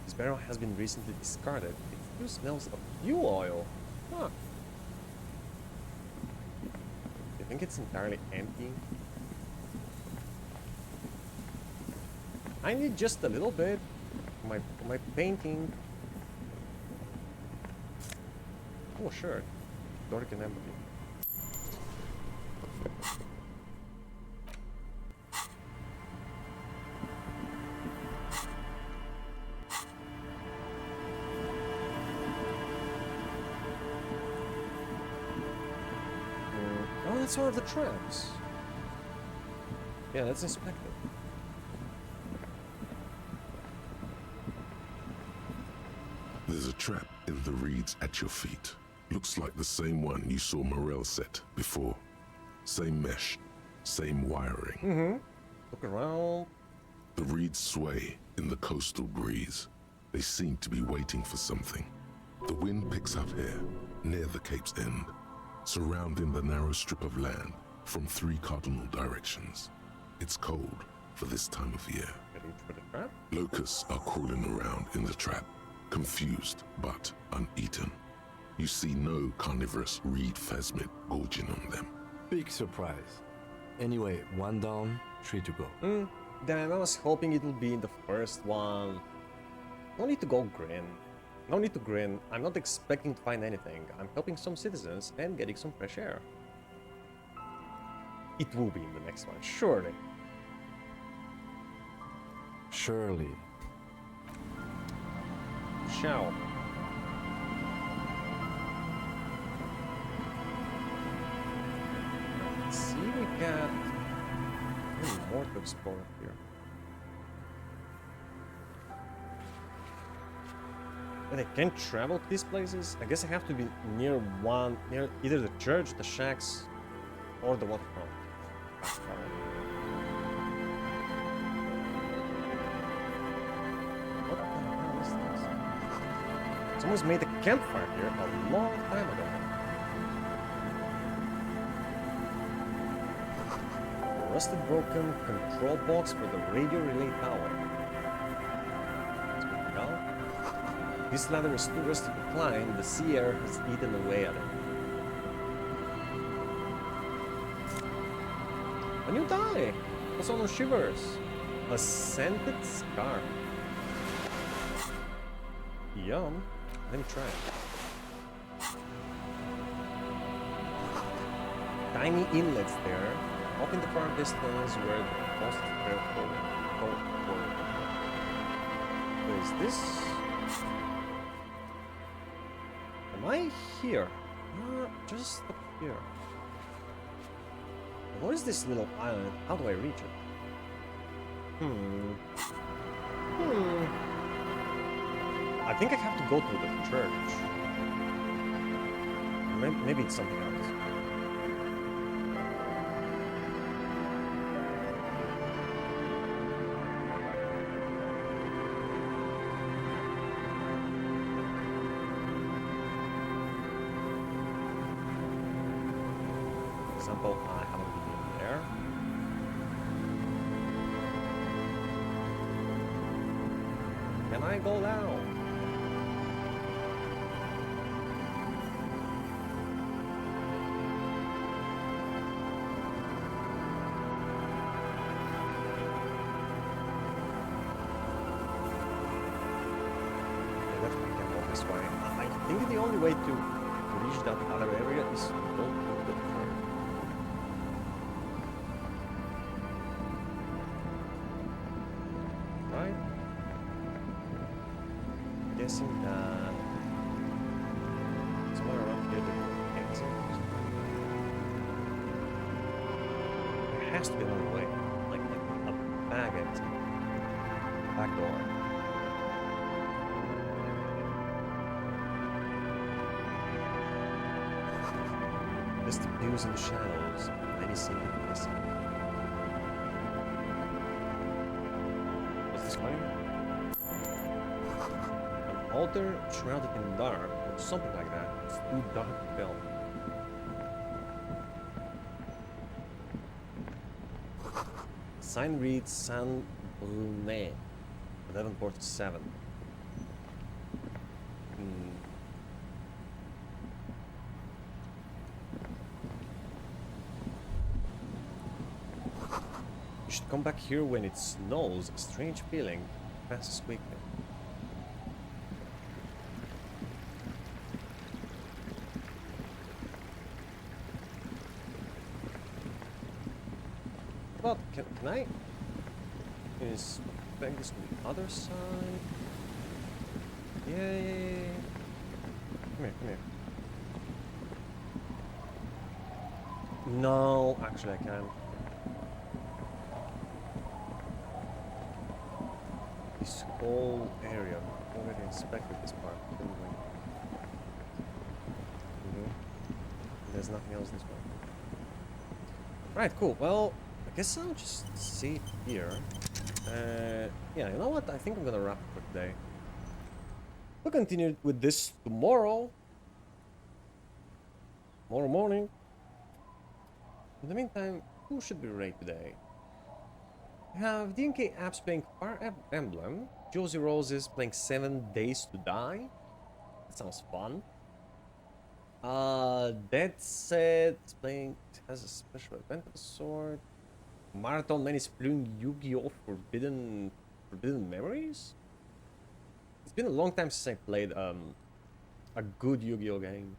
This barrel has been recently discarded. It still smells of fuel oil. Huh. You think it's entirely empty? I need just a little bit. My painting. Oh sure, dark and empty. Oh, that's one of the traps. Yeah, let's inspect it. There's a trap in the reeds at your feet. Looks like the same one you saw Morel set before. Same mesh, same wiring. Look around. The reeds sway in the coastal breeze. They seem to be waiting for something. The wind picks up here, near the cape's end, surrounding the narrow strip of land from 3 cardinal directions. It's cold for this time of year. Ready for the trap? Locusts are crawling around in the trap, confused but uneaten. You see no carnivorous reed phasmid gorging on them. Big surprise. Anyway, 1 down, 3 to go. Damn, I was hoping it would be in the first one. No need to go grin. No need to grin. I'm not expecting to find anything. I'm helping some citizens and getting some fresh air. It will be in the next one, surely. Surely. Shall. Let's see, we got more to explore here. But I can't travel to these places? I guess I have to be near either the church, the shacks, or the waterfront. Fast travel. What the hell is this? Someone's made a campfire here a long time ago. A rusted broken control box for the radio relay tower. This ladder is too rusty to climb, the sea air has eaten away at it. A new tower! Hi! What's on those shivers? A scented scarf. Yum. Let me try it. Tiny inlets there. Off in the far distance where the coast is very cold. What is this? Am I here? Just up here. What is this little island? How do I reach it? I think I have to go to the church. Maybe it's something else. For example, I haven't been there. Can I go down? This way. I think the only way to reach that other area is to go to the church. Right? Guessing that somewhere around here the exit. There has to be another way, like a back exit, back door. Just views in the shadows. Any scene missing. What's this claim? An altar shrouded in dark, or something like that. It's too dark to tell. Sign reads San Brunet, 1147. You should come back here when it snows. A strange feeling passes quickly. Well, can I inspect this from the other side? Yay! Come here. No, actually I can't. This whole area, I've already inspected this part, didn't we? There's nothing else this way. Right, cool. Well, I guess I'll just see it here. Yeah, you know what? I think I'm gonna wrap it for today. We'll continue with this tomorrow. Tomorrow morning. In the meantime, who should be raid today? We have DNK Apps playing Fire Emblem. Josie Roses playing 7 Days to Die. That sounds fun. Dead Set playing has a special event of sort. Marathon Man is playing Yu-Gi-Oh! Forbidden Memories? It's been a long time since I played a good Yu-Gi-Oh! Game.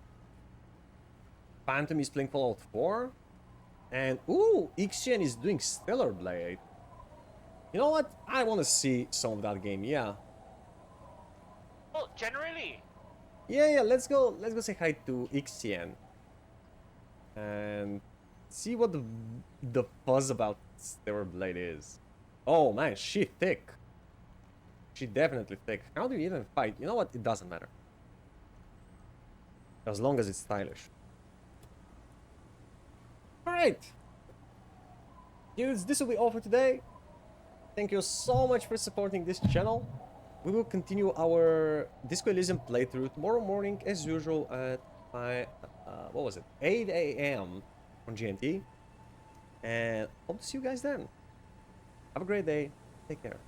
Phantom is playing Fallout 4. And ooh, Ixian is doing Stellar Blade. You know what? I want to see some of that game, yeah. Well, generally. Yeah, let's go say hi to Ixian. And see what the buzz about Stellar Blade is. Oh man, she thick. She definitely thick. How do you even fight? You know what? It doesn't matter. As long as it's stylish. Alright. Dudes, this will be all for today. Thank you so much for supporting this channel. We will continue our Disco Elysium playthrough tomorrow morning as usual at 8 AM on GMT. And hope to see you guys then. Have a great day. Take care.